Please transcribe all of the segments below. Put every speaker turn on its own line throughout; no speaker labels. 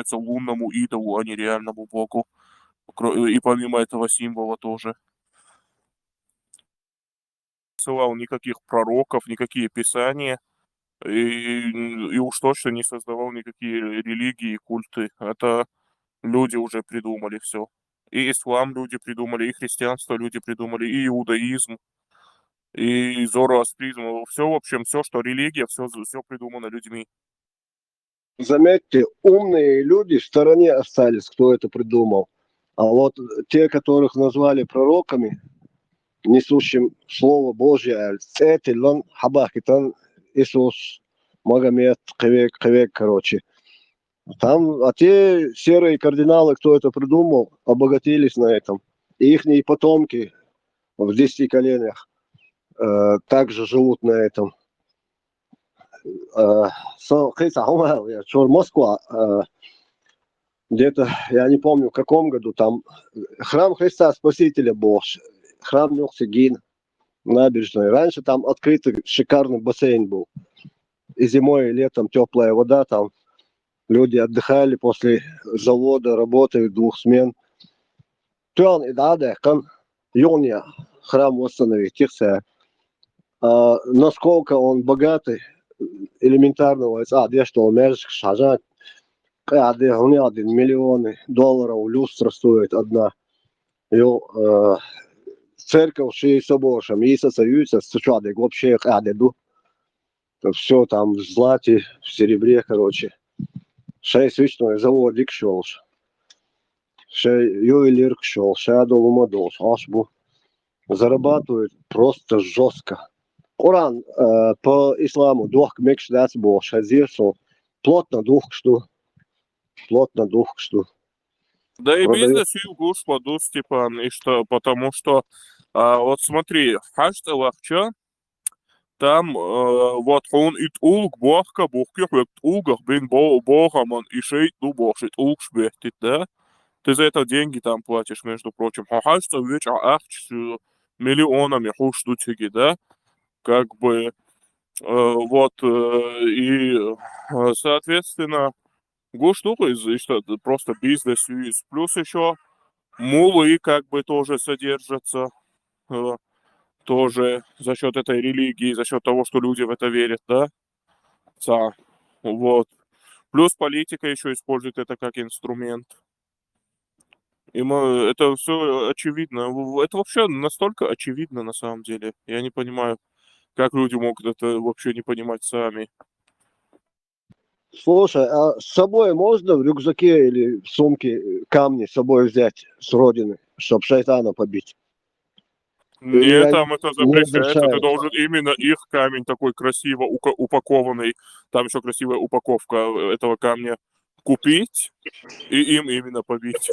поклоняются лунному идолу, а не реальному богу. И помимо этого символа тоже. Ссылал никаких пророков, никакие писания, и уж точно не создавал никакие религии и культы. Это люди уже придумали все. И ислам люди придумали, и христианство люди придумали, и иудаизм, и зороастризм. Все, в общем, все, что религия, все придумано людьми.
Заметьте, умные люди в стороне остались, кто это придумал. А вот те, которых назвали пророками, несущим Слово Божье, эти лон хабахитан Иисус, Магомед, Квек, короче. Там, а те серые кардиналы, кто это придумал, обогатились на этом. И их потомки в 10 коленях также живут на этом. Москва, где-то, я не помню, в каком году, там храм Христа Спасителя был, храм Нюрсегин, набережной. Раньше там открытый шикарный бассейн был. И зимой, и летом теплая вода, там люди отдыхали после завода, работы, 2 смен. Тён и дада, кан юния храм восстановить, насколько он богатый, элементарно, где что он меж шажать, миллионы долларов люстра стоит одна. Церковь шеи соборшем, Иисуса Союза, сучады, вообще адеду. Все там в злате, в серебре, короче. Шей свечной заводик шелш. Шей ювелир шел, шадол умадолш, ашбу. Зарабатывают просто жестко. Коран по исламу двух мекш дац был, шазирсу. Плотно двух что.
Да и
Продают.
бизнес и угуш поду, Степан, и что, потому что, вот смотри, хашта лахча, там, вот он ит улг бахка бухких, век улгах бин богаман и шейт ну бошит улг шбехтит, да? Ты за это деньги там платишь, между прочим. Хашта веч ахч миллионами хуштучики, да? Как бы, вот, соответственно, гуштуха из что просто бизнес из. Плюс еще мулы как бы тоже содержатся, тоже за счет этой религии, за счет того, что люди в это верят, да? Вот. Плюс политика еще использует это как инструмент. Это все очевидно. Это вообще настолько очевидно на самом деле. Я не понимаю, как люди могут это вообще не понимать сами.
Слушай, а с собой можно в рюкзаке или в сумке камни с собой взять с родины, чтобы шайтана побить? Или
Нет,
они
там это
не
запрещается. Ты
разрешают?
должен именно их камень такой красиво упакованный. Там еще красивая упаковка этого камня купить и им именно побить.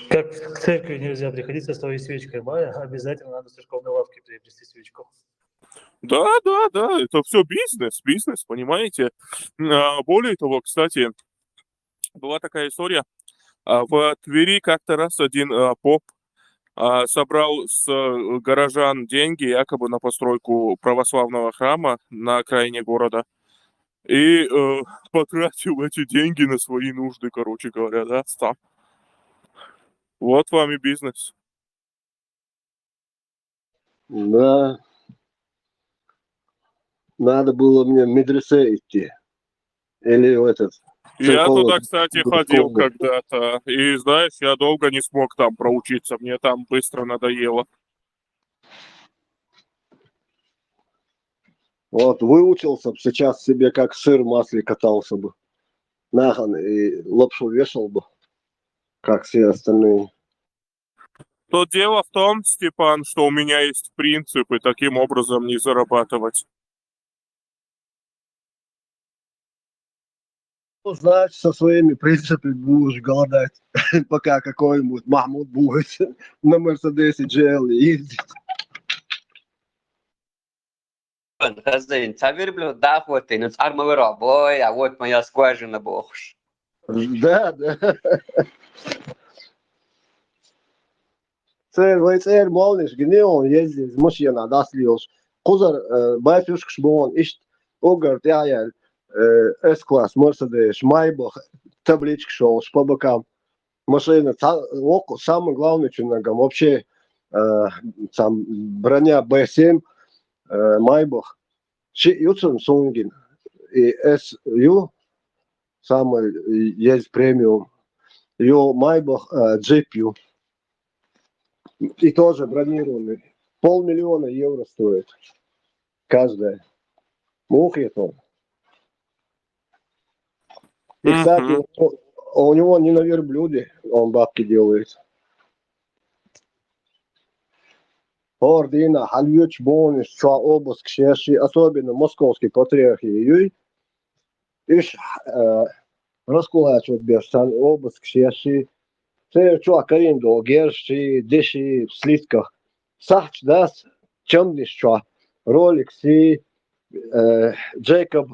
Как в церкви нельзя приходить со своей свечкой, обязательно надо с церковной лавки приобрести свечку.
Да, это все бизнес, понимаете? Более того, кстати, была такая история. В Твери как-то раз один поп собрал с горожан деньги якобы на постройку православного храма на окраине города и потратил эти деньги на свои нужды, короче говоря, да, Вот вам и бизнес.
Да. Надо было мне в медресе идти. Или в этот
Я
церковный
туда, кстати, ходил
школу.
когда-то. И, знаешь, я долго не смог там проучиться. Мне там быстро надоело.
Вот выучился бы сейчас себе как сыр в масле катался бы. Нахан и лапшу вешал бы, как все остальные.
То дело в том, Степан, что у меня есть принципы таким образом не зарабатывать.
Ну, значит, со своими принципами будешь голодать, пока какой-нибудь Махмуд будет на Мерседесе GL ездить.
Хазин, цаверблю дахвоты, но цармавера, бой, а вот моя скважина бохш.
Да. Царь молниш, где он ездит, машина даслиош. Кузар байфюшкш бон, ишт огар тяял S-класс, Мерседес, Майбах, таблички шел по бокам. Машина, самый главный чинагам. Вообще, там броня B7, Майбах, Юцун Сунгин и SU, самый есть премиум, Ю Майбах GPU. И тоже бронированный. 500 000 евро стоит. Каждая. Мухи то. И, кстати,
Мгм.
у него не на верблюде он бабки делает. Ордина, Хальюч, Бонус, что обыск, шеши, особенно московский патриархии. Иш раскулачивать бешсан, обыск, шеши. Все, что, Кариндо, Герши, Деши, в слитках. Сахч, да, чем лишь что. Ролекси, Джейкоб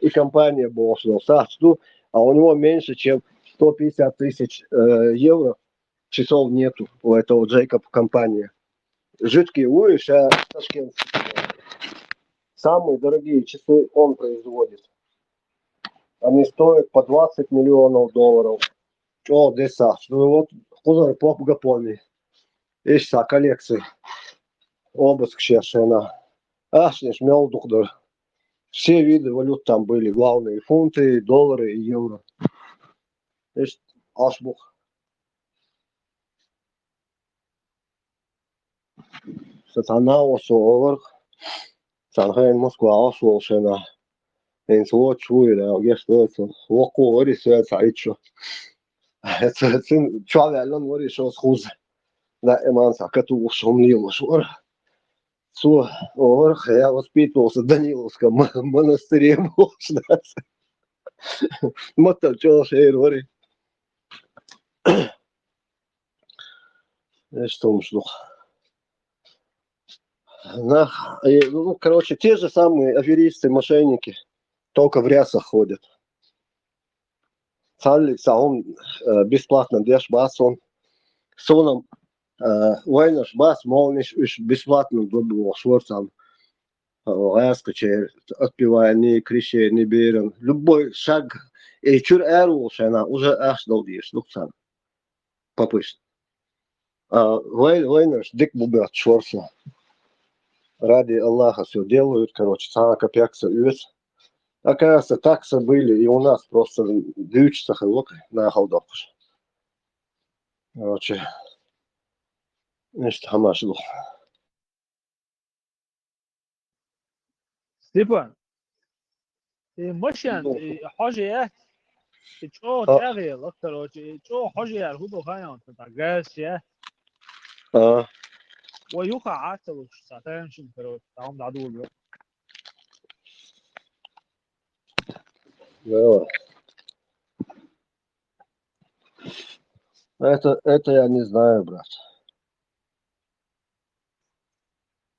и компания была, что Сахчу, а у него меньше, чем 150 000 евро часов нету у этого Джейкоб компании. Жидкий уиш, а Ташкент. Самые дорогие часы он производит. Они стоят по 20 миллионов долларов. О, здесь Сахч. Ну вот, куда поп гапони. Есть коллекции. Обыск сейчас она. Ашниш, Мелдухдор. Все виды валют там были. Главные фунты, доллары и евро. Есть Ашбух. Сатана осовар. Санхайн Москва осволшена. Эйнс вот чуя, гештуется. Локо вырисуется, а еще. Это человек, он говорит, что схуз. Да, эманса, коту шумлил, шур. Су, я воспитывался в Даниловском монастыре. Мотор, что шеер, говорит. Что мшло. Ну, короче, те же самые аферисты, мошенники, только в рясах ходят. Цалли, он бесплатно дешь бас, он соном войнаш бас, молниш, бесплатно добыл шворцам. Раскачай, отпевая, не кричи, не берем. Любой шаг, и чур эрушена, уже аж долдишь, луксан. Попыш. Войнаш, дик бубят шворца. Ради Аллаха все делают, короче, сама копякса юец. Оказывается, таксы были, и у нас просто дючится хлоп на халдопуш. Короче, нечто хамашло.
ستيفان مشان حاجة شو تغير أكتر شو حاجة هو خيان تتعجز يا
А,
ويوقع عاتل وش ساعتين شو كروت تعم عدول
да. Это я не знаю, брат.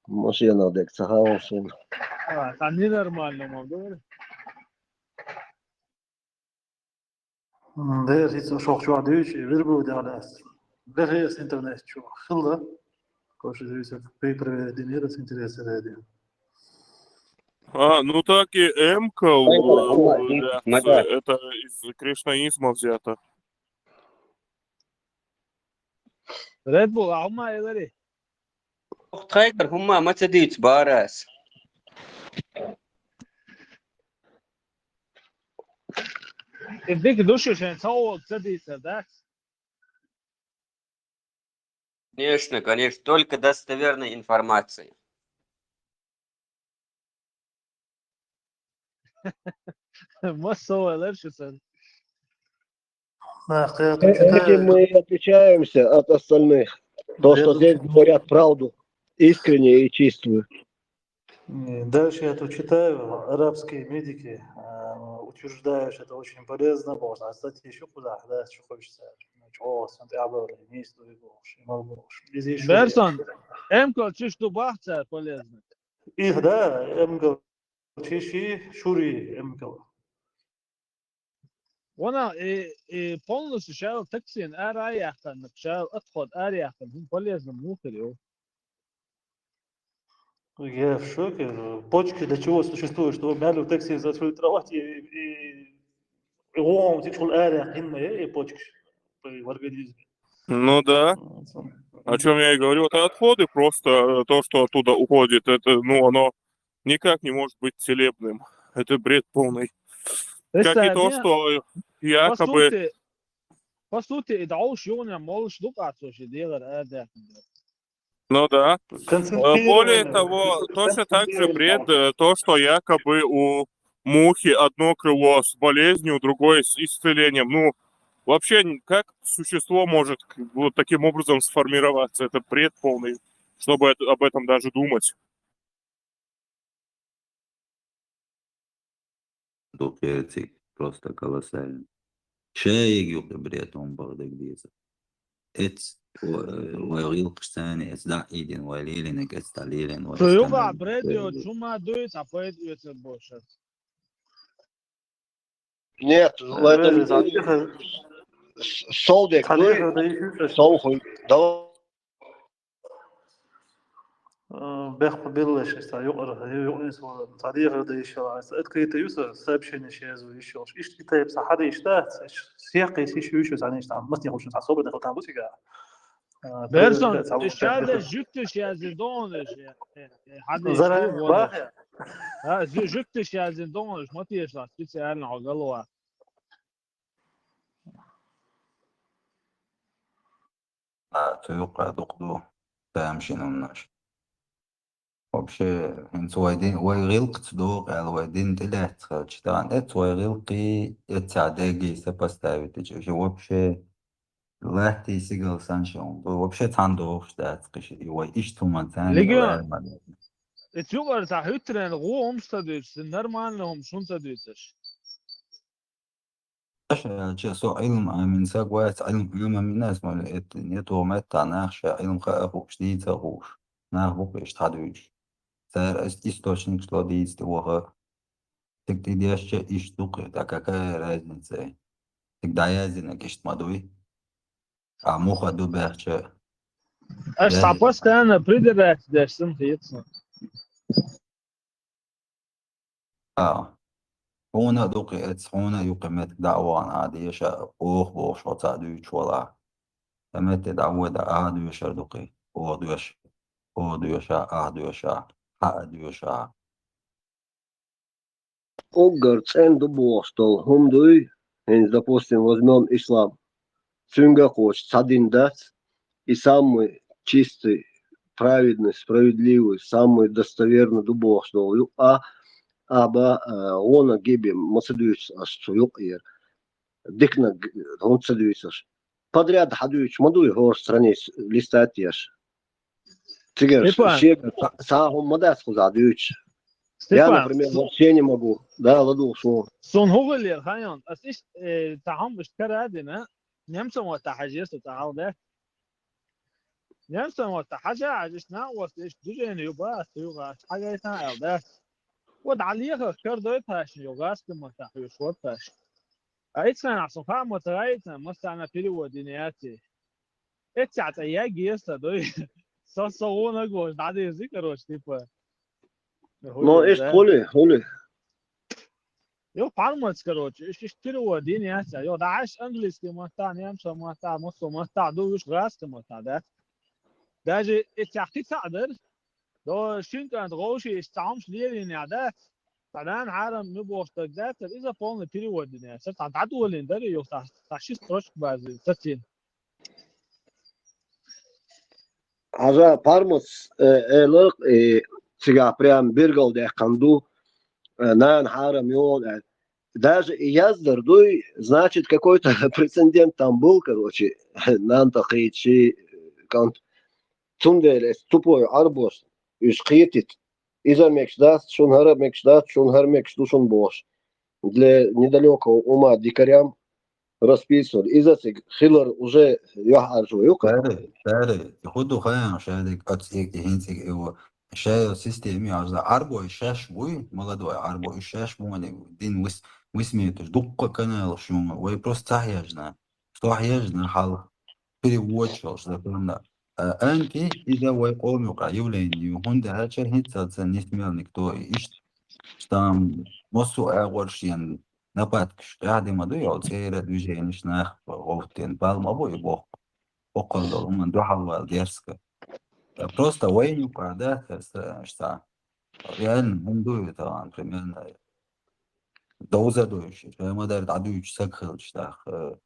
Машина дек цагаусун.
تعني نورمال الموضوع
ده هيك شو شو عدوش غير ده على أسر ده هي إنترنت شو خلة كوش زي بيبر دينيرا سنتريس هذه
Ну так и Эмкл,
Мада.
это из кришнаизма взято.
ريد بول هم يدري
خير هما ما تديت باراس.
اديك دوش عشان تصوت تدي صدق
Конечно, конечно, только достоверной информации.
ما سوى ليش صار
لا خير
Этим мы и отличаемся от остальных. То, что здесь говорят правду, искренне и чистую.
Дальше я тут читаю, арабские медики утверждают, что это очень полезно, можно остаться еще куда, да, что хочется.
بيرسون امكل تشوش تو بحثة полезно
Их, да, МГЛ, чищи, шури, МГЛ.
وانا полностью شغال تكسين اريح انك شغال ادخل اريح هم полезно مو كريو
Я в шоке. Почки для чего существуют, чтобы мяли в тексте за свою кровать и его текшул ария инна и почкш в организме.
Ну да, о чем я и говорю, это отходы, просто то, что оттуда уходит, это, ну, оно никак не может быть целебным. Это бред полный. Как и то,
استهدين
что якобы...
по сути يدعوش يغني مولش دقعة سوشي ديغر آده
Ну да. Более
Концентрированный.
того, точно так же бред
Концентрированный.
то, что якобы у мухи одно крыло с болезнью, другое с исцелением. Ну, вообще, как существо может вот таким образом сформироваться? Это бред полный, чтобы об этом даже думать.
Духерцик просто колоссально. شايق يقبريتهم بغدك بيزا اتس ويغيل قشتاني اتس دا ايدين ويليلينك اتس تاليلين
فيوقع براديو شوما دويت عبايد يتبوشت
Нет, в этом солдек, солхуй, да.
بيخ بيلش استا يقرا يقنس ولا صديق هذا يشوا اتكيت يوسف سابشن شيز ويشوش ايش كتاب صح هذا يشتات سياقي سيش يوشو عني اشتا مستي خوش صح صوب دخل تام بوسيغا
بيرسون الشهادة جبتش يا زندونش حد
زرع
يشتي ولا
باخي
ها جبتش يا زندونش ما تيش راح تسألنا عقلوا
تيوقع دقدو تامشين الناش вообще انت وايدين ويغلق دوق على وايدين تلات خلشتان ات ويغلقي اتعداقي سباستاوي تجي вообще لاتي سيجل سانشون вообще تاندوق شتات قشي ويش تومان تاني
لقيان تيوقع تحيطرين غو همستدوش النرمان لهم شون تدويتش
أشياء سو علم من ساقوات علم من الناس ما نيتو متى ناخش علم خاخوش دي تاخوش ناخوك إيش تحدوش سار источник что есть его так ты дешь и штука так какая разница тогда я знаю кишт мадуи а муха дуберче
اش تعبست انا بريدر درسن فيتنا
هنا دوقي هنا يقيمت دعوة عادية شا أوه بوش وتعدوش ولا تمت دعوة عادية دوقي أو دوشا حق
Огар ценду бостол, хумдуй, допустим, возьмем ислам. Цюнгакоч, цадиндат, и самый чистый, праведный, справедливый, самый достоверный дубостол. Аба она гибем мацедуич астуюк ир. Дикна он цедуичаш. Подряд хадуич мадуй гор стране листатьяш. Тигер, щега, сахом мадас хузадуич. Я, например, вообще не могу. Да, ладу, что.
سون هو اللي خايون اسيش تعهم اشترى هذينا نمسم وتحجيس وتعاود نمسم وتحجى عجسنا وسيش دجين يبقى يوغا حاجه ثانيه ده ودعليه كردوتاش يوغاس كما تحيوش وتاش ايتسان عصو فهم وترايتنا مستعنا في ودينياتي اتعت اياجي يستا دوي صوصونا جوش بعد ذكروش تيبا
Но есть хули.
يو فارموس كروتش ايش يشتروا دين ياسا يو داعش انجليزي مهتا نيمسا مهتا مصو مهتا دو يش غاست مهتا ده داجي اتحقي تقدر دو شين كانت غوشي استعمش ليلين يعدا فلان عالم نبوغ تقدات إذا فون بيريود دين ياسا تعدو اللي ندري يو تحشيس تروش بازي تسين
Ажа пармус элок сега прям биргал деханду нан харам йол. Даже и яздер дуй, значит, какой-то прецедент там был, короче, нан тахичи кант цундерес тупой арбос ишхитит иза мекшдас шун хар мекшду шун бош. Для недалекого ума дикарям расписывали. Иза хилар уже яхаржу юка.
شاري يخدوا خيان شارك أتسيك هنسيك إيوه شاي سيستم يعزا عربو إشاش بوي مغدو عربو إشاش بوي دين وسميتش دقة كان شون وي بروست تحياجنا تحياجنا حال переводчик запомнил أنتي إذا ويقوم يقع يولين يهون ده هالشيء هنتسا نسمع نكتو إيش там مصو أغورش يعني нападкиш قاعد ما ضيعوا سيرة движениш нах говтен палма бой бог околдол man дохавал дерзко. Просто войнука, да, что реально мundует он примерно доузадующий, что модер дадующий сакхил, что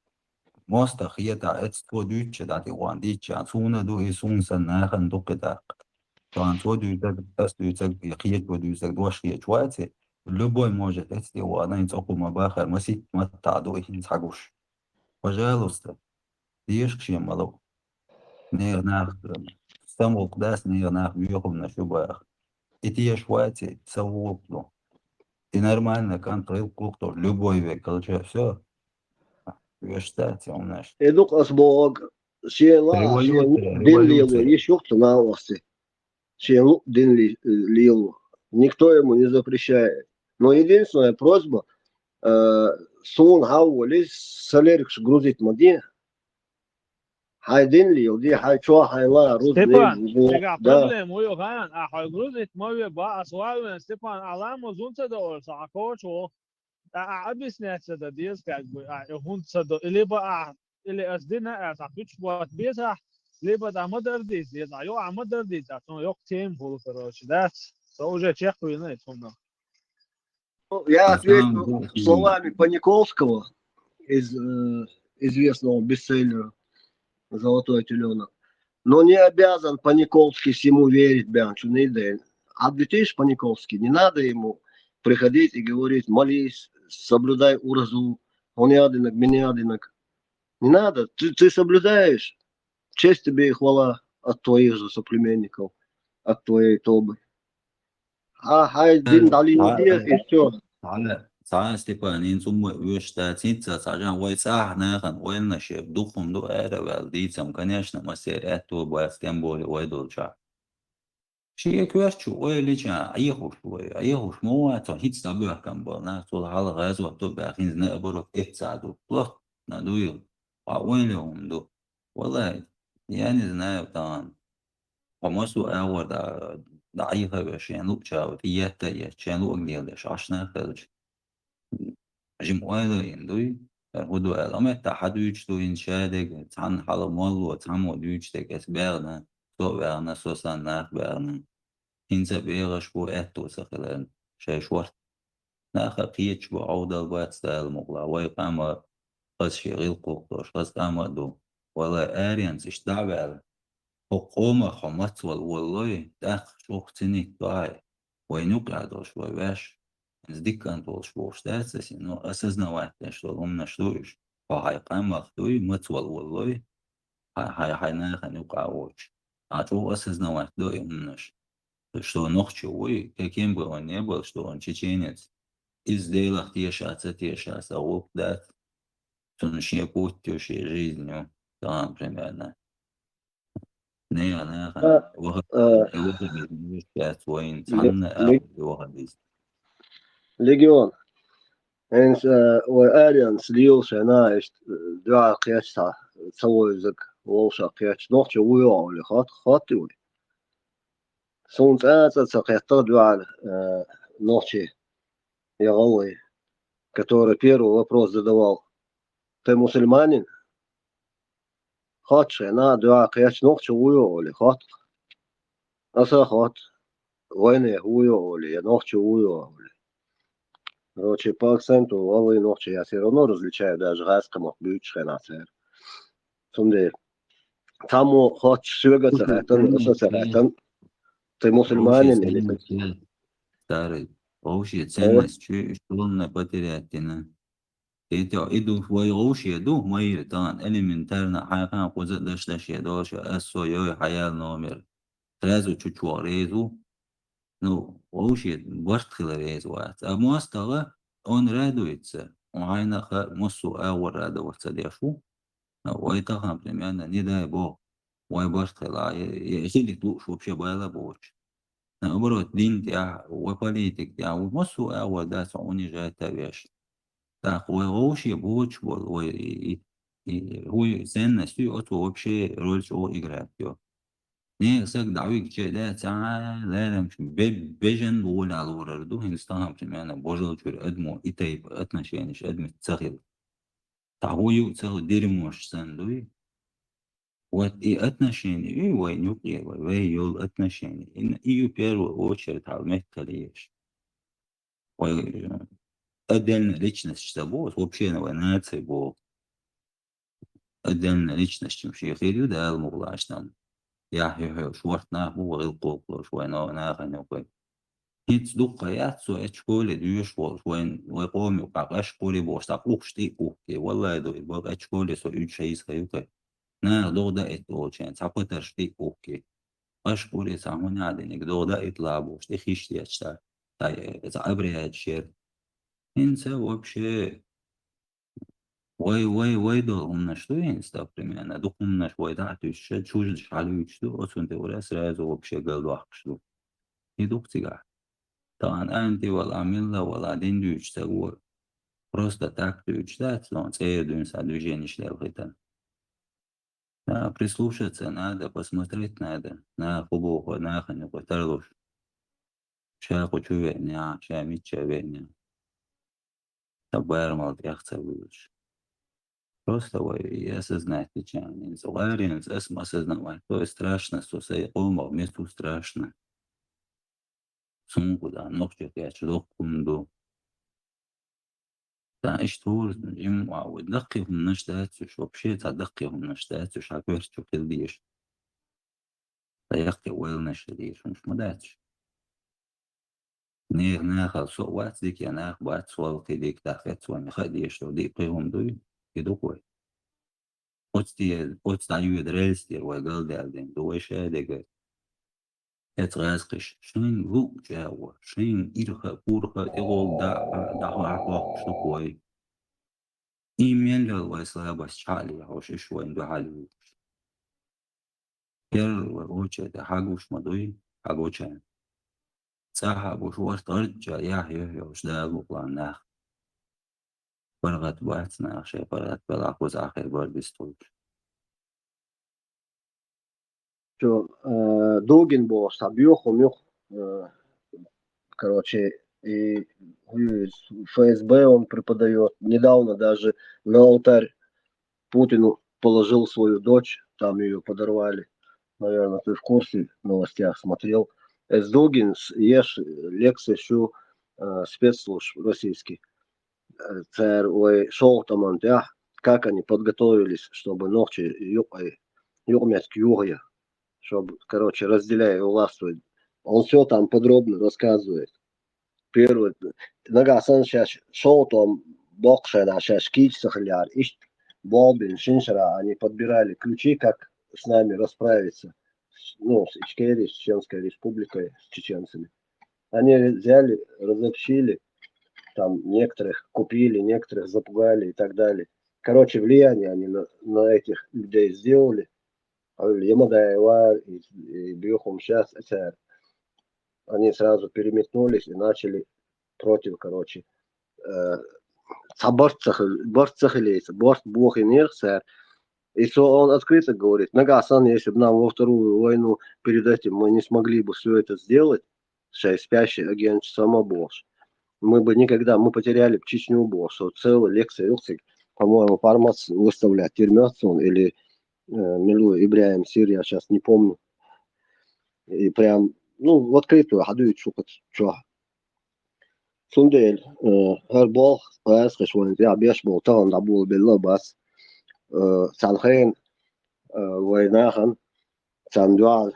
мостах еда эцтводующий дати вандича, суна ду и сунсан нахан дукида. Там сводуется, остается хиет подуется двошки чуати, любой может эти она инцокума бахар, масит маттаду и сагуш. Пожалуйста, ешь чем малу. Не нах саму кдас не нах бьёхом на шубах. И те швати савуклу. И нормально контроль кухту, любой век, короче, все. Верштате у нас.
Эдук асбог, шела, дин лилу,
Революция.
еще кто на власти. Шелу дин лилу. Никто ему не запрещает. Но единственная просьба, сун хаули, салерикш грузит мади, хайдин лил, ди хайчуа хайла, руз
Степан,
лил,
сега
да.
проблем у Йохан, а хойгрузит мове ба асвален Степан аламо зунца да орса акочо. А объясняется да диз как бы, хунца да либо или аздина атачуч вот беза, либо да модердис, а ё модердис, а то ёк тем был, короче, да. То уже чехуй на это.
Я
А там
отвечу
был
словами Паниковского из известного бестселлера «Золотой теленок». Но не обязан Паниковский всему верить, Бянчу, не день. А видишь, Паниковский, не надо ему приходить и говорить, молись, соблюдай уразу, он ядинок, меня ядинок. Не надо, ты соблюдаешь, честь тебе и хвала от твоих же соплеменников, от твоей тобы. Хай дин дали и все.
تعال ستيبانين ثم ويشتاتين تساجان ويساح ناخن وين شيف دخم دو ارا والديتم كنيشنا مسيرات تو باستين بولي ويدولشا شيء كويشو ويليجا ايهوش مواتو هيت ستابوه كان بولنا طول حال غازو تو باخين نقبرو اتساعدو بلوت ندويو وين لهم دو والله يعني زنايو طبعا ومسو اور دا ايها بشين لوكشا وتياتا يشين لوك ديالش عشنا خلج جمعوالو يندوي هدو علامة حدوش تو إن شادك تان حلمال وتان ودوش تك أسبارنا تو بارنا سوسان ناخ بارنا إنسا بيغش بو إهتو سخلان شاش وقت ناخ قيتش بو عودة البات ستايل مغلا ويقام قس شغيل قوقتوش قس قام دو ولا آريانس اشتعبال حقومة خمت والله داخ شوختني طاي وينوك عدوش ويباش Дикан толшбо штатсаси, но осознавать, что он нашлуешь, пахайкам махтуй, мацвал walloy, хайна ханюкаоч. А то осознавать, да, умнож, что ночью, ой, каким бы он ни был, что он чеченец, из делах тешатся, а вот да, что он ще путющей жизнью, там примерно. Не, она, выходит, сейчас воин, цанна, выходит.
ليجيون انس واريان سليوس هنا دعا قياسها تسوي زك ووشا قياس نوخش ويو اللي خاطي وي سونت تسقيت دعا نوخش يغوي который первый вопрос задавал ты мусульманин خاطش هنا دعا قياس نوخش ويو اللي خاط أصلا خاط وين ويو اللي نوخش ويو Короче, по акценту лавы ногчи я все равно различаю даже гайскому бючхе на цер. Сумде, тому хочешь свегаться, это ты мусульманин или ты?
Старый, вообще ценность, что он на потерятина. Это иду свой вообще ду мои там элементарно хайхан коза дашдаш ядош ассоёй хаял номер. Сразу чуть-чуть резу. Ну, вообще бартхил резу. А мостала он радуется. Он хайнаха мосу аур радоваться дешу. ويتخن примерно, не дай бог, وي бартхила, يخليك تلوش вообще بالا بوش. наоборот, дин тя, وي политик тя, ومسو аур да سعوني جاي تابيش. Так, вообще боч был, и сцена все это вообще роль что играет. نه سگ دعوی که ده تعالى مش بيجن بقول على ورردو هندستان هم تمانا بوجل شور ادمو إتايب اتناش يعني ادم تسخل تعويو تسخل ديري موش سندوي وات اي اتناش يعني اي وين يوقي وي يول اتناش يعني ان ايو بير ووشر تعال مهتليش وي ادلنا ليچنس شتابوس вообще ناتسي بو ادلنا ليچنس تمشي خير يدا المغلاش там يا شوارتنا هو غير قوق شوي ناخن وكوي هيتس دوقة ياتسو اتشكولي ديوش وين ويقومي وقاقاش قولي بوش تاقوش تي اوكي والله دو يبقى اتشكولي سو يوش هيس خيوكي نا دوغدا اتو چين تاقوترش تي اوكي قاش قولي ساموني عدنك دوغدا اتلابوش تي خيشتي اتشتا تا ابري اتشير انسا вообще وای دو умнаш инста примерно дух умнаш вай да ты еще чужд шалуч ду отун ты вора сразу вообще голдах ду и дух тига طبعا انت ولا عملنا ولا دين دوش تقول просто так دوش да он цею с движение шляпы да прислушаться надо посмотреть надо на хубу на ханю потарлуш ша хочу верня ша митча верня табар мал яхца будешь просто и осознать печально. Соларин, осознавать. То есть страшно, что sayıqolmaq mestu страшно. Сумку ногтиячылық күнду. Да, иштур, им даққиғым наштатсуш, вообще даққиғым наштатсуш, акверчу килдиш. Даяқти уэл наштадиш, мш мадатш. Неғ нахал со вац дик я нах бац волки дик тахет суан хадиш, дик қиғым дуй, идукой. Отстаю дрельстер, вайгал дядин, дуэша дега. Het raasqish, shing wuk jawa, shing irha purha igol da harqaq shtuqway. Imen lal waisla bas chali, hosh ishwa indu hali. Ker wagocha da hagush madui, hagocha. Saha bushwar tarja yahya hosh da luplan nach. Fargat baatna, shay fargat balaquz akhir bar bistuj.
Что Дугин был, Сабьёх, умёх, короче, и ФСБ он преподает. Недавно даже на алтарь Путину положил свою дочь, там ее подорвали. Наверное, ты в курсе, в новостях смотрел. Дугин, ешь лекции, что спецслужб российский. ЦРУ, шоу там, как они подготовились, чтобы ночи югмять к юге, чтобы, короче, разделяя и властвовать. Он все там подробно рассказывает. Первый, нога сан сейчас шоу там бокшена, сейчас кич сахляр, ищ Болбин, Шиншера, они подбирали ключи, как с нами расправиться, ну, с Ичкерией, с Чеченской республикой, с чеченцами. Они взяли, разобщили, там некоторых купили, некоторых запугали и так далее. Короче, влияние они на этих людей сделали. И Бьюхом сейчас они сразу переметнулись и начали против, короче, борт бог и нерсер. И что он открыто говорит, Нагасан, если бы нам во Вторую войну перед этим мы не смогли бы все это сделать, спящий агент самобож, мы бы никогда, мы потеряли Чечню был, что целая лекция, по-моему, Пармац выставлять, термется он или Милу Ибраим Сир, я сейчас не помню. И прям, ну, в открытую ходуют шукать, что. Сундель, هربال قاس خشوان يا بيش بوطان دبول بالله بس سالخين ويناخن ساندوال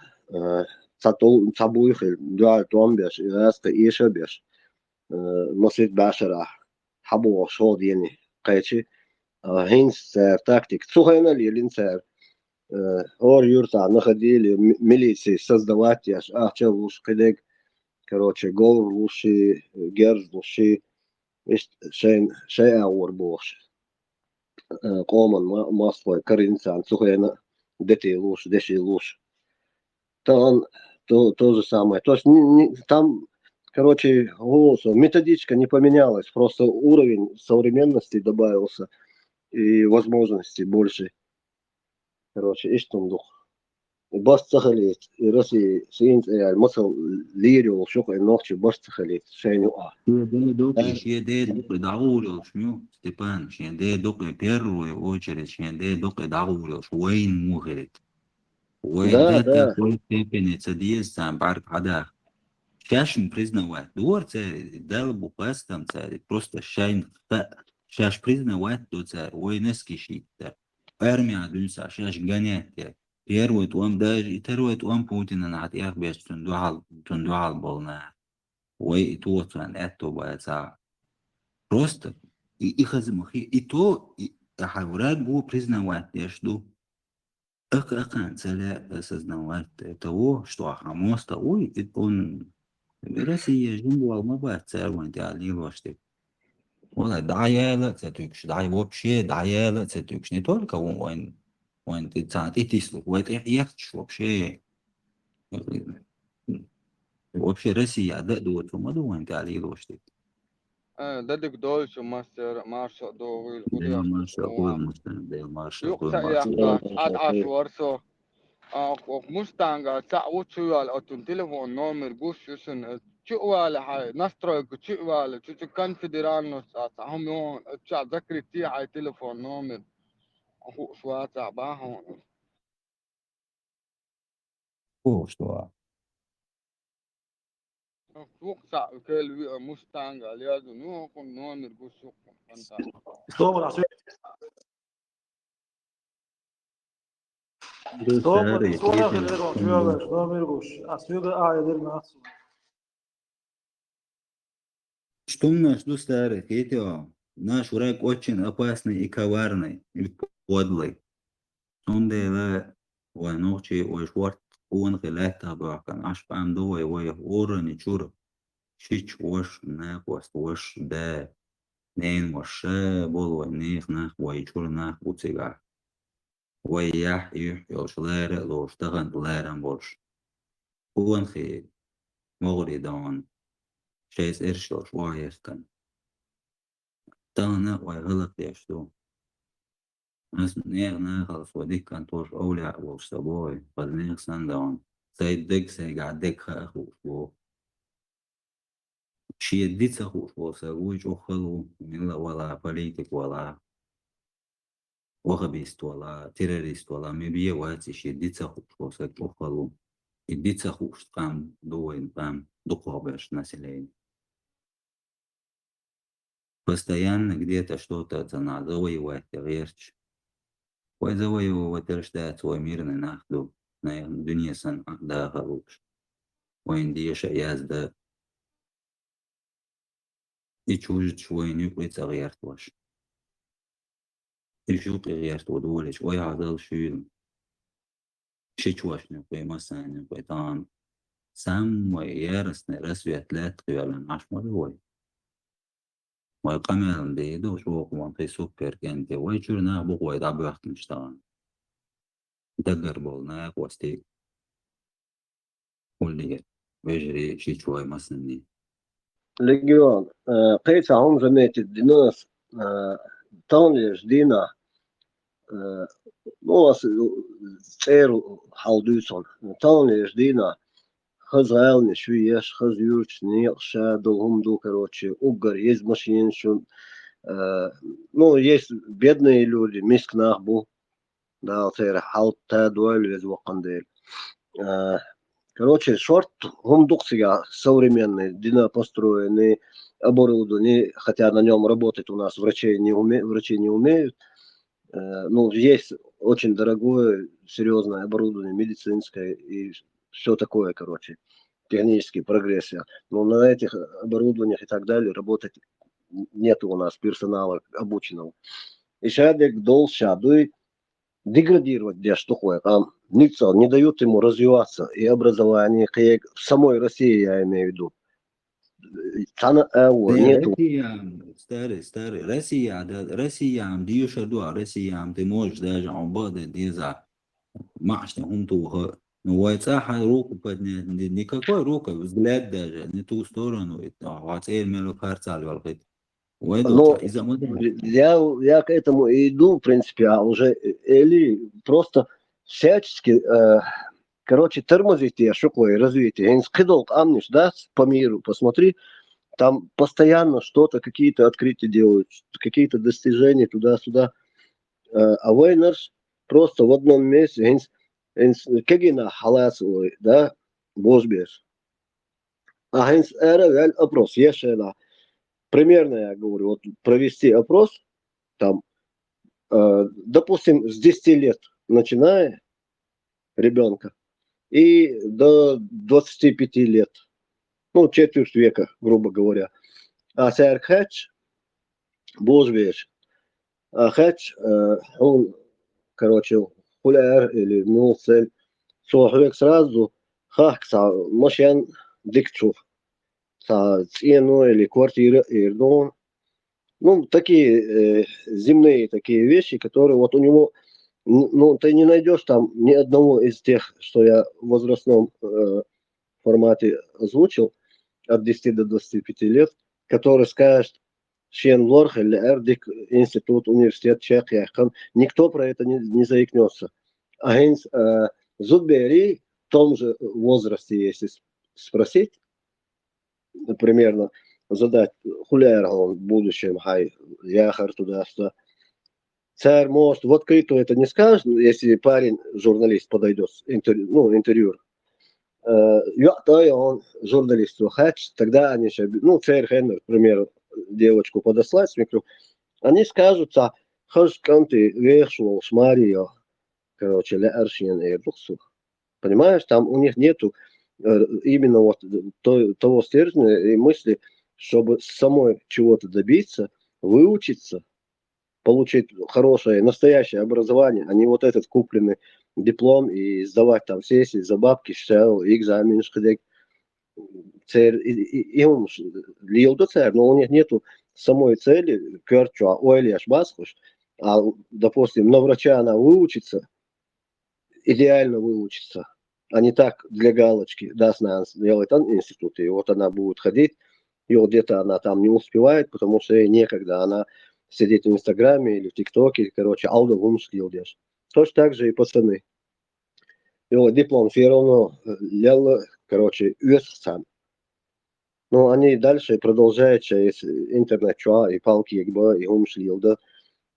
ساتول سابويخل دوال توم بيش ياست إيش بيش مصيد باشرة حبوا شود يعني قيتشي هين سير تاكتيك سوهنا ليلين سير اور يورتا نخديل ميليسي создавать яш чевуш кедек короче гол лучше герз лучше шей аур бош قومن ماستوي كارинцан сухена дети лучше деши лучше там то же самое то есть там короче методичка не поменялась просто уровень современности добавился и возможностей больше короче и что дух بس تخليت راسي سينت يعني مثلا ليري وشوق النوخش بس تخليت شين يقع
Ще докой дагулил, шмю, Степан, ще докой первую очередь, ще докой дагулил, وين مغرد وين
да
ده
да
كل تبني تديس سام بعرف حدا شاش признавать دور це дал пастам це просто шайн шаш признавать то це وينسكي شيء армия дунса шаш гонять первый туам даже второй туам Путин на отъех без тундуал болна وي то цан это бается просто их азмахи и то حاولات بو признавать я жду أكان سلا осознавать того, что Хамос ой, он Россия жила ما بتصير وانت عليه واشتك والله دعاية تتوكش دعاية вообще دعاية تتوكش не только он ты цант и тислу вот яхтش вообще Россия да دوت وما دو وانت عليه واشتك
دادك دولش ماستر مارشا دوغيل
ده
خديش
مارشا قوي
تسموها
مسلم ده مارشا قوي
يقسا
مارشا
يحكا عاش ورسو مستانغا تعود شوال أتون تليفون نومر قوش يسن تشوال هاي نسترويك تشوال كان فيدرال هم يون تشع ذكري تي هاي تليفون نومر هو شواتا باهون
قوي что
يقسا كل مستانغا لازم نو كون نومر قوش يقوم فانتا
صوب العصير
ده
صوب
ساري
صوب
كيف
آخر إيران شو هذا شو ميرقوش عصير قاعد يدرنا
Что что старый, это наш враг очень опасный и коварный, и подлый. Он делает ночи, шварт, он хилета бака, наш пам дуй, урани чур, шич ваш на хвост ваш да, нейн ваш бол них нах, чур нах буцига. Ях يوش لارا لوش تغن لارا بوش. Он خي مغري دون شيس إرشوش وايستن. تانا غلط يشتو ناس نيغ خلص وديك كان توش أولع وش سبوي قد نيغ سندون سيدك سيقعدك خاخوش بو شي يديت سخوش بو ساقوش أخلو من ولا بوليتك ولا وخبيست ولا تيروريست ولا مبيه واتي شي يديت سخوش بو ساق أخلو يديت سخوش قام دوين قام دقوبش население постоянно где-то что-то завоевать, верчь. Ой, завоевывать ждать свой мирный нахду, на дуне сан да халуш. Ой, индиша язда. И чужит свой нюклица гертваш. И шут герту дулич, ой, гадал шюрм. Шичваш нюклей масан нюклей там. Самый яростный рассвет лет квяла наш морой. وقمل بيدو شوق منطي سكر كنتي ويشورنا بقوي دابوخت نشتغل دقر بولناك وستي كل ويجري شي شوي مسني
ليجيون قيس هم زميت الدناس تاني جدينا نوس تيرو حالدوسون تاني جدينا خز غالني شويش خز يورش نيقش долгом до короче угар есть машин шун ну есть бедные люди миск нахбу да тер حال تا دوال из وقنديل короче шорт هم доксига современный дина построенный оборудование хотя на нем работать у нас врачи не умеют ну есть очень дорогое серьезное оборудование медицинское и все такое, короче, технический прогресс. Но на этих оборудованиях и так далее работать нет у нас персонала обученного. И шадек должен деградировать где что ходит. Никто не дают ему развиваться и образование, в самой России я имею в виду. Нету.
старый Россия ديوش دوا Россия ты можешь даже ободы диза машни هم توها ويتصح руку поднять никакой руку взгляд даже не ту сторону واتسير ملو خارцали والخيط
Но я к этому и иду, в принципе, а уже или просто всячески Короче, тормозите шокой развитие. Инс кидолк амниш, да, по миру, посмотри, там постоянно что-то, какие-то открытия делают, какие-то достижения туда-сюда. А Вейнерс просто в одном месте, инс кегина халасовый, да, божбеш. А инс эра вель опрос, ешена. Примерно я говорю, вот провести опрос, там, допустим, с 10 лет начиная ребенка и до 25 лет, ну, четверть века, грубо говоря. А сэрхэч, божбеш, а хэч, он, короче, хуляр или ну, цель, человек сразу, хахса, машин диктур, цену или квартира, ну, ну, такие земные такие вещи, которые вот у него, ну, ты не найдешь там ни одного из тех, что я в возрастном формате озвучил, от 10 до 25 лет, который скажет, Шен Лорх или Эрдик, институт, университет, Чехия. Никто про это не заикнется. А Зудбери в том же возрасте, если спросить, примерно задать, хуляр он в будущем, хай, яхар туда-сюда. Царь может в открытую это не скажет, если парень, журналист, подойдет, ну, интервью. Он журналист, тогда они еще, ну, царь Хеннер, к примеру, девочку подослать с микро, они скажут, хаш канты вешал шмарио, короче, ляршин и рухсу. Понимаешь, там у них нету именно вот того стержня и мысли, чтобы самой чего-то добиться, выучиться, получить хорошее, настоящее образование, а не вот этот купленный диплом и сдавать там сессии за бабки, все, экзамен, и он лил царь, но у них нету самой цели, керчу, а ойлеш басхуш, а, допустим, на врача она выучится, идеально выучится, а не так для галочки, да, она делает институт, и вот она будет ходить, и вот где-то она там не успевает, потому что ей некогда, она сидит в Инстаграме или в ТикТоке, короче, алда вымыслил дешь. Точно так же и пацаны. И вот диплом все равно, короче, сам. Но они дальше продолжают через интернет, и палки, и умыслил, да,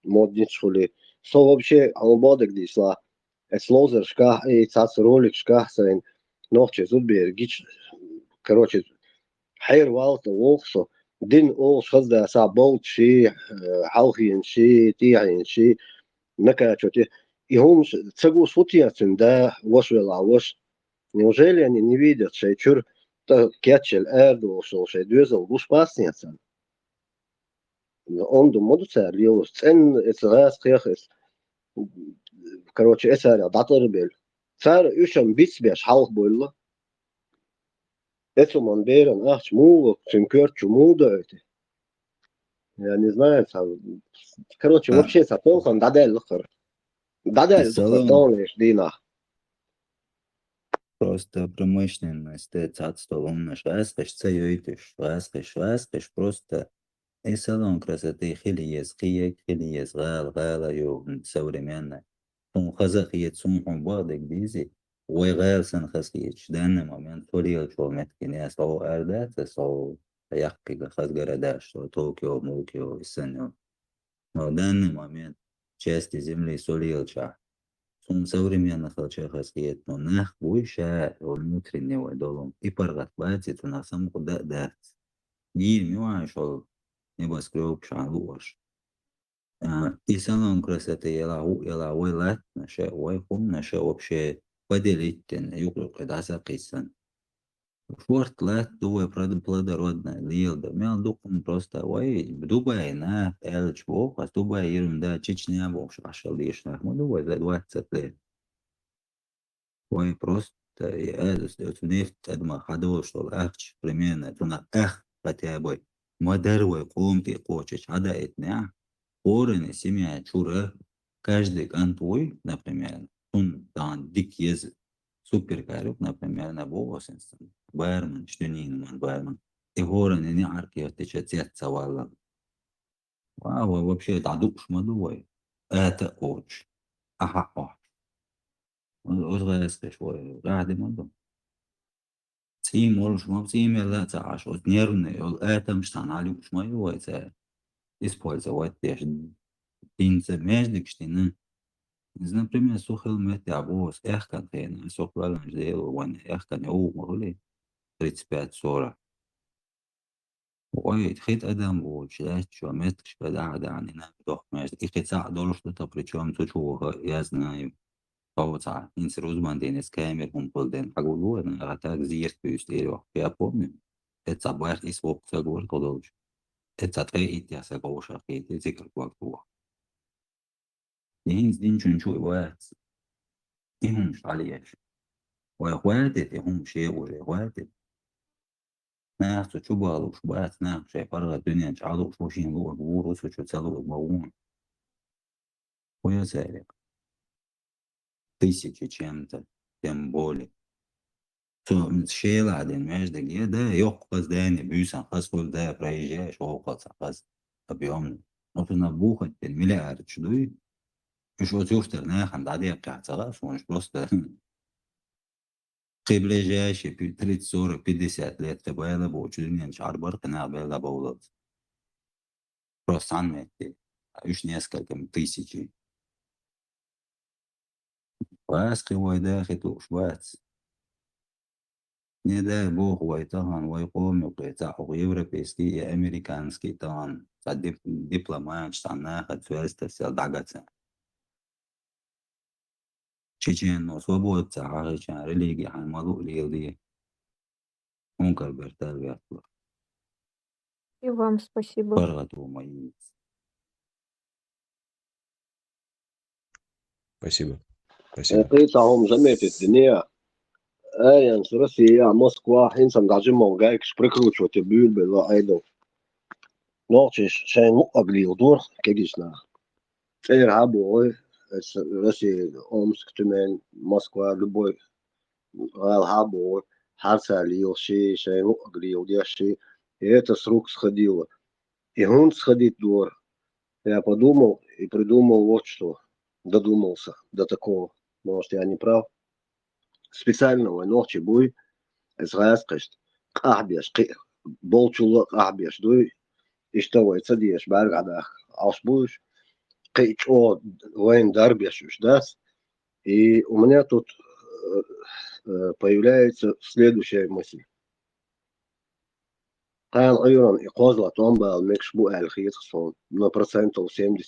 модничали. Со вообще, албодек дисла, слозер шках, и цац ролик шках sein, ночи зубер, гич, короче, حير والت ووخصو دين أول شخص ده صعبولت شيء حلقين شيء تيعين شيء نكا شوتي и هم تسقوا صوتياتن ده وشوي وش неужели они не видят что чур кетчел эрду что двезал душ пасница он думал что рилус цен это раз хехес короче это датор цар ушам битсбеш халк болла это man берен ах чмуло чемкер чмуда это я не знаю, короче,
А,
вообще сапохан дадель лхар. Дадель лхар,
салон
тонлиш дина.
просто промышленность, это столом наш васкаш, цаюйтыш, васкаш, просто и салон красоты хилиес, киек, хилиес, гала, современная. Он хазахиет сумхун бадик бизи, ويغير سن خسكيتش دان момент фурил شو متكني أصلو أردات أصلو يحكي خاص جرداش طوكيو موكيو السنة но в данный момент части земли Сулилча, он современно хасхиет, но нах выше внутреннего долом и паргатбатит на самом куда да. Не мюа шел небоскреб шалуаш. И салон красоты ела уйлат, наша уйхум, наша вообще поделить юклю когда закисан. Форт лет дуе плодородная лилда. Мел дуком просто ой, Дубай на элч бог, а Дубай ерунда, Чечня бог, шашал лишних. Мы Дубай за 20 лет. Ой, просто я нефть адма ходил, что ахч, примерно, тунак эх, хотя бы. Модервой комти кочеч, а да это Орен семья чура, каждый кантуй, например, он там дик язык. Супер карюк, например, на Богосенсен, Байерман, Штюнин, Байерман. И горы не арки, отечет цавала. Вау, вообще, это душ мадовой. Это очень. Ага, о. أتغير شوي قاعد مدة تيم ولش ما تيم لا تعاش وتنيرني الآتم شتان علي مش ما يويتا использовать وايتش دين سماجدك شتينا إذا например сухил метя бос эхкан тена сухлал мждел ван эхкан يو مغلي 35-40 وقيت خيت أدم وشلات شو متش بدأ يعني نبدأ ماشي إخي ساعة دولش تطبريشوم تشوه يازنا طوطع инсруз манденес камер humbolden агулу на атак зирт пюстеро я помню это бах и своп загор тодолж это трей я сагоша хейте зикр квактуа ينز دين شنشو وات إهم مش عليش وإخواتي هم شيء وإخواتي ناس شو بغلو شو بات ناس شيء فرغ الدنيا جعلوا شو شين لو أقول وسو شو تسلو الموون ويا سالك тысячи чем-то тем более şeylerden mecdeliye de yok kız yani büyüsen kız kul da проезжаешь около кыз объемно отына бухать миллиард чудой еще тёфтер нахан да я катала он просто приближающий 30 40 50 лет ты было бы очень чарбар кна было бы просто анмети уж несколько тысяч واسقي ويداخل وشوات не дай бог вайтаган вайком юкета европейский и американский тан за дипломат штана хотвельста все дагаться чечен но свобода арача религия хамалу лилди он карбертал вятла
И вам спасибо.
парату мои
Спасибо. Спасибо.
قيتهم زميت الدنيا يعني روسيا موسكوا حين سنقاجم موقعك شبركروت شو تبيل بالله أيضا نوتش شين مقابلي ودور كيجيشنا غير هابوي روسيا أمسك تمن موسكوا لبوي غال هابوي حرسا ليو شين مقابلي ودير شي это срок сходило и он сходит дور я подумал и придумал вот что додумался до такого может я не прав специального ночи буй израильскость ахбеш болчулы ахбеш дуй иштовой цадиеш баргадах алшбуш кичо войн дарбеш даст и у меня тут появляется следующая мысль قال أيضا إقازة طنبا المكش بو الخيط خصون на процентов 70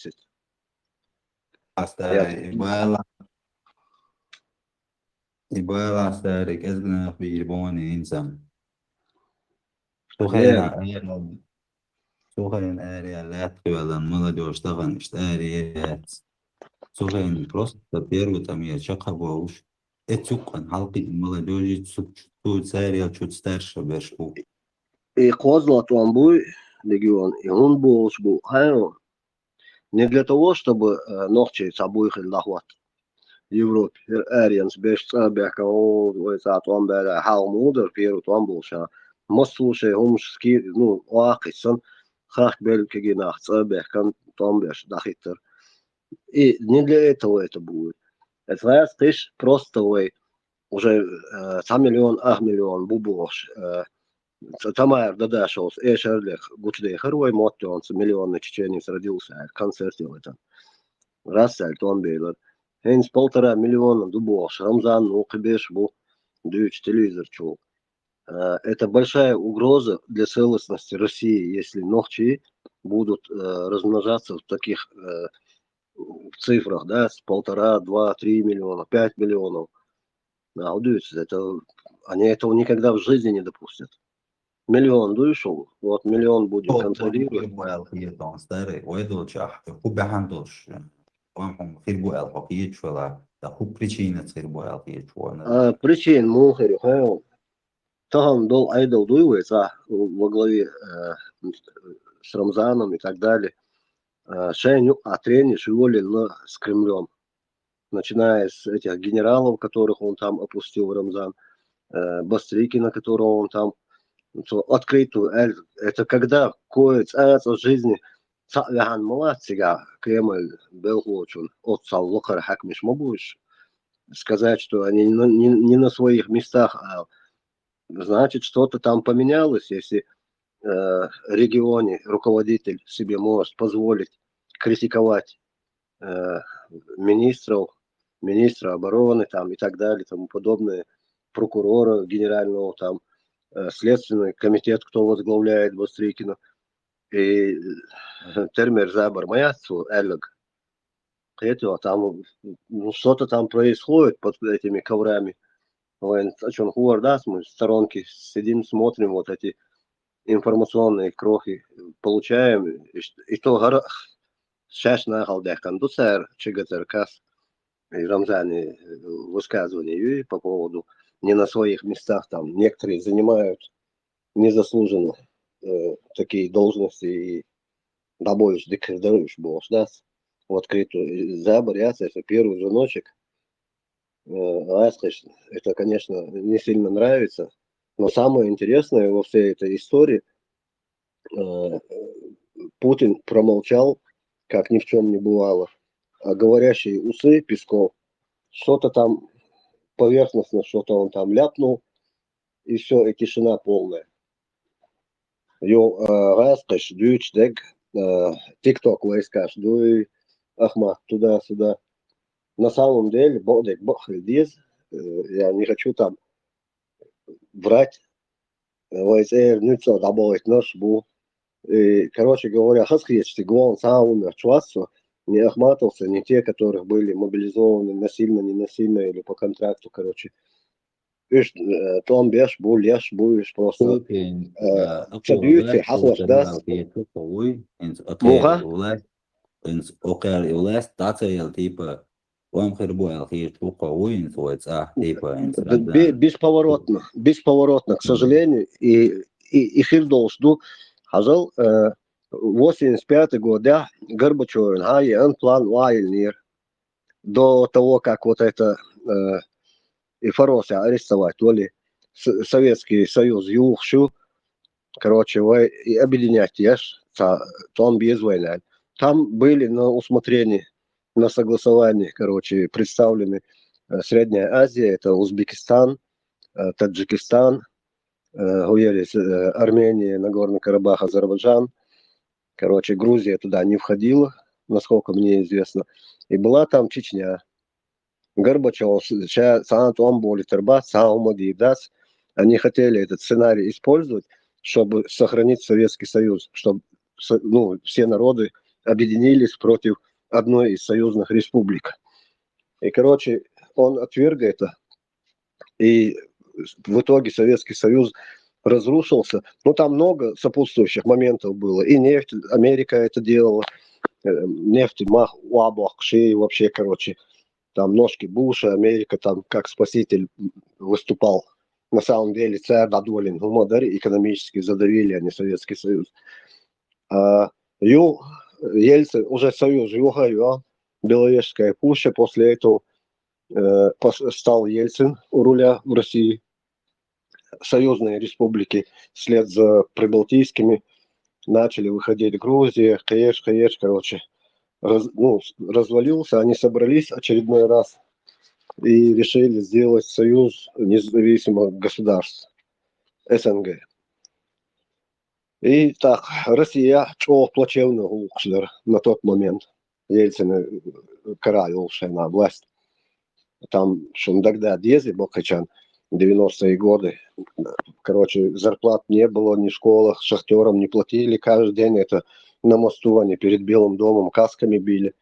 يبقى سارك أزنا في يبوني إنسان سوخين آريالات قبلا ملا اشتغل اشتاريات سوخين просто первый там я чакабоуш اتسوقن حلقي ملا جوجي تسوق ساريال чуть старше бешку
إقازة طنبوي легион и он был не для того чтобы ночи собой хилахват Европе арианс беш цабяка о сатон бера халмудер перу томбулша маслушай хомски ну واقعا хах белки гинах цабяка томбеш дахитер и не для этого это будет это раз ты просто вы уже 100 миллион миллион бубош Тамар дадашос эшерлех гучдей херой моттонс миллионный чеченец родился концерт это раз томбелер Хейнс 1,5 миллиона дубош, Рамзан, Укбеш, дючь телевизор чул. Это большая угроза для целостности России, если ногчи будут размножаться в таких цифрах, да, с 1,5, 2, 3 миллиона, 5 миллионов. Это, они этого никогда в жизни не допустят. Миллион душел, вот миллион будет контролировать. Причин мухарю, там дол айдол дуется во главе с Рамзаном и так далее. Шеню тренер уволен с Кремлем, начиная с этих генералов, которых он там опустил в Рамзан, Бастрикина, которого он там открытую. Это когда кое-что в жизни цаляхан молодцега Кремль белгочун от саллокар хак миш мобуш сказать, что они не на своих местах, а значит, что-то там поменялось, если регионе руководитель себе может позволить критиковать министра обороны там и так далее, тому подобное, прокурора генерального, там, следственный комитет, кто возглавляет Бастрыкина, и термер забор маяцу, эллог, этого там, ну, что-то там происходит под этими коврами. О чем говорят, мы в сторонке сидим, смотрим вот эти информационные крохи, получаем, и то сейчас на халдях кондуцер, чигатеркас, и Рамзане высказывания по поводу не на своих местах, там некоторые занимают незаслуженно такие должности и добавишь декредаруешь босс, да? Вот криту заборяться, это первый звоночек. Это, конечно, не сильно нравится, но самое интересное во всей этой истории, Путин промолчал, как ни в чем не бывало, а говорящие усы Песков, что-то там поверхностно, что-то он там ляпнул, и все, и тишина полная. Jo раскаш, дюч, дег, тикток войскаш, дуй, Ахмат, туда-сюда. На самом деле, бодек, бохльдиз, я не хочу там врать, войсер, ницо, добавить нож, бу. И, короче говоря, хаскречти, гвон, сауна, чувство, не Ахматовцы, не те, которых были мобилизованы насильно, не насильно или по контракту, короче. Иш, том беш, бу, леш, будешь просто.
ممكن أقوى
Шабьюти,
غاز
хахлаш, да?
توصل في قوي إنس أقير
Муха?
إولاس إنس أقير إولاس تعطي التيبا وام خربوا الخير تو قوي إنس ويتساح تيبا إنس رمضان
Бесповоротно, к сожалению, и Хирдолс, хажал, 85 год, да, Горбачев, план Вайльнир, до того, как вот это и Фароса арестовать, то ли Советский Союз юхшу, короче, вы и объединять ешь, там без войны. Там были на усмотрение, на согласование, короче, представлены Средняя Азия, это Узбекистан, Таджикистан, Армения, Нагорный Карабах, Азербайджан. Короче, Грузия туда не входила, насколько мне известно. И была там Чечня. Горбачев, сам боли Тербат, сам Дас. Они хотели этот сценарий использовать, чтобы сохранить Советский Союз, чтобы все народы объединились против одной из союзных республик. И, короче, он отверг это. И в итоге Советский Союз разрушился. Ну, там много сопутствующих моментов было. И нефть, Америка это делала. Нефть, Уаблахши, вообще, короче, там ножки Буша, Америка там как спаситель выступал. На самом деле, царь Дадолин, экономически задавили, а не Советский Союз. Ельцин, уже Союз Юга, Беловежская пуща, после этого стал Ельцин у руля в России. Союзные республики вслед за прибалтийскими начали выходить Грузия, Каеш, короче, развалился, они собрались очередной раз и решили сделать союз независимых государств СНГ. И так, Россия чего плачевно улучшила на тот момент. Ельцин карал на власть. Там, что тогда Дези Бокачан, 90-е годы, короче, зарплат не было ни в школах, шахтерам не платили каждый день, это на мосту они перед Белым домом касками били,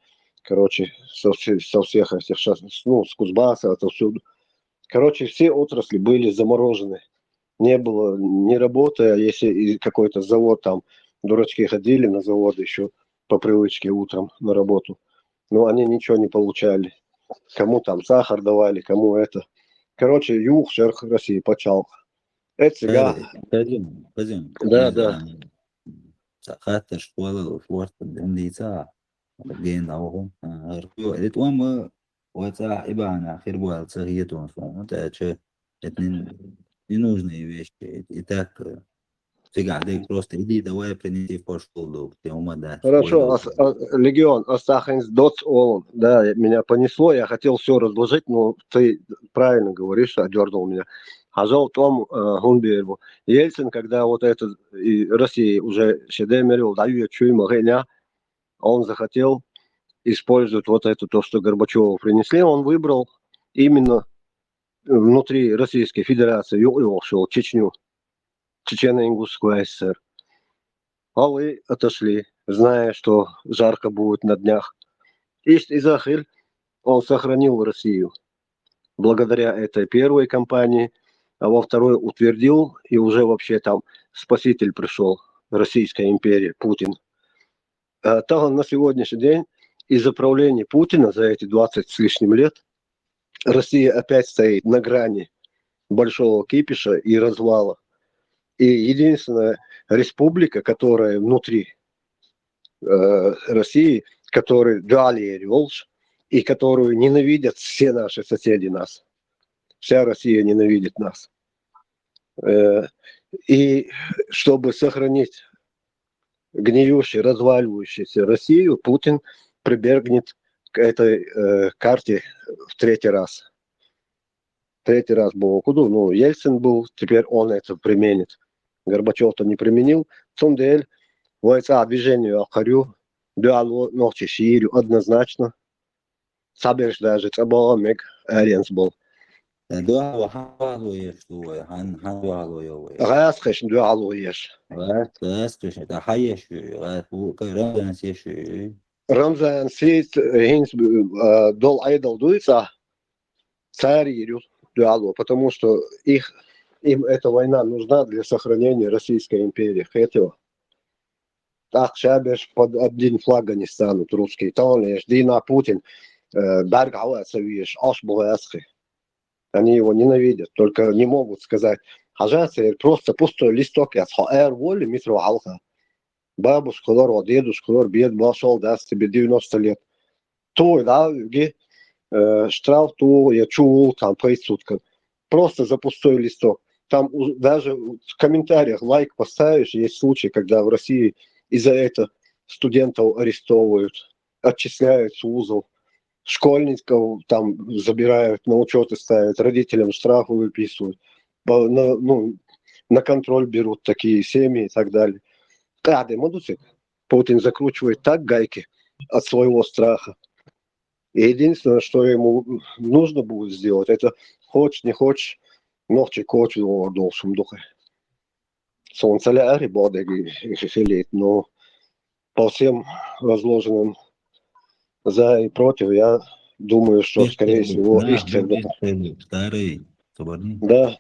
короче, со всех этих, с Кузбасса, отовсюду. Короче, все отрасли были заморожены, не было ни работы, а если какой-то завод там, дурачки ходили на завод еще по привычке утром на работу, но они ничего не получали. Кому там сахар давали, кому это. Короче, юг, шерх России, почал. Это сега.
قزم
Да.
ساعات شغل وفورت عندي ساعة جين أوهم غير قلت وما وساعة إبانا خير بوال صغيرة وصوم تأتش اتنين نوجني ويش إتاك Сега, дек просто иди, давай принеси пошту, ты умадать.
Хорошо, Легион, Астаханс, Доц, Олон. Да, меня понесло, я хотел все разложить, но ты правильно говоришь, одернул меня. Хажал Том Гунбербу. Ельцин, когда вот это и Россия уже щедемерил, даю я он захотел использовать вот это, то, что Горбачеву принесли, он выбрал именно внутри Российской Федерации, шел Чечню, Чечено-Ингушскую ССР. А вы отошли, зная, что жарко будет на днях. Изахиль, он сохранил Россию благодаря этой первой кампании, а во второй утвердил, и уже вообще там спаситель пришел, Российская империя, Путин. А там на сегодняшний день из-за правления Путина за эти 20 с лишним лет Россия опять стоит на грани большого кипиша и развала. И единственная республика, которая внутри России, которую дали Волж, и которую ненавидят все наши соседи нас. Вся Россия ненавидит нас. И чтобы сохранить гниющую, разваливающуюся Россию, Путин прибегнет к этой карте в третий раз. Третий раз был куда? Ну, Ельцин был, теперь он это применит. Горбачев-то не применил. Цундель, войска движению Ахарю, дуалу ночи Ширю однозначно. Саберш даже Цабала Мег Ариенс был.
дуалу дуалу
Расхеш дуалу еш.
это хаеши, Рамзан сеши.
Рамзан Сит Хинс дол айдал дуется царь дуалу, потому что им эта война нужна для сохранения Российской империи. Хотел. Так шабеш под один флаг не станут русские. Там лишь Дина Путин, Берг Ауэсовиш, Ашбуэсхи. Они его ненавидят, только не могут сказать. Хажасы просто пустой листок. Я схаэр воли митру алха. Бабушка, дедушка, бед башал, даст тебе 90 лет. То, да, штраф, то я чул, там, по суткам. Просто за пустой листок. Там даже в комментариях лайк поставишь. Есть случаи, когда в России из-за этого студентов арестовывают, отчисляют с вузов, школьников там забирают, на учеты ставят, родителям штрафы выписывают, на контроль берут такие семьи и так далее. Путин закручивает так гайки от своего страха. И единственное, что ему нужно будет сделать, это хочешь, не хочешь, ночи коч должен духе. Солнцеляри бодеги филит, но по всем разложенным за и против, я думаю, что, скорее всего,
Старый, соборный.
Да.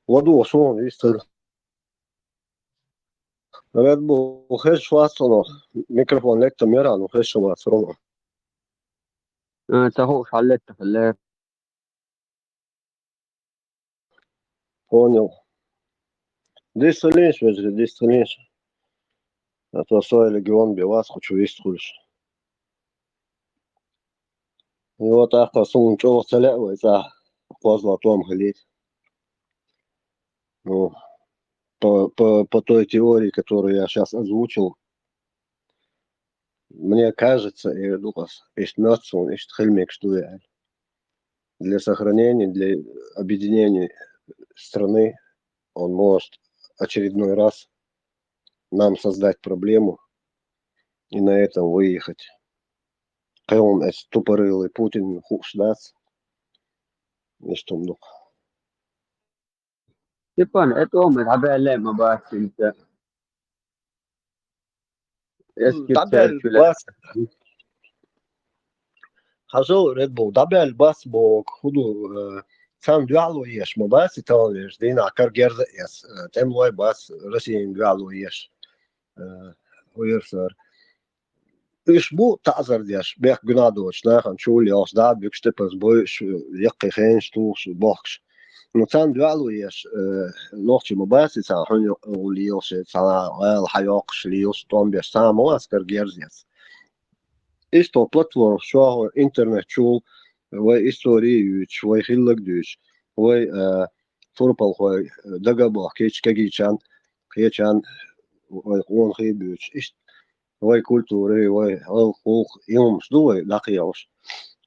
Ладу, что он, видишь, Red Bull, хэш ватсоно, микрофон лекта мира, ну хэш ватсоно.
تهو حلت في
Понял. Дисалинш, ведь дисалинш. А то свой легион бивас, хочу есть хульш. И вот так сум чего целевается, позла том глядеть. Ну, по той теории, которую я сейчас озвучил, мне кажется, и Лукас, есть нацию, есть хельмик, что я для сохранения, для объединения страны он может очередной раз нам создать проблему и на этом выехать. Он тупорылый Путин хушдац. И что ну.
Степан, это он تعبان ما بس انت
Хажу Red Bull, дабел бас бог худу сам дуалу еш, ма бас италеш, дина каргерда ес, тем лой бас Россиин дуалу еш. Уерсер. Иш бу тазар деш, бех гнадоч, нахан чули ос да бюкштепас бойш, якки хен штуш, бокш. Но сам дуалу еш, ночи ма бас итал хун улиош, сана эл хайокш лиош, том беш сам лас каргердес. Isto platform šo internet čul vai istoriju vai hilak duš. Ой, фурпал хой дагабах кечкагичан, кечан, ой, он хибюч. Ой, культуры, ой, холх, им сдуй, лакияш.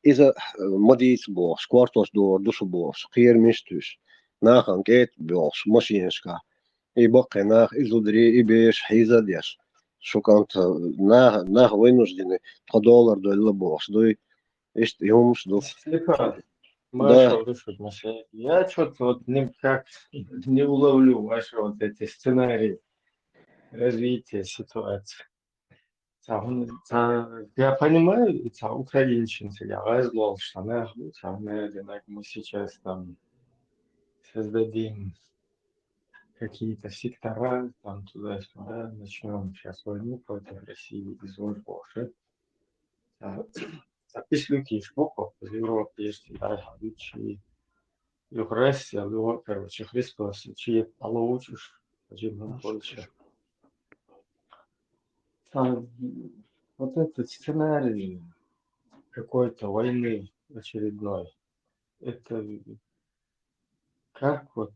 Иза модиц бос, квартос душу бос, хир мистус. Нахан кет бос, машинешка. И бокенах, изудри, и беш, хизадеш. Шукант, нах вынуждены по доллар до бос. Дуй, ишт, им сду.
Степан,
Да.
Маша, слушай, Маша, я что-то вот никак не уловлю ваши вот эти сценарии развития ситуации. Я понимаю, это украинщина, я разлол, что наверное, мы сейчас там создадим какие-то сектора, там туда-сюда, начнем сейчас войну против России из Орбоша. Запишлюки шмоко, в Европе есть, да, лучшие Югресsia, короче, Христос, чьи получишь, почему больше. Вот этот сценарий какой-то войны очередной, это как вот,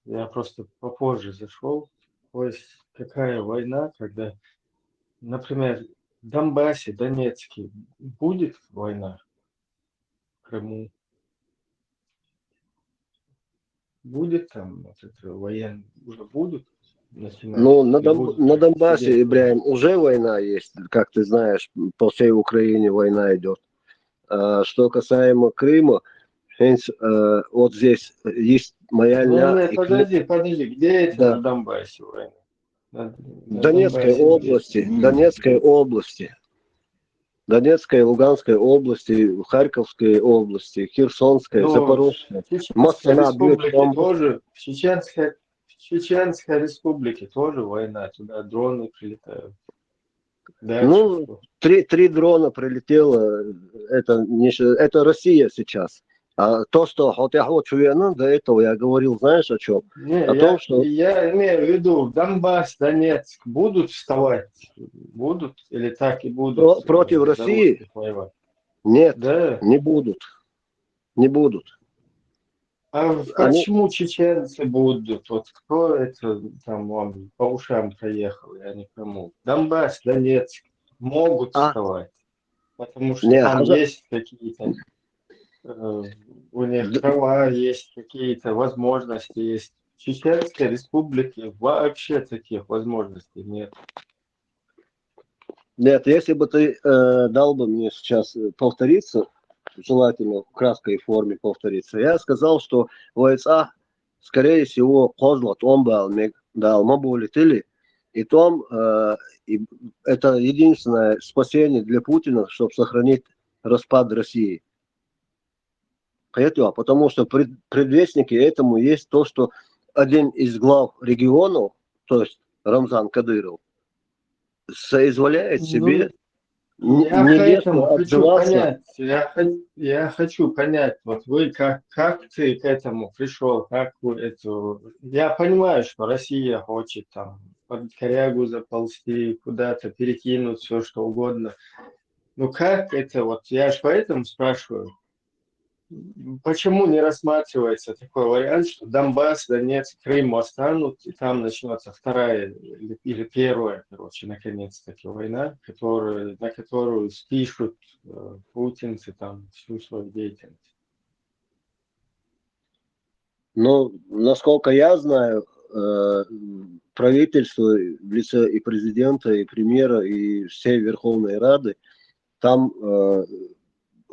я просто попозже зашел, то есть какая война, когда, например, в Донбассе, Донецке будет война, в Крыму, будет там вот это военные, уже будут начинать?
Ну,
И будут
на
как
Донбассе,
сидеть
Ибрahim, уже война есть, как ты знаешь, по всей Украине война идет. Что касаемо Крыма, вот здесь есть моя ля... и
подожди, где это
Да.
на Донбассе война?
В Донецкой области, Донецкой, Луганской области, Харьковской области, Херсонской,
Ну,
Запорожской.
Чеченской республике тоже, в Чеченской республике тоже война, туда дроны прилетают. Дальше
Ну,
что?
три дрона прилетело, это Россия сейчас. А то, что до этого я говорил, знаешь о чем?
Не,
О том, что...
я имею в виду, Донбасс, Донецк будут вставать? Будут? Или так и будут?
Против
за
России?
русских воевать?
Нет,
Да.
не будут. Не будут.
А почему чеченцы будут? Вот кто это там вам по ушам проехал, я не пойму. Донбасс, Донецк могут вставать, потому что
Не,
там есть какие-то, у них права есть, какие-то возможности есть. В Чеченской республике вообще таких возможностей нет.
Нет, если бы ты дал бы мне сейчас повториться, желательно в краткой форме повториться, я сказал, что ВСА, скорее всего, козлот, он дал, мы бы улетели, и том, это единственное спасение для Путина, чтобы сохранить распад России. Потому что предвестники этому есть то, что один из глав регионов, то есть Рамзан Кадыров, соизволяет себе
Я хочу понять, вот вы как ты к этому пришел, как вы это... Я понимаю, что Россия хочет там под корягу заползти, куда-то перекинуть все, что угодно. Но как это вот, я же поэтому спрашиваю, почему не рассматривается такой вариант, что Донбасс, Донецк, Крым останут, и там начнется вторая или первая, короче, наконец-таки война, на которую спишут путинцы там всю свою деятельность?
Ну, насколько я знаю, правительство в лице и президента, и премьера, и всей Верховной Рады, там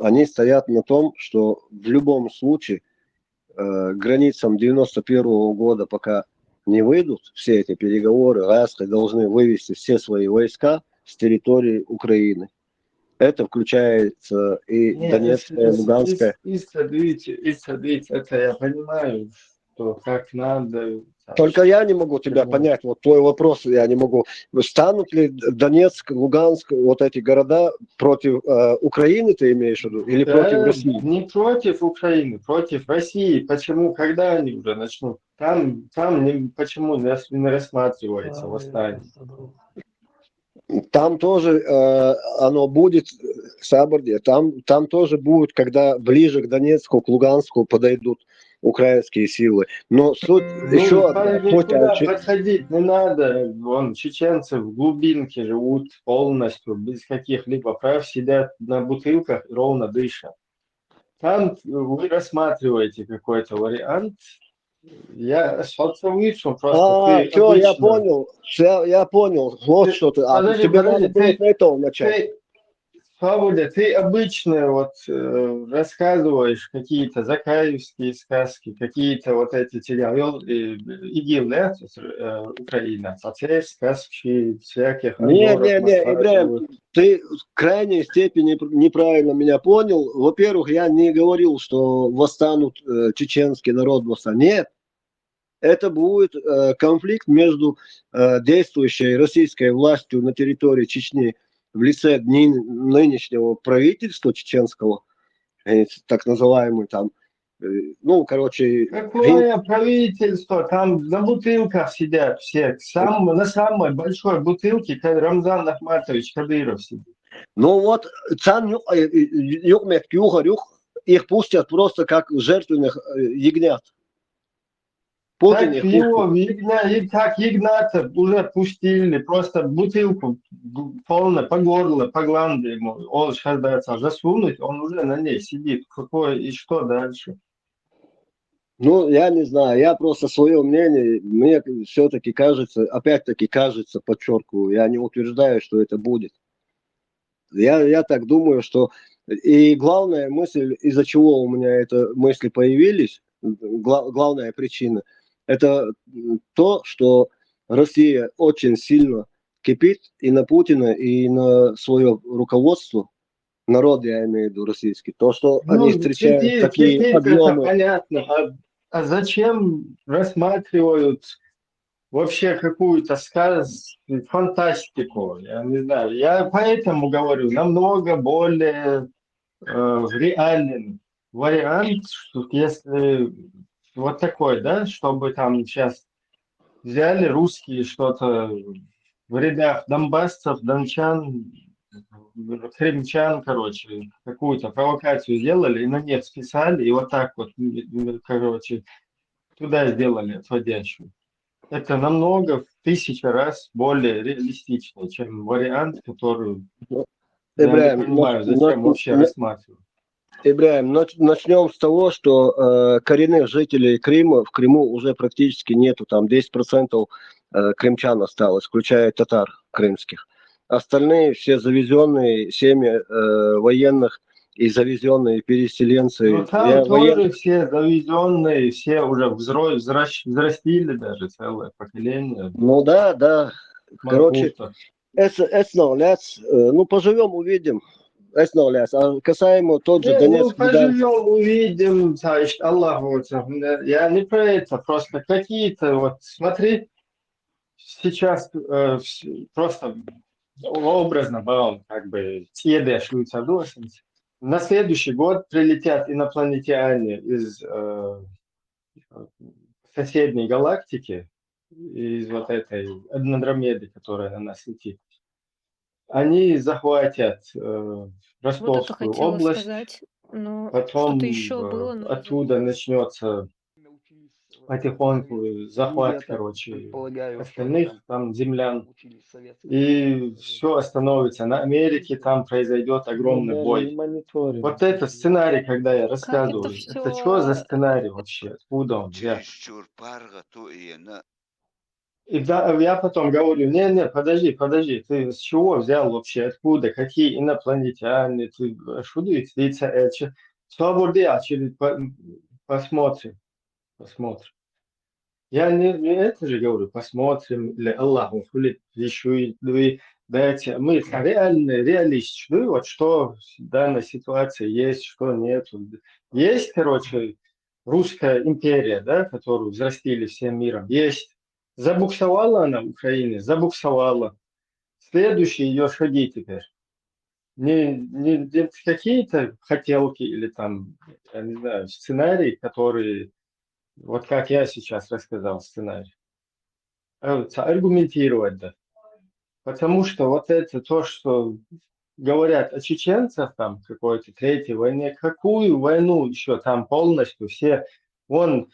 они стоят на том, что в любом случае границам 91-го года, пока не выйдут все эти переговоры, Аска должны вывести все свои войска с территории Украины. Это включается и Донецкая, Луганская.
Это я понимаю, что как надо...
Только я не могу тебя понять, вот твой вопрос я не могу. Станут ли Донецк, Луганск, вот эти города против Украины, ты имеешь в виду, или против России?
Не против Украины, против России. Почему, когда они уже начнут? Там почему не рассматривается восстание?
Там тоже оно будет, там тоже будет, когда ближе к Донецку, к Луганску подойдут украинские силы. Но суть
Ну,
еще одна. Суть,
никуда подходить не надо. Вон, чеченцы в глубинке живут полностью, без каких-либо прав, сидят на бутылках и ровно дышат. Там вы рассматриваете какой-то вариант. Я соответствую, просто ты
все, я
обычно...
понял. Я понял. Вот что ты. А
Подожди,
тебе надо было с этого начать.
Свобода, ты обычно вот рассказываешь какие-то закаевские сказки, какие-то вот эти ИГИЛ, да, Украина, те сказки всяких Андоров,
Ибраим, ты в крайней степени неправильно меня понял. Во-первых, я не говорил, что восстанут чеченский народ восстанет. Нет, это будет конфликт между действующей российской властью на территории Чечни в лице нынешнего правительства чеченского, так называемый там,
Какое правительство? Там на бутылках сидят все. На самой большой бутылке Рамзан Ахматович Кадыров сидит.
Ну вот, их пустят просто как жертвенных ягнят. Путин
Так
их
его,
пустит.
как Игната уже пустили, просто бутылку полно по горло, по гланду ему, он сейчас дается засунуть, он уже на ней сидит. Какое и что дальше?
Ну, я не знаю, я просто свое мнение, мне все-таки кажется, опять-таки кажется, подчеркиваю, я не утверждаю, что это будет. Я так думаю, что... И главная мысль, из-за чего у меня эти мысли появились, главная причина, это то, что Россия очень сильно кипит и на Путина, и на свое руководство, народ, я имею в виду российский, то, что они встречают такие
Кипит, это
объемы.
понятно. А зачем рассматривают вообще какую-то фантастику? Я не знаю. Я поэтому говорю, намного более реален вариант, что если вот такой, да, чтобы там сейчас взяли русские что-то в рядах донбассцев, дончан, крымчан, короче, какую-то провокацию сделали и на них списали, и вот так вот, короче, туда сделали отводящую. Это намного в 1000 раз более реалистично, чем вариант, который я не
Ибраим,
понимаю, зачем вообще рассматривать.
Ибраим, начнем с того, что коренных жителей Крыма, в Крыму уже практически нету, там 10% крымчан осталось, включая татар крымских. Остальные все завезенные семьи военных и завезенные переселенцы.
Ну, там тоже все завезенные, все уже взрастили даже целое поколение.
Ну да. Короче, ну поживем, увидим. А касаемо тот же Донецк.
Поживем, увидим, значит, Аллах. Я не про это, просто какие-то, вот смотри, сейчас просто образно, как бы, на следующий год прилетят инопланетяне из соседней галактики, из вот этой Андромеды, которая на нас летит. Они захватят Ростовскую область, сказать, потом оттуда начнется потихоньку захват, короче, остальных там землян, и все остановится. На Америке там произойдет огромный бой. Вот этот сценарий, когда я рассказываю, это что за сценарий вообще? Откуда он взят? И да, я потом говорю, не, подожди, ты с чего взял вообще, откуда, какие инопланетяне, ты что лица, свободы, посмотрим. Я не это же говорю, посмотрим, или Аллаху хулит, еще дайте, мы реалистичны, вот что в данной ситуации есть, что нет. Есть, короче, русская империя, да, которую взрастили всем миром, есть. Забуксовала она в Украине, забуксовала. Следующие ее шаги теперь. Не какие-то хотелки или там, я не знаю, сценарии, которые, вот как я сейчас рассказал сценарий. Аргументировать, да. Потому что вот это то, что говорят о чеченцах, там, какой-то третьей войне, какую войну еще там полностью все Вон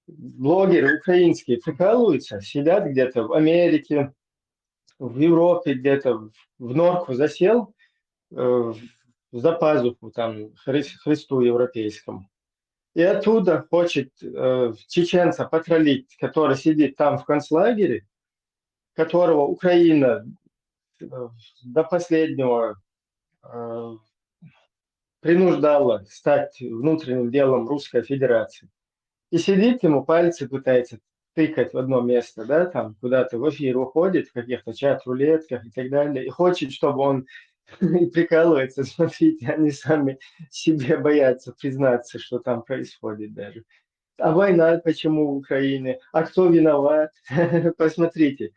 блогеры украинские прикалываются, сидят где-то в Америке, в Европе где-то, в норку засел, за пазуху там Христу европейскому. И оттуда хочет чеченца потроллить, который сидит там в концлагере, которого Украина до последнего принуждала стать внутренним делом Русской Федерации. И сидит ему, пальцы пытается тыкать в одно место, да, там куда-то в эфир уходит, в каких-то чат-рулетках и так далее, и хочет, чтобы он и прикалывается, смотрите, они сами себе боятся признаться, что там происходит даже. А война почему в Украине? А кто виноват? Посмотрите.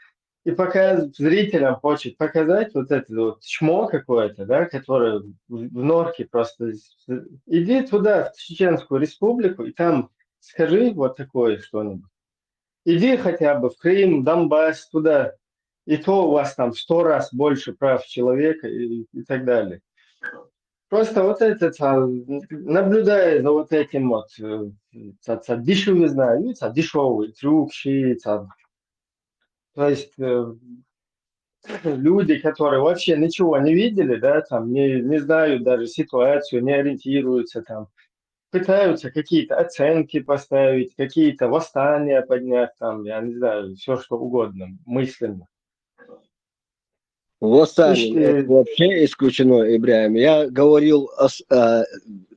И пока зрителям хочет показать вот это вот чмо какое-то, да, которое в норке просто... Иди туда, в Чеченскую республику, и там скажи вот такое что-нибудь. Иди хотя бы в Крым, Донбасс, туда. И то у вас там 100 раз больше прав человека и так далее. Просто вот этот, наблюдая за вот этим вот, дешевизна, дешевый трюк, то есть люди, которые вообще ничего не видели, да, там, не знают даже ситуацию, не ориентируются там, пытаются какие-то оценки поставить, какие-то восстания поднять, там, я не знаю, все что угодно, мысленно.
Восстание это вообще исключено, Ибраим. Я говорил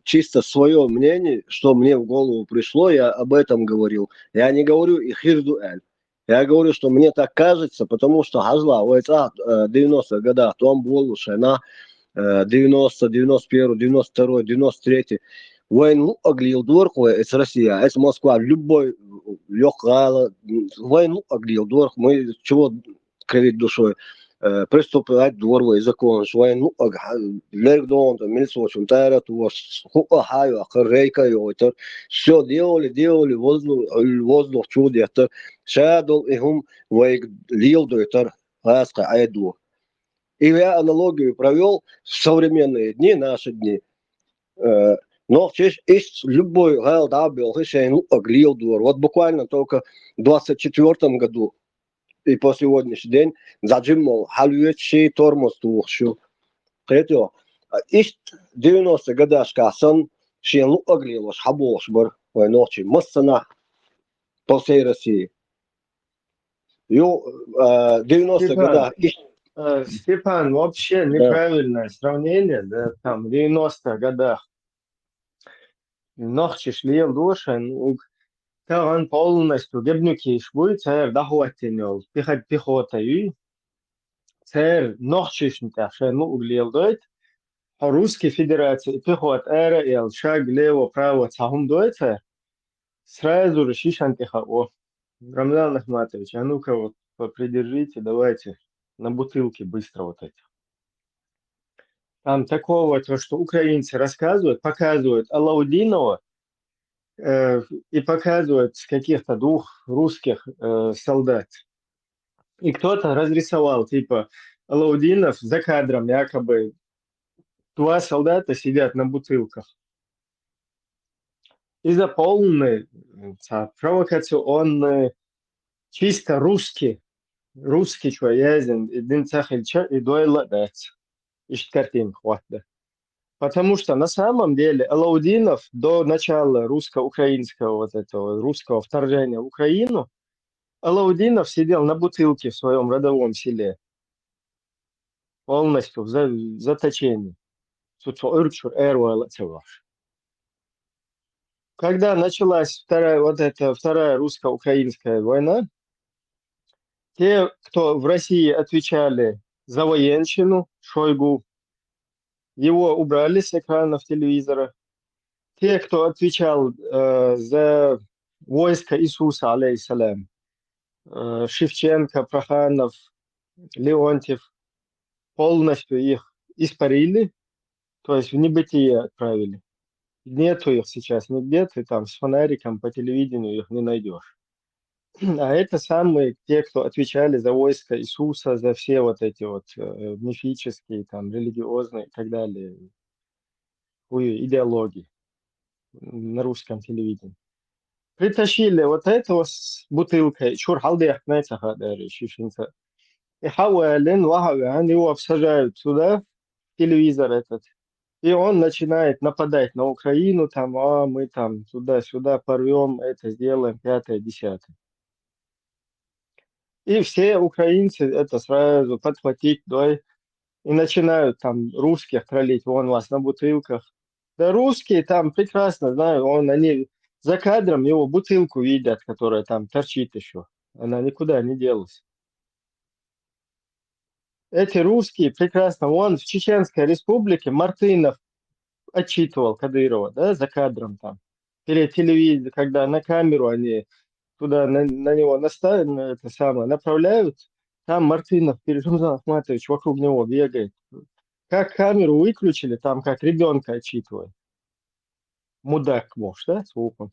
чисто свое мнение, что мне в голову пришло, я об этом говорил. Я не говорю и хирду эль. Я говорю, что мне так кажется, потому что Хазла в 90-х годах, там был на 90, 91, 92, 93. Войну оглил дворку, это Россия, это Москва, любой легкала, войну оглил дворку, мы чего кривить душой. Приступать дворовой закон, войну лергдон, милсочун, тайрат, хукахаю, рейка, все делали, воздух чудо, шадол ихум, вейк лил дуэтер, хаска айду. И я аналогию провел в современные дни, наши дни. Но есть любой гал дабил, оглил двор. Вот буквально только в 24 году и по сегодняшний день заджимал халюет тормоз тухшу. Третье. Есть 90 года шкасан, шен оглил, хабош бар, ночи, массана по всей России. 90 года
Степан, вообще неправильное сравнение, да, там, в 90-х годах. Ночи шли в душе, он полностью гибнуки швуй, царь дахуатинел, пехотой, царь ночи шниташен, углил дойт, а Русской Федерации пехот эра и шаг лево, право, цахум дойт, сразу же шишантиха. Рамзан Ахматович, а ну-ка вот попридержите, давайте на бутылке быстро вот эти. Там такого, то, что украинцы рассказывают, показывают Алаудинова и показывают каких-то двух русских солдат. И кто-то разрисовал, типа, Алаудинов за кадром якобы 2 солдата сидят на бутылках. И заполнены провокационные, чисто русский человек, один цахельча и дуэла дать. Ищет картинку, хватит. Потому что на самом деле Алаудинов до начала русско-украинского вот этого русского вторжения в Украину, Алаудинов сидел на бутылке в своем родовом селе. Полностью в заточении. Когда началась вторая русско-украинская война, те, кто в России отвечали за военщину, Шойгу, его убрали с экранов телевизора. Те, кто отвечал за войско Иисуса, алейхиссалям, Шевченко, Проханов, Леонтьев, полностью их испарили, то есть в небытие отправили. Нету их сейчас нигде, ты там с фонариком по телевидению их не найдешь. А это самые те, кто отвечали за войско Иисуса, за все вот эти вот мифические, там, религиозные и так далее идеологии на русском телевидении. притащили вот этого с бутылкой, чур халдех, знаете, гадари, чеченца. И хауэлин, вахавян, его всажают сюда, телевизор этот. И он начинает нападать на Украину, там, мы там туда-сюда порвем, это сделаем, пятое, десятое. И все украинцы это сразу подхватить, да, и начинают там русских троллить, вон вас на бутылках. Да русские там прекрасно знаю, они за кадром его бутылку видят, которая там торчит еще. Она никуда не делась. Эти русские прекрасно, вон в Чеченской республике Мартынов отчитывал Кадырова, да, за кадром там. Перед телевизором, когда на камеру они туда на него это самое, направляют, там Мартынов, Рамзан Ахматович вокруг него бегает. Как камеру выключили, там как ребенка отчитывает. Мудак, может, да, звуком.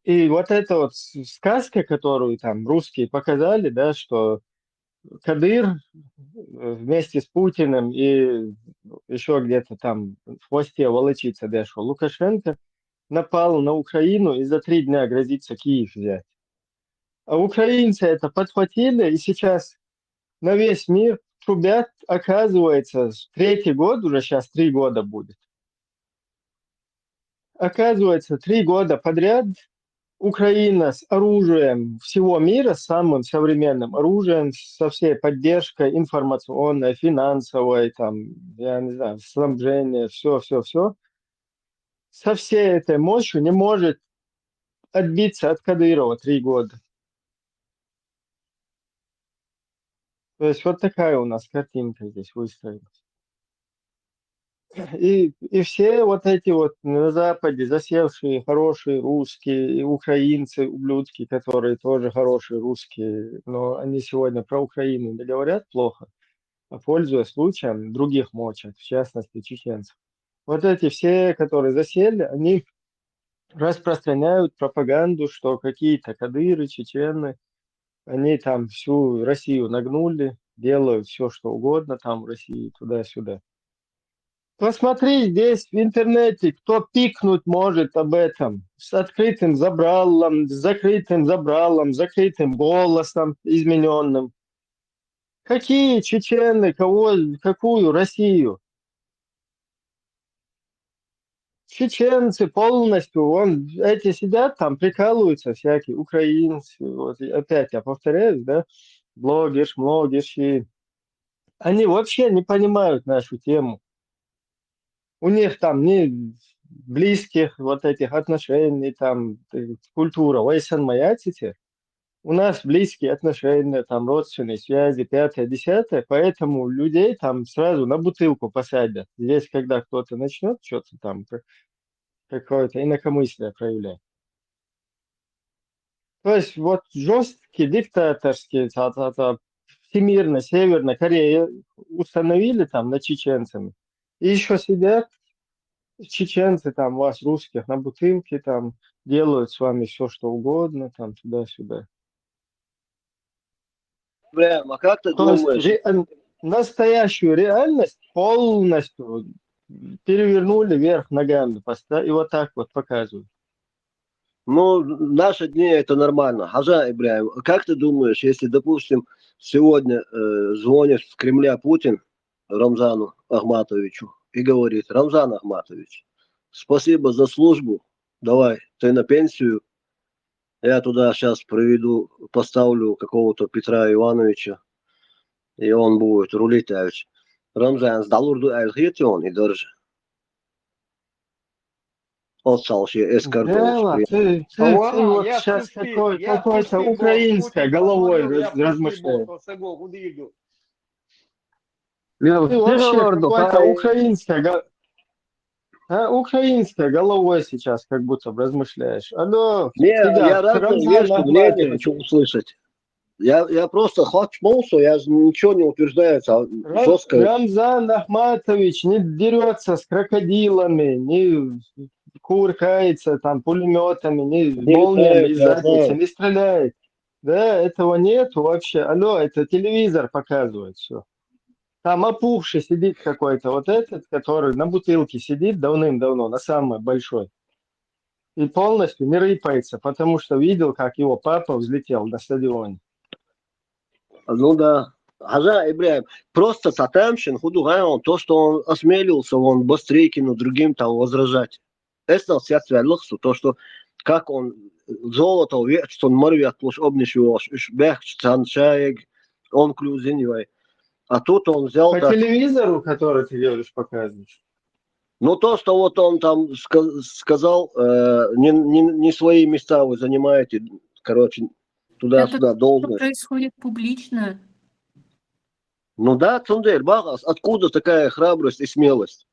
И вот эта вот сказка, которую там русские показали, да, что Кадыр вместе с Путиным и еще где-то там в хвосте волочится дешево. Лукашенко напал на Украину и за 3 дня грозится Киев взять. А украинцы это подхватили, и сейчас на весь мир трубят, оказывается, 3-й год, уже сейчас 3 года будет. Оказывается, 3 года подряд Украина с оружием всего мира, с самым современным оружием, со всей поддержкой информационной, финансовой, там, я не знаю, снабжение, все, со всей этой мощью не может отбиться от Кадырова 3 года. То есть вот такая у нас картинка здесь выстроилась. И все вот эти вот на Западе засевшие хорошие русские, и украинцы, ублюдки, которые тоже хорошие русские, но они сегодня про Украину не говорят плохо, а пользуясь случаем, других мочат, в частности чеченцев. Вот эти все, которые засели, они распространяют пропаганду, что какие-то кадыры, чечены, они там всю Россию нагнули, делают все, что угодно там в России, туда-сюда. Посмотри здесь в интернете, кто пикнуть может об этом. С открытым забралом, с закрытым забралом, закрытым голосом измененным. Какие чечены, какую Россию? Чеченцы полностью, эти сидят там, прикалываются всякие украинцы. Вот, и опять я повторяюсь, да, блогерши. Они вообще не понимают нашу тему. У них там не близких вот этих отношений, там культура, ойсан моя теперь. У нас близкие отношения, там родственные связи, пятое, десятое, поэтому людей там сразу на бутылку посадят. Здесь, когда кто-то начнет что-то там, какое-то инакомыслие проявлять. То есть вот жесткий, диктаторский, всемирно, Северная Корея установили там над чеченцами. И еще сидят чеченцы там вас, русских, на бутылке там делают с вами все, что угодно, там туда-сюда.
Прямо, как ты
То есть
думаешь?
настоящую реальность полностью перевернули вверх ногами и вот так вот показывают.
Ну, в наши дни это нормально. Хажа Ибраим, как ты думаешь, если, допустим, сегодня звонит с Кремля Путин Рамзану Ахматовичу и говорит: Рамзан Ахматович, спасибо за службу, давай, ты на пенсию, я туда сейчас проведу, поставлю какого-то Петра Ивановича, и он будет рулить. Рамзан сдал урду он и даже.
Дело, ты вот сейчас какой-то украинской головой размышляешь. Ты вообще какой-то украинской головой сейчас как будто бы размышляешь. Алло,
Я
ребят,
разные вещи, мнения хочу услышать. Я просто хватнулся, я ничего не утверждаю. Жестко.
Рамзан Ахматович не дерется с крокодилами, не кувыркается там пулеметами, не молниями из задницы, не стреляет. Да, этого нету вообще. Алло, это телевизор показывает все. Там опухший сидит какой-то вот этот, который на бутылке сидит давным-давно, на самой большой. И полностью не рыпается, потому что видел, как его папа взлетел на стадионе.
Ну да. Хаза Ибраим, просто сатамшин худугаон, то, что он осмелился, он Бастрыкину, другим там возражать. Это святое лохсу, то, что как он золото, что он морвят, плюс обнищиваешь, бег, чанчаек, он клюзинивай. А тут он взял
По
так.
телевизору, который ты говоришь, показываешь.
Ну, то, что вот он там сказал, не свои места вы занимаете, короче,
Это
туда-сюда,
что
должность.
происходит публично.
Ну да, Цундель, Багас, откуда такая храбрость и смелость?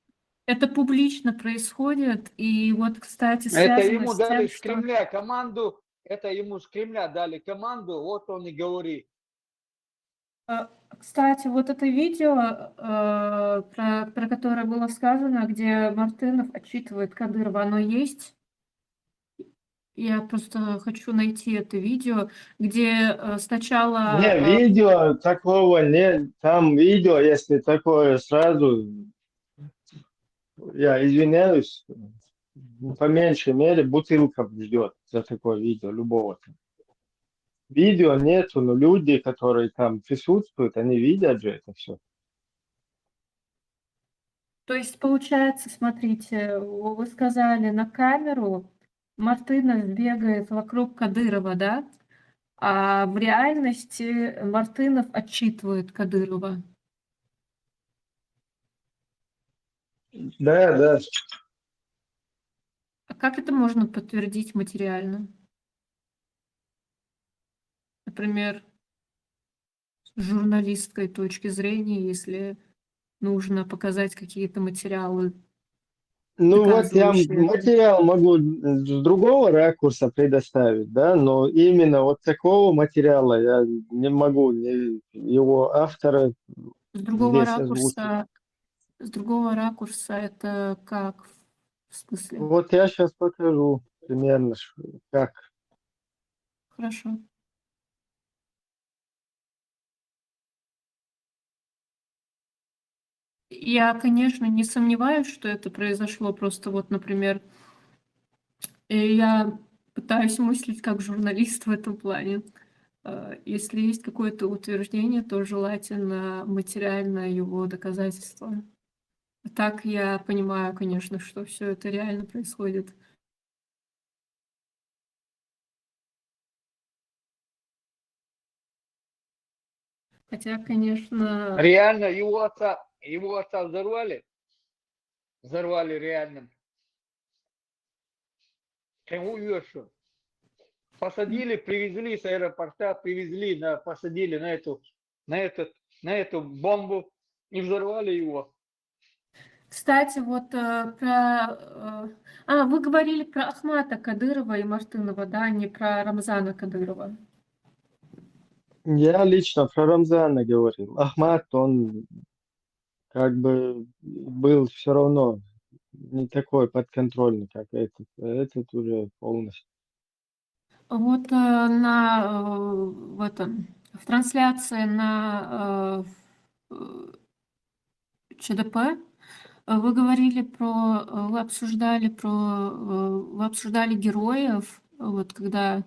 Это публично происходит. И вот, кстати,
Это
связано
ему
с
дали
тем,
с
что...
Кремля команду, это ему с Кремля дали команду, вот он и говорит.
Кстати, вот это видео, про которое было сказано, где Мартынов отчитывает Кадырова, оно есть? Я просто хочу найти это видео, где сначала...
Не, видео такого нет. Там видео, если такое сразу, я извиняюсь, по меньшей мере бутылка ждет за такое видео любого. Видео нету, но люди, которые там присутствуют, они видят же это все.
То есть, получается, смотрите, вы сказали на камеру, Мартынов бегает вокруг Кадырова, да? А в реальности Мартынов отчитывает Кадырова.
Да, да.
А как это можно подтвердить материально? Например, с журналистской точки зрения, если нужно показать какие-то материалы,
Ну вот я
доказывающие это.
материал могу с другого ракурса предоставить, да, но именно вот такого материала я не могу его автора
С другого
здесь озвучить.
ракурса это как? В смысле?
Вот я сейчас покажу примерно, как.
Хорошо. Я, конечно, не сомневаюсь, что это произошло. Просто вот, например, я пытаюсь мыслить как журналист в этом плане. Если есть какое-то утверждение, то желательно материальное его доказательство. Так я понимаю, конечно, что все это реально происходит. Хотя, конечно,
Реально его отца взорвали реально. Кому что? Посадили, привезли с аэропорта, посадили на эту бомбу и взорвали его.
кстати, вот вы говорили про Ахмата Кадырова и Мартынова, да, а не про Рамзана Кадырова.
Я лично про Рамзана говорил. Ахмат, он как бы был все равно не такой подконтрольный, как этот. Этот уже полностью.
Вот в трансляции на ЧДП вы обсуждали героев, вот когда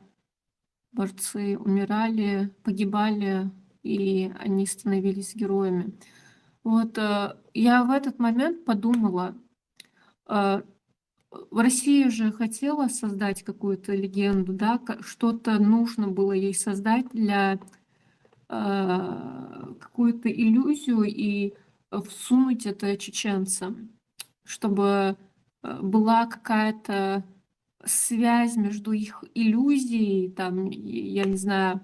борцы умирали, погибали, и они становились героями. Вот я в этот момент подумала, Россия же хотела создать какую-то легенду, да, что-то нужно было ей создать для какую-то иллюзию и всунуть это чеченцам, чтобы была какая-то связь между их иллюзией, там, я не знаю,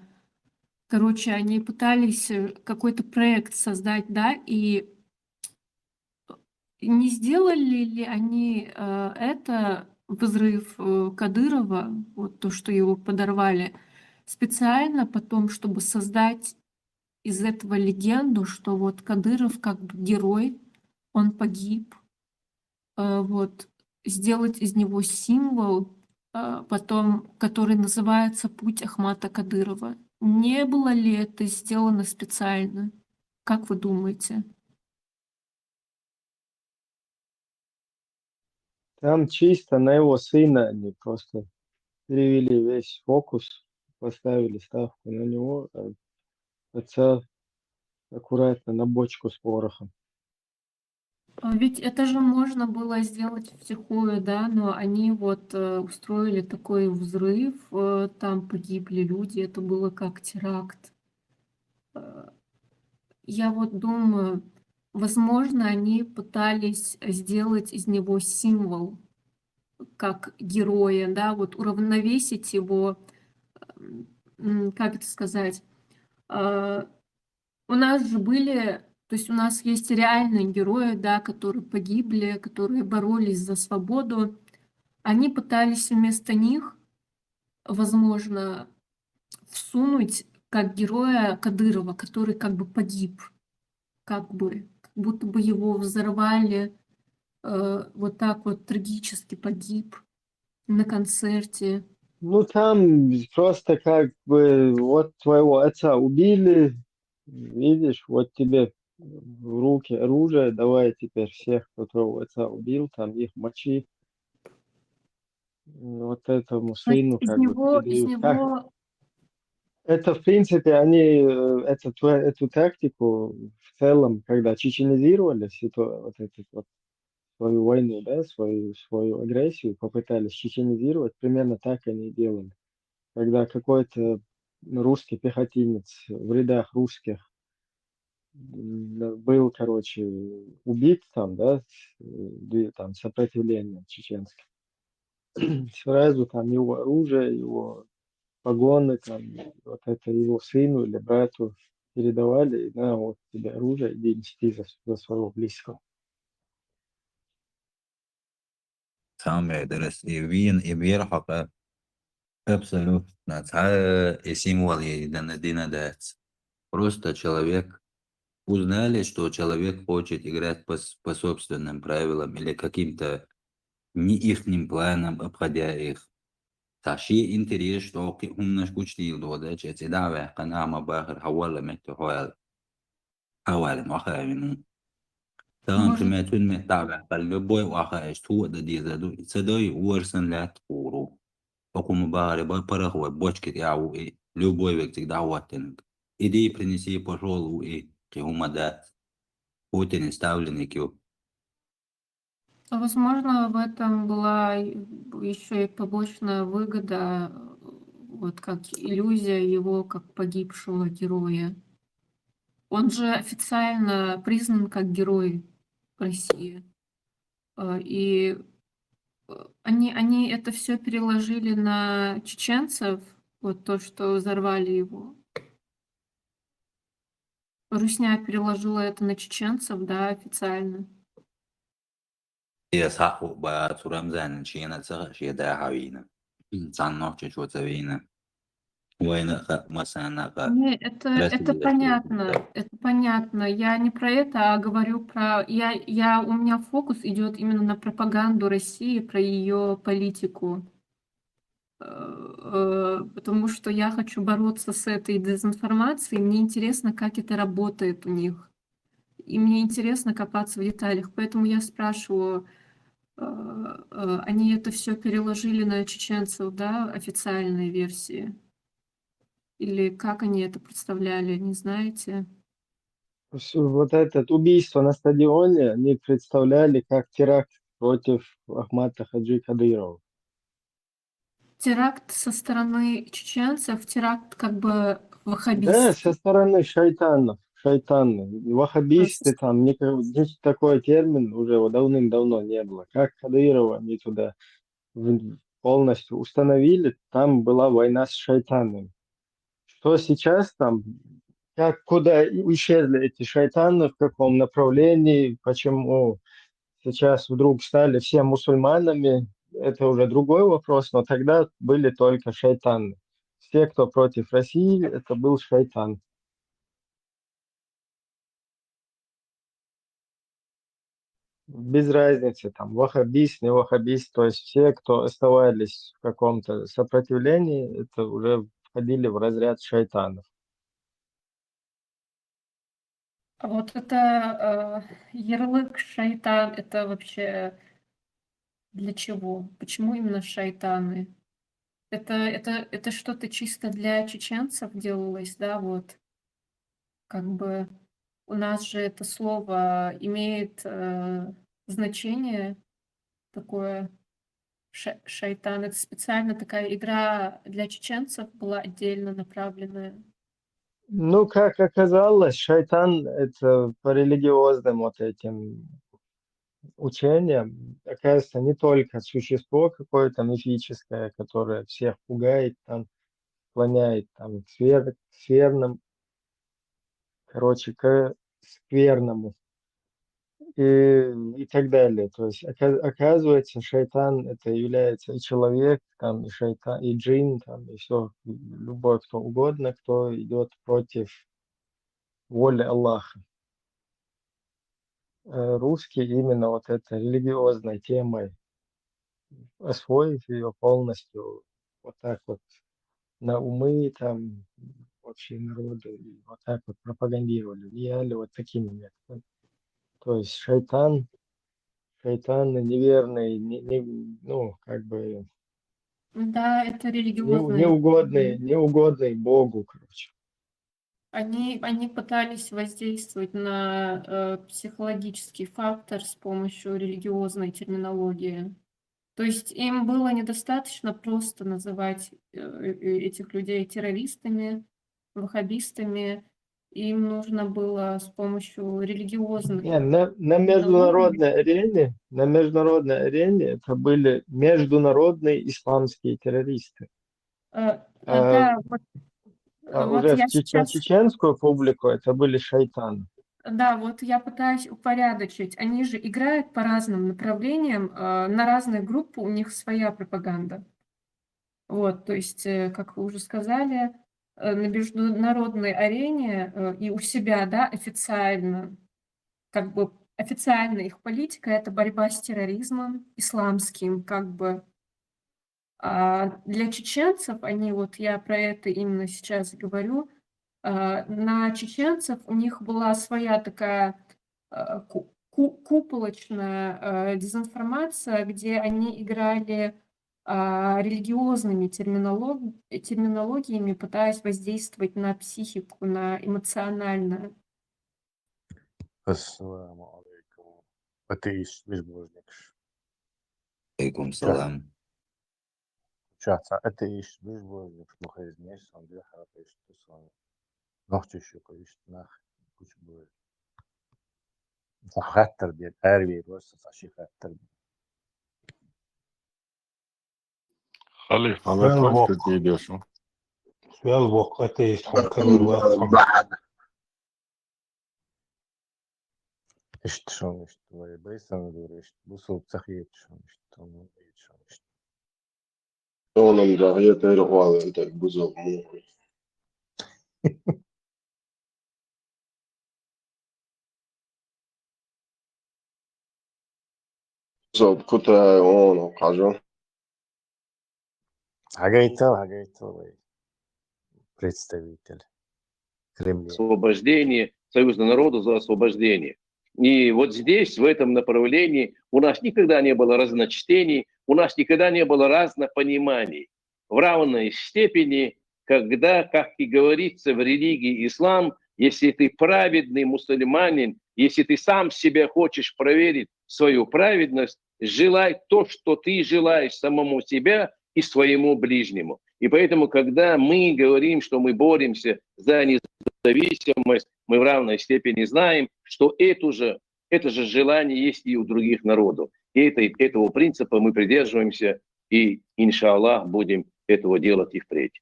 короче, они пытались какой-то проект создать, да, и не сделали ли они это, взрыв Кадырова, вот то, что его подорвали, специально потом, чтобы создать из этого легенду, что вот Кадыров как бы герой, он погиб, вот, сделать из него символ, потом, который называется «Путь Ахмата Кадырова». Не было ли это сделано специально? Как вы думаете?
Там чисто на его сына они просто перевели весь фокус, поставили ставку на него, а отца аккуратно на бочку с порохом.
Ведь это же можно было сделать втихую, да, но они вот устроили такой взрыв, там погибли люди, это было как теракт. Э, Я вот думаю, возможно, они пытались сделать из него символ, как героя, да, вот уравновесить его, как это сказать, а, у нас же были, то есть у нас есть реальные герои, да, которые погибли, которые боролись за свободу. Они пытались вместо них, возможно, всунуть как героя Кадырова, который как бы погиб, как будто бы его взорвали, вот так вот трагически погиб на концерте.
Ну, там просто как бы вот твоего отца убили, видишь, вот тебе в руки оружие, давай теперь всех, кто твоего отца убил, там их мочи, вот этому
То есть
сыну как бы
из
передают. Как?
него
Это, в принципе, они эту тактику в целом, когда чеченизировали вот эту вот свою войну, да, свою агрессию, попытались чеченизировать, примерно так они и делали. Когда какой-то русский пехотинец в рядах русских был, короче, убит там, да, там сопротивление чеченское, сразу там его оружие, его погоны, там, вот это его сыну или брату передавали, и на, вот тебе оружие, иди мсти за своего близкого.
Самое درس вин и верхока абсолютно и символ единодина дать. Просто человек узнали, что человек хочет играть по собственным правилам или каким-то не ихним планам, обходя их. شيء интерес, что هم نش كوش ديل دو ده جت دعوة قناعة باخر حوالا متحوال حوال وخا منو تمام
может,
كما تون متابع فالبوي وخا اشتو ده دي زدو صداي ورسن لا تقورو وكم باري بارخ وبوشك يعو ايه любой вектик дعواتنك идеи принеси пошел и киума да Путин ставленный кю.
возможно, в этом была еще и побочная выгода, вот как иллюзия его как погибшего героя. Он же официально признан как герой России. И они это все переложили на чеченцев, вот то, что взорвали его. Русня переложила это на чеченцев, да, официально.
هي صح بقى رمزان شينا صح شي دا حوينا إنسان نوع شو تبينا وين مثلا
Это
رسم
понятно, это понятно. Я не про это, а говорю про... у меня фокус идет именно на пропаганду России, про ее политику. Потому что я хочу бороться с этой дезинформацией. Мне интересно, как это работает у них. И мне интересно копаться в деталях. Поэтому я спрашиваю, они это все переложили на чеченцев, да, официальной версии? Или как они это представляли, не знаете?
Вот это убийство на стадионе они представляли как теракт против Ахмата Хаджи Кадырова.
Теракт со стороны чеченцев, теракт как бы
Да,
ваххабистский.
со стороны шайтанов, шайтаны, ваххабисты, там здесь такой термин уже давным-давно не было. Как Кадырова они туда полностью установили, там была война с шайтанами. Что сейчас там, куда исчезли эти шайтаны, в каком направлении, почему сейчас вдруг стали все мусульманами, это уже другой вопрос, но тогда были только шайтаны. Все, кто против России, это был шайтан. Без разницы, там, ваххабист, не ваххабист, то есть все, кто оставались в каком-то сопротивлении, это уже входили в разряд шайтанов.
А вот это ярлык шайтан, это вообще Для чего? Почему именно шайтаны? Это что-то чисто для чеченцев делалось, да, вот? Как бы у нас же это слово имеет значение такое шайтан. Это специально такая игра для чеченцев была отдельно направленная.
Ну, как оказалось, шайтан — это по религиозным вот этим учениям, оказывается, не только существо какое-то мифическое, которое всех пугает, там, склоняет там, к скверным, короче, к скверному и так далее. То есть, оказывается, шайтан это является и человек, там, и шайтан, и джин, там, и все, любой кто угодно, кто идет против воли Аллаха. Русские именно вот этой религиозной темой, освоив ее полностью, вот так вот на умы там вообще народу, и вот так вот пропагандировали, влияли вот такими методами. То есть шайтан неверный, ну, как бы
Да, это религиозные.
неугодный Богу, короче.
Они пытались воздействовать на психологический фактор с помощью религиозной терминологии. То есть им было недостаточно просто называть этих людей террористами, ваххабистами. Им нужно было с помощью религиозных
Не, на
терминологий.
международной арене это были международные исламские террористы. А,
Да,
а
вот
уже
я
на
сейчас,
чеченскую публику это были шайтаны.
да, вот я пытаюсь упорядочить. Они же играют по разным направлениям, на разные группы у них своя пропаганда. Вот, то есть, как вы уже сказали, на международной арене и у себя, да, официально, как бы официально их политика — это борьба с терроризмом исламским, как бы. А для чеченцев, они, вот я про это именно сейчас говорю, на чеченцев у них была своя такая куполочная дезинформация, где они играли религиозными терминологиями, пытаясь воздействовать на психику, на эмоциональное.
Ассаламу алейкум. Атеист, безбожник.
Алейкум салам.
Чаца, атеист, безбожник. Мухайз нес, он для хапест, сон. Нохчу шукаист, нах, куч бой. Хаттер дед, эрви, роса, саши хаттер.
Халиф,
Suel
насколько
vok,
ты идешь?
suel vok ateist van kalur welkom.
Ишт шон, ишт, вай, бейсан, дур, ишт, бусул цахиет шон, ишт, он, шон, ишт.
Onun da yeter var enter buzul mu. So kuta ono kažu.
Хагайтал, вай, представитель Кремля.
Освобождение, Союза народа за освобождение. И вот здесь, в этом направлении, у нас никогда не было разночтений, у нас никогда не было разнопониманий. В равной степени, когда, как и говорится в религии ислам, если ты праведный мусульманин, если ты сам себя хочешь проверить, свою праведность, желай то, что ты желаешь самому себя и своему ближнему. И поэтому, когда мы говорим, что мы боремся за независимость, мы в равной степени знаем, что это же желание есть и у других народов. И этого принципа мы придерживаемся, и, иншаллах, будем этого делать и впредь.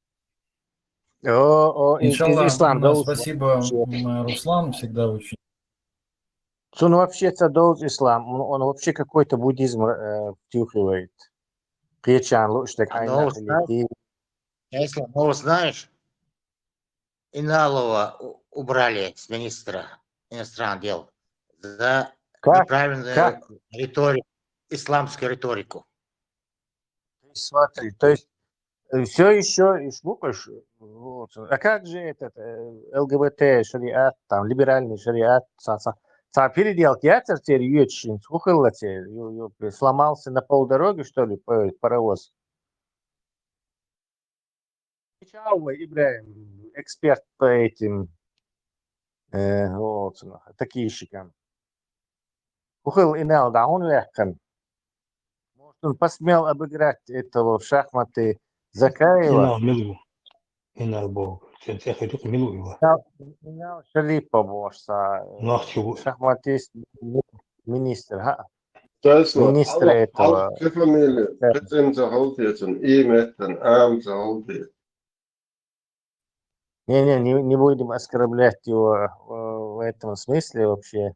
Ислам, да,
Спасибо, Руслан, всегда очень.
Он вообще-то должен ислам, он вообще какой-то буддизм втюхивает. Печан, лучше так айнах или
Если, ну, знаешь, Иналова убрали с министра иностранных дел за неправильную риторику, исламскую риторику.
Смотри, то есть все еще и слушаешь, вот. А как же этот ЛГБТ шариат, там либеральный шариат, переделки яцер теперь ючин, скухала теперь, сломался на полдороги, что ли, паровоз. Чау, Ибраим, эксперт по этим вот, такийщикам. Кухил инал, да он легкан. Может, он посмел обыграть этого в шахматы Закаева.
Инал бог. Ты хотел милу его.
Инал Шарипов, шахматист, министр.
Tesla,
Министр этого.
كيف فاميليا كتن زهولتيتن إيمتن آم زهولتي.
Не будем оскорблять его в этом смысле вообще.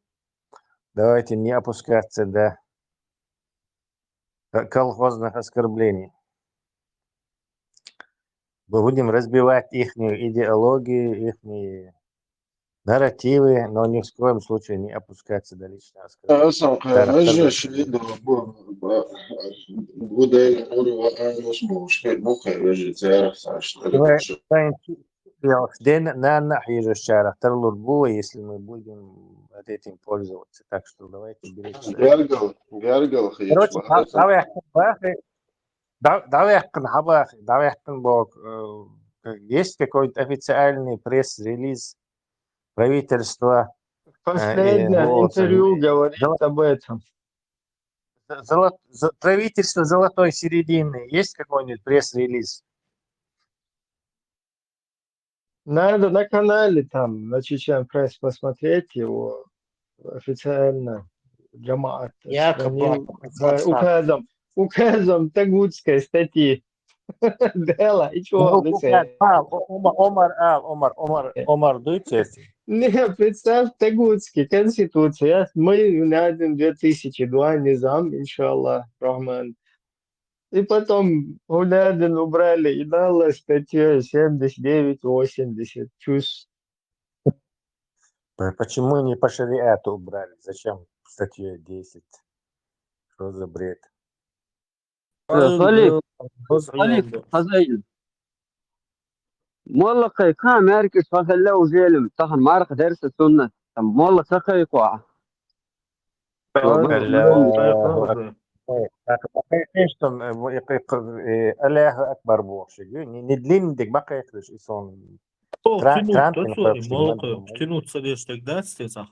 Давайте не опускаться до колхозных оскорблений. Мы будем разбивать их идеологию, их нарративы, но ни в коем случае не опускаться до личного оскорбления.
أصلا خارج شيء بوده يقولوا أنا مش مشكلة مو خارج تعرف
На нахер шара, тарлурбу, если мы будем этим пользоваться. Так что давайте берите.
قرقل
Короче, давай бог. Есть какой-то официальный пресс-релиз правительства?
Последнее интервью говорит об этом.
Правительство золотой середины. Есть какой-нибудь пресс-релиз?
Надо на канале там, на Чечен Пресс посмотреть его официально. Джамаат указом Тагутской статьи. Дела, и чего?
Омар Дуйцев.
Не, представь, Тагутский, Конституция. Мы найдем 2002 низам, иншаллах, Рахман. И потом Гулядин убрали, и дала статья 79-80. Чувств.
Почему не по шариату убрали? Зачем статью 10? Что за бред?
صليب خزيل والله كان مركز فخلاه زلم طهن معركة درس السنة تم والله سخي قاع
الله أكبر بوش ندلين ديك بقى يخرج إنسان
Втянуться лишь тогда, естественно,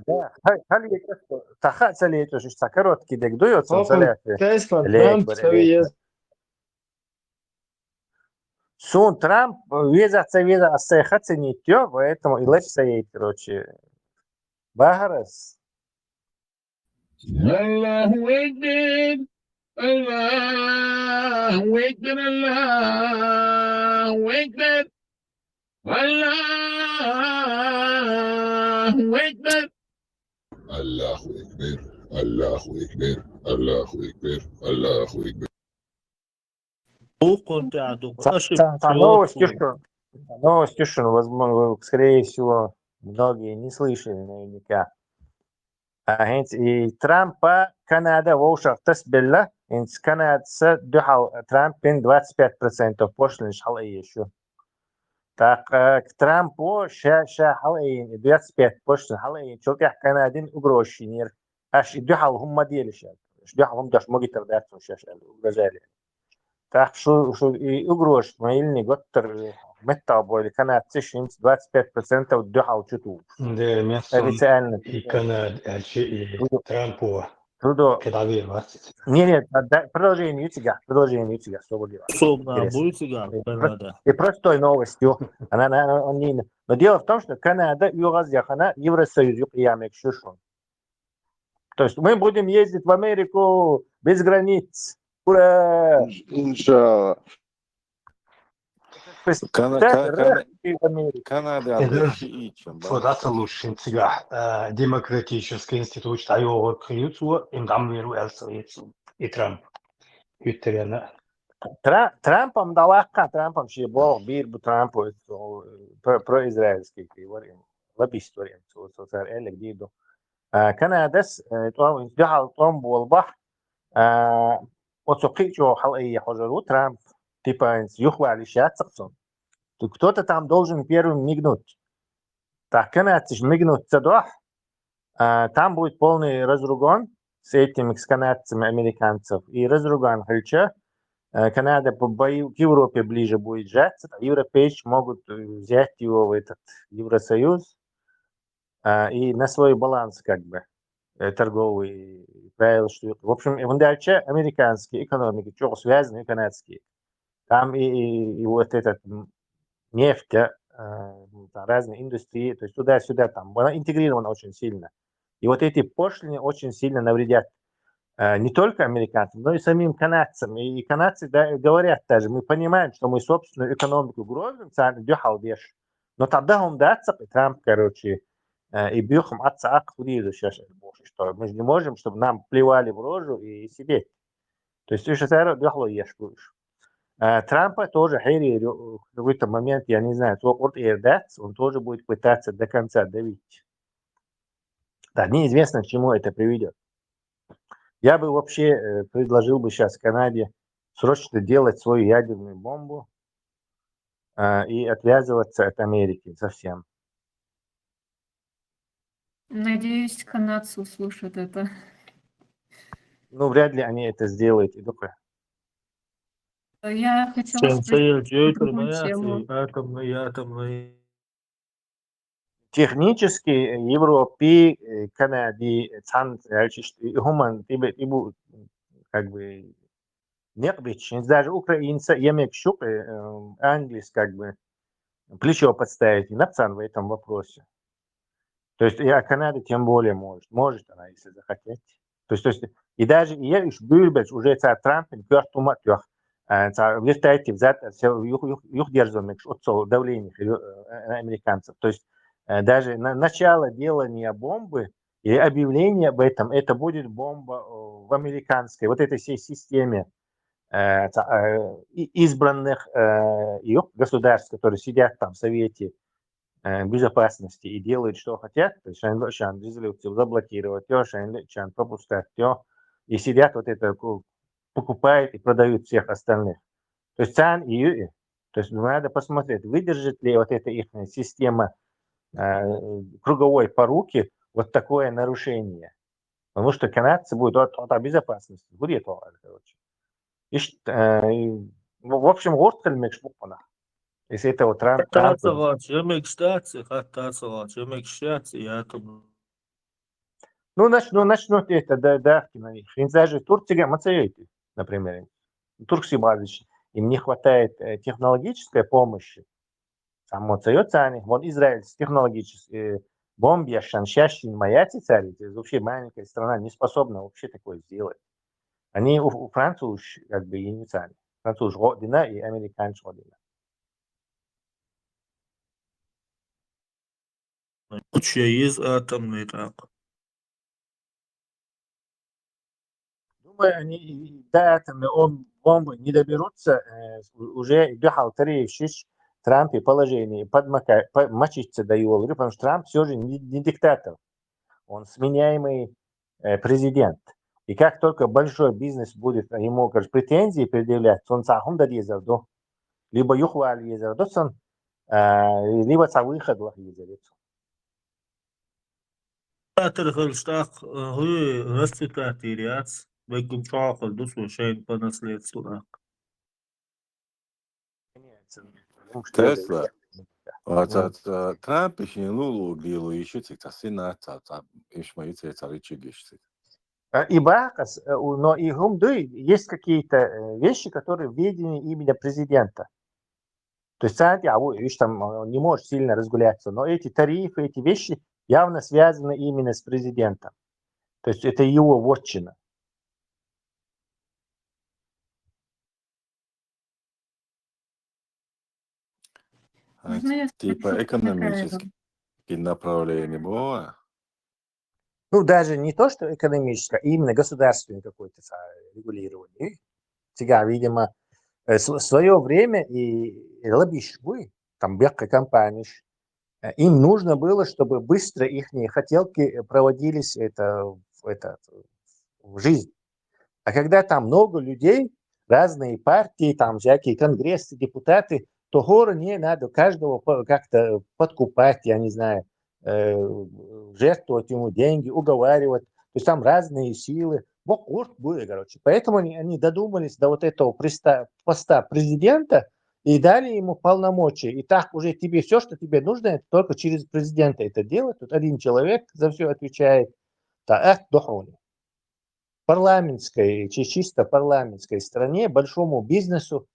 Да. Тахат салет уже короткий дек дуется салет.
Тесла, Трамп,
Сун Трамп виза ассехаться не тё, поэтому и лечь стоит, короче. Бахарас.
Аллаху Акбар, Аллаху Акбар, Аллаху Акбар, Аллаху Акбар. Аллаху Акбар, Аллаху Акбар, Аллаху Акбар, Аллаху Акбар.
Новостью, что, возможно, скорее всего, многие не слышали наверняка. И Трампа Канада в ушах тасбилла, и Канада духал Трампин 25% пошлин шалай еще. Так, к Трампу шалай 25 пошлин шалай, чулках Канадин угрощенер. Аж духал هم ديلش. Духал هم даш могит продаться шаш угрожали. Так что и угрош, маильный готтер метаболи Канада 25% духал чуту. Официально.
И Канада, и Трампу.
Трудо. Нет, продолжение утига, свободно. И простой новостью. Но дело в том, что Канада и Юго-Запад, Евросоюз, Юг-Ямик, Шушон. То есть мы будем ездить в Америку без границ. Ура!
Иншаллах.
Канада лучше демократический институт, а его открытие им там веруется и Трамп.
Трампом давака, Трампом ще бог бир bu Trampu pro-izraelski lobbyist variant صار قال جديد كنادس دحل طرمب والبحر وتقيجو حلقية حجرو Трамп типа يخوى على الشات سقصون кто-то там должен первым мигнуть. Так, канадцич мигнуть цадох, Там будет полный разруган с этими, с канадцами, американцев. И разруган хальча. Канада к Европе ближе будет сжаться. Европейцы могут взять его в этот Евросоюз и на свой баланс как бы торговый правил. В общем, дальше американские экономики, что связаны канадские. Там и вот этот нефть, там разные индустрии, то есть туда-сюда, там она интегрирована очень сильно. И вот эти пошлины очень сильно навредят не только американцам, но и самим канадцам. И канадцы говорят даже, мы понимаем, что мы собственную экономику гробим, но тогда он дается, Трамп, короче, и бьем отца аккуризу сейчас, что мы же не можем, чтобы нам плевали в рожу и сидеть. То есть еще дохло ешь будешь. Трампа тоже в какой-то момент, я не знаю, он тоже будет пытаться до конца давить. Да, неизвестно, к чему это приведет. Я бы вообще предложил бы сейчас Канаде срочно делать свою ядерную бомбу и отвязываться от Америки совсем.
Надеюсь, канадцы услышат это.
Ну, вряд ли они это сделают.
Я хотела спросить другую тему.
атомные.
Технически Европе, Канаде, как бы нет, даже украинцы, емекшук, английский, как бы плечо подставить и нацан в этом вопросе. То есть, а Канада тем более может она, если захотеть. То есть, и даже я уже Трампин кёртумат ёх, вертайте взять юх держим давление американцев. То есть даже начало делания бомбы и объявление об этом, это будет бомба в американской вот этой всей системе избранных государств, которые сидят там в Совете безопасности и делают, что хотят, то есть резолюцию заблокировать, пропускать, и сидят вот это, покупают и продают всех остальных. То есть то есть надо посмотреть, выдержит ли вот эта их система круговой поруки вот такое нарушение. Потому что канадцы будут от безопасности. Будет, короче. В общем, если это вот Трамп... Ну, начнут это, давки на них. Даже Турция, например, туркские базы, им не хватает технологической помощи. Там вот Израиль с технологической бомбой, шаншащин, маяти царит, вообще маленькая страна не способна вообще такое сделать. Они у француз как бы и не царят. Француз родина и американец родина.
Есть атомный так.
Думаю, они до атомной бомбы не доберутся, уже Трамп и положение мочиться даю, потому что Трамп все же не диктатор, он сменяемый президент. И как только большой бизнес будет ему претензии предъявлять, он сам дадет, либо юхвали езердосан, либо выход езердосан.
Хельштаг расцветает ряд, векум шахал дусу шейн по наследству.
Tesla. Trump еще ну еще цикта сената, еще мои царичи гешты.
И Бахас, но и Гумды есть какие-то вещи, которые в ведении именно президента. То есть там не может сильно разгуляться, но эти тарифы, эти вещи явно связаны именно с президентом. То есть это его вотчина.
Типа экономические направления было?
Ну, даже не то, что экономическое, а именно государственное какое-то регулирование. Сега, видимо, в свое время и лоббишгүй, там бегка компании, им нужно было, чтобы быстро их хотелки проводились в жизнь. А когда там много людей, разные партии, там всякие конгрессы, депутаты, то гору не надо каждого как-то подкупать, я не знаю, жертвовать ему деньги, уговаривать. То есть там разные силы. Были, короче. Поэтому они додумались до вот этого поста президента и дали ему полномочия. И так уже тебе все, что тебе нужно, это только через президента это делать. Тут один человек за все отвечает. В парламентской, чисто парламентской стране большому бизнесу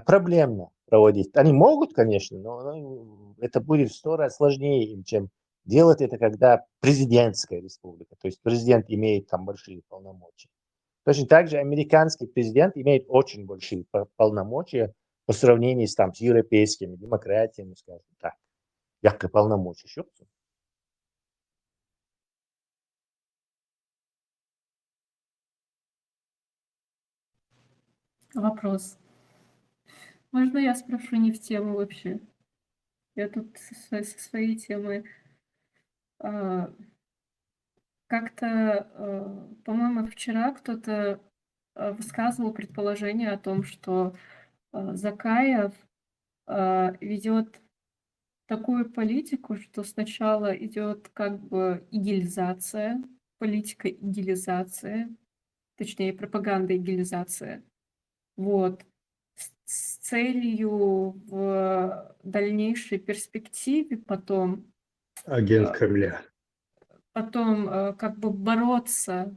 проблемно проводить. Они могут, конечно, но это будет в 100 раз сложнее им, чем делать это, когда президентская республика. То есть президент имеет там большие полномочия. Точно так же американский президент имеет очень большие полномочия по сравнению с европейскими демократиями, скажем так. Якобы полномочия.
Вопрос. Можно я спрошу не в тему вообще? Я тут со своей темой. Как-то, по-моему, вчера кто-то высказывал предположение о том, что Закаев ведет такую политику, что сначала идет как бы игилизация, политика игилизации, точнее пропаганда игилизации. Вот. С целью в дальнейшей перспективе потом
Агент Кремля.
как бы бороться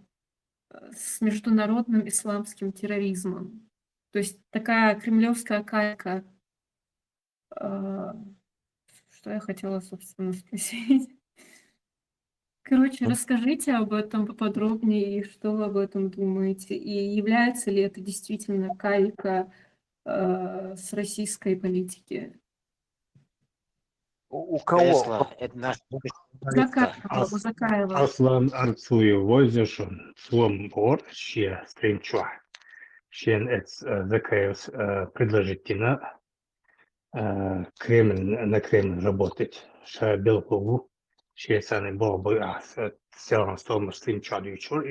с международным исламским терроризмом. То есть такая кремлевская калька. Что я хотела, собственно, спросить? Короче, расскажите об этом поподробнее, и что вы об этом думаете, и является ли это действительно калька с российской политики?
У кого?
Тесла, это наш
Закаева.
Аслан Арцуев возишен свом бор, ще стринчуа. Шен эц Закаев предложительно Кремль на Кремль работать. Ша Белкову, ще саны бобы, все равно стол стринчуа дючур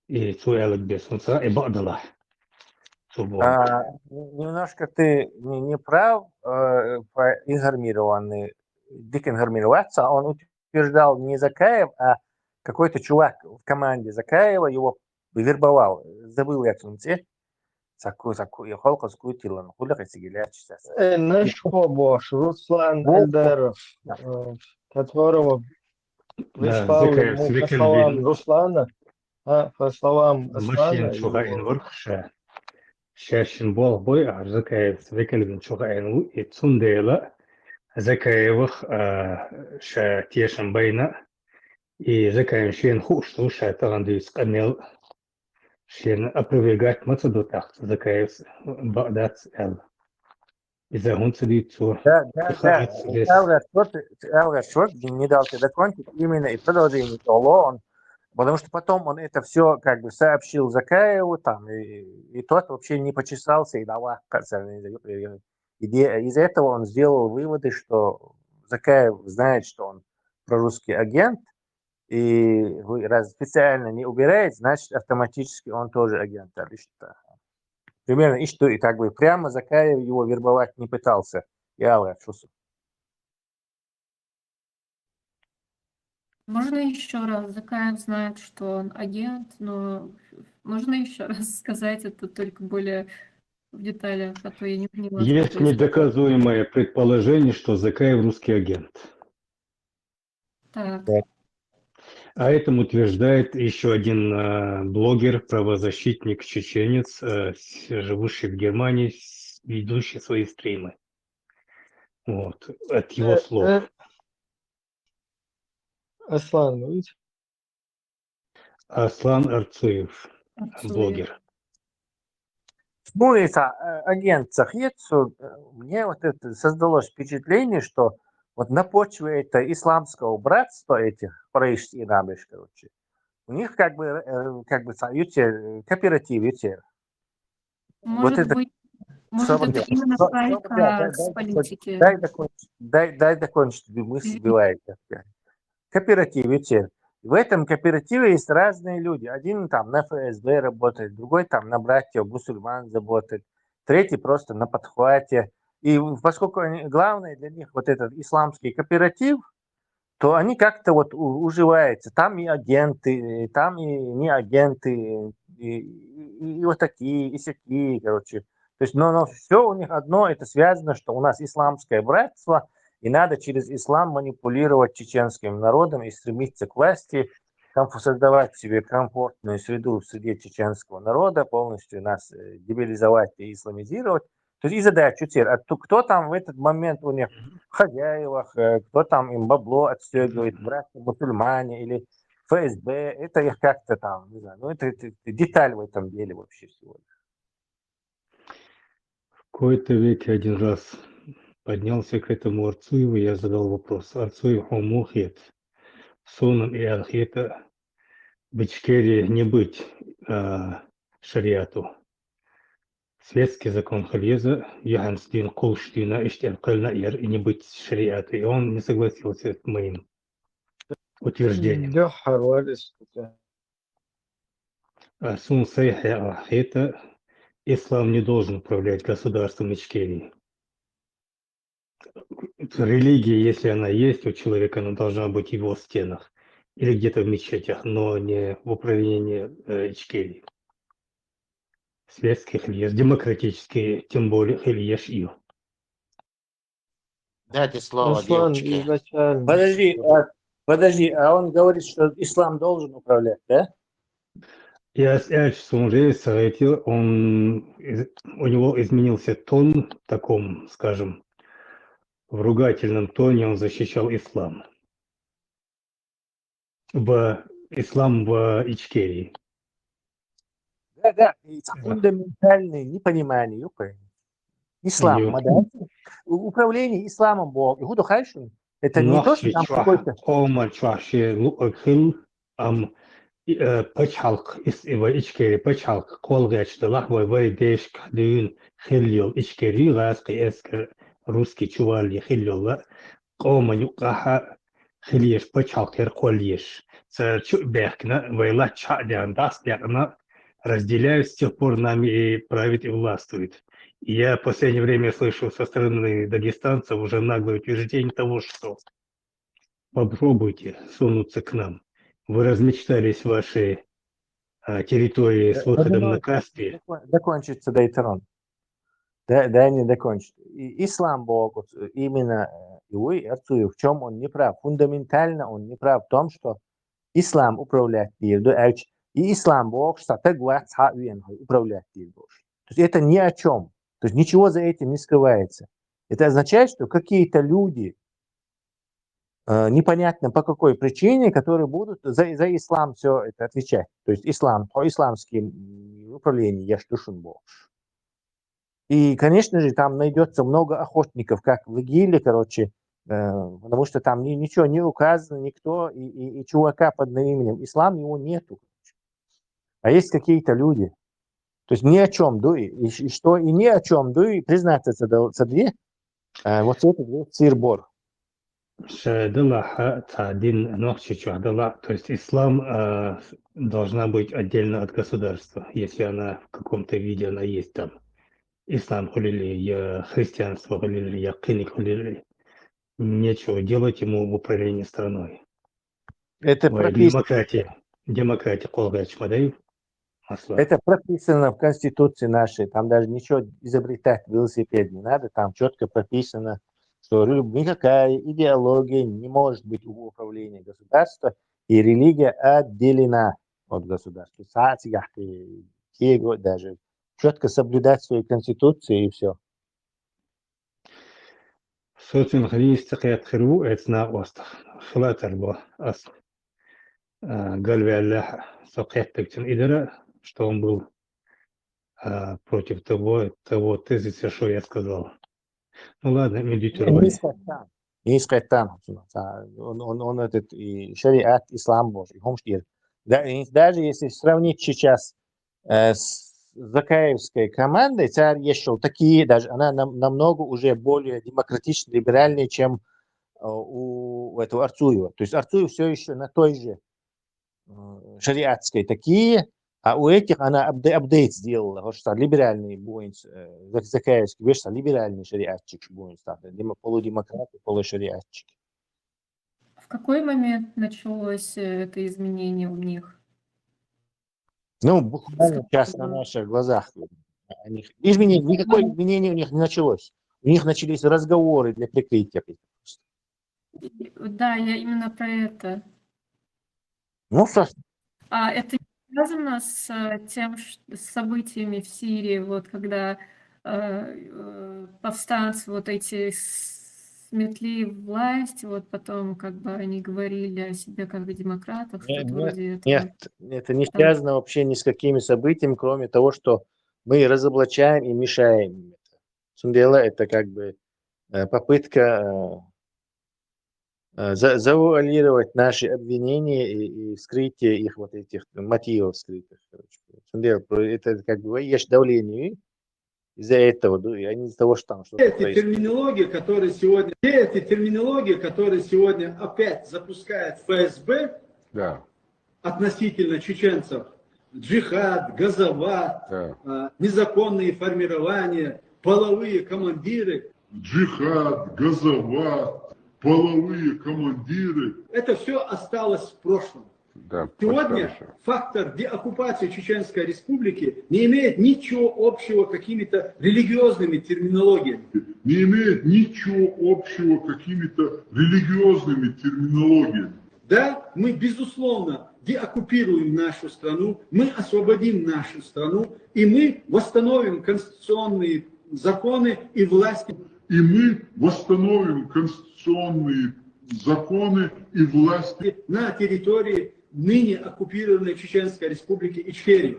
и цуэлек бесунца и бадала.
Немножко ты не прав, информированный, декинформироваться. Он утверждал не Закаев, а какой-то чувак в команде Закаева его вербовал. Забыл, как он те. Я холка скутила, но хуля сейчас.
Наш Хобош, Руслан Эльдаров, которого прислал ему по словам Руслана, по словам Аслана.
Шашин бол бой Закаев Закаевин чугайну и Цундела Закаевых ша тешин байна и Закаев шен хушту ша тагандис канел шен опровергать мацадотах Закаев бадат эл из-за гунцидицу.
Да. Алгашот не дал тебе закончить именно и продолжение того, он. Потому что потом он это все как бы сообщил Закаеву, там, и тот вообще не почесался и дал из-за этого он сделал выводы, что Закаев знает, что он прорусский агент, и раз специально не убирает, значит автоматически он тоже агент. Примерно, и что, и как бы прямо Закаев его вербовать не пытался.
Можно еще раз? Закаев знает, что он агент, но можно еще раз сказать это только более в деталях, а то я не поняла.
Есть недоказуемое предположение, что Закаев русский агент.
Так.
А этому утверждает еще один блогер, правозащитник, чеченец, живущий в Германии, ведущий свои стримы. Вот, от его слов.
Аслан, видите?
Аслан Арцуев, блогер.
Ну, это агент Сахецу, мне вот это создалось впечатление, что вот на почве это исламского братства этих парижских набеж, короче, у них как бы кооператив,
Может
вот
быть, это именно калька с политики.
Дай докончить, мысль сбивает. Кооператив, в этом кооперативе есть разные люди. Один там на ФСБ работает, другой там на братьев мусульман работает, третий просто на подхвате. И поскольку главное для них вот этот исламский кооператив, то они как-то вот уживаются. Там и агенты, там и не агенты, и вот такие, и сякие, короче. То есть, но все у них одно, это связано, что у нас исламское братство, и надо через ислам манипулировать чеченским народом и стремиться к власти, создавать себе комфортную среду в среде чеченского народа, полностью нас дебилизовать и исламизировать. То есть и задачу теперь, кто там в этот момент у них в хозяевах, кто там им бабло отстегивает, братья-мусульмане или ФСБ, это их как-то там, не знаю, ну это деталь в этом деле вообще всего.
В какой-то веке один раз поднялся к этому Арцуеву, я задал вопрос. Арцуев омухет, сонам и архета в Ичкерии не быть шариату. Светский закон Халеза, Яханстин Кулштина, Иштиаркальна и не быть шариату. И он не согласился с моим утверждением. Сун Сайхе Архета, ислам не должен управлять государством Ичкерии. Религия, если она есть у человека, она должна быть в его стенах или где-то в мечетях, но не в управлении Ичкерии. Светских хильеш, демократические, тем более хильеш ию.
Дайте слово
Руслан
девочке.
изначально.
Подожди, а он говорит, что ислам должен управлять, да?
Я Сунжей Саити, у него изменился тон в таком, скажем, в ругательном тоне, он защищал ислам. Ислам в Ичкерии.
Да, фундаментальное непонимание, ислам, управление исламом Бог. Это не то, что там какой-то...
Пачалк в Ичкерии, пачалк, колгачты, лахвай, вайдеш, кадюн, хильол, Ичкерии, ласки, эскер, русский чували, хильол, кома, юкаха, хильеш, пачалк, херкольеш. Царчу бехкна, вайла чадян, дастяна, разделяют, с тех пор нами и правит, и властвует. И я в последнее время слышу со стороны дагестанцев уже наглое утверждение того, что попробуйте сунуться к нам. Вы размечтались в вашей территории с выходом на Каспий.
Закончится Дейтерон. Да, не закончит. Ислам Бог, именно Иуи Арцуев, в чем он не прав? Фундаментально он не прав в том, что ислам управляет миром, и ислам Бог, что так управляет миром. То есть это ни о чем. То есть ничего за этим не скрывается. Это означает, что какие-то люди, непонятно по какой причине, которые будут за ислам все это отвечать. То есть ислам, по исламским управлению яштушун Бог. И, конечно же, там найдется много охотников, как в ИГИЛе, потому что там ничего не указано, никто, и чувака под именем ислам его нету. А есть какие-то люди. То есть ни о чем, и что, и ни о чем, и признаться за две, вот это две цирбор.
То есть ислам должна быть отдельно от государства, если она в каком-то виде она есть там. Ислам хулили, христианство хулили, якины хулили. Нечего делать ему в управлении страной.
Это
демократия колгач мадаю.
Это прописано в Конституции нашей. Там даже ничего изобретать велосипед не надо. Там четко прописано, что никакая идеология не может быть у управления государства, и религия отделена от государства. Даже четко соблюдать свои конституции и все.
Социум христианская хру это на остах. Хлатарбо ас. Гальве Аллаха сокеттектен идера, что он был против того тезиса, что я сказал. Ну ладно, медитировали.
Не искать там. Он этот и шариат, ислам Божий. Даже если сравнить сейчас с Закаевской командой, царь Ешел, такие даже, она намного уже более демократично либеральнее, чем у этого Арцуева. То есть Арцуев все еще на той же шариатской такие, а у этих она апдейт сделала, что либеральный будет, Закаевский, видишь, либеральный шариатчик будет, полудемократ и полушариатчик.
какой момент началось это изменение у них?
Ну,
С
буквально сейчас на
какого?
наших глазах. Никакое изменение у них не началось. У них начались разговоры для прикрытия.
Да, я именно про это.
Ну, что,
А это не связано с с событиями в Сирии, вот когда повстанцы вот эти сметли власть, вот потом как бы они говорили о себе как о демократах, что-то
нет,
вроде этого.
нет, это не
Там
связано вообще ни с какими событиями, кроме того, что мы разоблачаем и мешаем им это. В том деле, это как бы попытка завуалировать наши обвинения и вскрытие их вот этих мотивов скрытых. Короче. В том деле, это как бы есть давление из-за этого, да, и не из-за того, что там что-то происходит.
Все эти терминологии, которые сегодня опять запускает ФСБ
Да,
относительно чеченцев, джихад, газоват,
да.
незаконные формирования, половые командиры,
Джихад, газоват, половые командиры.
это все осталось в прошлом.
Да,
Сегодня
хорошо.
фактор деоккупации Чеченской Республики не имеет ничего общего с какими-то религиозными терминологиями.
Не имеет ничего общего с какими-то религиозными терминологиями.
Да, мы, безусловно, деоккупируем нашу страну, мы освободим нашу страну, и мы восстановим конституционные законы и власти.
И мы восстановим конституционные законы и власти
На территории ныне оккупированной Чеченской Республики Ичкерия.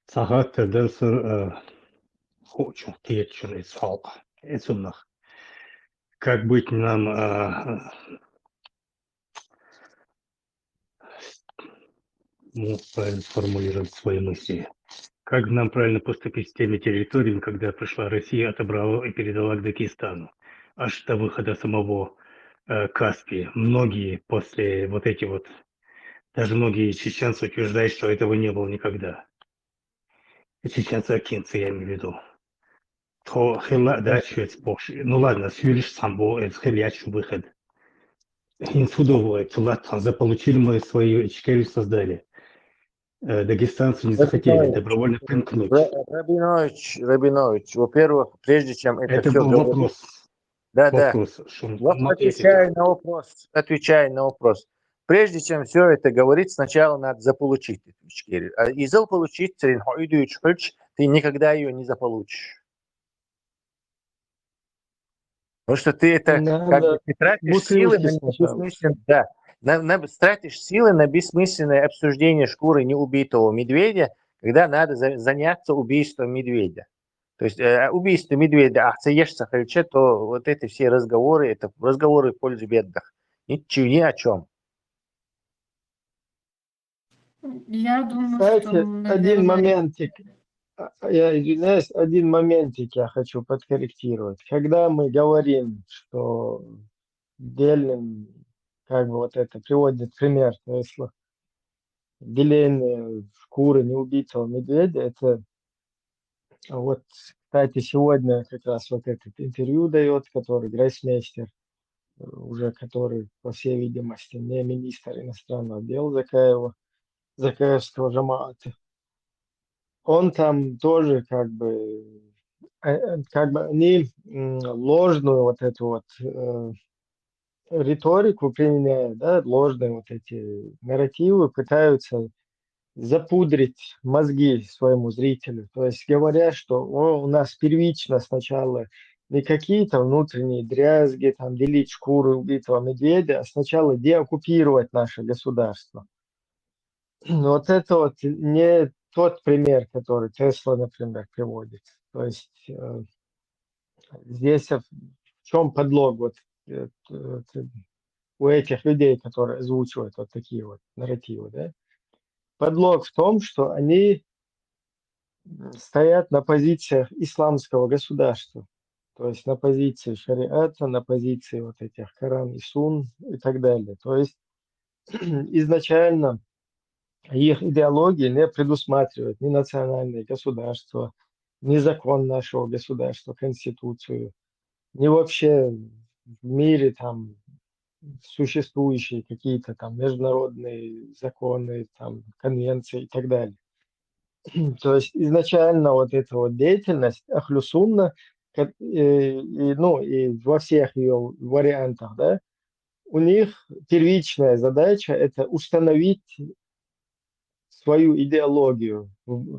Сағаттардан соң очень тиетчер халк. Эсунах. Как быть нам правильно сформулировать свои мысли? Как нам правильно поступить с теми территориями, когда пришла Россия, отобрала и передала к Дагестану? Аж до выхода самого Каспия. Многие после вот эти вот, даже многие чеченцы утверждают, что этого не было никогда. Чеченцы-акинцы, я имею в виду. То хила, да, ну ладно, Сюриш Самбо, это хилячий выход. Инсудовое, Тулатан, заполучили мы свою Ичкерию, создали. Дагестанцы не захотели добровольно примкнуть.
Рабинович, во-первых, прежде чем
Это
все
был
говорить...
вопрос.
Да. Отвечая на вопрос. Прежде чем все это говорить, сначала надо заполучить эту Ичкерию. А и заполучить, ты никогда ее не заполучишь. Потому что ты это как бы ты тратишь силы на бессмысленное, тратишь силы на бессмысленное обсуждение шкуры неубитого медведя, когда надо заняться убийством медведя. То есть убийство медведя, то вот эти все разговоры, это разговоры в пользу бедных. Ничего, ни о чем.
Я думаю,
Знаете,
что,
один
наверное,
моментик. Я извиняюсь, один моментик я хочу подкорректировать. Когда мы говорим, что делим, как бы вот это приводит пример, если деление шкуры неубитого медведя, это вот, кстати, сегодня как раз вот этот интервью дает, который гроссмейстер, уже который, по всей видимости, не министр иностранных дел Закаевского джамаата. Он там тоже как бы они ложную вот эту вот риторику применяют, да, ложные вот эти нарративы, пытаются запудрить мозги своему зрителю. То есть говоря, что у нас первично сначала не какие-то внутренние дрязги, там делить шкуру убитого медведя, а сначала деоккупировать наше государство. Вот это вот не тот пример, который Тесла, например, приводит. То есть здесь в чем подлог вот у этих людей, которые озвучивают вот такие вот нарративы, да? Подлог в том, что они стоят на позициях исламского государства, то есть на позиции шариата, на позиции вот этих Коран и Сун и так далее. То есть изначально их идеология не предусматривает ни национальное государство, ни закон нашего государства, конституцию, ни вообще в мире там существующие какие-то там международные законы, там, конвенции и так далее. То есть изначально вот эта вот деятельность Ахлю Сунна, и во всех ее вариантах, да, у них первичная задача – это установить свою идеологию,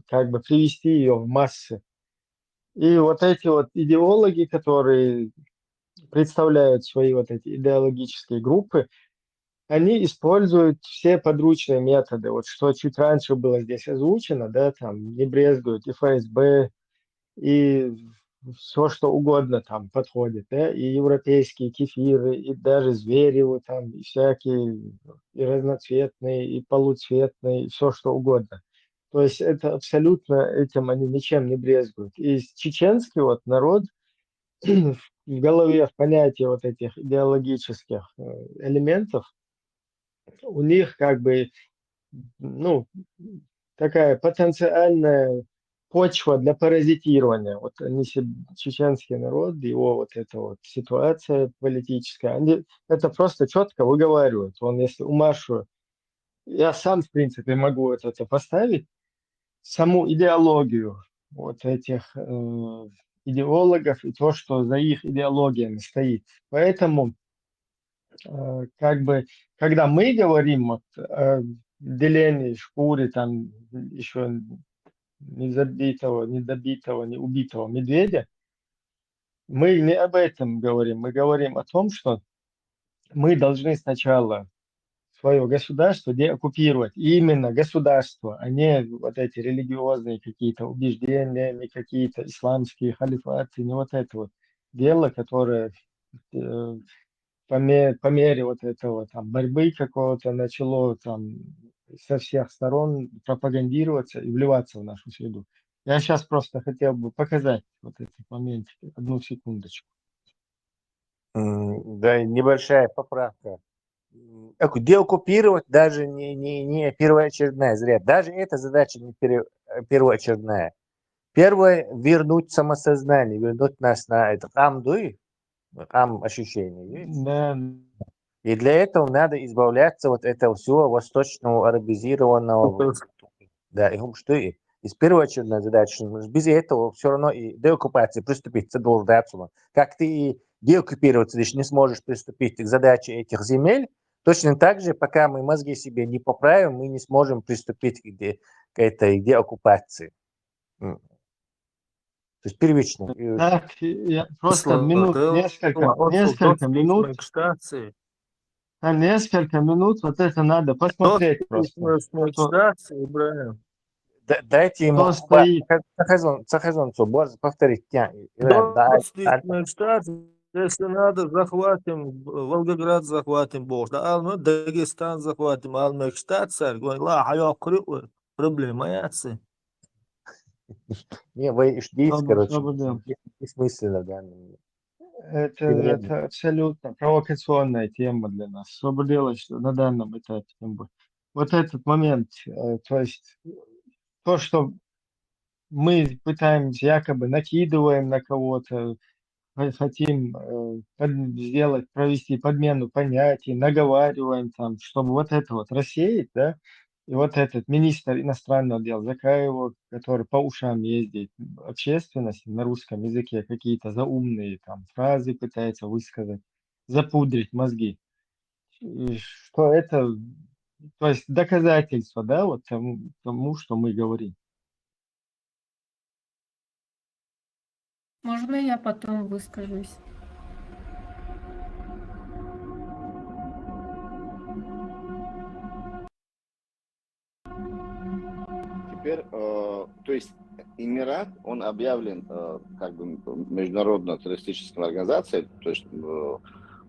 как бы привести ее в массы. И вот эти вот идеологи, которые представляют свои вот эти идеологические группы, они используют все подручные методы. Вот что чуть раньше было здесь озвучено, да, там не брезгуют и ФСБ, и все что угодно там подходит, да, и европейские кефиры, и даже зверевы там, и всякие, и разноцветные, и полуцветные, и все что угодно. То есть это абсолютно, этим они ничем не брезгуют. И чеченский вот народ в голове, в понятии вот этих идеологических элементов, у них как бы, ну, такая потенциальная почва для паразитирования. Вот они, чеченский народ, его вот эта вот ситуация политическая, они это просто четко выговаривают. Он, если умашу, я сам, в принципе, могу вот это поставить, саму идеологию вот этих идеологов и то, что за их идеологиями стоит. Поэтому как бы, когда мы говорим вот о делении шкуры, там еще не забитого, не добитого, не убитого медведя, мы не об этом говорим. Мы говорим о том, что мы должны сначала свое государство деоккупировать. И именно государство, а не вот эти религиозные какие-то убеждения, не какие-то исламские халифаты, не вот это вот дело, которое по мере вот этого там борьбы какого-то начало там со всех сторон пропагандироваться и вливаться в нашу среду. Я сейчас просто хотел бы показать вот этот моментик. Одну секундочку.
Да, небольшая поправка. Деоккупировать даже не первоочередная зря. Даже эта задача не первоочередная. Первое – вернуть самосознание, вернуть нас на это амдуи, ощущение.
Да.
И для этого надо избавляться от этого всего восточного арабизированного. Да, и что и первоочередная задача. Без этого все равно и деоккупации приступить должен отсюда. Как ты и деоккупироваться лишь не сможешь приступить к задаче этих земель, точно так же, пока мы мозги себе не поправим, мы не сможем приступить к этой деоккупации. То есть первично.
Так, я просто несколько минут вот это надо посмотреть просто.
Дайте ему Цахазон, повторить.
Если надо, захватим Волгоград, захватим Бог. Дагестан захватим, Алмекштадт, царь. Проблема ясы.
Не, вы ждите, короче, бессмысленно, да.
Это абсолютно провокационная тема для нас. Освободилось, что на данном этапе тем более. Вот этот момент, то есть то, что мы пытаемся, якобы накидываем на кого-то, хотим провести подмену понятий, наговариваем там, чтобы вот это вот рассеять, да, и вот этот министр иностранных дел Закаева, который по ушам ездит общественности на русском языке, какие-то заумные там фразы пытается высказать, запудрить мозги. И что это, то есть доказательство, да, вот тому, что мы говорим.
Можно я потом выскажусь?
Теперь, то есть Эмират, он объявлен как бы международной террористической организацией, то есть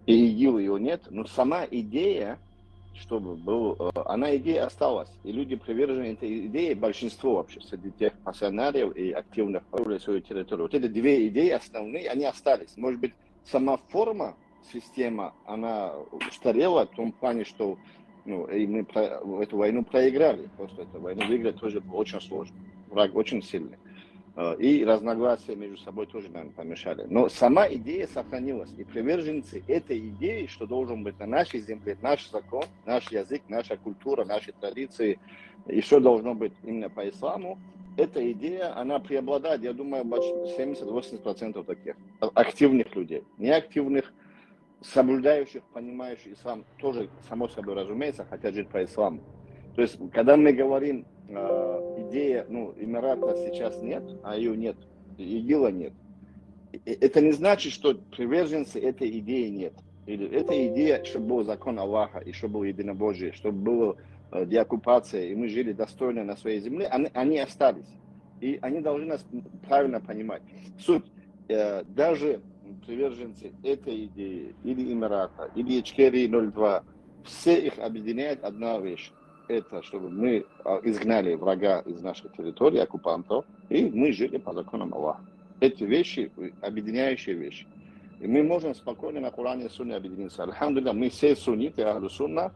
и ИГИЛ его нет, но сама идея, чтобы был, идея осталась, и люди привержены этой идее, большинство вообще, среди тех пассионариев и активных по свою территорию. Вот эти две идеи основные, они остались. Может быть, сама форма, система, она устарела в том плане, что и мы эту войну проиграли. Просто эту войну выиграть тоже очень сложно. Враг очень сильный. И разногласия между собой тоже, наверное, помешали. Но сама идея сохранилась. И приверженцы этой идеи, что должен быть на нашей земле наш закон, наш язык, наша культура, наши традиции, и что должно быть именно по исламу, эта идея, она преобладает, я думаю, 70-80% таких активных людей. Неактивных, соблюдающих, понимающих ислам, тоже, само собой разумеется, хотят жить по исламу. То есть, когда мы говорим, идея, Эмирата сейчас нет, а ее нет, ИГИЛа нет, это не значит, что приверженцы этой идеи нет. Или эта идея, чтобы был закон Аллаха, и чтобы было единобожие, чтобы было деоккупация, и мы жили достойно на своей земле, они остались. И они должны нас правильно понимать. Суть, даже приверженцы этой идеи, или Эмирата, или Ичкерии 02, все их объединяет одна вещь. Это чтобы мы изгнали врага из нашей территории, оккупантов, и мы жили по законам Аллаха. Эти вещи, объединяющие вещи. И мы можем спокойно на Коране и Сунне объединиться. Алхамдулилля, мы все сунниты, ахлу сунна,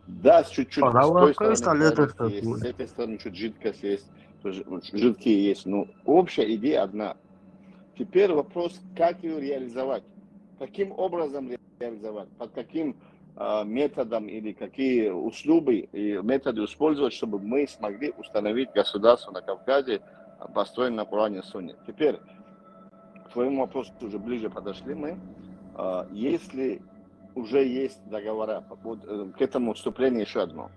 да, чуть-чуть с той стороны есть, с этой стороны чуть жидкость есть, жидкие есть, но общая идея одна. Теперь вопрос, как ее реализовать, каким образом реализовать, под каким методом или какие услуги и методы использовать, чтобы мы смогли установить государство на Кавказе, построенное на Коране и Сунне. Теперь, к твоему вопросу уже ближе подошли мы. Если уже есть договора, к этому вступлению еще одно.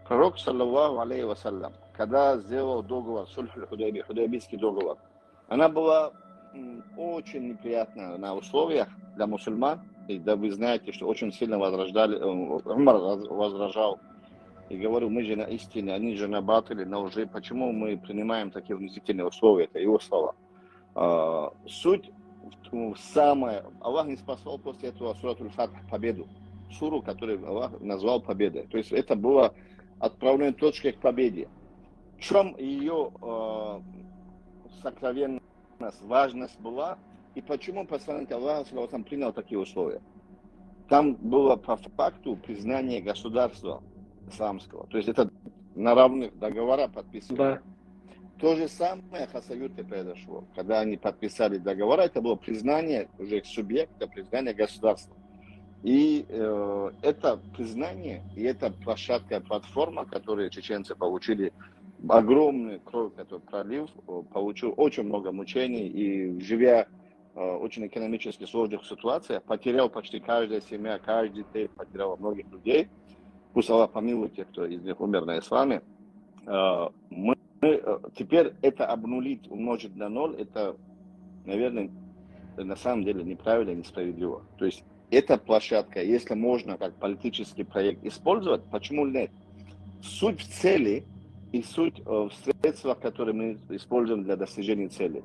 Пророк, саллаллаху алейхи вассалям, когда сделал договор, Худайбийский договор, она была очень неприятна на условиях для мусульман. И да, вы знаете, что очень сильно Умар возражал и говорил, мы же на истине, они же на батиле, на лжи. Почему мы принимаем такие унизительные условия? Это его слова. Суть самая, Аллах не спасал после этого суратуль Фатх, победу. Суру, которую Аллах назвал победой. То есть это было отправной точкой к победе. В чем ее сокровенность, важность была, и почему посланник Аллаха принял такие условия? Там было по факту признание государства исламского. То есть это на равных договора подписывали. Да. То же самое в Хасавюрте произошло. Когда они подписали договора, это было признание уже субъекта, признание государства. И это признание, и это площадка, платформа, которую чеченцы получили, огромный кровь, который пролив, получил очень много мучений, и живя в очень экономически сложных ситуациях, потерял почти каждая семья, каждый детей, потерял многих людей. Пусть Аллах помилует тех, кто из них умер на исламе. Мы теперь это обнулить, умножить на 0, это, наверное, на самом деле неправильно и несправедливо. То есть эта площадка, если можно как политический проект использовать, почему нет? Суть в цели и суть в средствах, которые мы используем для достижения цели.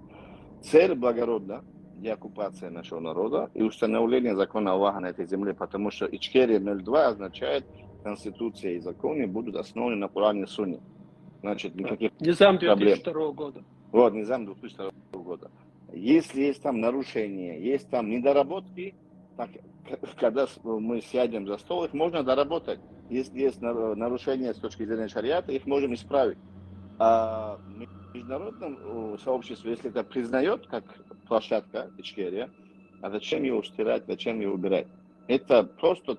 Цель благородна, деоккупация нашего народа и установление закона Аллаха на этой земле, потому что Ичкерия 02 означает, конституция и законы будут основаны на Коране и Сунне. Значит, никаких
Низам
проблем.
2002 года.
Вот, Низам 2002 года. Если есть там нарушения, есть там недоработки, так, когда мы сядем за стол, их можно доработать. Если есть нарушения с точки зрения шариата, их можем исправить. А в международном сообществе, если это признает как площадка Ичкерия, а зачем его стирать, зачем его убирать? Это просто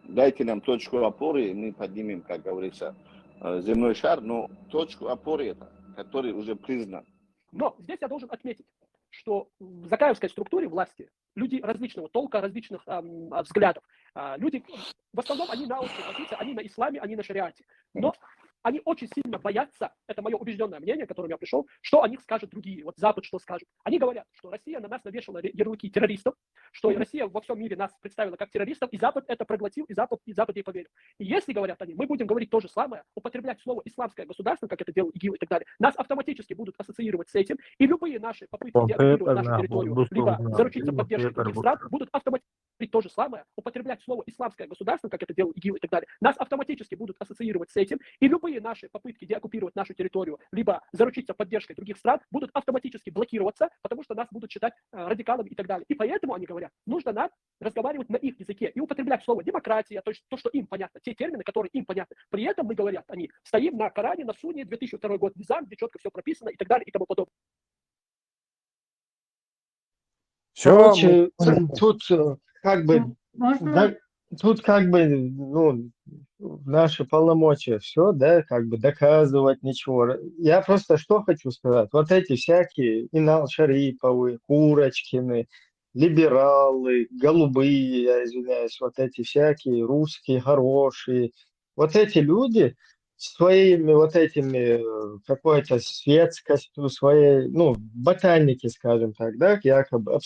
дайте нам точку опоры, и мы поднимем, как говорится, земной шар, но точку опоры это, который уже признан.
Но здесь я должен отметить, что в закаевской структуре власти люди различного толка, различных взглядов. Люди, в основном, они на общей позиции, они на исламе, они на шариате. Но они очень сильно боятся, это мое убежденное мнение, к которому я пришел, что о них скажут другие, вот Запад что скажет. Они говорят, что Россия на нас навешала ярлыки террористов, что Россия во всем мире нас представила как террористов, и Запад это проглотил, и Запад ей поверил. И если, говорят они, мы будем говорить то же самое, употреблять слово «исламское государство», как это делал ИГИЛ и так далее, нас автоматически будут ассоциировать с этим, и любые наши попытки деоккупировать нашу территорию, либо заручиться поддержкой других стран, будут автоматически то же самое, употреблять слово «исламское государство», как это делал ИГИЛ и так далее, нас автоматически будут ассоциировать с этим, и любые наши попытки деоккупировать нашу территорию, либо заручиться поддержкой других стран, будут автоматически блокироваться, потому что нас будут считать радикалами и так далее. И поэтому они говорят, нужно нам разговаривать на их языке и употреблять слово демократия, то есть то, что им понятно, те термины, которые им понятны. При этом мы, говорят они, стоим на Коране, на Сунне, 2002 год, Низам, где четко все прописано и так далее и тому подобное.
Все,
Короче, тут как бы,
Можно?
тут как бы, ну, наши полномочия, все, да, как бы доказывать ничего. Я просто что хочу сказать. Вот эти всякие Инал Шариповы, Курочкины, либералы, голубые, я извиняюсь, вот эти всякие русские хорошие, вот эти люди своими вот этими какой-то светскостью, своей, ну, ботаники, скажем так, да, якобы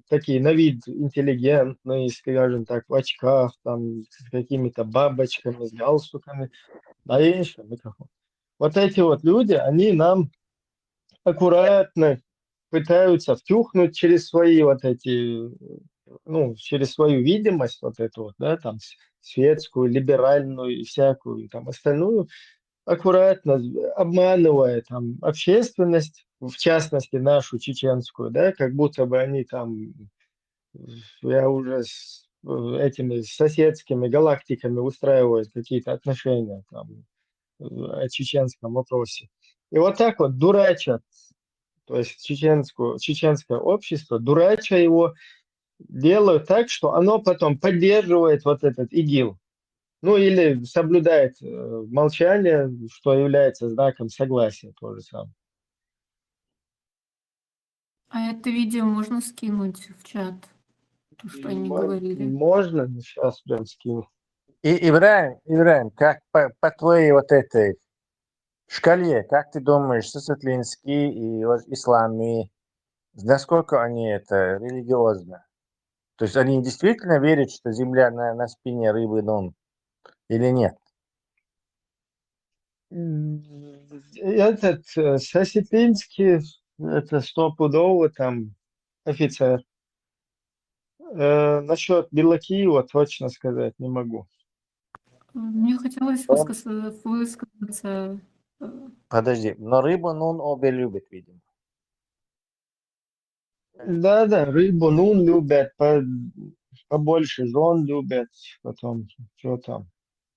такие на вид интеллигентные, скажем так, в очках, там, с какими-то бабочками, с галстуками, да, и еще микрофон. Вот эти вот люди, они нам аккуратно пытаются втюхнуть через свои вот эти, ну, через свою видимость вот эту вот, да, там, светскую, либеральную и всякую там остальную, аккуратно, обманывая там общественность, в частности нашу чеченскую, да, как будто бы они там, я уже с этими соседскими галактиками устраивают какие-то отношения там о чеченском вопросе. И вот так вот дурачат, то есть чеченское общество, дурача его, делают так, что оно потом поддерживает вот этот ИГИЛ. Ну или соблюдает молчание, что является знаком согласия тоже самое.
А это видео можно скинуть в чат, то, что они говорили?
Можно, сейчас прям скину.
И, Ибраим, как по твоей вот этой шкале, как ты думаешь, Сестлинский и вот ислами, насколько они это религиозно? То есть они действительно верят, что земля на спине рыбы Нун или нет?
Этот Сосипинский, это стопудово там офицер. Насчет Белокиева точно сказать не могу.
Мне хотелось высказаться.
Подожди, но рыбу Нун обе любят, видимо.
Да, рыбу нун любят, побольше жен любят, потом что там.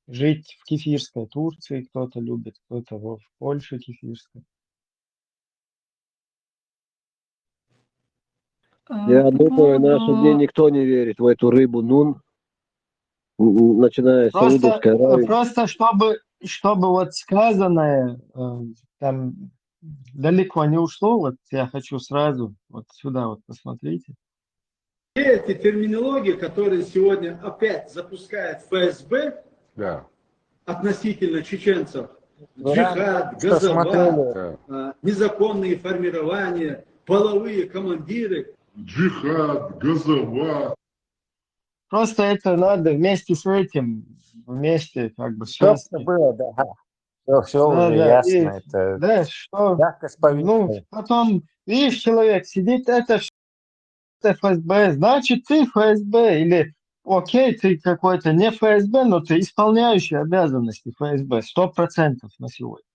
Жить в кефирской Турции кто-то любит, кто-то в Польше кефирской. Я
По
думаю, в наши дни
поводу...
никто не верит в эту рыбу нун, начиная с Саудовской Аравии. Просто чтобы вот сказанное там далеко не ушло, вот я хочу сразу вот сюда вот посмотрите.
Все эти терминологии, которые сегодня опять запускает ФСБ относительно чеченцев, джихад, газова, незаконные формирования, половые командиры.
Джихад, газова.
Просто это надо вместе с этим, вместе как бы
Все
связки.
было, да. Все уже ясно. Это
да, что,
ну,
потом, видишь, человек сидит, это ФСБ, значит, ты ФСБ, или, окей, ты какой-то не ФСБ, но ты исполняющий обязанности ФСБ, 100% на сегодня.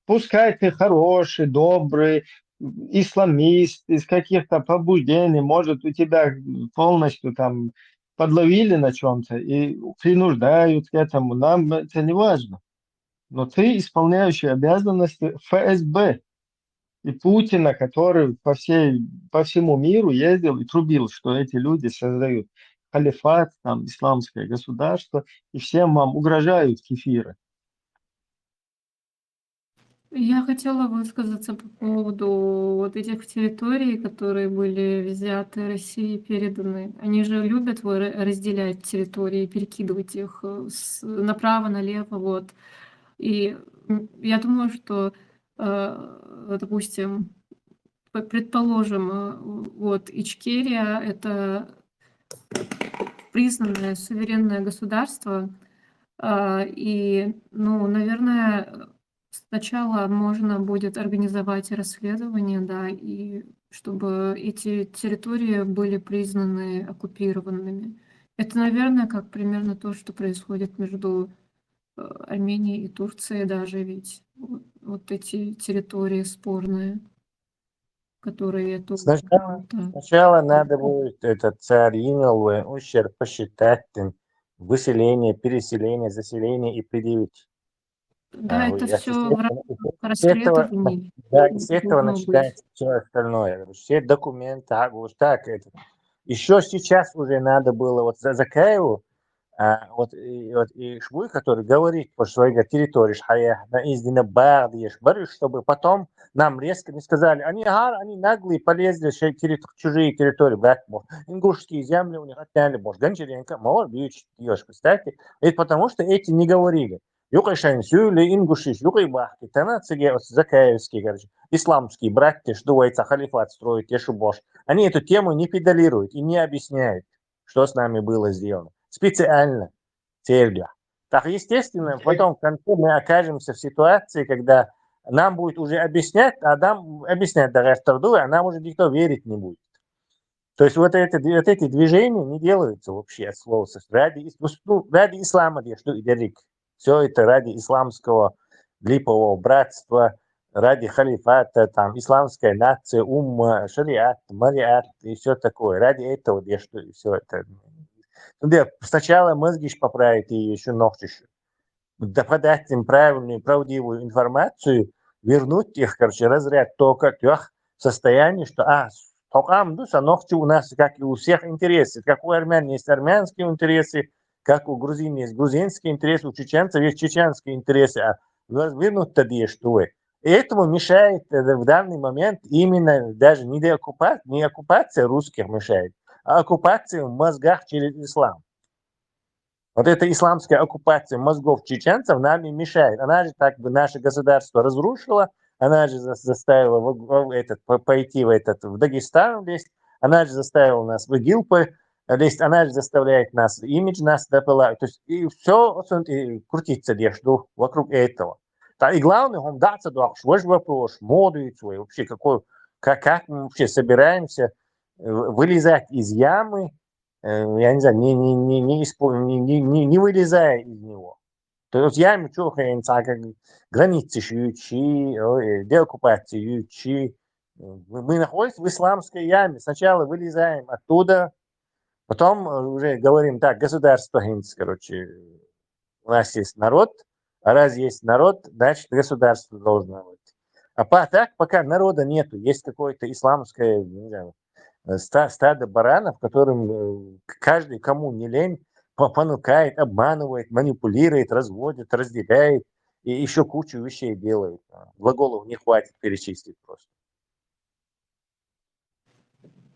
Пускай ты хороший, добрый, исламист, из каких-то побуждений, может, у тебя полностью там подловили на чем-то и принуждают к этому, нам это не важно. Но ты исполняющий обязанности ФСБ и Путина, который по всему миру ездил и трубил, что эти люди создают халифат, там, исламское государство, и всем вам угрожают кефиры.
Я хотела высказаться по поводу вот этих территорий, которые были взяты Россией, переданы. Они же любят разделять территории, перекидывать их направо, налево, вот. И я думаю, что, допустим, предположим, вот Ичкерия — это признанное суверенное государство, и, ну, наверное, сначала можно будет организовать расследование, да, и чтобы эти территории были признаны оккупированными. Это, наверное, как примерно то, что происходит между Арменией и Турцией даже, ведь вот эти территории спорные, которые это...
Сначала надо будет этот цариновый ущерб посчитать, выселение, переселение, заселение и предъявить.
Да, это
Я с
все в рамках
с этого,
расследований
да, с этого
должно быть.
начинается все остальное. Все документы, вот так это. Еще сейчас уже надо было вот за Закаеву, и Швуй, который говорит по своей территории, чтобы потом нам резко не сказали, они наглые, полезли в чужие территории, брать, ингушские земли у них отняли, Гончаренко, кстати, это потому что эти не говорили. Юкайшайн сюли, ингушиш, юкайбахки, танацыги, закаевские, короче, исламские братья, что халифат строит, ешубош. Они эту тему не педалируют и не объясняют, что с нами было сделано. Специально, целью. Так, естественно, потом в конце мы окажемся в ситуации, когда нам будет уже объяснять, а нам объяснять а нам уже никто верить не будет. То есть вот эти движения не делаются вообще от слова ради ислама, что и все это ради исламского липового братства, ради халифата, там, исламская нация, умма, шариат, мариат и все такое. Ради этого, что и все это. Сначала мозги поправить и еще ногти. Подать им правильную, правдивую информацию, вернуть их, короче, разряд только тех состояний, что, ногти у нас, как и у всех, интересы. Как у армян есть армянские интересы, как у грузин есть грузинские интересы, у чеченцев есть чеченские интересы. А вернуть тогда что? И этому мешает в данный момент именно даже не оккупация русских мешает, а оккупация в мозгах через ислам. Вот эта исламская оккупация мозгов чеченцев нам и мешает. Она же так бы наше государство разрушила, она же заставила пойти в Дагестан лезть, она же заставила нас в ИГИЛ лезть, она же заставляет нас, имидж нас допылать. То есть и все крутится вокруг этого. И главное, он даться свой вопрос, моду свой, вообще как мы вообще собираемся вылезать из ямы, я не знаю, не вылезая из него. То есть яме чухаемся, как границы шьючи, деоккупации ючи. Мы находимся в исламской яме. Сначала вылезаем оттуда, потом уже говорим, так, государство, короче, у нас есть народ, а раз есть народ, значит государство должно быть. А так, пока народа нету, есть какое-то исламское, не знаю, стадо баранов, которым каждый, кому не лень, понукает, обманывает, манипулирует, разводит, разделяет и еще кучу вещей делает. Глаголов не хватит перечислить просто.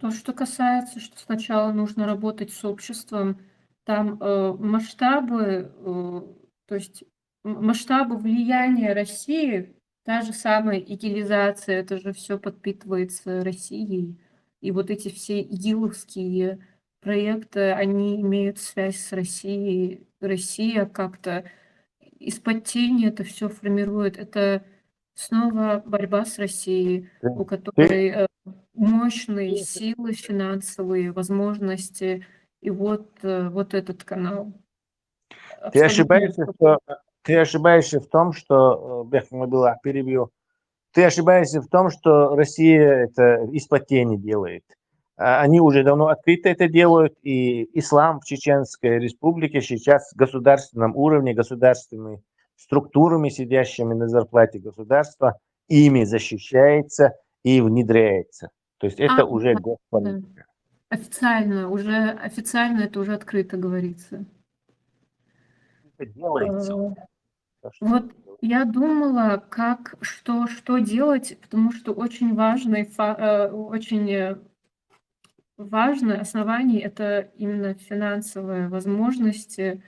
То, что касается, что сначала нужно работать с обществом, там масштабы, то есть масштабы влияния России, та же самая игилизация, это же все подпитывается Россией. И вот эти все игиловские проекты, они имеют связь с Россией. Россия как-то из-под тени это все формирует. Это снова борьба с Россией, у которой мощные силы финансовые, возможности. И вот этот канал.
Ты
Абсолютно.
ошибаешься в том, что, перебью, ты ошибаешься в том, что Россия это из-под тени делает. Они уже давно открыто это делают, и ислам в Чеченской республике сейчас в государственном уровне, государственными структурами, сидящими на зарплате государства, ими защищается и внедряется. То есть это уже госполитика.
Официально это уже открыто говорится.
Это делается.
Вот я думала, что делать, потому что очень важное основание – это именно финансовые возможности.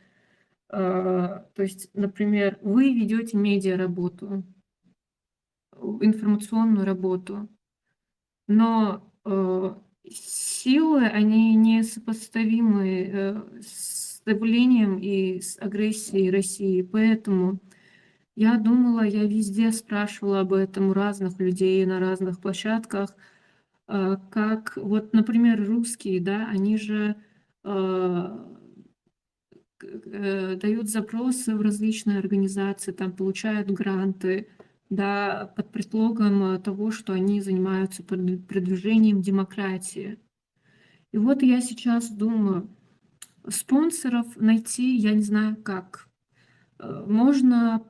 То есть, например, вы ведете медиаработу, информационную работу, но силы, они несопоставимы с давлением и с агрессией России. Поэтому я думала, я везде спрашивала об этом у разных людей на разных площадках, как вот, например, русские, да, они же дают запросы в различные организации, там получают гранты, да, под предлогом того, что они занимаются продвижением демократии. И вот я сейчас думаю, спонсоров найти, я не знаю как. Можно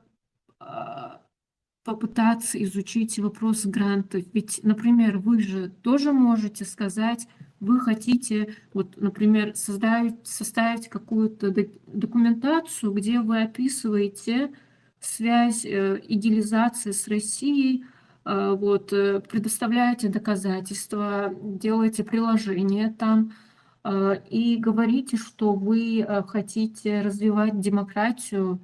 попытаться изучить вопрос грантов. Ведь, например, вы же тоже можете сказать, вы хотите, вот, например, составить какую-то документацию, где вы описываете связь идеализации с Россией, вот, предоставляете доказательства, делаете приложение там и говорите, что вы хотите развивать демократию,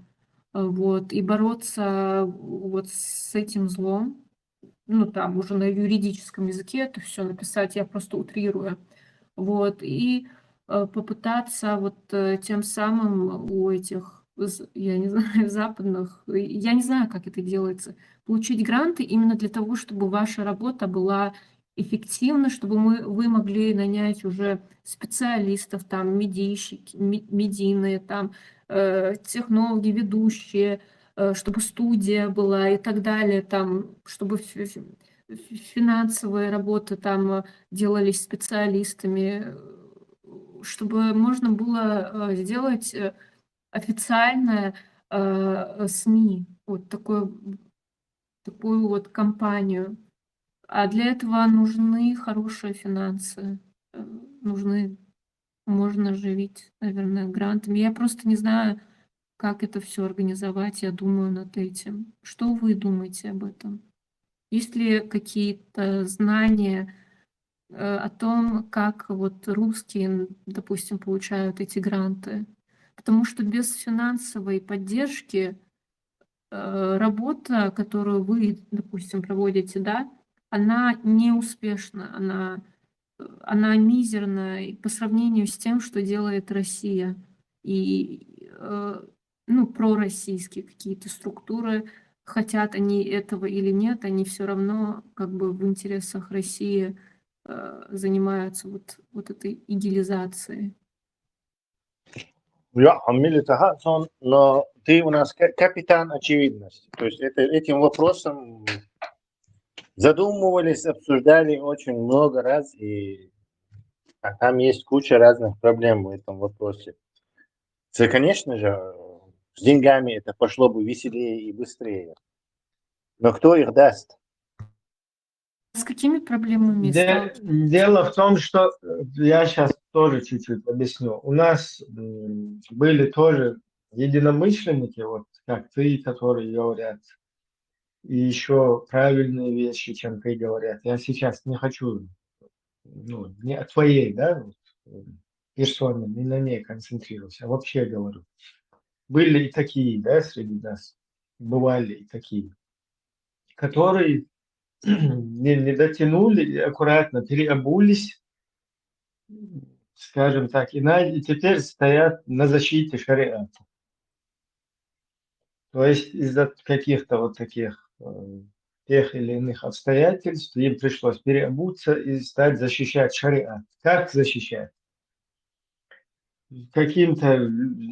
вот, и бороться вот с этим злом. Ну, там уже на юридическом языке это все написать, я просто утрирую. Вот, и попытаться вот тем самым у этих, я не знаю, западных, я не знаю, как это делается, получить гранты именно для того, чтобы ваша работа была эффективна, чтобы вы могли нанять уже специалистов, там, медийщики, медийные, там, технологи, ведущие, чтобы студия была и так далее, там, чтобы финансовые работы там делались специалистами, чтобы можно было сделать официальное СМИ, вот такую вот компанию. А для этого нужны хорошие финансы, можно оживить, наверное, грантами. Я просто не знаю, как это все организовать, я думаю над этим. Что вы думаете об этом? Есть ли какие-то знания о том, как вот русские, допустим, получают эти гранты? Потому что без финансовой поддержки работа, которую вы, допустим, проводите, да, она неуспешна, она мизерна по сравнению с тем, что делает Россия. И ну, пророссийские какие-то структуры, хотят они этого или нет, они все равно как бы в интересах России занимаются вот этой идеализацией.
Я Хамиль Тахасон, но ты у нас капитан очевидности. То есть этим вопросом задумывались, обсуждали очень много раз, и там есть куча разных проблем в этом вопросе. Конечно же, с деньгами это пошло бы веселее и быстрее. Но кто их даст?
С какими проблемами
Дело в том, что я сейчас тоже чуть-чуть объясню. У нас были тоже единомышленники, вот как ты, которые говорят, и еще правильные вещи, чем ты говорят. Я сейчас не хочу, ну, не о твоей, да, персоне, не на ней концентрируюсь, а вообще говорю. Были и такие, да, среди нас, бывали и такие, которые не дотянули, и аккуратно переобулись, скажем так, и теперь стоят на защите шариата. То есть из-за каких-то вот таких тех или иных обстоятельств им пришлось переобуться и стать защищать шариат. Как защищать? Каким-то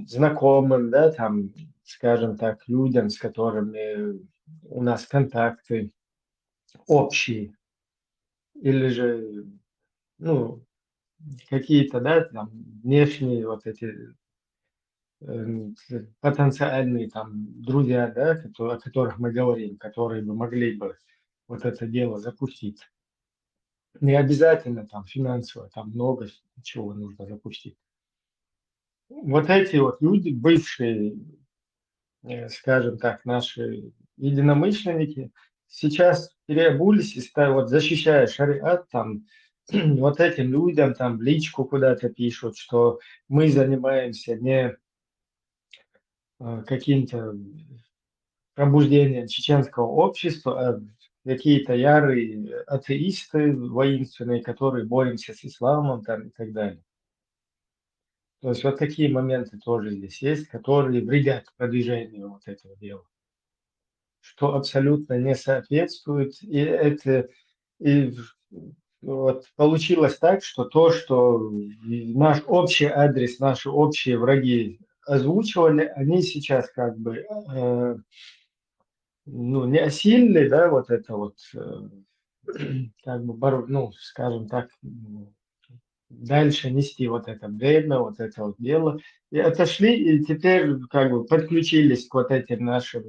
знакомым, да, там, скажем так, людям, с которыми у нас контакты общие, или же, ну, какие-то, да, там, внешние вот эти потенциальные там друзья, да, о которых мы говорим, которые бы могли бы вот это дело запустить. Не обязательно там финансово, там много чего нужно запустить. Вот эти вот люди, бывшие, скажем так, наши единомышленники, сейчас переобулись и стали, вот защищая шариат, там, вот этим людям там в личку куда-то пишут, что мы занимаемся не каким-то пробуждением чеченского общества, а какие-то ярые атеисты воинственные, которые боремся с исламом там, и так далее. То есть вот такие моменты тоже здесь есть, которые вредят продвижению вот этого дела, что абсолютно не соответствует. И вот получилось так, что то, что наш общий адрес, наши общие враги озвучивали, они сейчас как бы ну, не осилили, да, вот это вот, как бы, ну, скажем так, дальше нести вот это бремя, вот это вот дело. И отошли, и теперь как бы подключились к вот этим нашим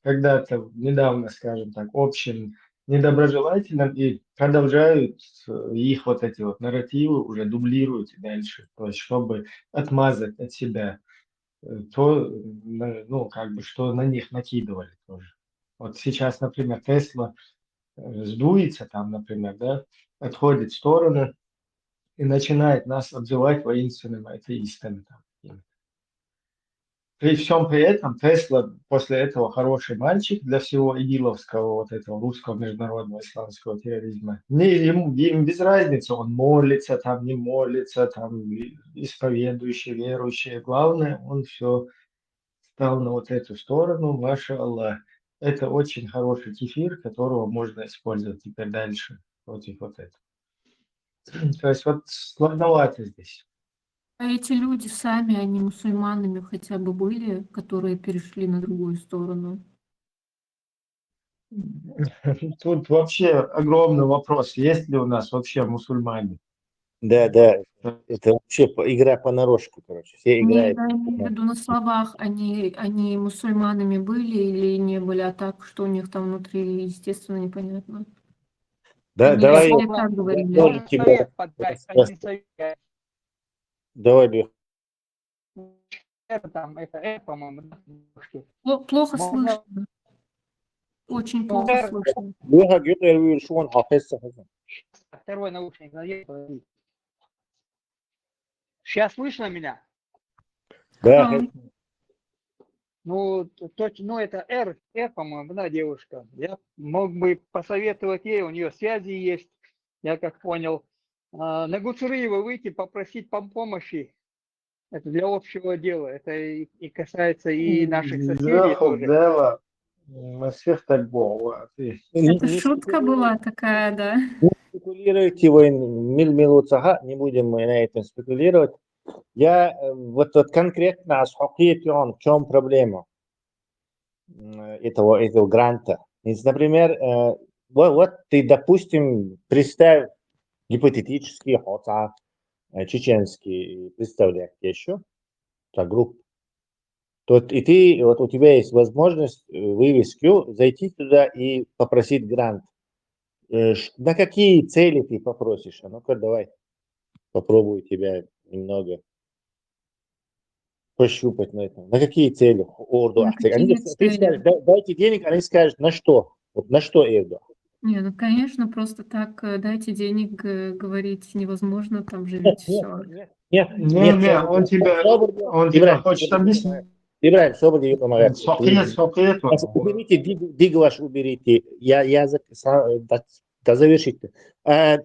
когда-то недавно, скажем так, общим недоброжелателям и продолжают их вот эти вот нарративы уже дублируют и дальше, то есть чтобы отмазать от себя то, ну, как бы, что на них накидывали тоже. Вот сейчас, например, Тесла сдуется там, например, да, отходит в сторону и начинает нас обзывать воинственными атеистами. Там. При всем при этом Тесла после этого хороший мальчик для всего игиловского вот этого русского международного исламского терроризма. Им без разницы, он молится, там не молится, там исповедующий, верующий. Главное, он все стал на вот эту сторону, маша Аллах. Это очень хороший кефир, которого можно использовать теперь дальше против вот этого. То есть вот сложновато здесь.
А эти люди сами, они мусульманами хотя бы были, которые перешли на другую сторону?
Тут вообще огромный вопрос, есть ли у нас вообще мусульмане?
Да, это вообще игра понарошку, короче. Все
Не,
играют.
я имею в виду на словах, они мусульманами были или не были, а так, что у них там внутри, естественно, непонятно.
Да,
Они
давай.
себе как говорили?
Тоже тебе
Совет подать, а не совет.
Давай, Лех.
Там, это, по-моему, да?
Плохо
Можно-
слышно. Очень плохо слышно.
Леха говорит, что он хафизся.
Второй наушник надел. Сейчас слышно меня?
Да,
Ну, точно, это R, по-моему, да, девушка. Я мог бы посоветовать ей, у нее связи есть, я как понял. На Гуцериева выйти, попросить помощи. Это для общего дела. Это и касается и наших соседей тоже.
Дело на всех так было.
Это шутка была такая, да?
Не спекулируйте вы, мил-милуцага, не будем мы на этом спекулировать. Я вот конкретно асхакиетион, в чем проблема этого гранта. Например, вот ты, допустим, представь гипотетический хотя чеченский, представляешь еще, так, группу. И ты, вот у тебя есть возможность вывеску, зайти туда и попросить грант. На какие цели ты попросишь? А ну-ка, давай, попробую тебя немного пощупать на этом. На какие цели Орду
На
Ахтек?
какие
Ты
цели?
скажешь, дайте денег, они скажут, на что? Вот на что Эрду?
Не, ну, конечно, просто так дайте денег говорить невозможно, там же ведь все.
Не, он тебя хочет объяснить.
Ибрахим, собор ее помогает.
Сокет.
Уберите, Дига ваш уберите. Я завершите.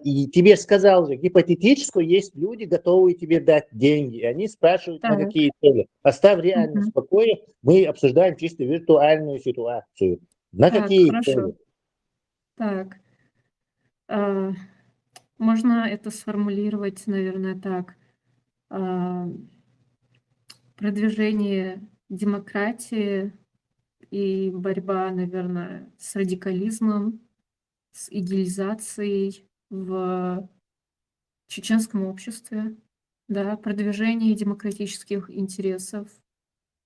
И тебе сказал же, гипотетически есть люди, готовые тебе дать деньги. И они спрашивают, на
Так.
какие цели. Оставь реально в покое. Мы обсуждаем чисто виртуальную ситуацию. На
Так,
какие
хорошо.
цели?
Так. Можно это сформулировать, наверное, так. Продвижение демократии и борьба, наверное, с радикализмом, с идеализацией в чеченском обществе, да, продвижение демократических интересов,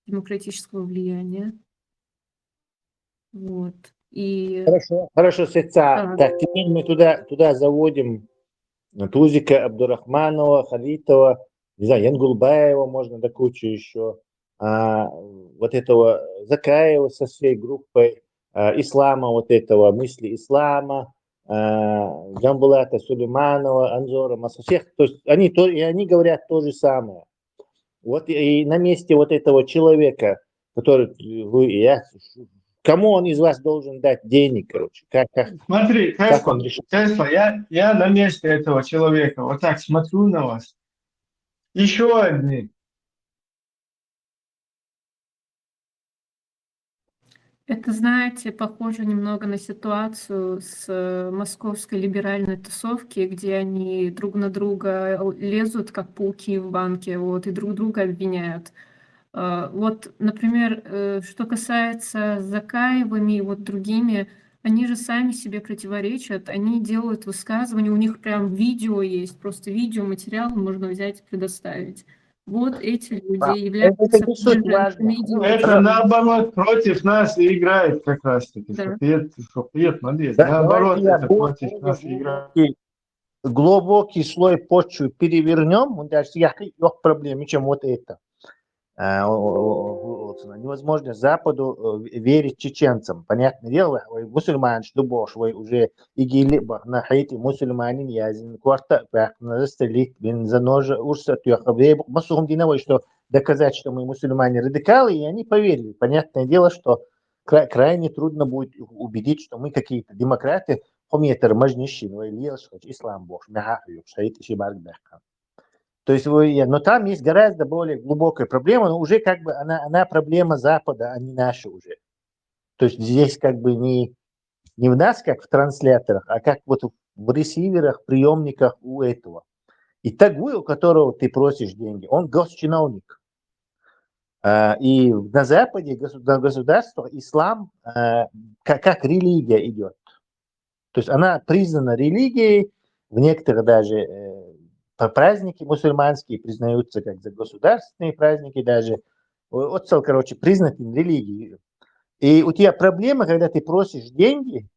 демократического влияния. Вот. И
Хорошо, Сеца. Так, теперь мы туда заводим Тузика, Абдурахманова, Халитова, не знаю, Янгулбаева, можно до кучи еще, вот этого Закаева со всей группой, Ислама, вот этого, мысли Ислама, Джамбулата Сулейманова, Анзора, Маса, всех, то есть они говорят то же самое. Вот и на месте вот этого человека, который кому он из вас должен дать денег, короче?
Смотри,
как он решит?
Тесла, я на месте этого человека вот так смотрю на вас. Еще одни.
это, знаете, похоже немного на ситуацию с московской либеральной тусовки, где они друг на друга лезут, как пауки в банке, вот, и друг друга обвиняют. Вот, например, что касается Закаевыми и вот другими, они же сами себе противоречат, они делают высказывания, у них прям видео есть, просто видеоматериал можно взять и предоставить. Вот эти люди
Это
являются
не суть
движенцами
важно. Ну,
Это
идиотами.
наоборот против нас и играет как раз таки,
Да.
что прият молодец.
Давайте
Наоборот,
я
это против нас и играет.
глубокий слой почвы перевернем, он даже yok проблем, чем вот это. Невозможно Западу верить чеченцам. Понятное дело, мусульман, что бош, уже игили на хайти мусульманин язин кварта, на столик, бин за ножа, урсат, масухум диновой, что доказать, что мы мусульмане радикалы, и они поверили. Понятное дело, что крайне трудно будет убедить, что мы какие-то демократы, хометер, мажнищин, ислам бош, шаит и То есть, но там есть гораздо более глубокая проблема, но уже как бы она проблема Запада, а не наша уже. То есть здесь как бы не в нас, как в трансляторах, а как вот в ресиверах, приемниках у этого. И такой, у которого ты просишь деньги, он госчиновник. И на Западе государство, ислам, как религия идет. То есть она признана религией, в некоторых даже праздники мусульманские признаются как за государственные праздники даже. Вот, короче, признаны религией. И у тебя проблема, когда ты просишь деньги,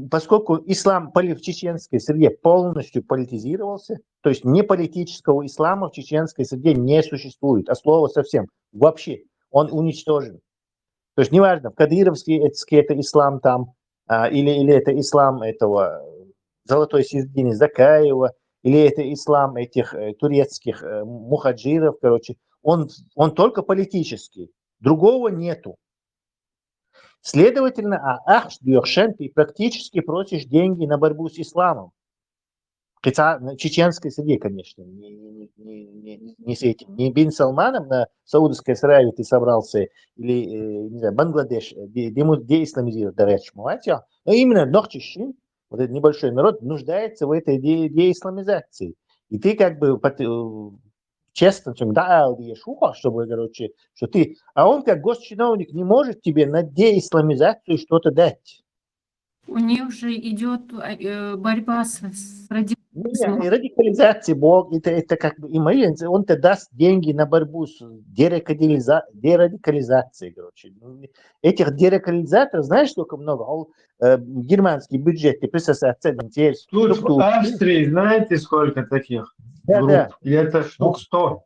поскольку ислам в чеченской среде полностью политизировался, то есть не политического ислама в чеченской среде не существует, а слова совсем, вообще, он уничтожен. То есть неважно, в кадыровский это ислам там, или это ислам этого золотой середины Закаева, или это ислам этих турецких мухаджиров, короче, он только политический, другого нету. Следовательно, ты практически просишь деньги на борьбу с исламом. Хотя на чеченской среде, конечно, не с этим. Не Бин Салманом на Саудовской Аравии ты собрался, или, не знаю, Бангладеш, где исламизировать, да, речь, но именно Нохчищин, вот этот небольшой народ, нуждается в этой деисламизации. И ты как бы честно, да, чтобы, короче, что ты... А он как госчиновник не может тебе на деисламизацию что-то дать.
У них же идет борьба с радикализмом.
Радикализация, Бог, это как бы он-то даст деньги на борьбу с дерадикализацией, короче. Этих дерадикализаторов, знаешь, сколько много? Германский бюджет, ты представляешь,
Тут в Австрии, знаете, сколько таких групп? И это штук 100.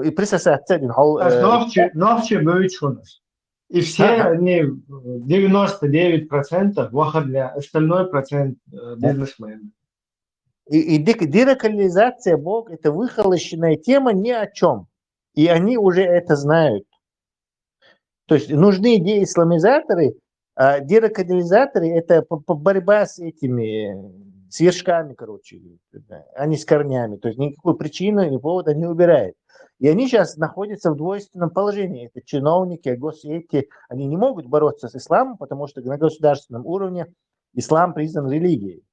И представляешь,
Новче бывает у нас. И все они, 99% вахабля, остальной процент бизнесмены.
И дерекализация, Бог, это выхолощенная тема ни о чем. И они уже это знают. То есть нужны деисламизаторы, а дерекализаторы это борьба с этими, с вершками, короче, а не с корнями. То есть никакую причину, ни повода не убирает. И они сейчас находятся в двойственном положении. Это чиновники, госсети, они не могут бороться с исламом, потому что на государственном уровне ислам признан религией.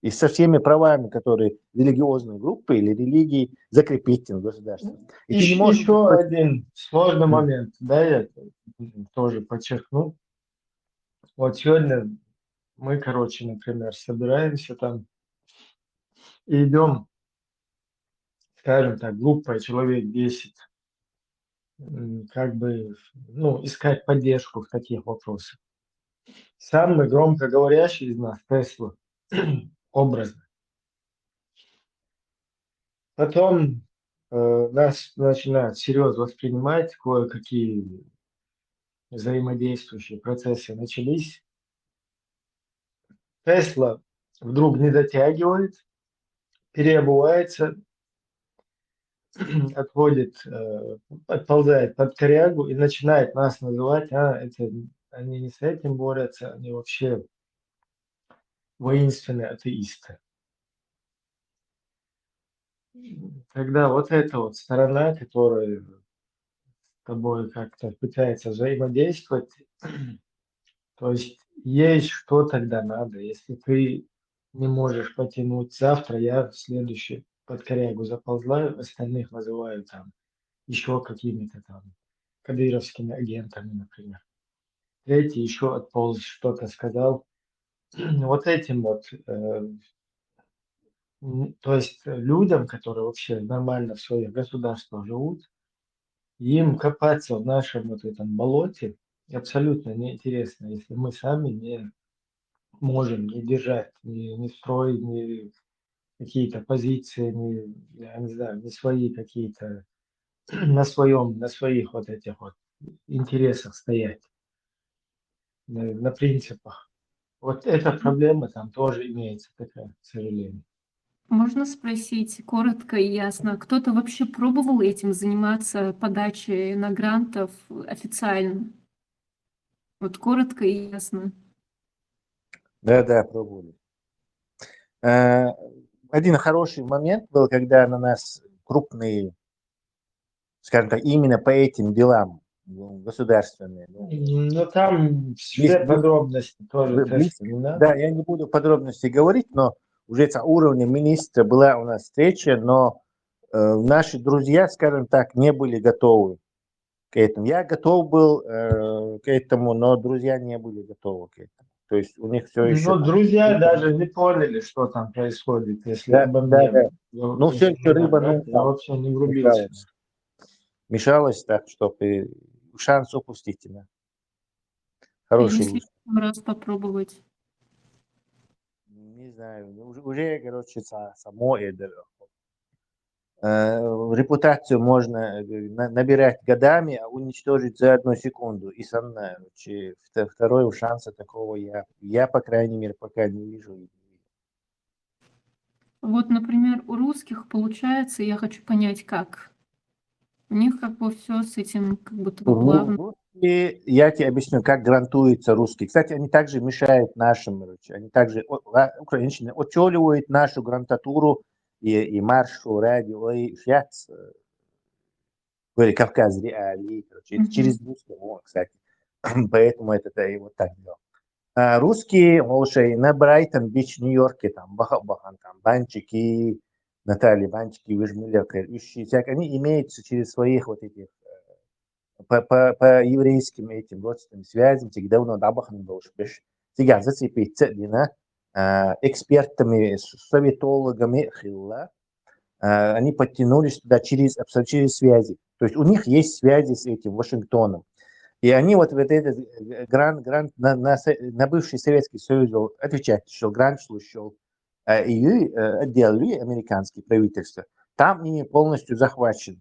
И со всеми правами, которые религиозные группы или религии закрепить в государстве. И ты не можешь...
Еще один сложный момент, да, я тоже подчеркну. Вот сегодня мы, короче, например, собираемся там и идем, скажем так, группой человек 10, как бы, искать поддержку в таких вопросах. Самый громкоговорящий из нас, Тесла, образно. Потом нас начинают серьезно воспринимать, кое-какие взаимодействующие процессы начались. Тесла вдруг не дотягивает, переобувается, отползает под корягу и начинает нас называть, они не с этим борются, они вообще воинственные атеисты. Когда вот эта вот сторона, которая с тобой как-то пытается взаимодействовать, то есть ей что тогда надо, если ты не можешь потянуть завтра, я в следующий под корягу заползаю, остальных называю там еще какими-то там кадыровскими агентами, например. Третий еще отполз, что-то сказал. Вот этим вот То есть людям, которые вообще нормально в своих государствах живут, им копаться в нашем вот этом болоте абсолютно неинтересно, если мы сами не можем не держать ни строй, ни какие-то позиции, я не знаю, не свои какие-то на своих вот этих вот интересах стоять, на принципах. Вот эта проблема там тоже имеется такая, к сожалению.
Можно спросить коротко и ясно, кто-то вообще пробовал этим заниматься, подачей на грантов официально? Вот коротко и ясно.
Да, пробовали. Один хороший момент был, когда на нас крупные, скажем так, именно по этим делам государственные.
Но там все подробности тоже теста не надо.
Да, я не буду подробности говорить, но уже на уровне министра была у нас встреча, но наши друзья, скажем так, не были готовы к этому. Я готов был к этому, но друзья не были готовы к этому. То есть у них все еще...
Но друзья даже не поняли, что там происходит, если
Да,
обо мне.
да. Ну, все еще рыба,
я вообще не врубился.
Мешалось так, чтобы шанс упустить. Да. Хороший
Если раз попробовать.
Не знаю, уже короче, само это. Репутацию можно набирать годами, а уничтожить за 1 секунду. И со мной, второго шанса такого я, по крайней мере, пока не вижу.
Вот, например, у русских получается, я хочу понять, как. У них как бы все с этим как будто бы плавно.
И я тебе объясню, как грантуется русский. Кстати, они также мешают нашим, они также, украинщины, отчеливают нашу грантатуру и маршу, радио, и сейчас, говорит, Кавказ реалии, это через русский, кстати. Поэтому это и вот так делал. Русские, молодшие, на Брайтон-Бич, Нью-Йорке, там, Бахан, там, банчики, Наталья, банчики, Вижмилякер, они имеются через своих вот этих по еврейским этим родственным связям, всегда у нас дабахан был шпиш. Сега зацепиться дина экспертами, советологами хилла, они подтянулись туда через связи. То есть у них есть связи с этим Вашингтоном. И они вот этот грант на бывший Советский Союз отвечать, что грант слушал и отделали американские правительства. Там ими полностью захвачен.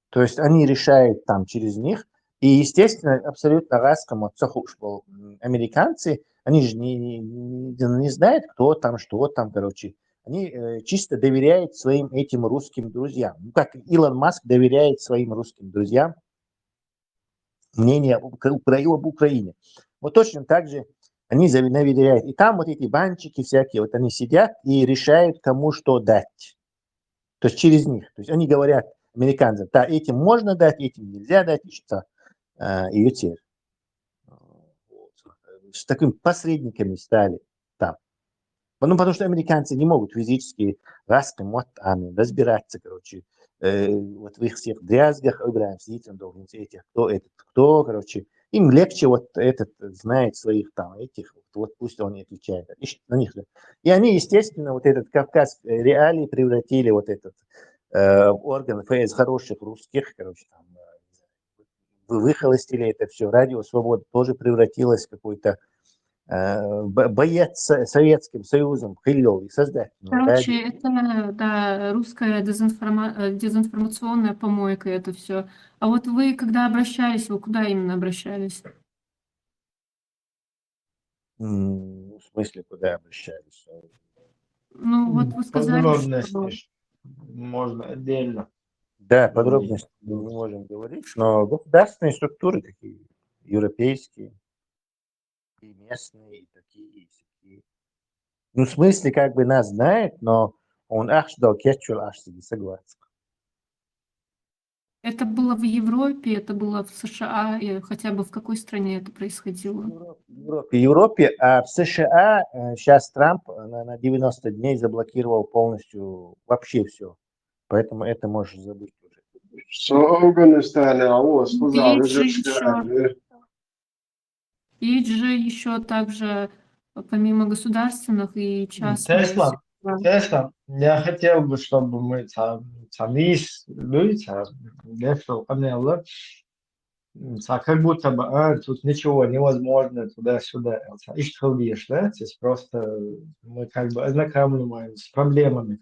То есть они решают там через них. И, естественно, абсолютно раскому цехушбол. Американцы, они же не знают, кто там, что там, короче. Они чисто доверяют своим этим русским друзьям. Ну, как Илон Маск доверяет своим русским друзьям мнение об Украине. Вот точно так же они доверяют. И там вот эти банчики всякие, вот они сидят и решают, кому что дать. То есть через них. То есть они говорят американцам, да, этим можно дать, этим нельзя дать, и что и теперь. С такими посредниками стали там. Ну, потому что американцы не могут физически разбираться, короче, вот в их всех дрязгах, кто, короче, им легче вот этот знает своих там, этих, вот пусть он отвечает на них. И они, естественно, вот этот Кавказ реалии превратили вот этот орган ФС хороших русских, короче, там, выхолостили это все. Радио Свобода тоже превратилось в какой-то боец Советским Союзом, хилил и создать.
Короче, это, да, русская дезинформационная помойка, это все. А вот вы, когда обращались, вы куда именно обращались?
В смысле, куда обращались?
Ну, вот вы сказали,
подробности можно отдельно.
Да, подробности мы не можем говорить, но государственные структуры такие, европейские, и местные, и такие, и такие. Ну, в смысле, как бы нас знает, но он аж дал кетчур, аж себе согласен.
Это было в Европе, это было в США, и хотя бы в какой стране это происходило?
В Европе, а в США сейчас Трамп на 90 дней заблокировал полностью вообще все. Поэтому это можешь забыть уже.
В Афганистане, сказали,
есть же еще также, помимо государственных и частных.
Тесла Честно, я хотел бы, чтобы мы сами что понятно, как будто бы, тут ничего невозможно, туда-сюда. И что видишь, да? Здесь просто мы как бы ознакомливаем с проблемами, с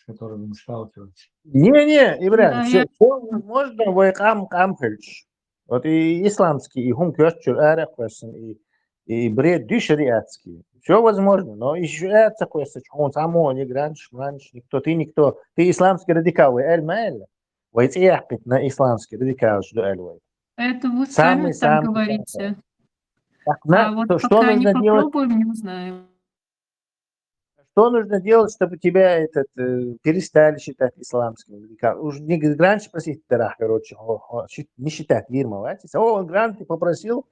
которыми мы сталкиваемся.
Не, Ибрahim,
Да,
все
я
возможно, вы камхельч. Вот и исламский, и хункёрчур, и бред дюшариатский. Все возможно, но еще это такое, он само не гранч, никто, ты исламский радикал, вы эль-мэль, вы эти на исламский радикал, что эль-вы.
это вы сами так
Самый.
говорите.
Так,
А вот
что
пока не
нужно делать?
попробуем, не узнаем.
Что нужно делать, чтобы тебя перестали считать исламским радикалом? Уж не грант спросить, короче, не считать, вирмовать. Он грант попросил,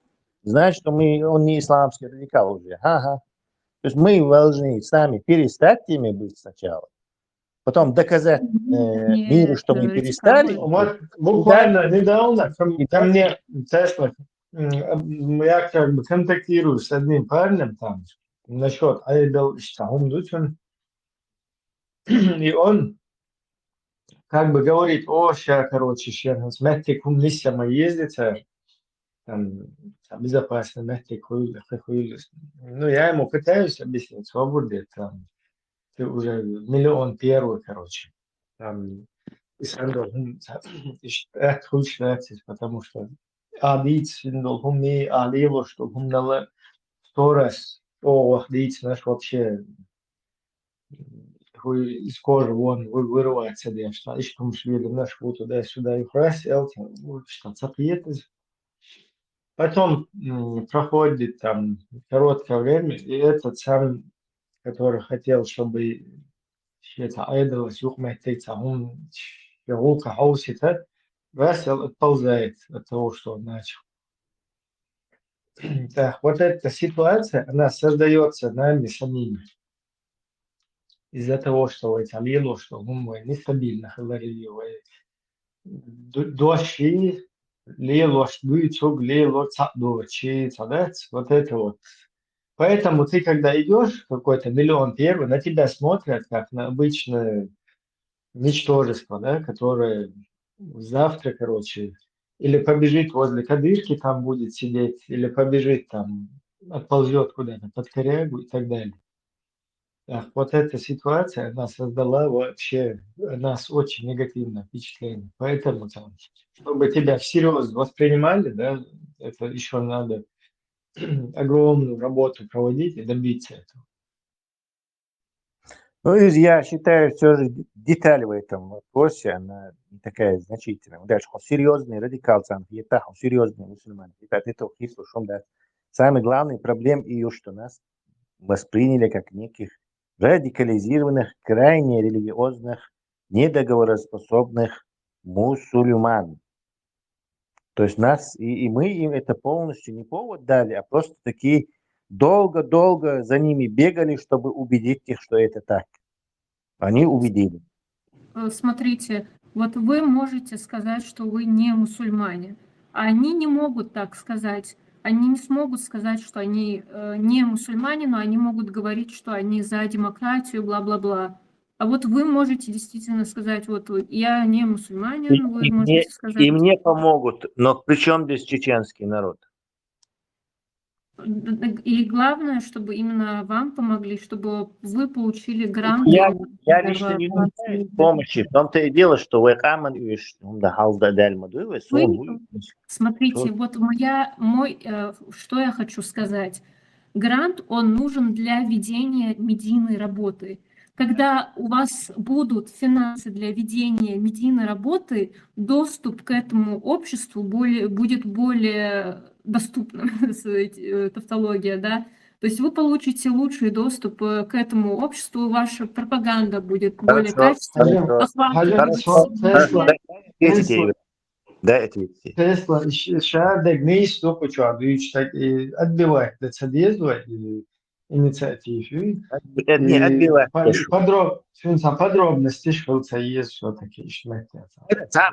значит, что он не исламский радикал уже. Ага. То есть мы должны сами перестать ими быть сначала, потом доказать миру, что мы перестали.
Вот буквально недавно ко мне, честно, я как бы контактирую с одним парнем там насчет Айбел Штаумдутен, и он как бы говорит, сейчас, смотрите, кум миссия мы ездите, там безопасно, смотрите, ну, я ему пытаюсь объяснить, свободы, там, ты уже миллион первый, там, и сам должен, потому что Адиц, мы Алило, что гумнала сторос, Адиц наш вообще из кожи вон вырывается, да, что ищем шведы наш вот туда-сюда и фрасел, что цапиет. Потом проходит там короткое время, и этот сам, который хотел, чтобы это айдол, сюхмехтейца, он шагулка хаусита, весел отползает от того, что он начал. Так, вот эта ситуация, она создается нами самими. Из-за того, что это лило, что мы нестабильно говорили, дожди, лило, дуйцуг, лило, цадочи, цадец, вот это вот. Поэтому ты, когда идешь, какой-то миллион первый, на тебя смотрят, как на обычное ничтожество, да, которое завтра, или побежит возле кадырки, там будет сидеть, или побежит там, отползет куда-то под корягу и так далее. Так, вот эта ситуация, она создала вообще нас очень негативное впечатление. Поэтому, чтобы тебя всерьез воспринимали, да, это еще надо огромную работу проводить и добиться этого.
Ну, я считаю, все же деталь в этом вопросе, она не такая значительная. Дальше, он серьезный радикал, он серьезный мусульман. Самый главный проблем ее, что нас восприняли как неких радикализированных, крайне религиозных, недоговороспособных мусульман. То есть нас, и мы им это полностью не повод дали, а просто такие долго-долго за ними бегали, чтобы убедить их, что это так. Они убедили.
Смотрите, вот вы можете сказать, что вы не мусульмане, а они не могут так сказать. Они не смогут сказать, что они не мусульмане, но они могут говорить, что они за демократию, бла-бла-бла. А вот вы можете действительно сказать, вот я не мусульманин, вы можете сказать.
И мне помогут, но при чем здесь чеченский народ?
И главное, чтобы именно вам помогли, чтобы вы получили грант.
Я лично не нуждаюсь в помощи. В том-то и дело, что
Смотрите, вот что я хочу сказать. Грант, он нужен для ведения медийной работы. Когда у вас будут финансы для ведения медийной работы, доступ к этому обществу будет более доступным, тавтология, да? То есть вы получите лучший доступ к этому обществу, ваша пропаганда будет более качественной.
Тесла шаардак нейс допучу, отбивать инициативу. Подробности шелца есть все-таки.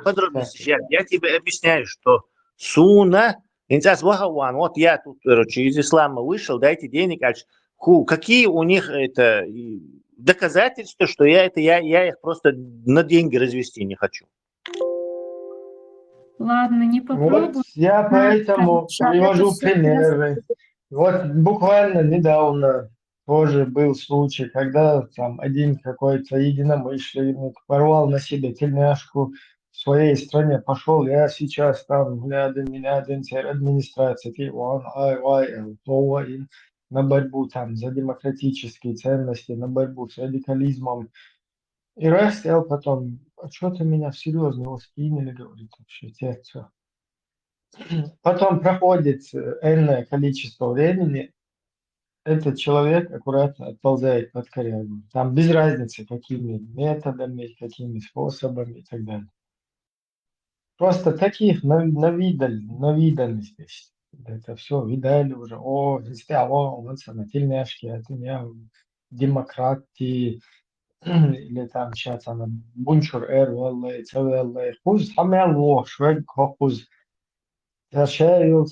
Подробности. Я тебе объясняю, что суна, вот я тут, из ислама вышел, дайте денег, какие у них это доказательство, что я их просто на деньги развести не хочу.
Ладно, не
Вот
попробую.
я поэтому привожу примеры. Вот буквально недавно тоже был случай, когда там один какой-то единомышленник порвал на себе тельняшку в своей стране, пошел, я сейчас там администрация, на борьбу там за демократические ценности, на борьбу с радикализмом. И раз стоял потом, а что-то меня всерьез его скинули, говорит, вообще, те. Потом проходит энное количество времени, этот человек аккуратно отползает под корягу. Там без разницы, какими методами, какими способами и так далее. Просто таких навидали здесь. Это все видали уже. О, здесь вот на тельняшке, это не демократии. Или там сейчас она бунчур валлай, цаваллай. Хуз хамялло, швед хохуз. شايل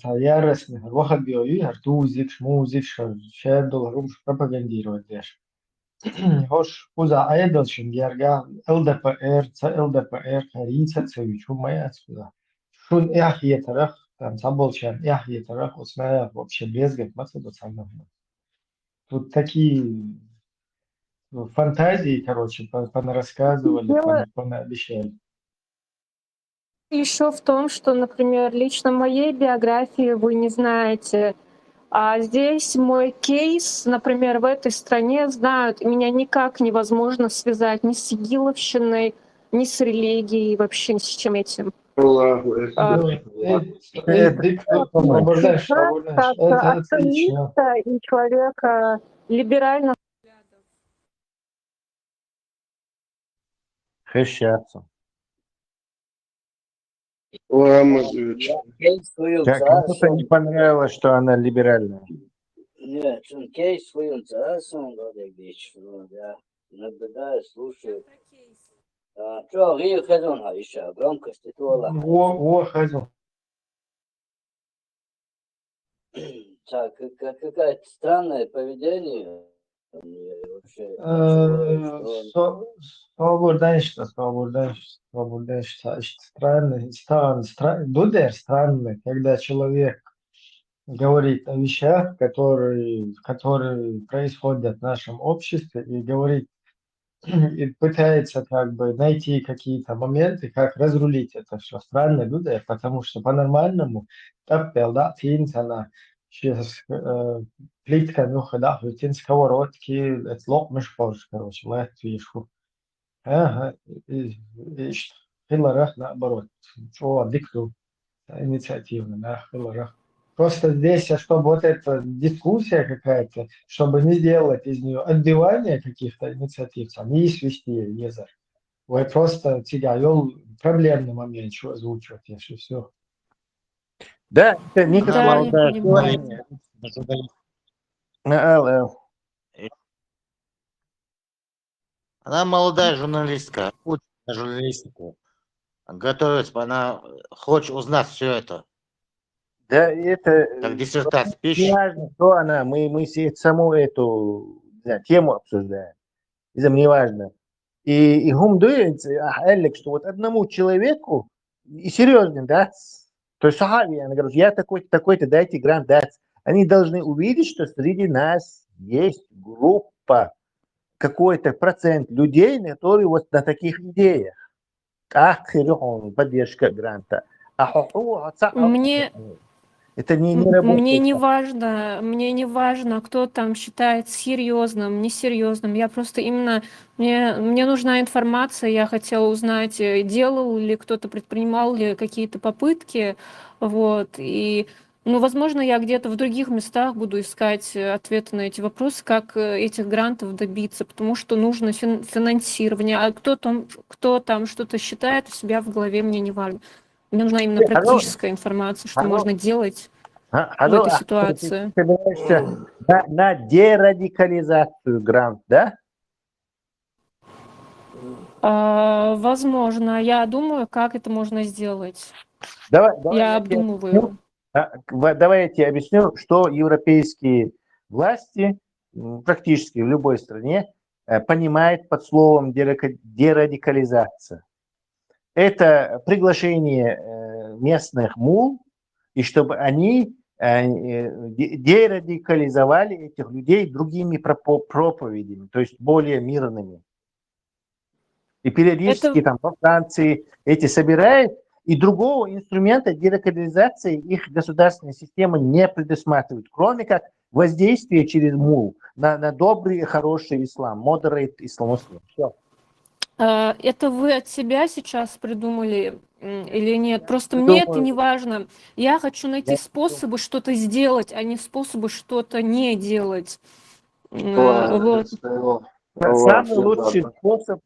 يارس نهر واحد بيوي هرتوزك شموزك شادل هرومش propagandир وديش هوش وزا عيدل شنجارجا LDPR LDPR خريطة تسوي شو ما يأسفل شون إحيى ترخ там заболчан إحيى ترخ осмая вообще безгать مثلا самое тут такие фантазии короче понарассказывали понаобещали.
Еще в том, что, например, лично моей биографии вы не знаете, а здесь мой кейс, например, в этой стране знают, и меня никак невозможно связать ни с игиловщиной, ни с религией, вообще ни с чем этим. Как активиста и человека либеральных.
Хрещаться.
Как
кому-то не понравилось, что она либеральная.
Нет, кейс свою царством, да, наблюдаю, слушаю. Что, Рио Хазон, еще громкости туала.
Хазон.
Так, какое-то странное поведение.
Свобода, странно, когда человек говорит о вещах, которые происходят в нашем обществе, и говорит, и пытается как бы найти какие-то моменты, как разрулить это все. Странно, люди, потому что по-нормальному, так, да, она сейчас плитка, ну, да, хоть сковородки, это лок мыш позже, короче, мы отвешу. Ага, и хиларах наоборот. Что, дикту, инициативно, да, хиларах. Просто здесь, чтобы вот эта дискуссия какая-то, чтобы не сделать из нее отбивание каких-то инициатив, не свести езер. Вы просто тебя вел проблемный момент, что озвучивать, если все.
Да, это не
Да, я понимаю.
Она молодая журналистка, учится на журналистику, готовится, она хочет узнать все это.
Да, это
как диссертация
не
пишет.
важно, кто она, мы саму эту, не знаю, тему обсуждаем. Это не важно. И гумдует, Элек, что вот одному человеку, и серьезно, да, то есть сахаби, она говорит, я такой-то, дайте грант дать. Они должны увидеть, что среди нас есть группа, какой-то процент людей, которые вот на таких идеях. Поддержка гранта.
Мне
Это не работает.
Мне не важно, кто там считает серьезным, несерьезным. Я просто именно мне нужна информация. Я хотела узнать, делал ли кто-то, предпринимал ли какие-то попытки, вот. И, возможно, я где-то в других местах буду искать ответы на эти вопросы, как этих грантов добиться, потому что нужно финансирование. А кто там что-то считает у себя в голове, мне не важно. Мне нужна именно практическая информация, что можно делать в этой ситуации.
Ты собираешься на дерадикализацию грант, да?
Возможно. Я думаю, как это можно сделать. Я обдумываю.
Давай я тебе объясню, что европейские власти практически в любой стране понимает под словом дерадикализация? Это приглашение местных мул, и чтобы они дерадикализовали этих людей другими проповедями, то есть более мирными. И периодически
Это
там во Франции эти собирают, и другого инструмента дерадикализации их государственная система не предусматривает, кроме как воздействие через мул на добрый и хороший ислам, moderate ислам. Все.
это вы от себя сейчас придумали или нет? Просто мне это не важно. Я хочу найти способы что-то сделать, а не способы что-то не делать. Вот.
Самый лучший способ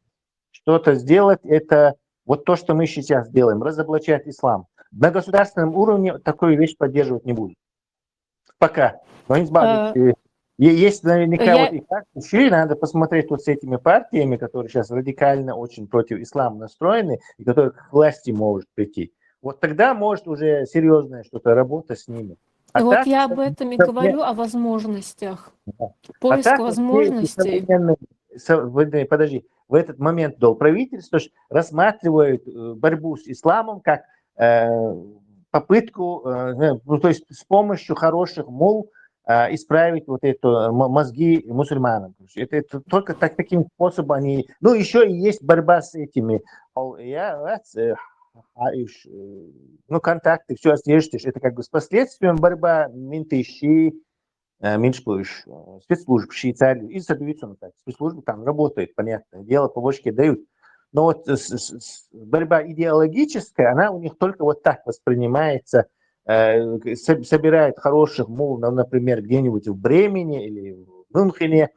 что-то сделать, это вот то, что мы сейчас делаем, разоблачать ислам. На государственном уровне такую вещь поддерживать не будет. Пока. Но есть наверняка вот и так, еще и надо посмотреть вот с этими партиями, которые сейчас радикально очень против ислама настроены, и которые к власти могут прийти. Вот тогда может уже серьезная что-то работа с ними.
Вот так, я об этом и говорю, о возможностях. Поиск возможностей.
Подожди, в этот момент правительство рассматривает борьбу с исламом как попытку, то есть с помощью хороших мул исправить вот это мозги мусульманам. Это только таким способом они... Ну, еще и есть борьба с этими... Ну, контакты, все остаешься. Это как бы с последствием борьба менты, спецслужб в Швейцарии и соответственно так. Спецслужбы там работают, понятное дело, побочки дают. Но вот борьба идеологическая, она у них только вот так воспринимается. Собирают хороших мул, например, где-нибудь в Бремени или в Мюнхене,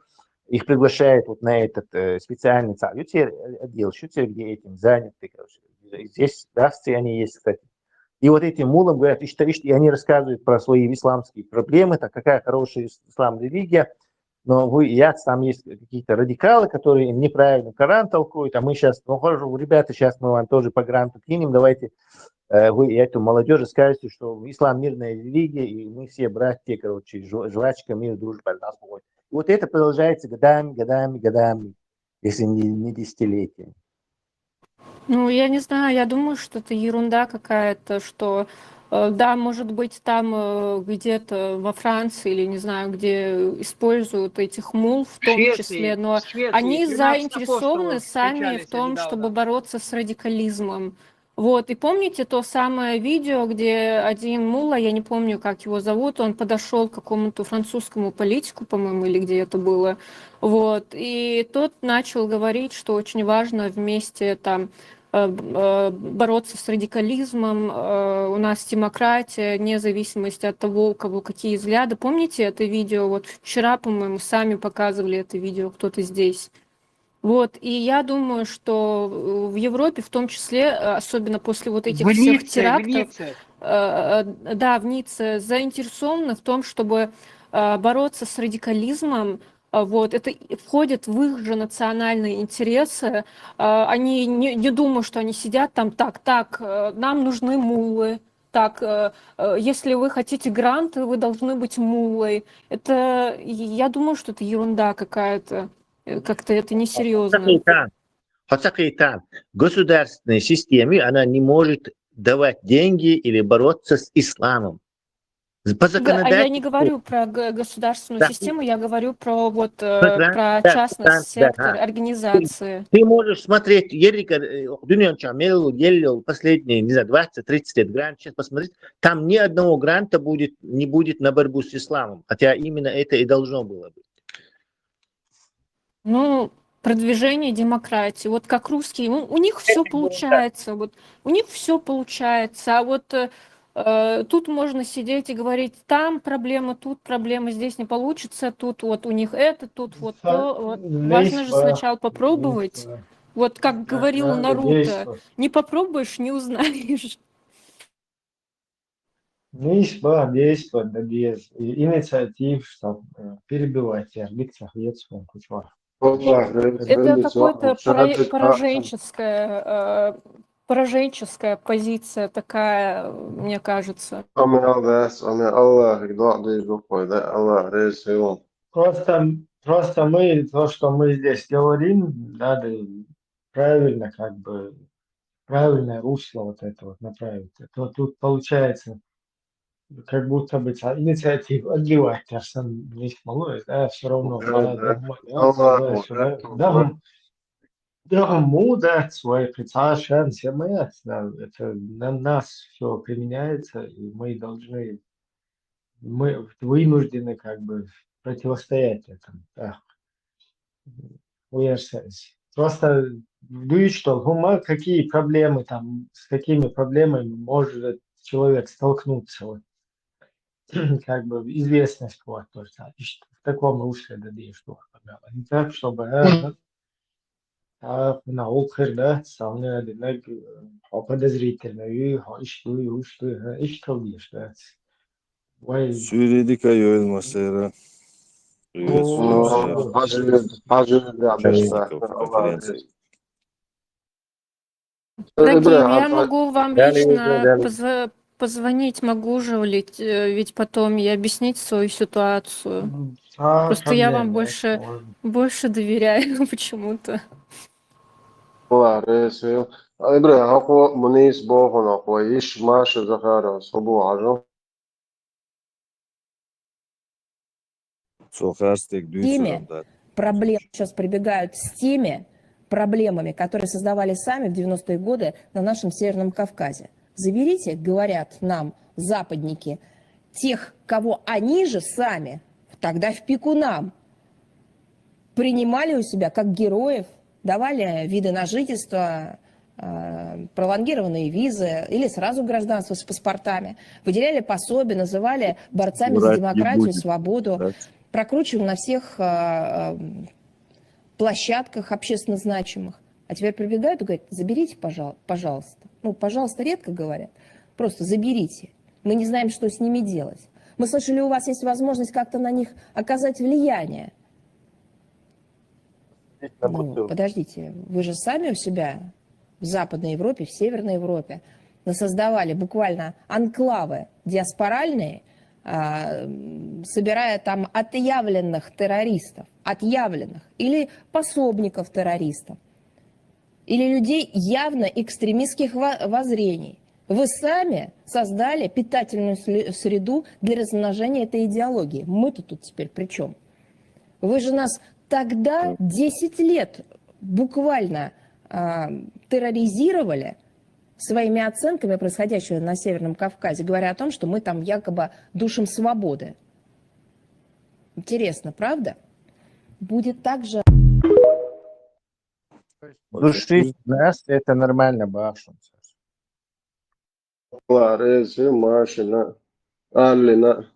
их приглашают вот на этот специальный отдел, где этим заняты. Здесь в Австрии они есть, кстати. И вот этим мулам говорят, и они рассказывают про свои исламские проблемы, так какая хорошая ислам-религия, но там есть какие-то радикалы, которые им неправильно Коран толкуют, а мы сейчас, ребята, сейчас мы вам тоже по гранту кинем, давайте вы эту молодежь скажете, что ислам мирная религия, и мы все братья, жвачка, мир, дружба. И вот это продолжается годами, если не десятилетиями.
Ну, я не знаю, я думаю, что это ерунда какая-то, что, да, может быть, там где-то во Франции или не знаю, где используют этих мул в том числе, но они заинтересованы сами в том, чтобы бороться с радикализмом. Вот, и помните то самое видео, где один мулла, я не помню, как его зовут, он подошел к какому-то французскому политику, по-моему, или где это было, вот, и тот начал говорить, что очень важно вместе там бороться с радикализмом, у нас демократия, вне зависимости от того, у кого какие взгляды. Помните это видео? Вот вчера, по-моему, сами показывали это видео, кто-то здесь. Вот, и я думаю, что в Европе, в том числе, особенно после вот этих всех терактов, да, в Ницце, заинтересованы в том, чтобы бороться с радикализмом. Вот, это входит в их же национальные интересы. Они не думают, что они сидят там, так, нам нужны муллы. Так, если вы хотите гранты, вы должны быть муллой. Это, я думаю, что это ерунда какая-то. Как-то это несерьезно.
Хотя государственной системе она не может давать деньги или бороться с исламом. По
А я не говорю про государственную систему, я говорю про вот про частный сектор, организации.
Ты можешь смотреть, последние, не знаю, 20-30 лет грант, сейчас посмотреть, там ни одного гранта не будет на борьбу с исламом, хотя именно это и должно было быть.
Ну, продвижение демократии. Вот как русские, у них все получается. Вот у них все получается. А вот тут можно сидеть и говорить, там проблема, тут проблема, здесь не получится, тут вот у них это, тут вот то. Вот. Важно же сначала попробовать. Вот как говорил Наруто, не попробуешь, не узнаешь.
Действовать, да без инициатив, чтобы перебивать яргица,
Это какое-то пораженческая позиция такая, мне кажется.
Просто Просто то, что мы здесь говорим, надо правильно, как бы, правильное русло вот это вот направить. А то тут получается, как будто бы инициатива отбивать, не смолой, да, все равно,
Да,
да,
да.
да,
Аллаху
сюда,
Акбар.
да, да, свой прицашан, все мы, да, это на нас все применяется, и мы вынуждены как бы противостоять этому. Да. Уверсенс. Просто видишь, что какие проблемы там, с какими проблемами может человек столкнуться. Вот. Как бы известность вот, то есть, в таком русле да, что не так, чтобы наука, да, самое подозрительно, что видишь, да.
Süredik ayol masera. Приветствую всех участников конференции.
Дорогие, я могу вам лично позвонить, могу же ведь потом и объяснить свою ситуацию. Просто я вам больше доверяю почему-то.
Резил. Ибре, ако Мунис Богон, ако Иш Маша Захаров, Собу Ажо.
Теми
Проблем сейчас прибегают с теми проблемами, которые создавали сами в 90-е годы на нашем Северном Кавказе. Заберите, говорят нам западники, тех, кого они же сами, тогда в пику нам, принимали у себя как героев, давали виды на жительство, пролонгированные визы или сразу гражданство с паспортами, выделяли пособия, называли борцами за демократию, свободу, прокручивали на всех площадках общественно значимых. А теперь прибегают и говорят, заберите, пожалуйста. Ну, пожалуйста, редко говорят. Просто заберите. Мы не знаем, что с ними делать. Мы слышали, у вас есть возможность как-то на них оказать влияние. Ну, подождите, вы же сами у себя в Западной Европе, в Северной Европе создавали буквально анклавы диаспоральные, собирая там отъявленных террористов, или пособников террористов, или людей явно экстремистских воззрений. Вы сами создали питательную среду для размножения этой идеологии. Мы-то тут теперь при чем? Вы же нас тогда 10 лет буквально терроризировали своими оценками происходящего на Северном Кавказе, говоря о том, что мы там якобы душим свободы. Интересно, правда? Будет так же...
Душить нас, это нормально, Башин.
Резил, Машина, Алина.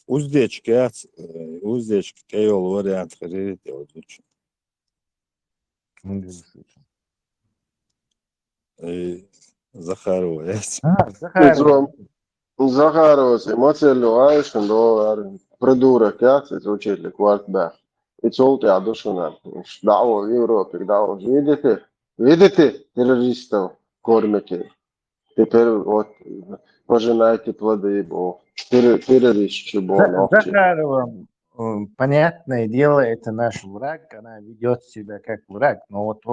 Уздечки, кайол вариант харите озвучу. Захарова, yes.
Захаровs, emocijālo aišanu ar придурок, это учитель Квартбах. И целый адушунар. Дало в Европе, дало. Видите террористов кормите. Теперь вот пожинайте плоды его. Террористы
Захарова, понятное дело, это наш враг, она ведет себя как враг. Но вот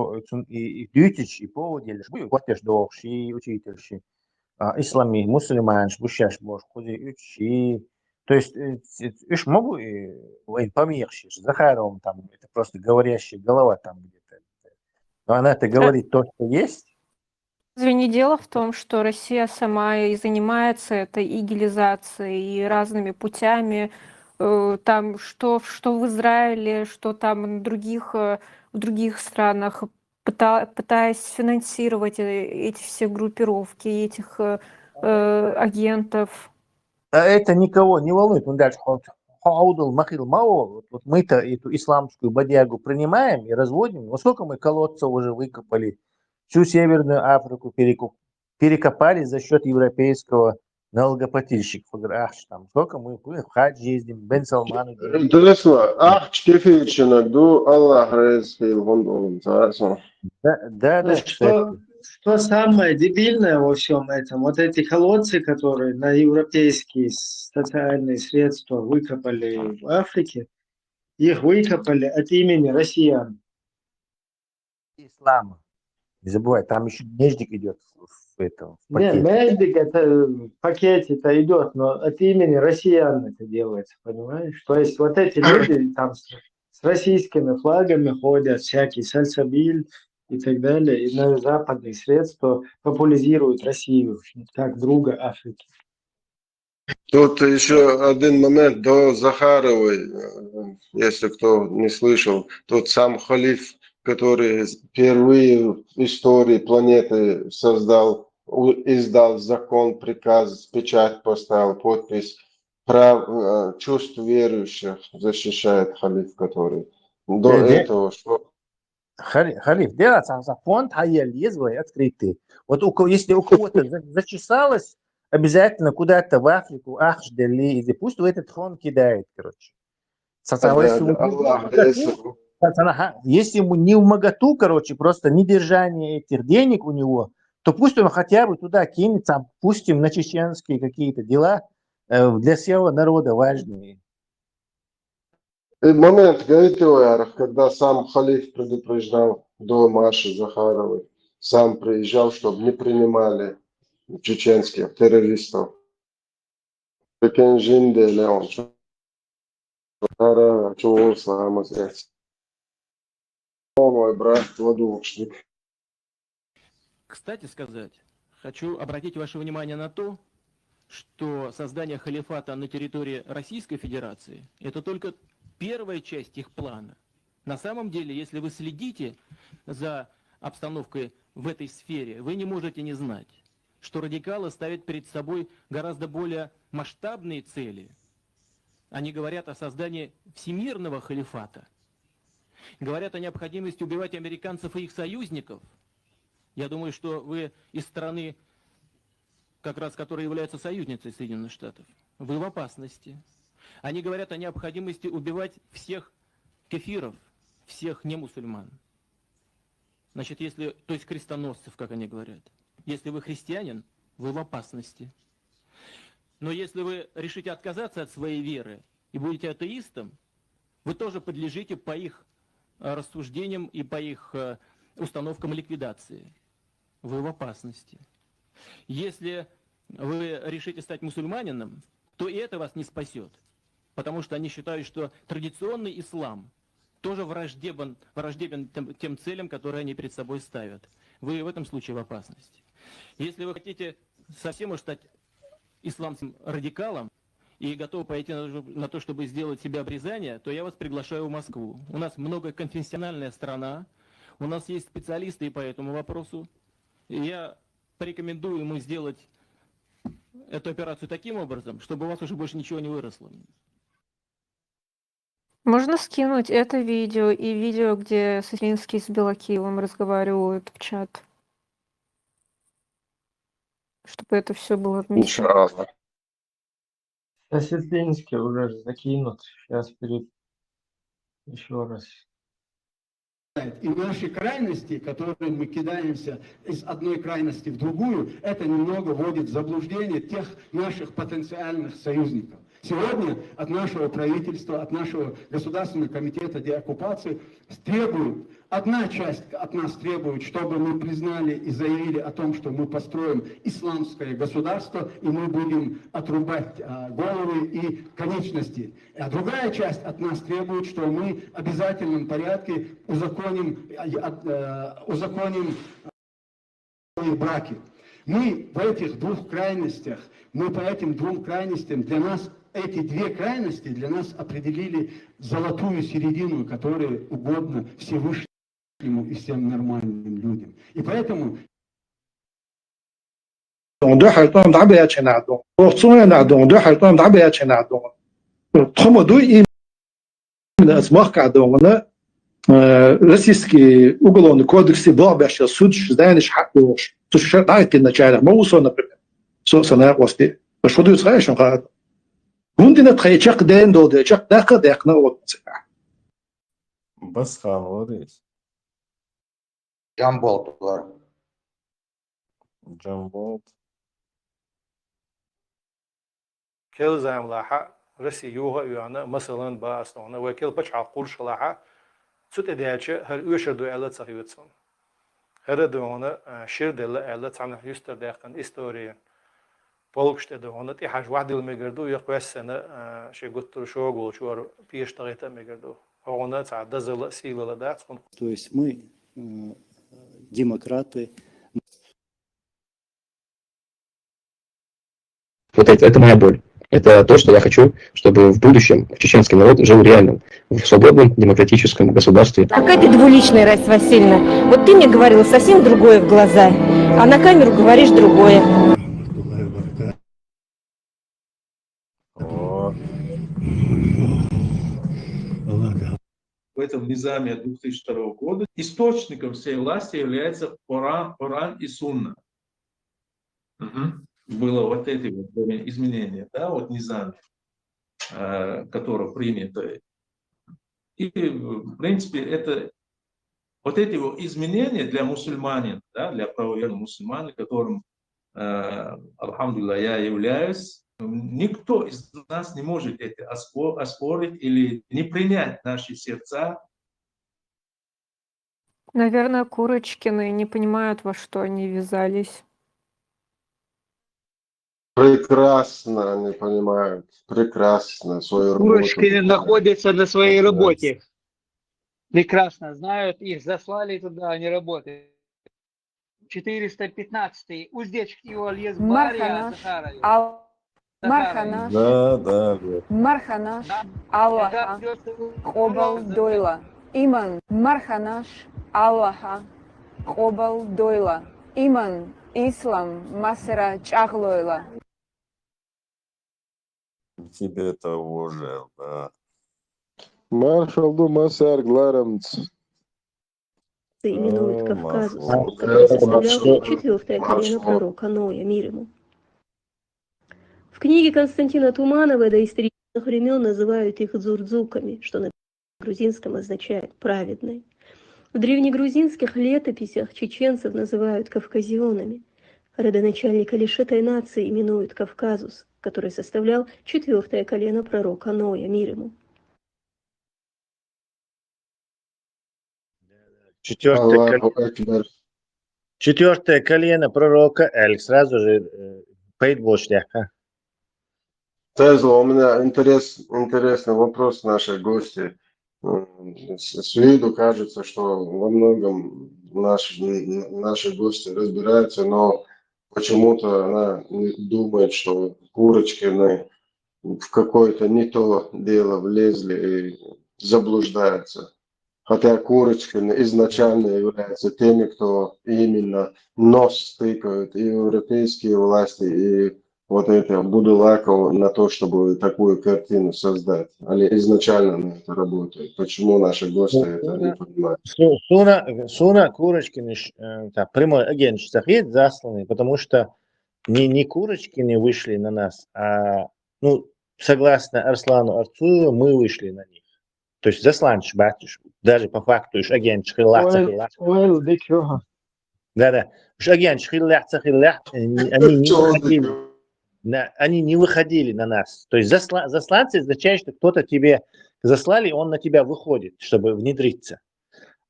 и Дютич, и Поводиль, и Котеш, и учитель, ислами, мусульман, бушаш, бош, худи, учи. То есть, ишь могу померщишь, Захаровым там, это просто говорящая голова там где-то. Но она-то говорит то, что есть.
Разве не дело в том, что Россия сама и занимается этой игилизацией и разными путями, там, что в Израиле, что там в других странах, пытаясь финансировать эти все группировки, этих агентов.
А это никого не волнует. Он дальше вот мы-то эту исламскую бодягу принимаем и разводим. Вот сколько мы колодцев уже выкопали, всю Северную Африку перекопали за счет европейского налогоплательщика. Там, сколько мы в хадж ездим, Бен Салману.
Да. Что самое дебильное во всем этом, вот эти колодцы, которые на европейские социальные средства выкопали в Африке, их выкопали от имени россиян.
Ислама. Не забывай, там еще неждик идет в этом в
Нет,
пакете.
Мэждик это в пакете-то идет, но от имени россиян это делается, понимаешь? То есть вот эти люди там с российскими флагами ходят, всякие сальсабиль и так далее, и на западные средства популяризируют Россию как друга Африки.
Тут еще один момент до Захаровой, если кто не слышал, тот сам халиф, который впервые в истории планеты издал закон, приказ, печать поставил, подпись, чувств верующих защищает халиф, который до этого что?
Халиф, делается фонд хаялизовый открытый. Вот если у кого-то зачесалось, обязательно куда-то в Африку, Ахдели, или пусть в этот фонд кидает, короче. Если ему не в моготу, короче, просто недержание этих денег у него, то пусть он хотя бы туда кинет, там, пустим на чеченские какие-то дела для всего народа важные.
Момент, говорит, когда сам халиф предупреждал до Маши Захаровой, сам приезжал, чтобы не принимали чеченских террористов. Прикинь, Жинде, Леон, чего слава здесь. Мой брат, дводушник.
Кстати сказать, хочу обратить ваше внимание на то, что создание халифата на территории Российской Федерации – это только первая часть их плана. На самом деле, если вы следите за обстановкой в этой сфере, вы не можете не знать, что радикалы ставят перед собой гораздо более масштабные цели. Они говорят о создании всемирного халифата, говорят о необходимости убивать американцев и их союзников. Я думаю, что вы из страны, как раз которая является союзницей Соединенных Штатов, вы в опасности. Они говорят о необходимости убивать всех кефиров, всех немусульман. Значит, то есть крестоносцев, как они говорят. Если вы христианин, вы в опасности. Но если вы решите отказаться от своей веры и будете атеистом, вы тоже подлежите по их рассуждениям и по их установкам ликвидации. Вы в опасности. Если вы решите стать мусульманином, то и это вас не спасет. Потому что они считают, что традиционный ислам тоже враждебен тем целям, которые они перед собой ставят. Вы в этом случае в опасности. Если вы хотите совсем уж стать исламским радикалом и готовы пойти на то, чтобы сделать себе обрезание, то я вас приглашаю в Москву. У нас многоконфессиональная страна, у нас есть специалисты и по этому вопросу. И я порекомендую ему сделать эту операцию таким образом, чтобы у вас уже больше ничего не выросло.
Можно скинуть это видео и видео, где Сосинский с Белокиевым разговаривают в чат, чтобы это все было вместе.
Иншаллах.
Осетинский уже закинут. Сейчас еще раз.
И наши крайности, которые мы кидаемся из одной крайности в другую, это немного вводит в заблуждение тех наших потенциальных союзников. Сегодня от нашего правительства, от нашего Государственного комитета деоккупации требуют, одна часть от нас требует, чтобы мы признали и заявили о том, что мы построим исламское государство, и мы будем отрубать головы и конечности. А другая часть от нас требует, что мы в обязательном порядке узаконим браки. Мы в этих двух крайностях, мы по этим двум крайностям, для нас эти две крайности для нас определили золотую середину, которая угодна Всевышнему и всем нормальным людям. И поэтому
Российский уголовный кодекс был суд, знаешь, считает начальник, могу например, собственно, после что ты знаешь, он Гундина тхайчак ден доды, чак даха дахна отцы.
Басхан, what is?
Jumbolt.
Jumbolt.
Kelzam laha
Россиюга üyana masalan basona ve kel paç aqul şalaha sut edece her üyeşerdu elat sahiyetson. Her de ona şirdelle elat sana yüster dakikan istoriyen. Polkşte de ona ti haj vahdil megerdu yakves sene şey guttur şogul şu piyiştagita megerdu. Ona ta dazala silala da.
То есть мы демократы.
Вот это моя боль. Это то, что я хочу, чтобы в будущем чеченский народ жил реально в свободном демократическом государстве.
Какая ты двуличная, Раиса Васильевна. Вот ты мне говорила совсем другое в глаза, а на камеру говоришь другое.
В этом низаме 2002 года источником всей власти является Коран и Сунна. Было вот эти вот изменения, да, вот низаме, которое принято. И, в принципе, это вот эти вот изменения для мусульманин, да, для правоверных мусульман, которым, алхамдулилlah, я являюсь, никто из нас не может это оспорить или не принять наши сердца.
Наверное, Курочкины не понимают, во что они ввязались.
Прекрасно они понимают, прекрасно свою работу.
Курочкины находятся на своей работе. Прекрасно знают, их заслали туда, они работают. 415-й. Уздечки его лез Бария Захарович.
Марханаш,
Да.
Марханаш, Аллаха, Хобал Дойла, Иман, Марханаш, Аллаха, Хобал Дойла, Иман, Ислам, Масера Чахлойла.
Тебе того же, да.
Маршал Думасар Гларамц.
Именует Кавказус, который составлял четвертое колено пророка Ноя, мир ему. В книге Константина Туманова до исторических времен называют их дзурдзуками, что на грузинском означает «праведный». В древнегрузинских летописях чеченцев называют кавказионами. Родоначальника лишь этой нации именуют Кавказус, который составлял четвертое колено пророка Ноя, мир ему.
Четвертое колено пророка Эль. Сразу же пейдбол шляха.
Тезла, у меня интересный вопрос нашей гости. С виду кажется, что во многом наши гости разбираются, но почему-то она думает, что Курочкины в какое-то не то дело влезли и заблуждаются. Хотя Курочкины изначально являются теми, кто именно нос стыкают и европейские власти, и вот это Будулаков на то, чтобы такую картину создать. Они изначально на это работают. Почему наши гости это не понимают?
Суна Курочкины прямой агент Штахид засланный, потому что не Курочкины вышли на нас, а согласно Арслану Арцуеву мы вышли на них. То есть засланчик, батюш, даже по факту, агент Шхилах. Да. Агент Шхилах, они не выходили на нас. То есть засланцы означает, что кто-то тебе заслали, он на тебя выходит, чтобы внедриться.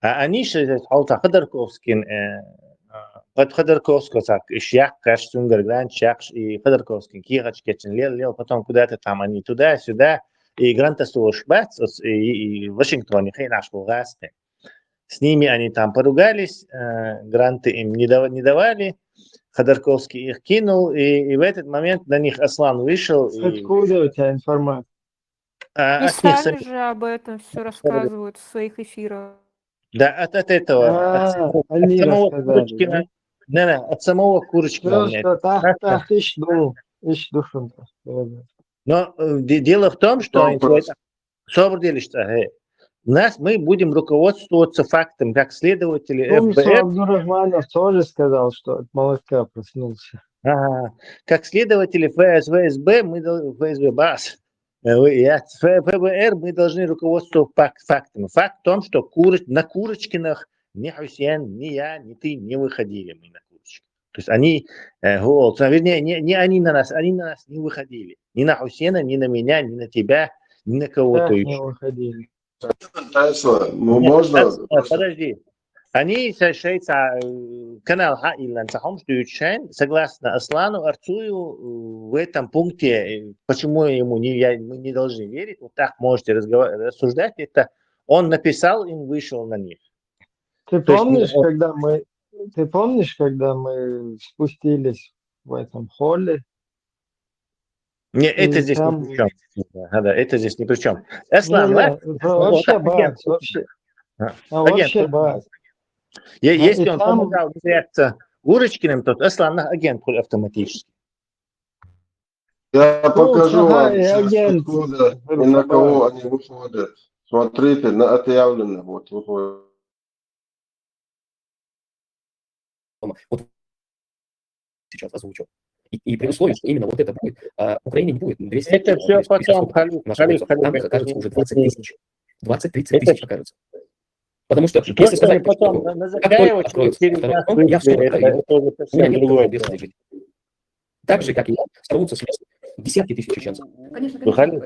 А они Ходорковский, под Ходорковского, Ишьяк, Каш, Сунгар, Гран, Чакш и Ходорковский, Кирач, Кетчин, лел, потом куда-то там они туда-сюда, и Гранта Сулошбац, и в Вашингтоне, наш был гасты. С ними они там поругались, гранты им не давали. Ходорковский их кинул, и в этот момент на них Аслан вышел.
Откуда у тебя информация?
И сами же об этом все рассказывают в своих эфирах.
Да, от этого. От самого Курочкина. Но дело в том, что мы будем руководствоваться фактом, как следователи ФБР.
Абдурахманов тоже сказал, что от молотка проснулся.
Как следователи ФСБ, ФБР мы должны руководствоваться фактами. Факт в том, что на Курочкинах ни Хусейн, ни я, ни ты не выходили мы на Курочкинах. То есть они, вернее, не они на нас не выходили. Ни на Хусена, ни на меня, ни на тебя, ни на кого-то
Как не
еще.
выходили?
Ну,
Нет,
можно просто...
подожди. Они канал Хаилан Сахом согласно Аслану Арцую в этом пункте, почему ему мы не должны верить, вот так можете рассуждать, это он написал, им вышел на них.
Ты
То есть,
помнишь, когда мы спустились в этом холле?
не, это
И
здесь
там...
ни при чем. Да, это здесь ни при чем. Аслан,
вообще баз, вообще. Вообще баз.
Если
И
он
там...
помогал внедряться Гурочкиным, то Аслан агент автоматически.
Я покажу вам
и
сейчас,
агент.
откуда и на кого они выходят. Смотрите, на отъявленных вот выходят.
Вот сейчас озвучил. И при условии, что именно вот это будет, Украине не будет 200 тысяч.
Это все потом, Халиф,
там окажется уже 20 тысяч. 20-30 тысяч окажется. Потому что
если
если сказать,
потом
что
на
как только откроется
через
второй
нас
фронт, я все
это
отдаю.
уже
У меня
совсем
нет
другое.
другого места жить. Так же, как и сорвутся с места десятки тысяч чеченцев.
Халиф,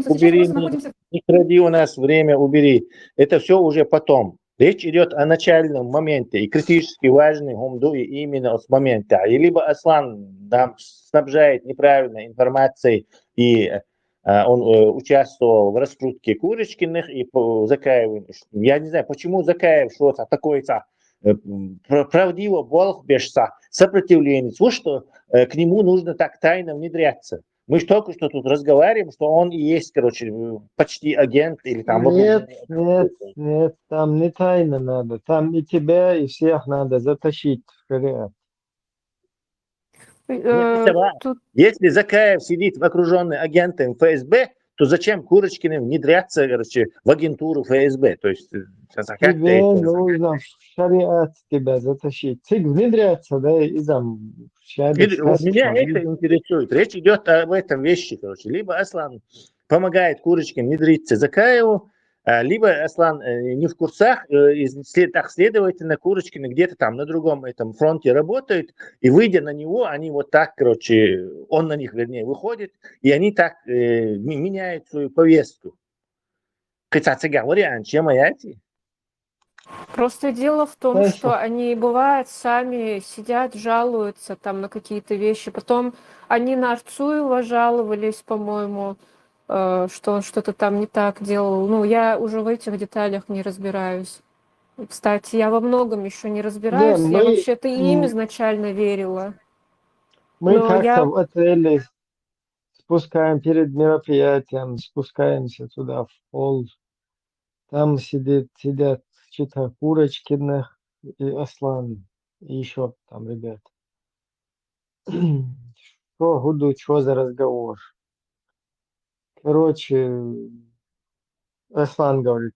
убери, не кради у нас время, убери. Это все уже потом. Речь идет о начальном моменте и критически важный гумду и именно с момента. И либо Аслан нам снабжает неправильной информацией, и он участвовал в раскрутке Курочкиных и Закаевым. Я не знаю, почему Закаев что-то такое-то правдиво Бог бешся, сопротивление. Вот что к нему нужно так тайно внедряться. Мы же только что тут разговариваем, что он и есть, короче, почти агент или там...
Нет, там не тайно надо. Там и тебя, и всех надо затащить в шариат.
Если Закаев сидит в окруженный агентом ФСБ, то зачем Курочкиным внедряться, короче, в агентуру ФСБ? То есть,
тебе нужно в шариат тебя затащить. Ты внедряться, да, и там...
Меня это интересует. Речь идет об этом вещи, короче. Либо Аслан помогает Курочкин внедриться Закаеву, либо Аслан не в курсах, так следовательно, Курочкин где-то там на другом этом фронте работает, и выйдя на него, они вот так, короче, он на них, вернее, выходит, и они так меняют свою повестку.
Просто дело в том, что они, бывает, сами сидят, жалуются там на какие-то вещи. Потом они на Арцуева жаловались, по-моему, что он что-то там не так делал. Ну, я уже в этих деталях не разбираюсь. Кстати, я во многом еще не разбираюсь. Я вообще-то им изначально верила.
Мы как-то в отеле спускаем перед мероприятием, спускаемся туда в холл. Там сидят что-то Курочкиных и Аслан, и еще там ребят. Что за разговор? Короче, Аслан говорит,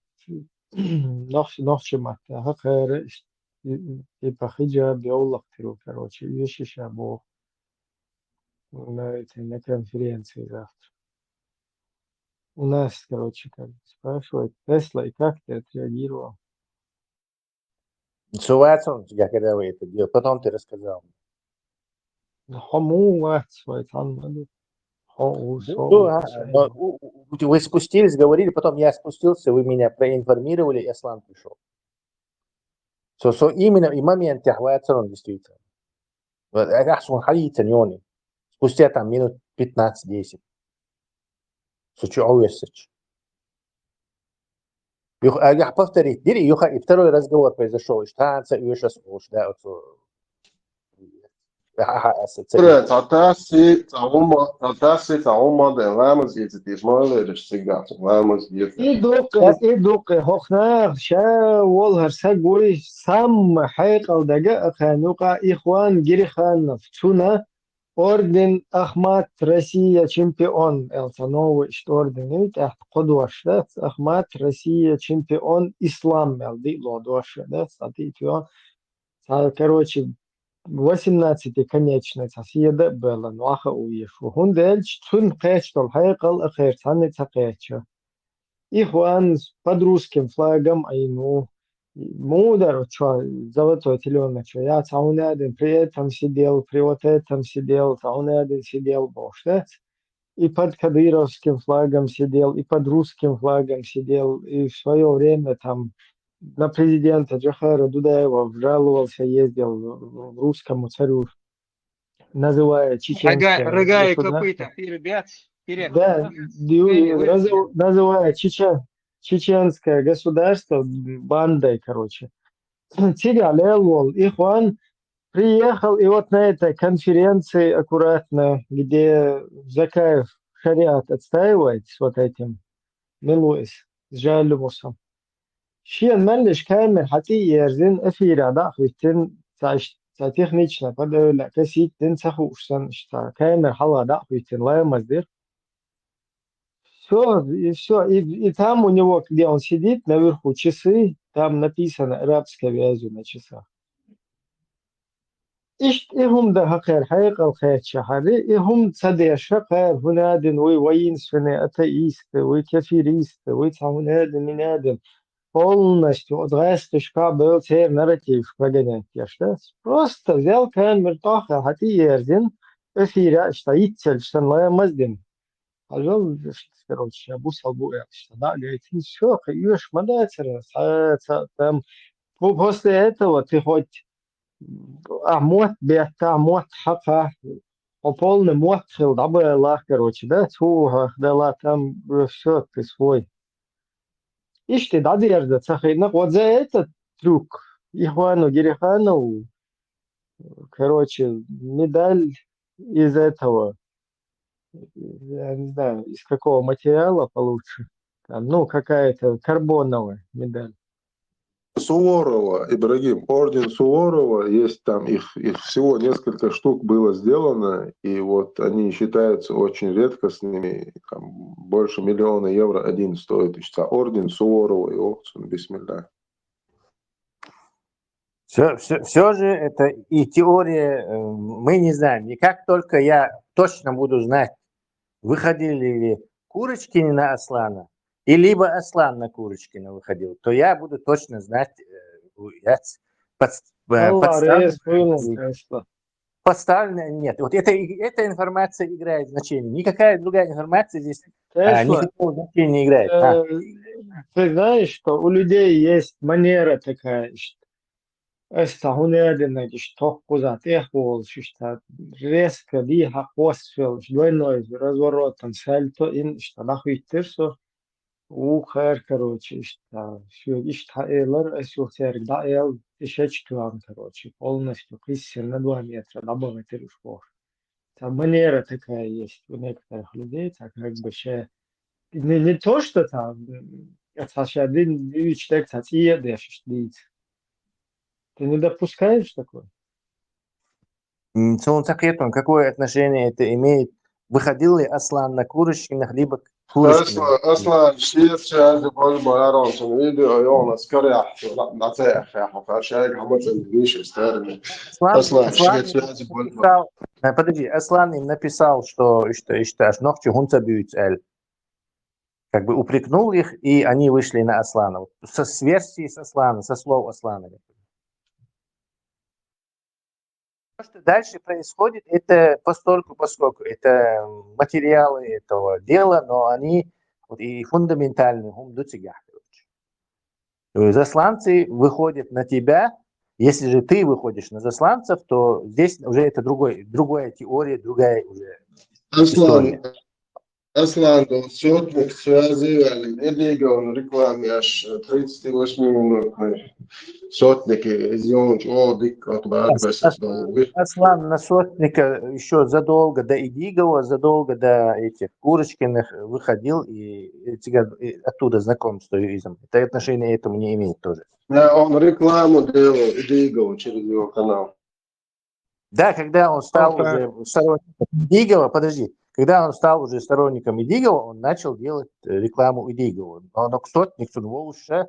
ночью мата, хакэр, и пахиджа биолог, короче, вещи шабо на конференции завтра. У нас, короче, как спрашивают, Тесла, и как ты отреагировал?
Суваться он тебя, когда вы это делали, потом ты рассказал. Вы спустились, говорили, потом я спустился, вы меня проинформировали, и Аслан пришел. Именно и момент хватится он действительно. Спустя там минут 15-10. Я повторить, и второй разговор произошел.
Tas ir caurmodēm, lēmums iecitīs moilērišs cigāts, lēmums iecitīs.
إدوك هخناغ شا والهر ساقوري سام حيقة ودقاء خانوقا إخوان جري خان نفتونا أوردن أخمات روسيا чемпион الصنوة إشت أوردن تحت قدوة شدات أخمات روسيا чемпион إسلام دي لودوة شدات ساتيتيون короче 18 конечная съеда была нуаха уешу хундельч цун кэчтол хайкал ахэр санны цакэча Ихван под русским флагом айну мудар чё золотой теленок чё я цаунадин при этом сидел при вот этом сидел цаунадин сидел боштец
и под кадыровским флагом сидел, и под русским флагом сидел, и в свое время там на президента Джохара Дудаева жаловался, ездил в русскому царю, называя чеченское
Рога и
государство.
копыта, ребят, вперед.
Да, называя чеченское государство бандой, короче. Ихван приехал, и вот на этой конференции аккуратно, где Закаев шариат отстаивает с вот этим, милуясь, с Жалюмусом. Шиен мэллиш каймер хати ерзин эфира дахвитин технично подавля касит дин сахушсан шта каймер хала дахвитин лая маздир. Все, и там у него, где он сидит, наверху часы, там написано арабской вязью на часах. إهم ده خير حقيقة الخير شحري إهم تصدق خير هنادن وينسفني أتيست وكفيريست ويتعونادن منادن полностью отгасты был цей нарратив прогонять. Я что? Просто взял камер таха, хати ерзин, эфира, что ицель, что лая маздин. Пожал, короче, обусал буя, что да, говорит, и все, каюш мадацера, там, после этого ты хоть мот бета, мот хака, полный мот хил, да была, короче, да, туха, да, там все, ты свой. Ишь ты, да, держа, цахайнак, вот за этот трюк Ихвану Гериханову, короче, медаль из этого, я не знаю, из какого материала получше, там, ну, какая-то карбоновая медаль.
Суворова, Ибрагим, орден Суворова, есть там, их всего несколько штук было сделано, и вот они считаются очень редкостными, там больше 1 000 000 евро один стоит, орден Суворова и опцию, бисмилля.
Все же это и теория, мы не знаем, и как только я точно буду знать, выходили ли Курочкины на Аслана, и либо Аслан на Курочкина выходил, то я буду точно знать, подставлено, нет. Вот эта информация играет значение. Никакая другая информация здесь никакого значения не играет.
Ты знаешь, что у людей есть манера такая, что резко диха хвостфил, двойной разворотом, сальто, что нахуй тырсо, ухар, короче, что все, эйлер, асюхтер, да, эл, тысячкан, короче, полностью, киссер на 2 метра, добавить рюшков. Там манера такая есть у некоторых людей, так как бы ще, не то, что там, это ще один человек, кстати, едешь, ты не допускаешь такое?
Какое отношение это имеет? Выходил ли Аслан на Курочкинах, либо Курочкинах?
Аслан, все связи больше Аронсон видео, и он скорях, на цех, шайк, хамацин, выше, старыми. Аслан, все связи больше.
Подожди, Аслан им написал, что ногти гунца бьют эль. Как бы упрекнул их, и они вышли на Аслана. С версии с Аслана, со слов Аслана. Что дальше происходит, это поскольку это материалы этого дела, но они вот, и фундаментальные. Засланцы выходят на тебя, если же ты выходишь на засланцев, то здесь уже это другая теория, другая уже история.
Аслан, сотник связывали, он рекламе аж 38-минутный. Сотники из
Аслан на сотника еще задолго до Идигова, задолго до этих Курочкиных выходил и оттуда знаком с Туизом. Это отношение этому не имеет тоже.
Да, он рекламу делал Идигова через его канал.
Да, когда он стал уже сторонником Идигова, когда он стал уже сторонником Идигова, он начал делать рекламу Идигова. Но сотник уже,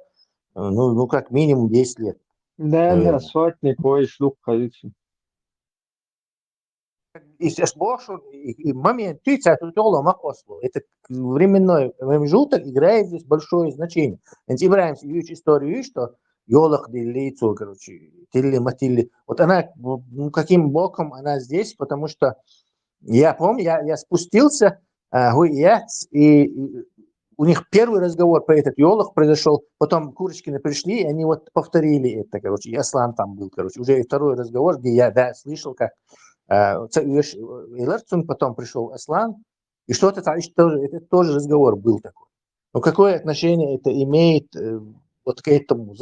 ну, как минимум 10 лет.
Да, сотник, ой, шлюх, ходите.
И момент, это временной промежуток играет здесь большое значение. Ибраим историю, что Йолах лицо, короче, Тилли Матилли. Вот она, каким боком она здесь, потому что я помню, я спустился и у них первый разговор по этот Йолах произошел, потом Курочкины пришли, и они вот повторили это, короче, и Аслан там был, короче, уже второй разговор, где я, да, слышал, как потом пришел Аслан, и что-то там, это тоже разговор был такой. Но какое отношение это имеет вот к этому?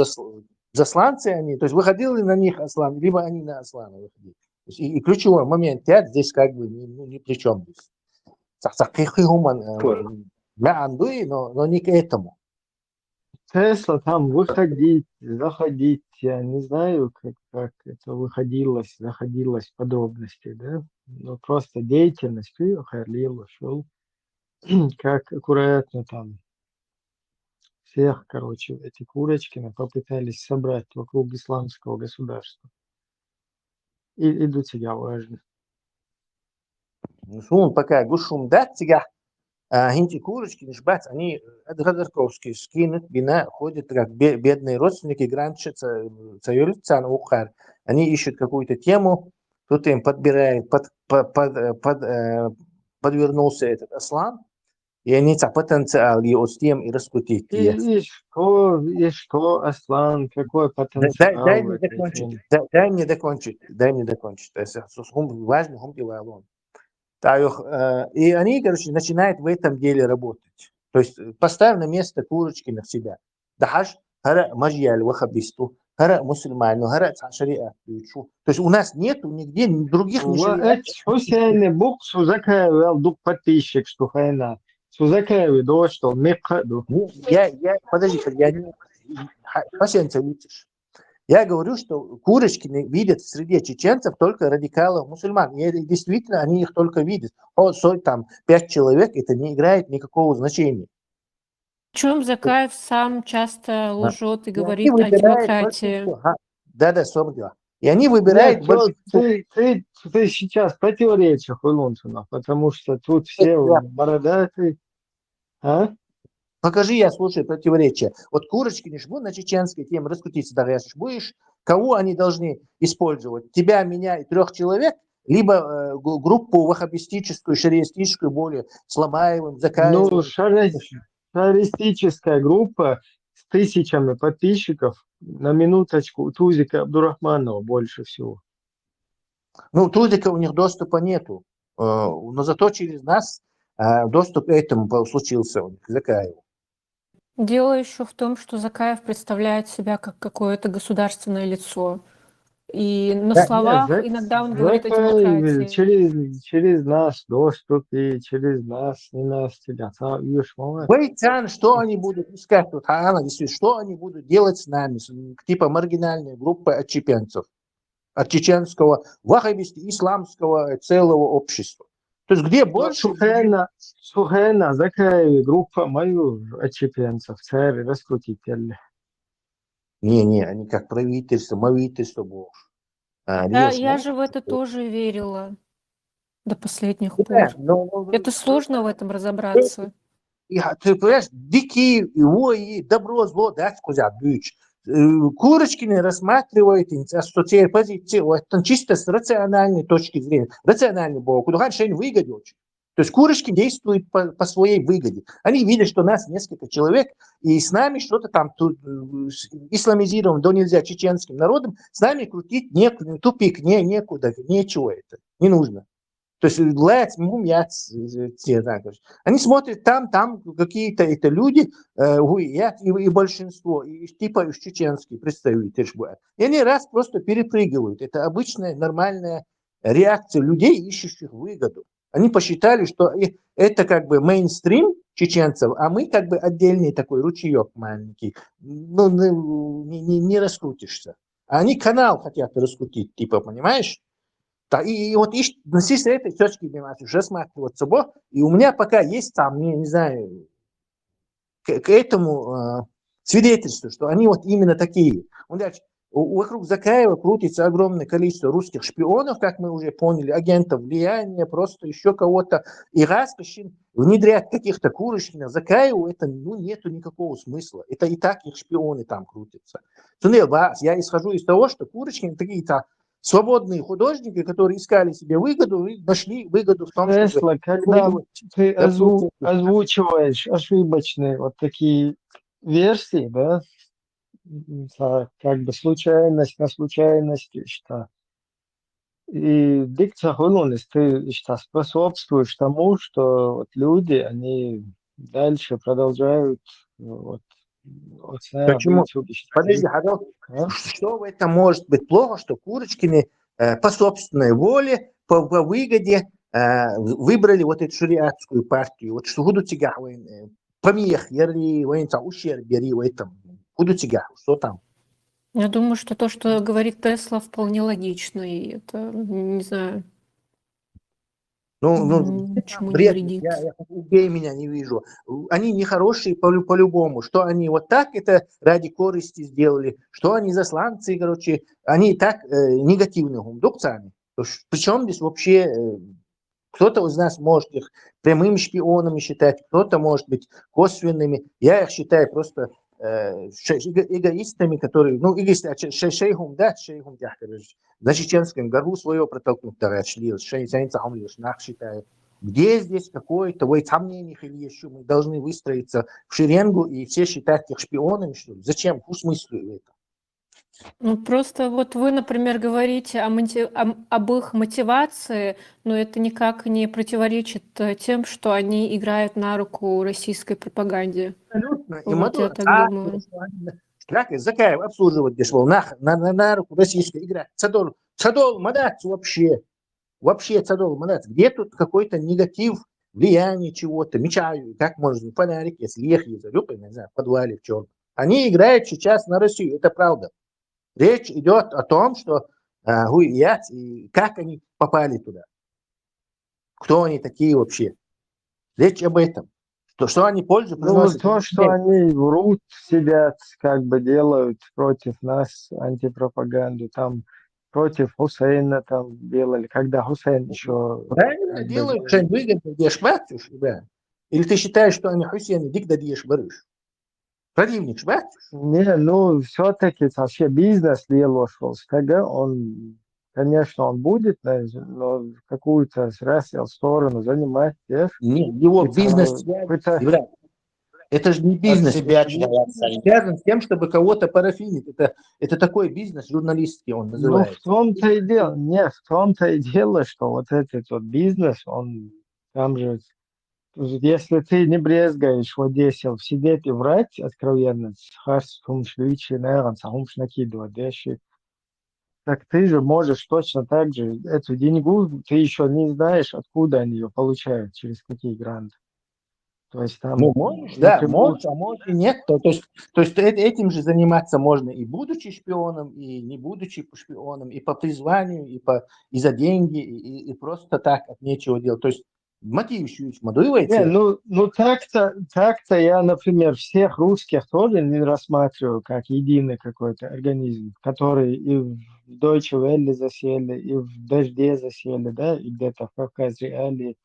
Засланцы они, то есть выходили на них Аслан, либо они на Аслана выходили. И ключевой момент, я здесь как бы ни при чем здесь. Но не к этому.
Тесла там выходить, заходить, я не знаю, как это выходилось, заходилось в подробности, да, но просто деятельность Харлил шел, как аккуратно там всех, короче, эти Курочкины попытались собрать вокруг исламского государства. И до тебя важно.
Ну, пока гушум дать тебя, Хинти Курочкины, шбац, они Гадарковские скинут, бина, ходят как бедные родственники, гранчатся, цаюльца на ухар. Они ищут какую-то тему, тут им подбирает, подвернулся этот Аслан, и они потенциал его с тем и раскрутить.
И что, Аслан, какой потенциал?
Дай мне закончить. То есть, важно, хумтивалон. И они, короче, начинают в этом деле работать. То есть поставь на место Курочкина себя. Дахаш, хара мажьяль вахабисту, хара мусульману, хара шариат. То есть у нас нету нигде других
шариат. Хусейн Бук Сузакаев, дук подписчик, что хайна. Сузакаев, да, что мекаду.
Подожди, я не... Пациента видишь. Я говорю, что Курочкины видят среди чеченцев только радикалов мусульман. И действительно, они их только видят. Там 5 человек, это не играет никакого значения.
Причем Закаев сам часто лжет и говорит о демократии.
Да, собственно. И они выбирают...
Ты сейчас противоречишь Хулунцуну, потому что тут все бородатые. А?
Покажи, я слушаю противоречия. Вот Курочкины ж будут на чеченской теме раскрутиться, да, будешь, кого они должны использовать? Тебя, меня и 3 человек, либо группу ваххабистическую, шариистическую, более Сломаевым, Закаевым.
Ну, шариистическая группа с тысячами подписчиков, на минуточку, Тузика Абдурахманова больше всего.
Ну, Тузика у них доступа нету, но зато через нас доступ к этому случился у них, Закаеву.
Дело еще в том, что Закаев представляет себя как какое-то государственное лицо. И на словах иногда он говорит о демократии.
Через нас доступ, и через нас не нас тебя.
Бейтян, что они будут искать тут? Что они будут делать с нами? Типа маргинальной группы отчепенцев. От чеченского, ваххабистского, исламского целого общества. То есть где больше...
Сухена, Закаеви, группа мою отчепенцев, царь, раскрутитель.
Не, они как правительство, больше.
Да, я же в это тоже верила до последних пор. Это сложно в этом разобраться.
Ты понимаешь, дикие, и добро, зло, да, сказать, бич. Курочкины рассматривают теперь позицию чисто с рациональной точки зрения. Рациональный бог, куда решение выгоде очень. То есть Курочкин действует по своей выгоде. Они видят, что нас несколько человек, и с нами что-то там исламизировано, да нельзя чеченским народом, с нами крутить некуда, тупик, некуда, нечего это, не нужно. То есть они смотрят там какие-то это люди, и большинство, и типа из чеченских представителей. И они раз просто перепрыгивают. Это обычная нормальная реакция людей, ищущих выгоду. Они посчитали, что это как бы мейнстрим чеченцев, а мы как бы отдельный такой ручеек маленький. Ну, не раскрутишься. А они канал хотят раскрутить, типа, понимаешь? И вот с этой точки уже рассматриваться, и у меня пока есть там, не знаю, к этому свидетельство, что они вот именно такие. Вокруг Закаева крутится огромное количество русских шпионов, как мы уже поняли, агентов влияния, просто еще кого-то. И Раскошин внедрять каких-то Курочкиных Закаеву, это нету никакого смысла. Это и так их шпионы там крутятся. Я исхожу из того, что Курочкины какие-то свободные художники, которые искали себе выгоду, и нашли выгоду в том, чтобы
Тесла, когда ты
допустим,
озвучиваешь ошибочные вот такие версии, да, как бы случайность на случайности, что и дикция хулунис, ты что способствуешь тому, что вот люди, они дальше продолжают вот
почему?
быть убеждены.
Подожди, что в этом может быть плохо, что Курочкины по собственной воле, по выгоде выбрали вот эту шариатскую партию? Вот что будут тягать, помех, ярли, ущерб бери в этом. Будут тягать, что там?
Я думаю, что то, что говорит Тесла, вполне логично, и это, не знаю, ничему не
бред,
вредит.
я убей меня, не вижу. Они нехорошие по-любому. Что они вот так это ради корысти сделали, что они засланцы, короче, они и так негативные гумдукцами. Причем здесь вообще кто-то из нас может их прямыми шпионами считать, кто-то может быть косвенными. Я их считаю просто эгоистами, которые, ну, шейхум, да, шейхум, на чеченском гору свое протолкнуть, шли, считаю. Где здесь какое-то, сомнений или еще мы должны выстроиться в шеренгу и все считать их шпионами, что ли? Зачем? Какой смысл это?
Ну, просто вот вы, например, говорите об их мотивации, но это никак не противоречит тем, что они играют на руку российской пропаганде.
Абсолютно.
Вот я так думаю.
Закаев обслуживать дешево, на руку российской играть. Цадол, мадац вообще. Вообще цадол, мадац. Где тут какой-то негатив, влияние чего-то, мечаю, как можно, фонарик, если ехали за люпой, не знаю, в подвале, в чем. Они играют сейчас на Россию, это правда. Речь идет о том, что и как они попали туда. Кто они такие вообще. Речь об этом. Что они пользу приносят.
Ну, то, что они врут, сидят, как бы делают против нас антипропаганду, там против Хусейна там делали, когда Хусейн еще...
Правильно делают, что выгодно дешь платишь, да? Или ты считаешь, что они Хусейна дик дадешь барыш? Противник шватишь?
Не, ну, все-таки вообще бизнес делал, тогда он, конечно, он будет, но какую-то сторону занимать тех.
Нет, его бизнес это же не бизнес. Связан с тем, чтобы кого-то парафинить. Это такой бизнес журналистский он называется.
Ну, в том-то и дело, в том-то и дело, что вот этот вот бизнес, он там же, если ты не брезгаешь вот здесь сидеть и врать откровенно, накидывать, так ты же можешь точно так же эту деньгу, ты еще не знаешь, откуда они ее получают, через какие гранты. То есть там...
Ну, можешь, да, можешь, а может и нет. То есть этим же заниматься можно и будучи шпионом, и не будучи шпионом, и по призванию, и за деньги, и просто так от нечего делать. То есть мотив еще модуивается.
Ну так-то я, например, всех русских тоже не рассматриваю как единый какой-то организм, который и в Deutsche Welle засели, и в Дожде засели, да, и где-то в Кавказе реалии.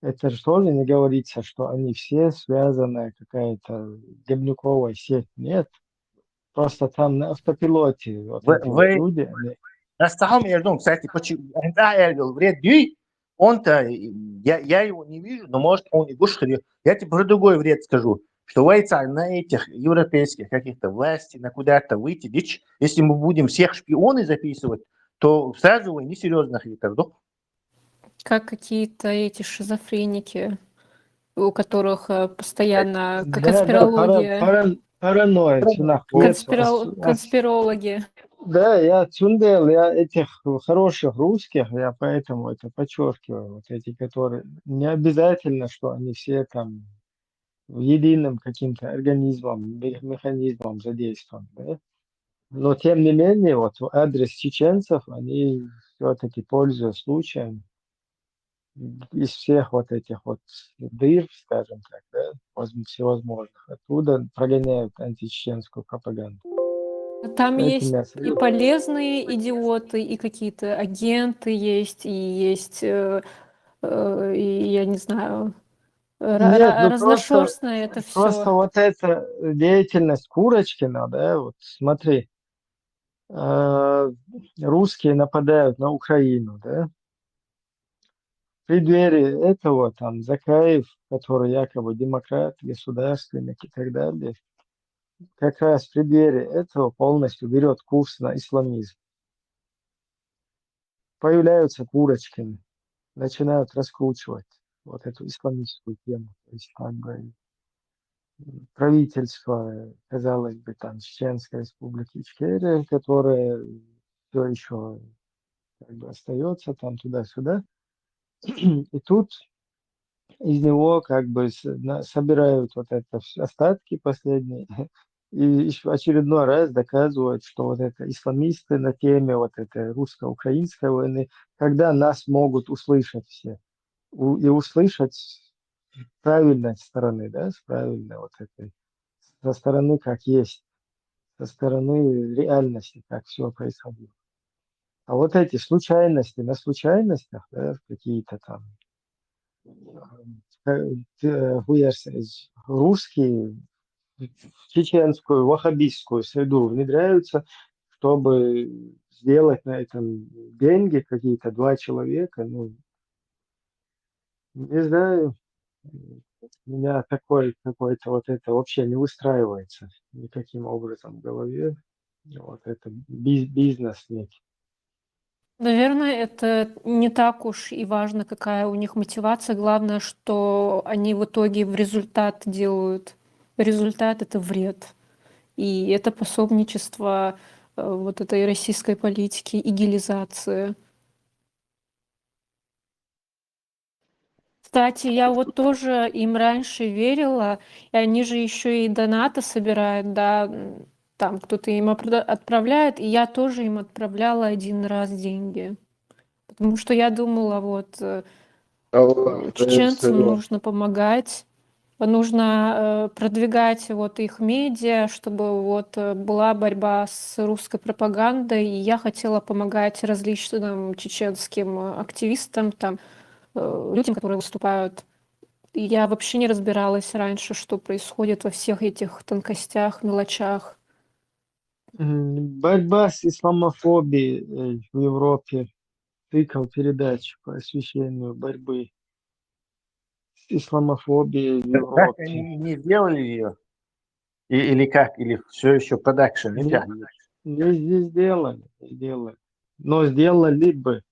Это же тоже не говорится, что они все связаны, какая-то гибнюковая сеть. Нет. Просто там на автопилоте вот эти вот люди. Они...
Кстати, он-то, я его не вижу, но может он и гушхали. Я тебе про другой вред скажу, что на этих европейских каких-то власти, на куда-то выйти, если мы будем всех шпионы записывать, то сразу несерьезных витов.
Как какие-то эти шизофреники, у которых постоянно конспирология.
Паранойя.
Конспирологи.
Да, я цундел, я этих хороших русских, я поэтому это подчеркиваю, вот эти, которые не обязательно, что они все там единым каким-то организмом, механизмом задействованы, да? Но тем не менее, вот в адрес чеченцев они все-таки пользуются случаем из всех вот этих вот дыр, скажем так, да, всевозможных, оттуда прогоняют античеченскую пропаганду.
Там есть и полезные идиоты, и какие-то агенты есть, и есть, и я не знаю, разношерстное это все.
Просто вот эта деятельность Курочкина, да, вот смотри, русские нападают на Украину, да? В преддверии этого там Закаев, который якобы демократ, государственник и так далее, как раз в преддверии этого полностью берет курс на исламизм. Появляются курочками, начинают раскручивать вот эту исламистскую тему. То есть как бы правительство, казалось бы, там, Чеченской республики Ичкерия, которое все еще как бы остается там туда-сюда. И тут из него как бы собирают вот это остатки последние и еще очередной раз доказывают, что вот это исламисты на теме вот этой русско-украинской войны, когда нас могут услышать все и услышать с правильной стороны, да, с правильной вот этой, со стороны как есть, со стороны реальности, как все происходило. А вот эти случайности на случайностях, да, какие-то там русские в чеченскую, ваххабистскую среду внедряются, чтобы сделать на этом деньги какие-то 2 человека. Ну, не знаю, у меня такой какой-то вот это вообще не выстраивается никаким образом в голове. Вот это бизнес некий.
Наверное, это не так уж и важно, какая у них мотивация. Главное, что они в итоге в результат делают. Результат — это вред. И это пособничество вот этой российской политики, игилизации. Кстати, я вот тоже им раньше верила, и они же еще и донаты собирают, да, там кто-то им отправляет, и я тоже им отправляла 1 раз деньги. Потому что я думала, вот чеченцам нужно помогать, нужно продвигать вот их медиа, чтобы вот была борьба с русской пропагандой, и я хотела помогать различным чеченским активистам, там, людям, которые выступают. И я вообще не разбиралась раньше, что происходит во всех этих тонкостях, мелочах.
Борьба с исламофобией в Европе. Тыкал передачу по освещению борьбы с исламофобией в
Как
Европе.
они не сделали ее? Или как? Или все еще продакшн не тянет?
Не сделали. Но сделали бы.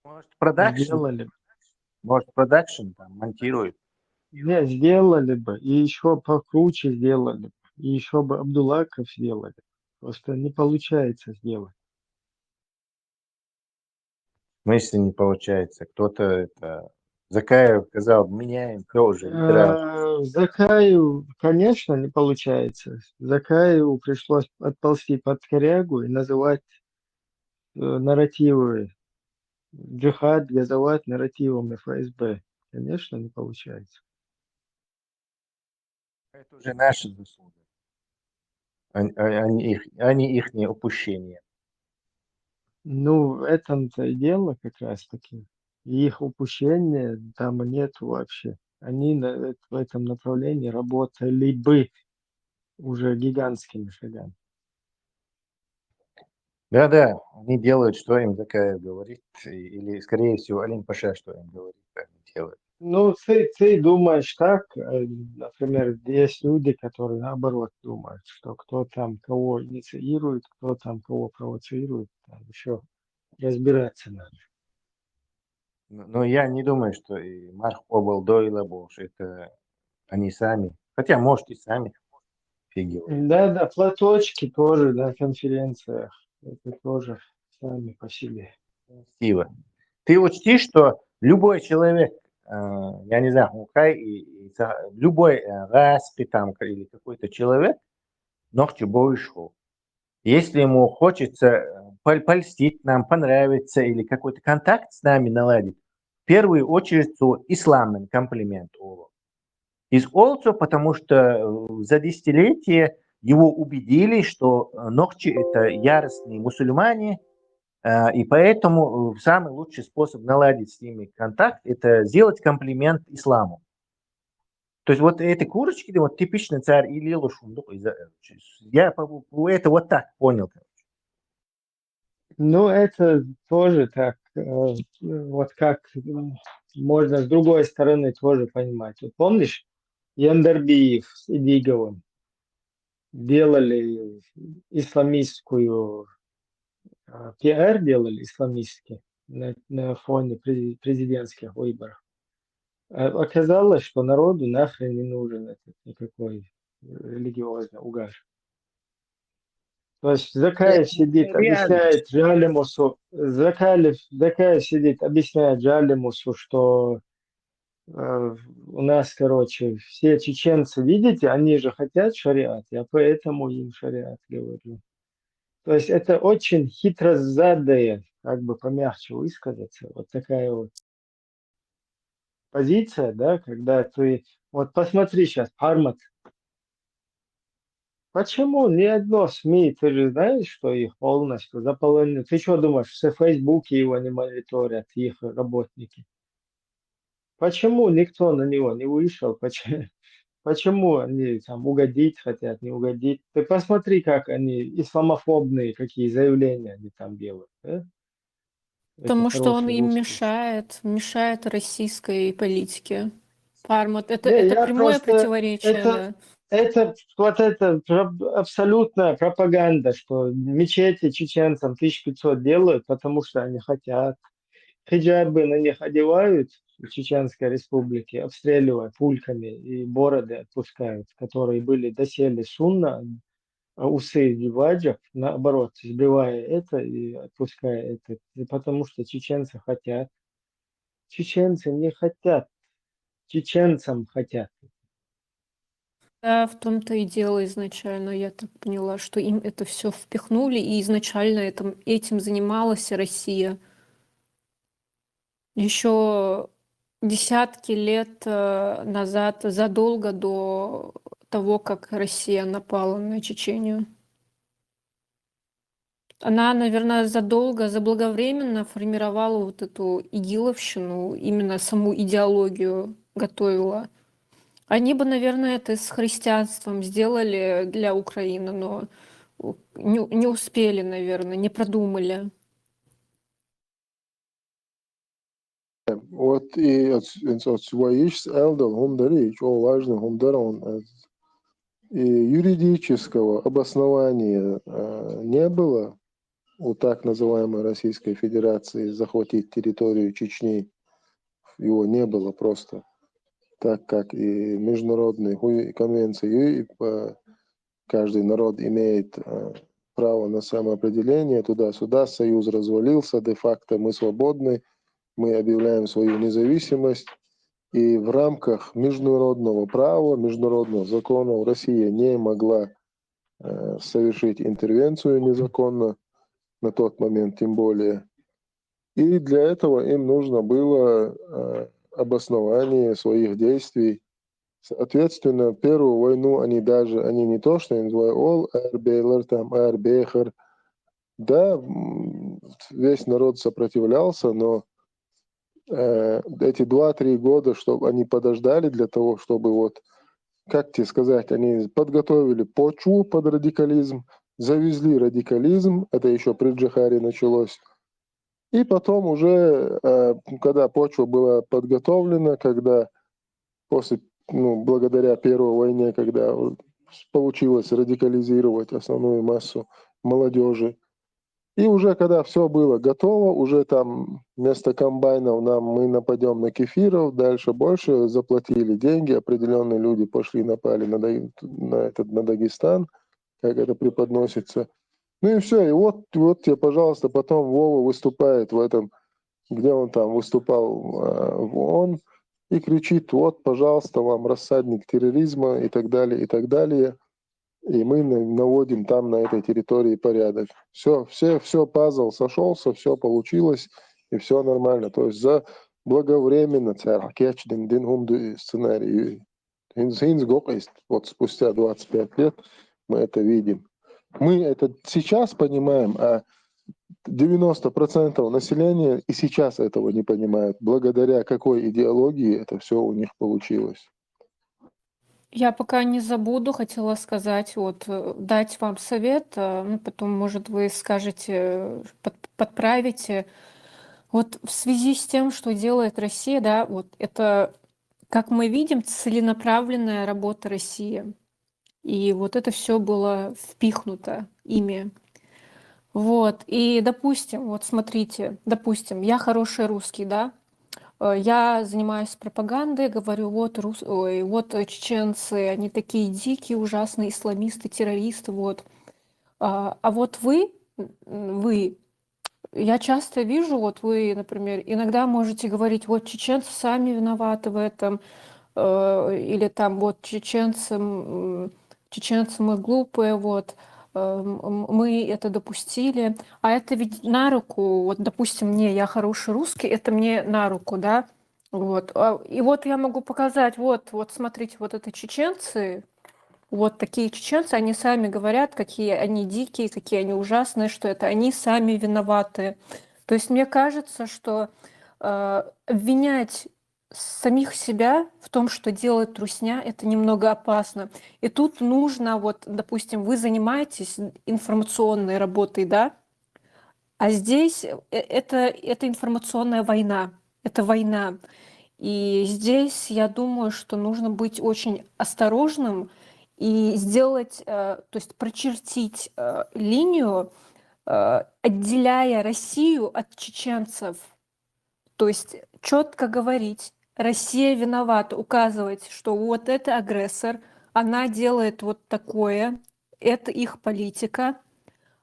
Может, продакшн?
Сделали бы.
Может, продакшн там монтирует?
Не, сделали бы. И еще покруче сделали бы. И еще бы Абдуллаков сделали. Просто не получается сделать.
В смысле не получается? Кто-то это... Закаев сказал, меняем тоже.
Закаеву, конечно, не получается. Закаеву пришлось отползти под корягу и называть нарративы джихад, газовать нарративом ФСБ. Конечно, не получается.
Это уже наши заслуги. Они их не упущение.
Ну, в этом-то и дело как раз-таки. И их упущения там нет вообще. Они в этом направлении работали бы уже гигантскими шагами.
Да, они делают, что им Закаев говорит. Или, скорее всего, Алим Паша, что им говорит, они делают.
Ну, ты думаешь так, например, есть люди, которые наоборот думают, что кто там кого инициирует, кто там кого провоцирует, там еще разбираться надо.
Но я не думаю, что и Марк Обал Дойла больше, это они сами. Хотя, может, и сами.
Да, платочки тоже на конференциях, это тоже сами по себе.
Стива, ты учти, что любой человек, я не знаю, любой распи там или какой-то человек, ногти шел. Если ему хочется польстить нам, понравиться или какой-то контакт с нами наладить, в первую очередь исламный комплимент. Из also, потому что за десятилетия его убедили, что ногти это яростные мусульмане, и поэтому самый лучший способ наладить с ними контакт – это сделать комплимент исламу. То есть вот эти курочки, вот типичный царь Илила Шундук, я это вот так понял.
Ну, это тоже так, вот как можно с другой стороны тоже понимать. Вот помнишь, Яндарбиев с Идиговым делали исламистскую, пиар делали исламистский на фоне президентских выборов. Оказалось, что народу нахрен не нужен этот никакой религиозный угар. То есть Закаев сидит, объясняет Джалимусу, Закаев сидит, объясняет Джалимусу, что у нас, короче, все чеченцы, видите, они же хотят шариат, я поэтому им шариат говорю. То есть это очень хитрозадая, как бы помягче высказаться, вот такая вот позиция, да, когда ты, вот посмотри сейчас, Пармат, почему ни одно СМИ, ты же знаешь, что их полностью заполонено? Ты что думаешь, все в Фейсбуке его не мониторят, их работники? Почему никто на него не вышел? Почему они там угодить хотят, не угодить? Ты посмотри, как они исламофобные, какие заявления они там делают. Да?
Потому что он
хорошие
им
русские.
мешает российской политике. Пармат, это
Не, я
прямое
просто
противоречие, да.
это абсолютная пропаганда, что мечети чеченцам 1500 делают, потому что они хотят. Хиджабы на них одевают в Чеченской Республике, обстреливая пульками и бороды отпускают, которые были доселе сунна, а усы ваджаб, наоборот, сбивая это и отпуская это. И потому что чеченцы хотят. Чеченцы не хотят. Чеченцам хотят.
Да, в том-то и дело изначально. Я так поняла, что им это все впихнули, и изначально этим занималась Россия. Еще десятки лет назад, задолго до того, как Россия напала на Чечению. Она, наверное, заблаговременно формировала вот эту игиловщину, именно саму идеологию готовила. Они бы, наверное, это с христианством сделали для Украины, но не успели, наверное, не продумали.
Вот и от своих элдер хумдари, что важно хумдарон, и юридического обоснования не было у так называемой Российской Федерации захватить территорию Чечни. Его не было просто, так как и международные конвенции, каждый народ имеет право на самоопределение, туда-сюда, союз развалился, де-факто мы свободны, мы объявляем свою независимость, и в рамках международного права, международного закона Россия не могла совершить интервенцию незаконно на тот момент, тем более. И для этого им нужно было обоснование своих действий. Соответственно, первую войну они не то, что называют там Арбехар, да, весь народ сопротивлялся, но эти 2-3 года, чтобы они подождали для того, чтобы вот, как тебе сказать, они подготовили почву под радикализм, завезли радикализм, это еще при Джихаре началось, и потом уже, когда почва была подготовлена, когда благодаря Первой войне, когда получилось радикализировать основную массу молодежи, и уже когда все было готово, уже там вместо комбайнов мы нападем на кефиров, дальше больше заплатили деньги, определенные люди напали на Дагестан, как это преподносится. Ну и все, и вот тебе, пожалуйста, потом Вова выступает в этом, где он там выступал в ООН, и кричит: вот, пожалуйста, вам рассадник терроризма и так далее, и так далее. И мы наводим там, на этой территории, порядок. Все, пазл сошелся, все получилось, и все нормально. То есть благовременно сценарий. Вот спустя 25 лет мы это видим. Мы это сейчас понимаем, а 90% населения и сейчас этого не понимают, благодаря какой идеологии это все у них получилось.
Я пока не забуду, хотела сказать, дать вам совет, потом, может, вы скажете, подправите. Вот в связи с тем, что делает Россия, да, вот это, как мы видим, целенаправленная работа России. И вот это все было впихнуто ими. Вот, и, допустим, вот смотрите, допустим, я хороший русский, да, я занимаюсь пропагандой, говорю, вот чеченцы, они такие дикие, ужасные исламисты, террористы, вот. А вот вы, я часто вижу, вот вы, например, иногда можете говорить, вот чеченцы сами виноваты в этом, или там вот чеченцы мы глупые, вот, мы это допустили. А это ведь на руку, вот, допустим, мне, я хороший русский, это мне на руку, да, вот. И вот я могу показать, вот, смотрите, вот это чеченцы, вот такие чеченцы, они сами говорят, какие они дикие, какие они ужасные, что это они сами виноваты. То есть мне кажется, что обвинять самих себя в том, что делает русня, это немного опасно. И тут нужно, вот, допустим, вы занимаетесь информационной работой, да, а здесь это информационная война, это война. И здесь я думаю, что нужно быть очень осторожным и сделать, то есть прочертить линию, отделяя Россию от чеченцев. То есть четко говорить, Россия виновата, указывать, что вот это агрессор, она делает вот такое, это их политика,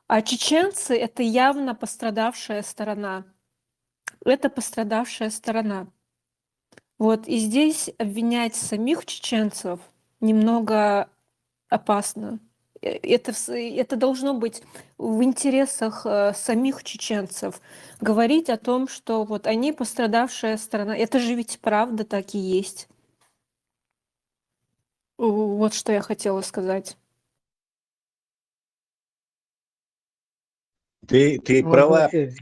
а чеченцы — это явно пострадавшая сторона. Это пострадавшая сторона. Вот, и здесь обвинять самих чеченцев немного опасно. Это должно быть в интересах самих чеченцев. Говорить о том, что вот они пострадавшая сторона. Это же ведь правда так и есть. Вот что я хотела сказать.
Ты
Вот
права
знаете,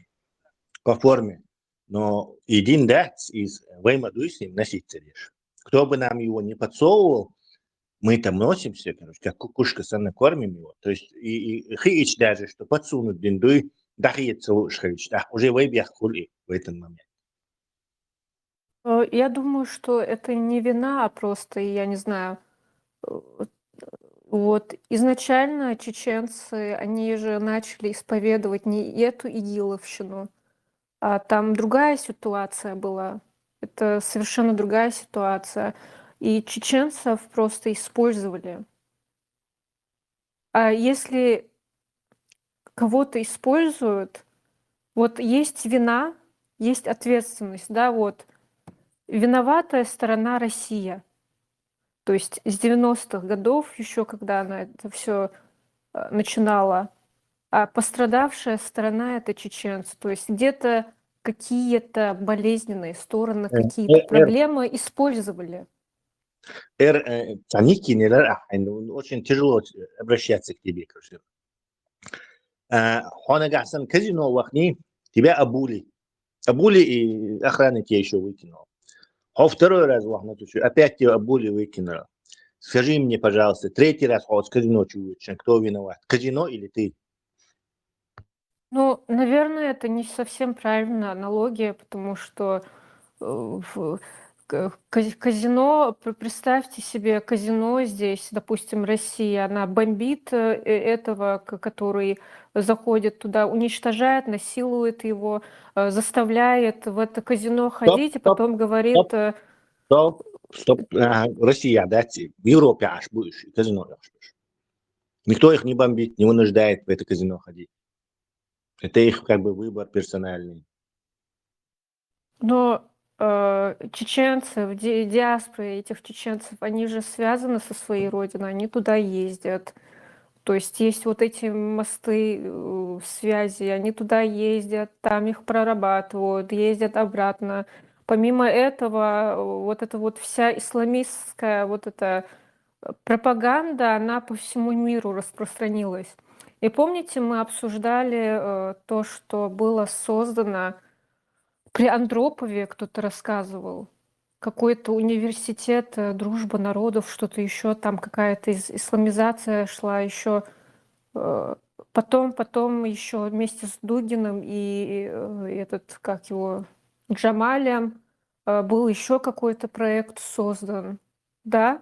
по форме, но един дать из взаимодействия носить речь. Кто бы нам его не подсовывал, мы там носимся, короче, как кукушка, сами кормим его. То есть и хич даже, что подсунут биндуй, дахиет целуешь хич, да, уже выбьях хули в этот момент.
Я думаю, что это не вина, а просто, я не знаю, вот изначально чеченцы, они же начали исповедовать не эту игиловщину, а там другая ситуация была. Это совершенно другая ситуация. И чеченцев просто использовали. А если кого-то используют, вот есть вина, есть ответственность, да, вот. Виноватая сторона Россия. То есть с 90-х годов, еще когда она это все начинала, а пострадавшая сторона — это чеченцы. То есть где-то какие-то болезненные стороны, какие-то проблемы использовали.
Таники, очень тяжело обращаться к тебе, короче. Хонагасан казино вахни, тебя обули. Обули и охрана тебя еще выкинула. А второй раз опять тебя обули выкинула. Скажи мне, пожалуйста, третий раз с казино чувствуешь, кто виноват? Казино или ты?
Ну, наверное, это не совсем правильная аналогия, потому что казино, представьте себе казино здесь, допустим, Россия, она бомбит этого, который заходит туда, уничтожает, насилует его, заставляет в это казино ходить, и потом говорит...
Стоп. Россия, да, в Европе аж будешь, казино аж будешь. Никто их не бомбит, не вынуждает в это казино ходить. Это их как бы выбор персональный.
Но чеченцы, в диаспоре этих чеченцев, они же связаны со своей родиной, они туда ездят. То есть есть вот эти мосты связи, они туда ездят, там их прорабатывают, ездят обратно. Помимо этого, вот эта вот вся исламистская вот эта пропаганда, она по всему миру распространилась. И помните, мы обсуждали то, что было создано при Андропове, кто-то рассказывал, какой-то университет, дружба народов, что-то еще, там какая-то исламизация шла еще. Потом еще вместе с Дугиным и этот, как его, Джамалем, был еще какой-то проект создан, да?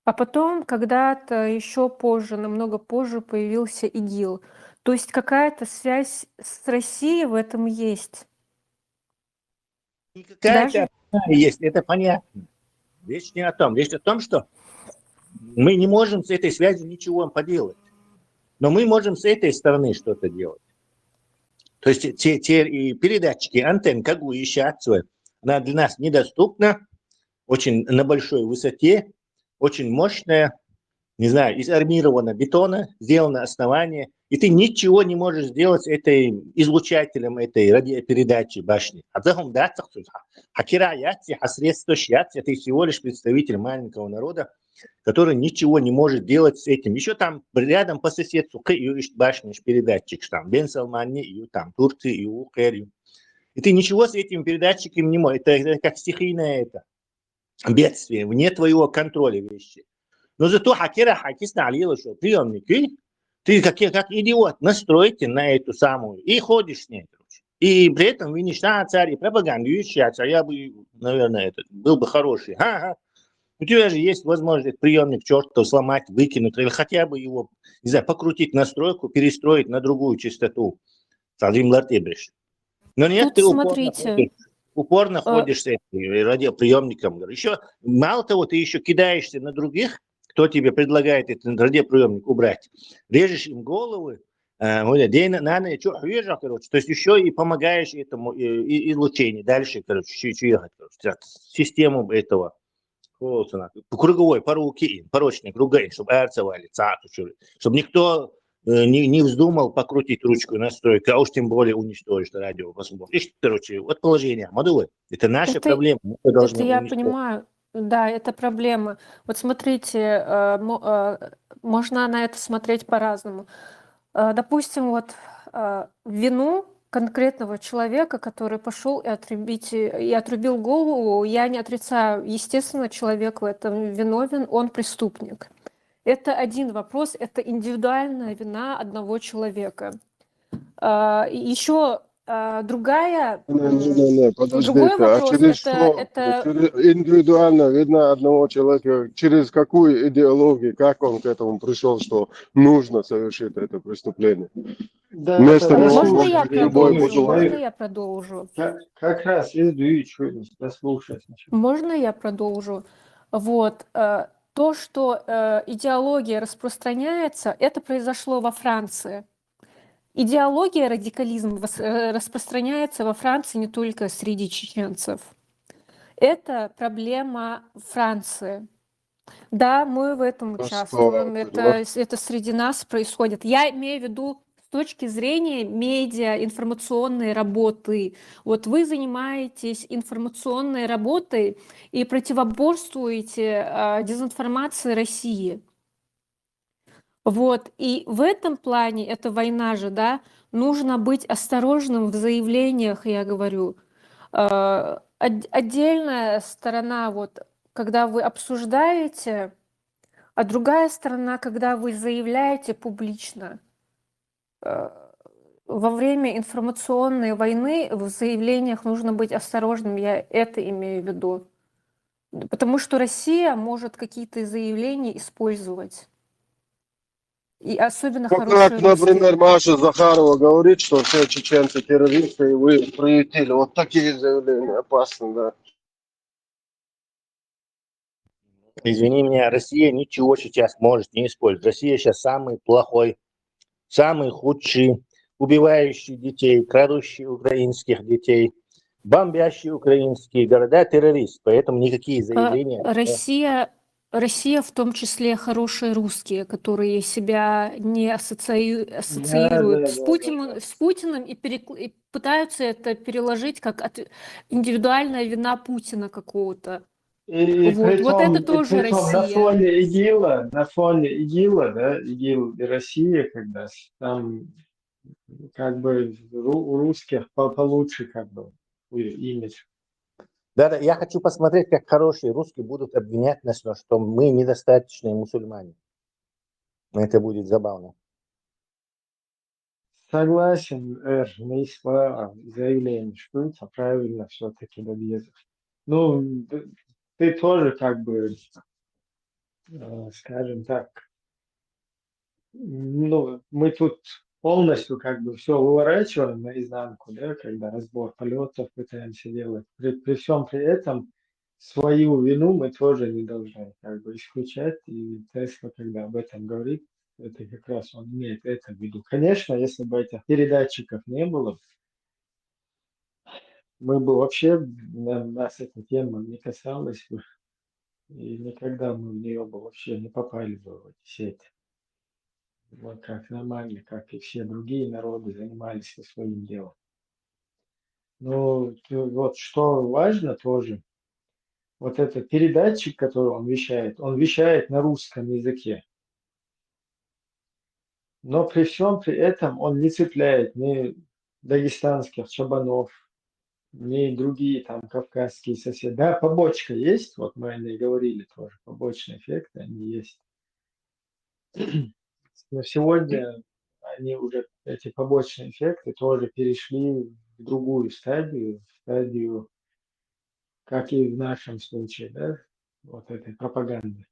А потом когда-то еще позже, намного позже появился ИГИЛ. То есть какая-то связь с Россией в этом есть.
Какая-то есть, это понятно. Речь не о том. Речь о том, что мы не можем с этой связью ничего поделать. Но мы можем с этой стороны что-то делать. То есть те передатчики, антенн, как вещаться, она для нас недоступна, очень на большой высоте, очень мощная, не знаю, из армированного бетона, сделано основание, и ты ничего не можешь сделать с этой излучателем этой радиопередачи башни. Это всего лишь представитель маленького народа, который ничего не может делать с этим. Еще там рядом по соседству башня передатчик, там Бен Салмани, и там Турции, и Укерию. И ты ничего с этим передатчиком не можешь. Это как стихийное бедствие, вне твоего контроля вещи. Но зато хакисна алила, что приемники, ты как идиот настройте на эту самую и ходишь с ней. И при этом винишь на царь и пропагандируешь, я бы, наверное, был бы хороший. У тебя же есть возможность приемник чертов сломать, выкинуть, или хотя бы его, не знаю, покрутить настройку, перестроить на другую частоту. Но нет,
Тут
ты упорно ходишь с этим радиоприемником. Еще, мало того, ты еще кидаешься на других, кто тебе предлагает этот радиоприемник убрать. Режешь им головы, то есть еще и помогаешь этому излучению дальше, ехать, систему этого. По круговой, по руке, порочной кругой, чтобы арцевали, чтобы никто не вздумал покрутить ручку настройки, а уж тем более уничтожить радио. Вот положение. Это наша проблема. Мы должны
это я понимаю. Да, это проблема. Вот смотрите, можно на это смотреть по-разному. Допустим, вот вину конкретного человека, который пошел и отрубил голову, я не отрицаю. Естественно, человек в этом виновен, он преступник. Это один вопрос, это индивидуальная вина одного человека. Еще другой вопрос, это
индивидуально видно одного человека, через какую идеологию, как он к этому пришел, что нужно совершить это преступление.
Да,
можно я продолжу?
Как раз издую, послушай сначала.
Можно я продолжу? Вот. То, что идеология распространяется, это произошло во Франции. Идеология радикализма распространяется во Франции не только среди чеченцев. Это проблема Франции. Да, мы в этом участвуем. Это среди нас происходит. Я имею в виду с точки зрения медиа, информационной работы. Вот вы занимаетесь информационной работой и противоборствуете дезинформации России. Вот, и в этом плане, это война же, да, нужно быть осторожным в заявлениях, я говорю. Отдельная сторона, вот, когда вы обсуждаете, а другая сторона, когда вы заявляете публично. Во время информационной войны в заявлениях нужно быть осторожным, я это имею в виду. Потому что Россия может какие-то заявления использовать. И особенно хорошие
как, например, Маша Захарова говорит, что все чеченцы террористы, и вы приютили. Вот такие заявления опасны, да.
Извини меня, Россия ничего сейчас может не использовать. Россия сейчас самый плохой, самый худший, убивающий детей, крадущий украинских детей, бомбящий украинские города, террорист. Поэтому никакие заявления...
Россия в том числе хорошие русские, которые себя не ассоциируют с Путиным и пытаются это переложить как индивидуальная вина Путина какого-то. Вот это тоже Россия.
На фоне ИГИЛа, да, ИГИЛ и Россия, когда там как бы у русских получше как бы имидж.
Да, я хочу посмотреть, как хорошие русские будут обвинять нас, что мы недостаточные мусульмане. Это будет забавно.
Согласен, Мейсва, заявление, что это правильно все-таки Бабьезов. Ну, ты тоже как бы, скажем так, ну, мы тут полностью как бы все выворачиваем наизнанку, да, когда разбор полетов пытаемся делать. При всем при этом свою вину мы тоже не должны как бы исключать. И Тесла, когда об этом говорит, это как раз он имеет это в виду. Конечно, если бы этих передатчиков не было, мы бы вообще, нас эта тема не касалась бы, и никогда мы в нее бы вообще не попали бы в эти сети. Вот как нормально, как и все другие народы занимались своим делом. Но вот что важно тоже, вот этот передатчик, который он вещает на русском языке. Но при всем при этом он не цепляет ни дагестанских чабанов, ни другие там кавказские соседи. Да, побочка есть, вот мы о ней говорили тоже, побочные эффекты, они есть. Но сегодня они уже, эти побочные эффекты тоже перешли в другую стадию, как и в нашем случае, да, вот этой пропаганды.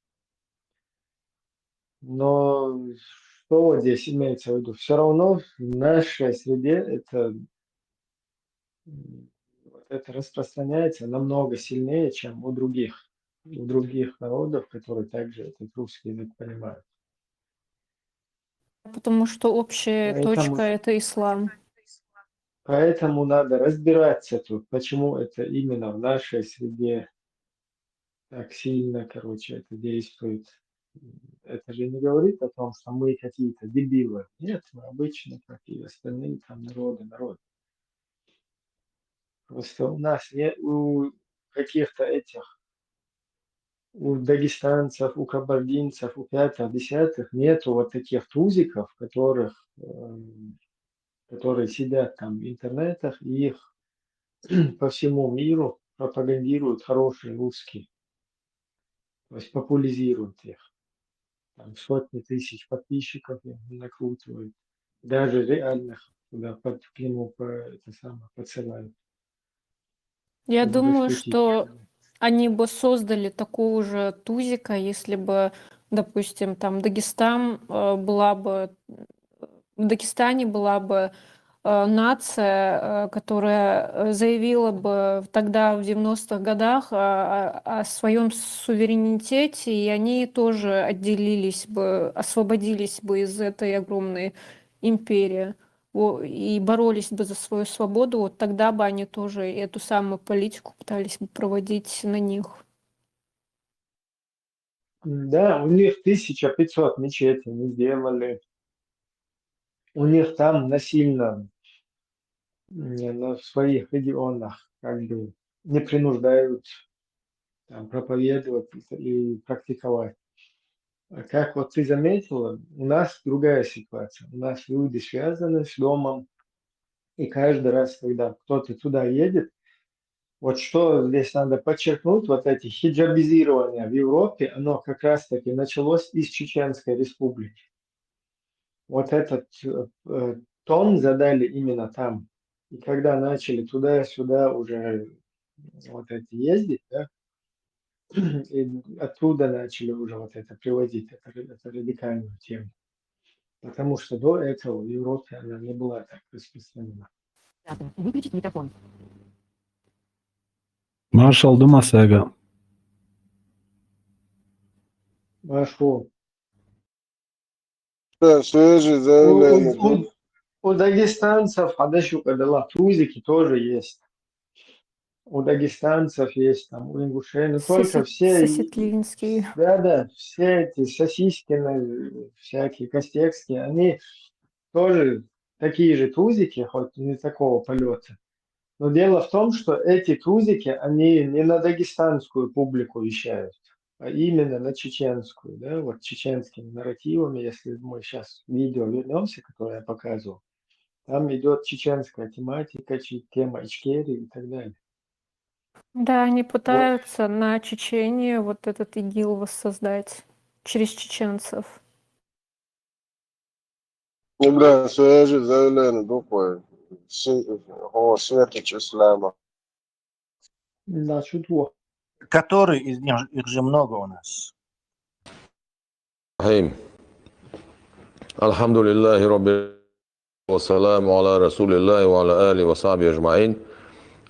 Но что вот здесь имеется в виду? Все равно в нашей среде вот это распространяется намного сильнее, чем у других народов, которые также этот русский язык понимают.
Потому что общая
Поэтому,
точка – это ислам.
поэтому надо разбираться тут, почему это именно в нашей среде так сильно, короче, это действует. Это же не говорит о том, что мы какие-то дебилы. Нет, мы обычно, как и остальные там народ. Просто у нас нет, у каких-то этих, у дагестанцев, у кабардинцев, у пятых, десятых нету вот таких тузиков, которые сидят там в интернетах и их по всему миру пропагандируют хорошие русские, то есть популяризируют их. Там сотни тысяч подписчиков накручивают. Даже реальных туда к нему подсылают.
Я
Чтобы
думаю,
шутить.
что они бы создали такого же тузика, если бы, допустим, там в Дагестане была бы нация, которая заявила бы тогда в 90-х годах о своем суверенитете, и они тоже отделились бы, освободились бы из этой огромной империи и боролись бы за свою свободу, вот тогда бы они тоже эту самую политику пытались бы проводить на них.
Да, у них 1500 мечетей не сделали. У них там насильно в своих регионах как бы не принуждают там, проповедовать и практиковать. А как вот ты заметила, у нас другая ситуация. У нас люди связаны с домом, и каждый раз, когда кто-то туда едет, вот что здесь надо подчеркнуть, вот эти хиджабизирования в Европе, оно как раз-таки началось из Чеченской республики. Вот этот тон задали именно там. И когда начали туда-сюда уже вот эти ездить, да, и оттуда начали уже вот это приводить, это радикальную тему. Потому что до этого в Европе она не была так распространена.
Выключить микрофон.
Маршал Думасега.
Машу,
Да, свежие заявления.
у дагестанцев, Адешу Кадала, тузики тоже есть. У дагестанцев есть, там, у ингушей, но только все,
Сосетлинский.
да, все эти Сосискины, всякие Костекские, они тоже такие же тузики, хоть не такого полета. Но дело в том, что эти тузики, они не на дагестанскую публику вещают, а именно на чеченскую, да, вот чеченскими нарративами, если мы сейчас видео вернемся, которое я показывал, там идет чеченская тематика, тема Ичкерии и так далее.
Да, они пытаются на Чечении вот этот ИГИЛ воссоздать через чеченцев.
Да, свежее заявление такое. О, светоч ислама.
Значит, вот.
Который из них, их же много у нас.
الرحيم الحمد لله رب والسلام على رسول الله وعلى آله وصحبه أجمعين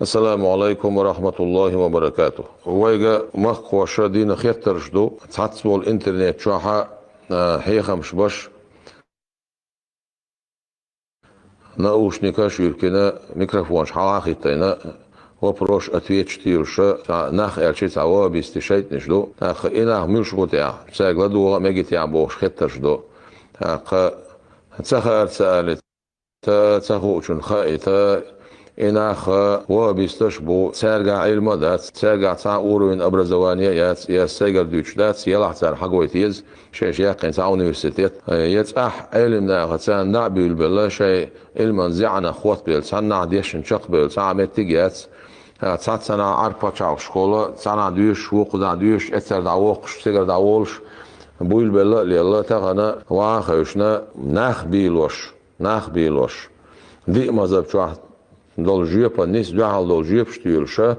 السلام عليكم ورحمة الله وبركاته ويجا مخ وشدين خيتر جدو تحسبوا الإنترنت شوحة حيخمش باش наушника ширкина микрофон шалахитайна вопрос ответ штирша нах элчит ава бистишайт неждо ах инах мюшготя цагладуга мегитя бош хеттаждо ах цахар цалет цахучун хаита инах вабисташ бо царга علم дат царга ца уровень образования я сагар дучдат ялах цар хагойтиз شيء يقين تاع universitet يتاح علمنا غتان نعبل بالله شيء علما زعنا خوت بيل سنا ديش نشق بيل ساعه تيجات تاع سنه عارفه تاع شكولا سنه دوش وقدا دوش اثر داوقش سيجر داولش بويل بالله لله تاعنا واخشنا نخ بيلوش دي مذهب تاع دول جيبا نيس دعال دول جيب شتيلشه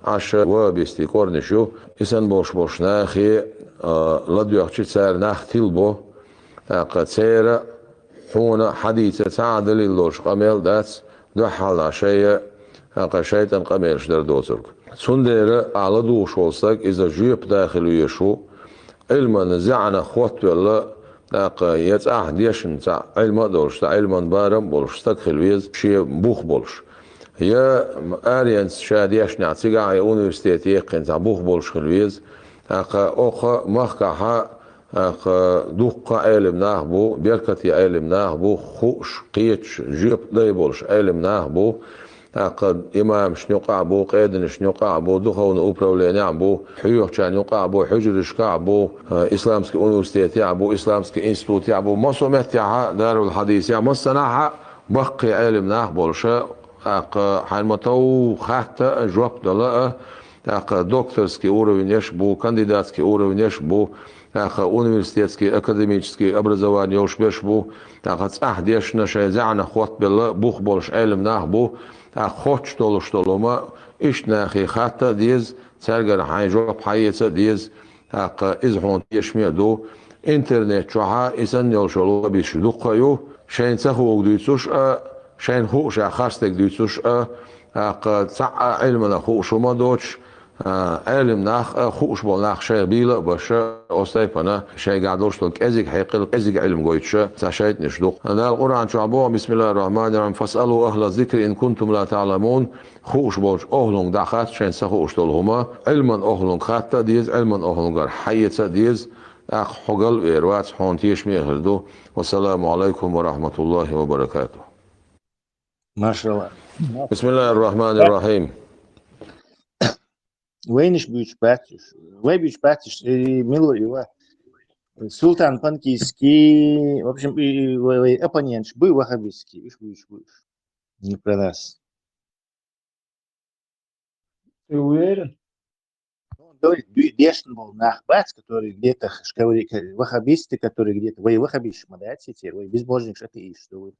عش وبيستي كورنشو اسن boş ناخي لديوخ تسار ناخ تيلبو قتسير حونا حديثة تعدل اللوش قميل دات دوحال شيء قشيطان قميل شدر دوترك سندير على دوش وصك إذا جيب داخل يشو علما نزعنا خوت بالله يتأح ديشن تاع علما دولش تاع علما بارم بولش تدخل ويز شيء بوخ بولش يا أرينس شاديش نعتيقع universitet يقين تاع بوخ بولش خلويز أخا مخكحة دوقة علم ناهبو بيركتي علم ناهبو خوش قيتش جيب دايبولش علم ناهبو إمام شنوقع بو قيدن شنوقع بو دخون أوبرولين بو حيوح كان يقع بو حجرش كعبو إسلامسكي universitet يعبو إسلامسكي إنستوت يعبو مصومت يعها دار الحديث يعبو السناحة بقي علم ناهبولش حالمتو حتى جواب دلاء دكتورский уровень бу кандидатский уровень бу университетский академический образование уж беш бу ахдеш наша зана хват بالله бух больш علم нах бу хоч толуш толома иш нахи хата диз царгар хай жоп хайца диз изхон ешмедо интернет чаха исан ёлшоло биш дукаю шайн цаху гдуйцуш شين خوش خاستك ديتوش علمنا خوش وما دوتش علم ناخ خوش بول ناخ شيء بيلا باش أستيفنا شيء قاعدوش تلك أزيك حيقل أزيك علم قويتش تشيت نشدق أنا القرآن شعبوه بسم الله الرحمن الرحيم فاسألوا أهل الذكر إن كنتم لا تعلمون خوش بولش أهلون دخات شين سخوش تلهما علما أهلون خاتا ديز علما أهلون قر حيتا ديز أخ حقل ويروات حونتيش ميهردو والسلام عليكم ورحمة الله وبركاته
ما شاء الله.
بسم الله الرحمن الرحيم.
وينش بيوش باتش؟ وين بيوش باتش؟ ميلو يوا. Султан Панкийский, в общем, оппонент был ваххабистский, видишь. Не про нас.
Ты уверен?
Бешен был нахбац, который где-то, ваххабисты, которые где-то, вы ваххабишь, мадайте, вы безбожник, что ты ищешь, что вы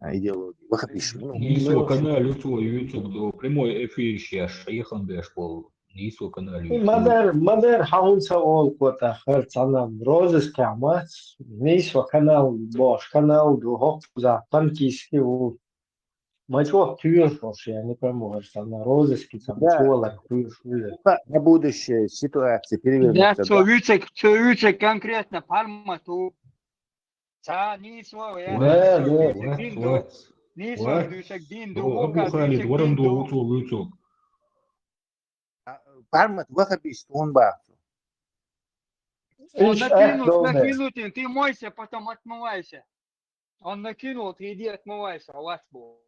идеологии. Ваххабиш.
Нису канал YouTube до прямой эфир сейчас. Ехал бешбол. Нису канал YouTube.
مدر حاول سوال كوتا خرط أنا روزس كعمات نيسوا канал باش канал دو هوك за панкийский у мачо тюршош я не пойму что на розыске там чолок тюршуе
На будущее ситуация
Да,
перевернется.
цовючек конкретно пармату. Ca niswa ya. Niswa düşek din du
Абу Халид, варам до YouTube.
Пармат ваххабист, он бар.
Он накинул, ты мойся, потом отмывайся. Он накинул, ты иди отмывайся, ласбу.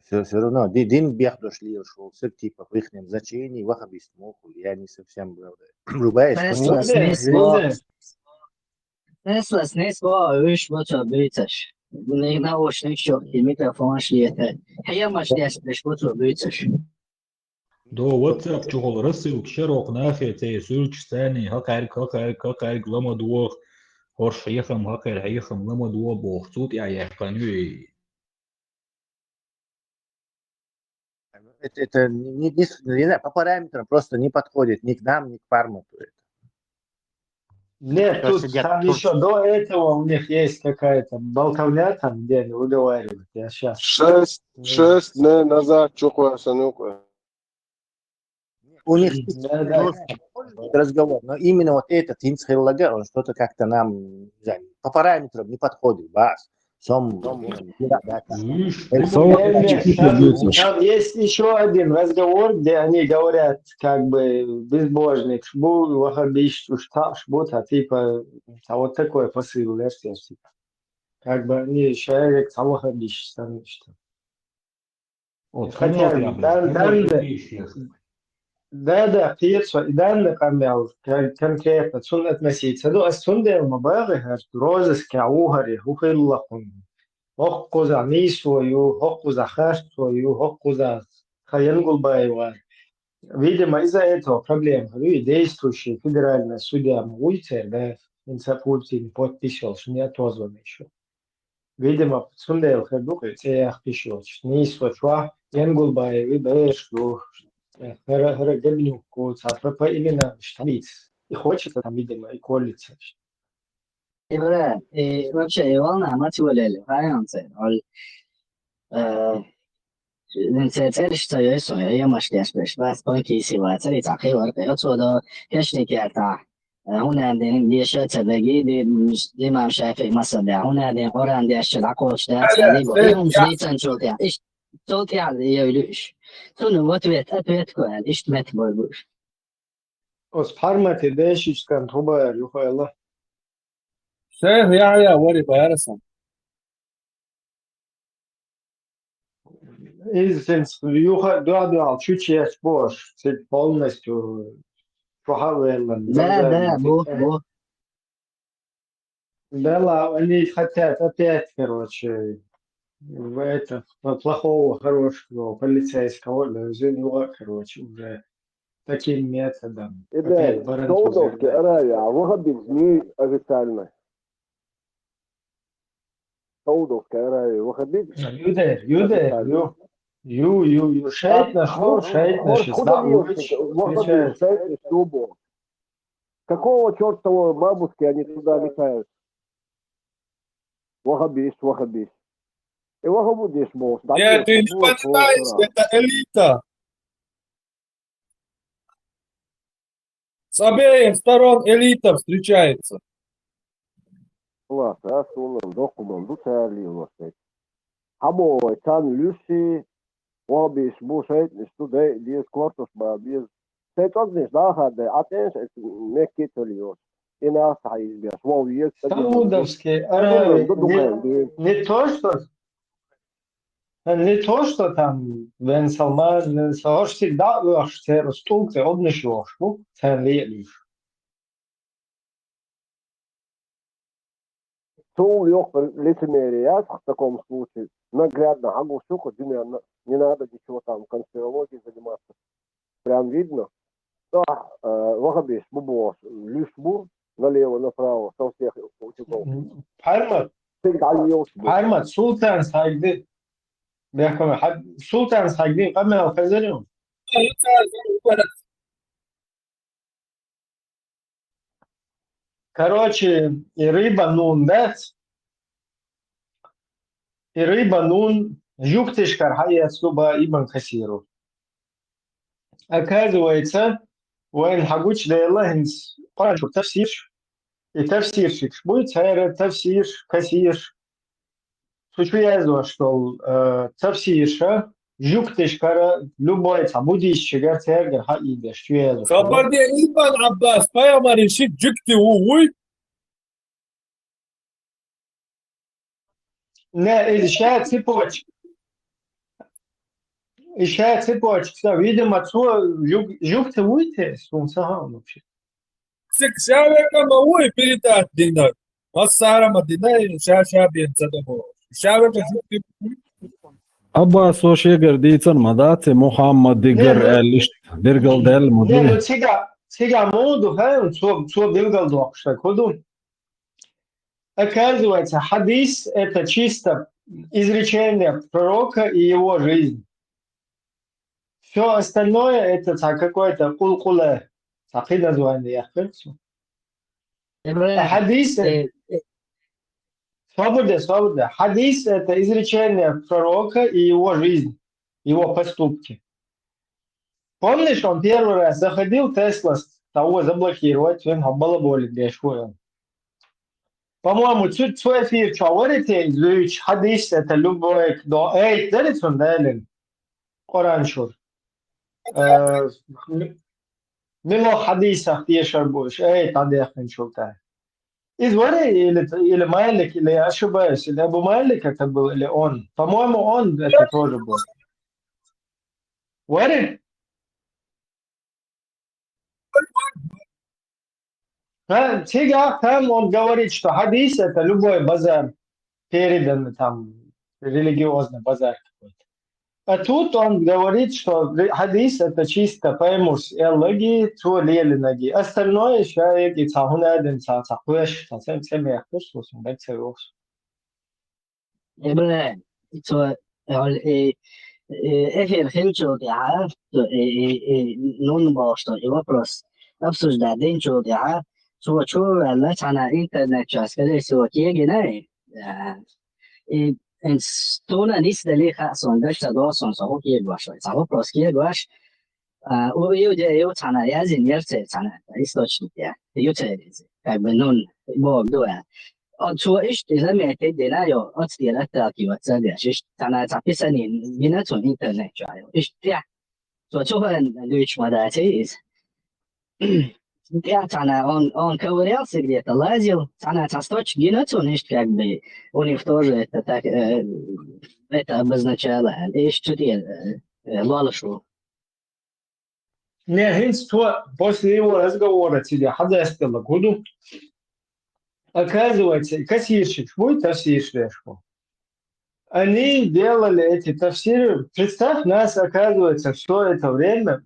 Все равно, дин бех дошли, шел, все типа в их значении, ваххабист моху, я не совсем, правда. Рубаешь?
Neslas nesva öş boça büyütür. Bunu ikna hoşnuk çok. Mikrofon şiyete. Heyamaş dersleş boça büyütür.
До WhatsApp чого рассылки широк нахер те сюрч сцены хакар лама дуох хорш ехам хакар ехам лама дуо бог тут я каню.
Это не знаю, по параметрам просто не подходит ни к нам, ни к формату.
Нет,
Кто
тут
сидят
там
тут.
еще до этого у них есть какая-то болтовня там, где они выговаривают. Я сейчас...
6 дней назад чухуя санукуя.
У них
Да, да.
разговор, но именно вот этот инсхиллагер, он что-то как-то нам, не знаю, по параметрам не подходит. Бас. Там
есть еще один разговор, где они говорят, как бы, безбожник, шбу, вахабиш, шбут, а типа, а вот такой посыл, версия, типа. Как бы они человек, а вахабиш, там что. Хотя, да, пьецо, и данный камел, конкретно, цун относиться, ну, а цун дел мабаги, розыск, аугари, ухиллахун. حق за свою, حق за свою, حق за Хаянгулбаева. Видимо, из-за этого проблем. И действующий федеральный судья Муйте, да, Инсапультин подписал, что не отозван еще. Видимо, Сундел Хердук, Цеях пишет, что не свачва, Янгулбаев, и Бэшу, Габнюку, Цапрапа именно штабиц. И хочется там, видимо, и колется.
Ibra, вообще, Ивана, мать волели, хайонцы, Цельшта Йосо, я машкеш бешбас, понки сива, цели цахи ворка, йоцодо, кешникерта. هنا عندنا دي شات باقي دي الإمام شافعي مثلا هنا عندنا قرآن دي أشهد عقوش ده سالي بقيهم زيتان شوكي إيش شوكي على يولوش سونو واتويت أتويت كوال إيش تمت بولبوش
أصحارمتي ديش كان تباير يخوي الله
Шейх Яхья وري بيرسم.
Из юха дуадуал чуть-чуть бош, цель полностью прохавелан.
Да, бо.
Да, они хотят опять, короче, в это, плохого, хорошего полицейского, короче, уже таким методом. Опять
Саудовская Аравия, а вахабит не официально. Саудовская Аравия, вахабит.
Юдер, шейт наш,
Какого чертового бабушки они туда летают? Вахабиш. И вахабудиш босс.
Нет, ты не понимаешь, это элита. С обеих сторон элита встречается.
Класс, сунам, документ, дуцали у нас. Хабо, цан люси, вахабиш, бушет, что да, диес квартус, без. Ты тот знаешь, да, хада, атенш, меккитолиос. И нас хаизбия, свой
Саудовский Аравия, не то, что там Бен Салман, Саош всегда все растулки, он не шош, ну, цен лишь.
Лег лицемерие, в таком случае, наглядно, агу сука, не надо ничего там, конспирологией заниматься. Прям видно. Да, вахабиш, бубос, люшбу, налево, направо, со всех утюгов.
Пармат, Султан Сайгды. Султан Сайгды, камера указали. Короче, и рыба нун, да? И рыба нун, юктышкар, хая слуба ибн Касиру. Оказывается, وين حقوش ده الله قرأ شو تفسير التفسير شو будет تفسير كثير شو يازو что تفسير جوكتش كرا любой будешь чигар цергер ха иде что язо
Хабарде Ибн Аббас пайгамбар ишит жүкти уй.
Не, еще цепочка. Еще цепочка. Видимо, юг-то уйти, сумсага вообще.
Шавека мауи передать динар. Масара мадина шабиен задабо. Шавека жүкти.
Abbas hoş yeger diysen madate Muhammed diger erlicht dirgal del
Не,
modeli.
ну сега моду, цо билгал докшта коду. Оказывается, хадис – это чисто изречение пророка и его жизнь. Все остальное – это какое-то кулкуле. Так и название, я хочу. Хадис – свобода. Хадис – это изречение пророка и его жизнь, его поступки. Помнишь, он первый раз заходил, Тесла того заблокировать, он балаболит, бешкуем. По-моему, свой эфир, что говорите, изучить хадис, это любой, кто, дарит он, да, Коран шур. Мимо хадисах тешар будешь, тадехн шур-то. Извори, или Малик, или я ошибаюсь, или Абу Малик это был, или он. По-моему, он это тоже был. Говорит? Сега там он говорит, что хадис это любой базар, переданный там, религиозный базар какой-то. А тут он говорит, что хадис это чисто поймус элоги, туалели ноги. Остальное шаек и цахунаден цахуэш, цахуэш, цахуэш.
Ибрahim, så эфир хинчо я, нон башто и вопрос. Обсуждать динчо я, что на интернет сейчас, скорее всего, кегенай. И стона не сдали хасон, дальше досон, саху кегваш, саху прос кегваш. Уйдя цана язин верце цана источники, ютелизи, как бы нон бог дуя. Что ишь из Америки денаё, от стиля таки вот задешь, ишь цана записани не на том интернет чаю, ишь я, что лишь мадати из. Я цана он ковырялся где-то, лазил, цана состоч генацию, ишь как бы у них тоже это так это обозначало, ишь что-то лалышу.
Не, Хинство после его разговора тебе хадастила году. Оказывается, кассирщик, свой тафсиршку. Они делали эти тафсиры. Представь, нас, оказывается, все это время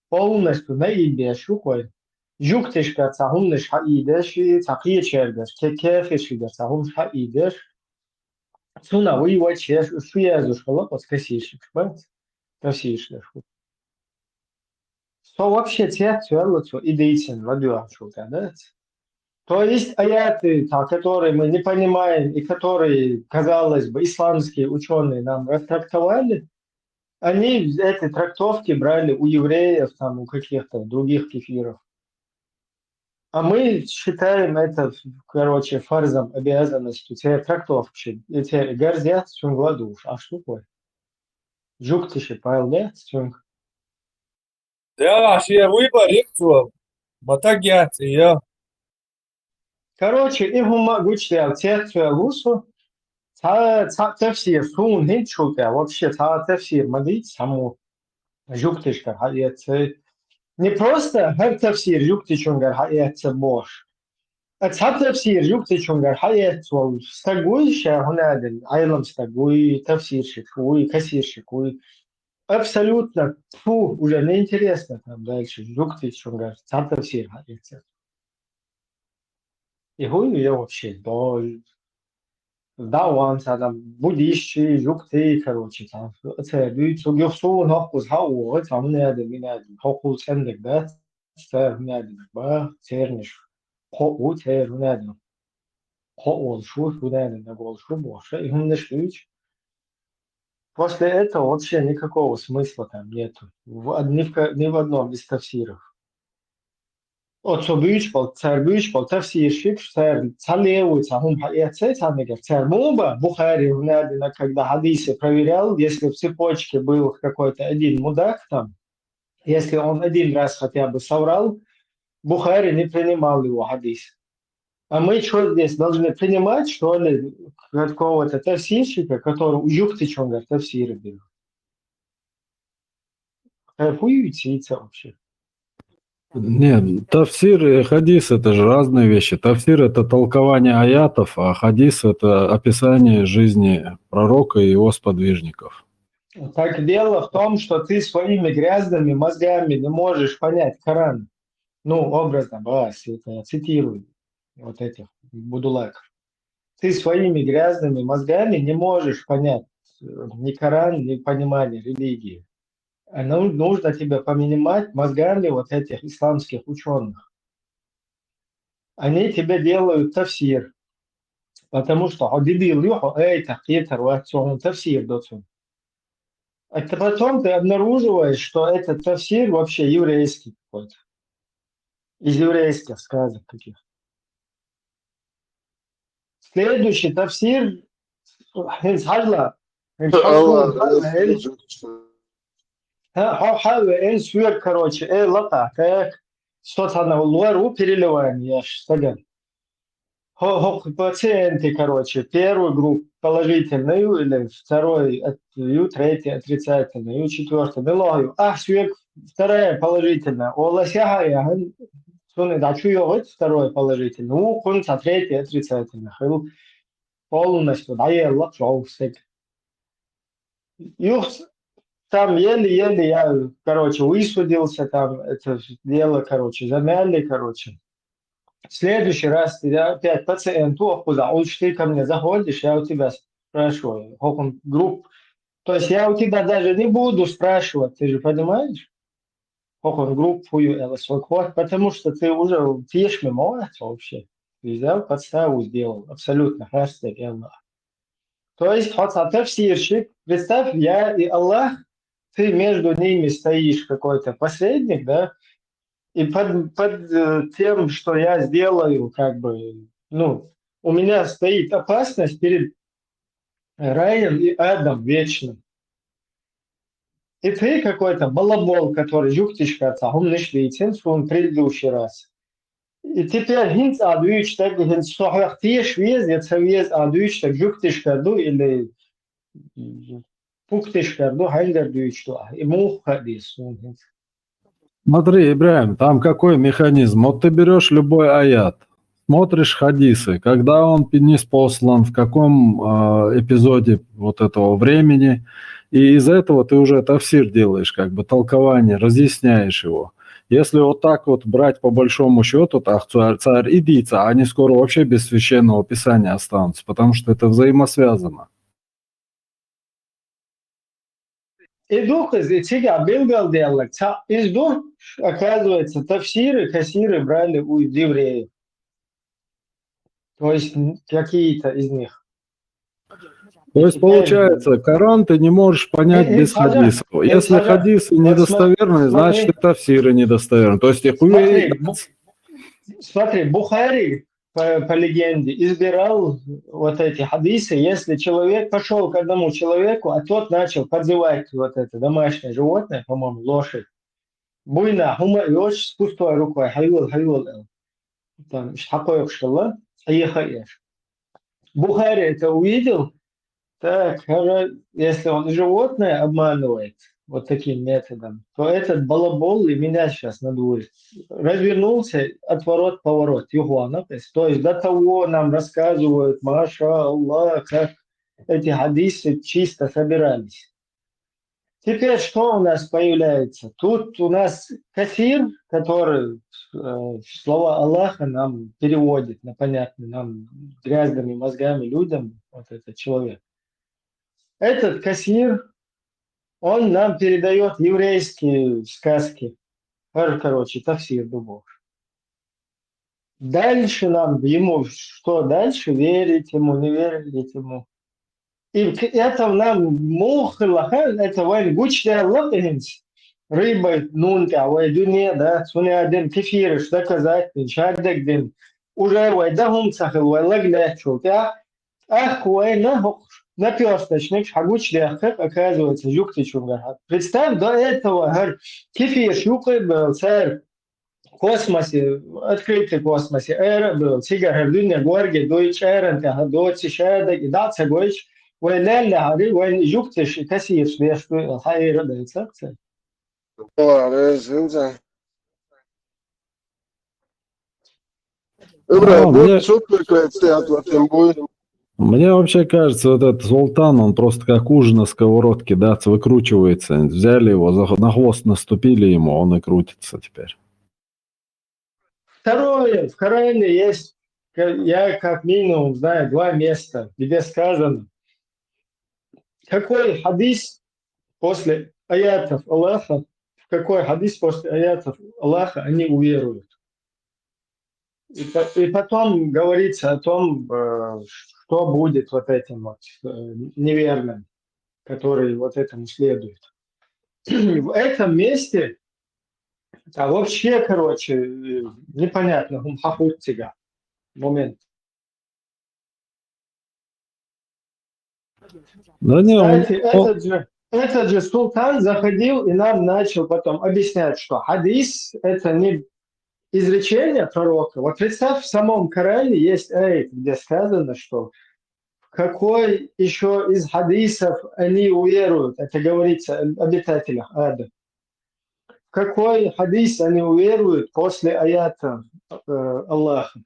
полностью наибе шукой. Жуктишка цахумныш хаидеш, цахие чердеш, кефешига цахумш хаидеш. Суна воевать чеш, шуязушкала, вот кассирщик, понимаете? Тафсиршку. Что вообще тех целых идейтин вадюашука, да? То есть аяты, которые мы не понимаем и которые, казалось бы, исламские ученые нам растрактовали, они эти трактовки брали у евреев, там, у каких-то других кефиров. А мы считаем это, короче, фарзом, обязанностью, те трактовки, эти гордят, чем гладуш. А что такое? Жук ты шипал, да?
Да, я выбор, матагят, я.
Короче, их могу читать тексту лусу, тафсир сун хитчука, вообще тафсир мадит саму жуктишка хаяц. Не просто хер тафсир жуктишунгар хаяц бош. А тафсир жуктишунгар хаяц вол стагуй шахунаден, айлам стагуй, тафсирщик, уй, кассирщик, уй. Абсолютно, уже неинтересно там дальше, жуктишунгар, тафсир хаяц. И хуй я вообще, да, он там буддийский, жукты, короче, там, это люди, гюрсу, нахуй, хау, там не надо, хау, цендек, да, цер, не надо, ба, церниш, хау, цер, не надо, хау, шу, не надо, на гол, шу, больше, и он не шлюч. После этого вообще никакого смысла там нету, ни в одном из тафсиров. Вот so büyücpal, тафсирщик, левый, Муба, Бухари, когда хадисы проверял, если в цепочке был какой-то один мудак там, если он один раз хотя бы соврал, Бухари не принимал его хадис. А мы что здесь должны принимать, что ли, какого-то тафсирщика, который у юхтичонга тафсиры был? Хуюйте вообще.
Нет, тафсир и хадис – это же разные вещи. Тафсир – это толкование аятов, а хадис – это описание жизни пророка и его сподвижников.
Так дело в том, что ты своими грязными мозгами не можешь понять Коран. Ну, образно, это я цитирую вот этих будулаков. Ты своими грязными мозгами не можешь понять ни Коран, ни понимание религии. Нужно тебе понимать мозгами вот этих исламских ученых. Они тебе делают тафсир, потому что тафсир доцун. А потом ты обнаруживаешь, что этот тафсир вообще еврейский какой-то. Из еврейских сказок каких-то. Следующий тафсир короче, что-то на луару переливание, я стаган. Пациенты, короче, первую группу положительную, или второй, третий отрицательную, четвертую, вторая положительная. Второе положительное. Третье отрицательное. Полностью, да, я там еле-еле я, короче, высудился, там это дело, короче, замяли, короче. В следующий раз я опять пациенту, куда лучше ты ко мне заходишь, я у тебя спрашиваю, групп. То есть я у тебя даже не буду спрашивать, ты же понимаешь? Группу, потому что ты уже пьешь мимо вообще. Ты взял, подставу сделал, абсолютно, хасты, То есть, тафсирщик, представь, я и Аллах, ты между ними стоишь какой-то посредник, да, и под тем, что я сделаю, как бы, ну, у меня стоит опасность перед раем и адом вечным. И ты какой-то балабол, который жуктишка, он нишвитин, он предыдущий раз. И теперь хинц адуич, так хинц сохрахтиш вез, это вез адуич, так жуктишка, или пуктишка, хангардуич, и мух хадис.
Смотри, Ибраим, там какой механизм? Вот ты берешь любой аят, смотришь хадисы, когда он ниспослан, в каком эпизоде вот этого времени, и из этого ты уже тафсир делаешь, как бы толкование, разъясняешь его. Если вот так вот брать по большому счету, так царь и дица, они скоро вообще без священного писания останутся, потому что это взаимосвязано.
Иду, Белгал делал, иду, оказывается, тафсиры, кассиры брали у евреев. То есть какие-то из них.
То есть, получается, Коран ты не можешь понять без хадисов. Если хадисы недостоверные, значит и тафсиры недостоверны. То есть их
Смотри, Бухари, по легенде, избирал вот эти хадисы, если человек пошел к одному человеку, а тот начал подзывать вот это домашнее животное, по-моему, лошадь. Буйна, хума, и очень с пустой рукой, хайвул, там, шхакоек шалла, ехаешь. Бухари это увидел, так, если он животное обманывает вот таким методом, то этот балабол и меня сейчас надует. Развернулся, отворот-поворот, Юхуана. То есть до того нам рассказывают, маша Аллах, как эти хадисы чисто собирались. Теперь что у нас появляется? Тут у нас кафир, который слова Аллаха нам переводит на понятный, нам грязными мозгами людям, вот этот человек. Этот кассир, он нам передает еврейские сказки. Короче, тафсир дубов. Дальше нам ему, что дальше, верить ему, не верить ему. И это нам мухлахан, это вайн гучная лапинс. Рыбой, нунта, вайдуне, да, суня один кефир, что доказать, шардек дин. Уже вайдахум цахил, вайлагля чултя. Ах, вайнахух. Наперсточник, шагучный, как оказывается, жукты чунгар. Представь, до этого кефир шукой был, царь в космосе, открытый космосе, эра был, сигар, дюня, горги, дойч, эрен, доци, шадок, и даться, гойч, вайляля, хари, вайн жуктыш, и кассир, что хайра дается, царь.
Ибраим, вот шутка какая-то от вас им будет.
Мне вообще кажется, вот этот султан, он просто как ужин на сковородке, да, выкручивается. Взяли его, на хвост наступили ему, он и крутится теперь.
Второе, в Коране есть, я как минимум знаю 2 места, где сказано, какой хадис после аятов Аллаха, в какой хадис после аятов Аллаха они уверуют. И потом говорится о том, что будет вот этим вот неверным, который вот этому следует. В этом месте, а вообще, короче, непонятно, момент.
Да не,
Кстати, этот же султан заходил и нам начал потом объяснять, что хадис – это не изречение пророка. Вот представь, в самом Коране есть аят, где сказано, что какой еще из хадисов они уверуют. Это говорится о обитателях ада. В какой хадис они уверуют после аята Аллаха.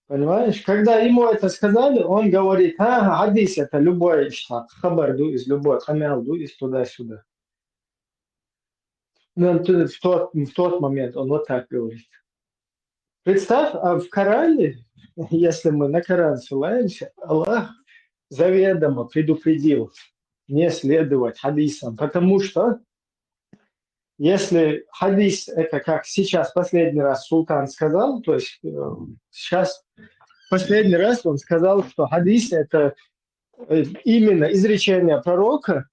Понимаешь? Когда ему это сказали, он говорит, хадис это любой хабар, из любой, хамял, из туда-сюда. В тот момент он вот так говорит. Представь, а в Коране, если мы на Коран ссылаемся, Аллах заведомо предупредил не следовать хадисам, потому что если хадис, это как сейчас последний раз султан сказал, то есть сейчас последний раз он сказал, что хадис это именно изречение пророка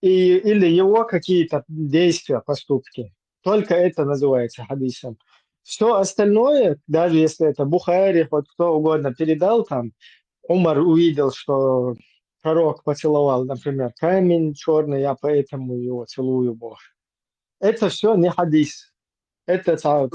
или его какие-то действия, поступки. Только это называется хадисом. Все остальное, даже если это Бухари, вот кто угодно передал, там Умар увидел, что пророк поцеловал, например, камень черный, я поэтому его целую, Бог. Это все не хадис. Это все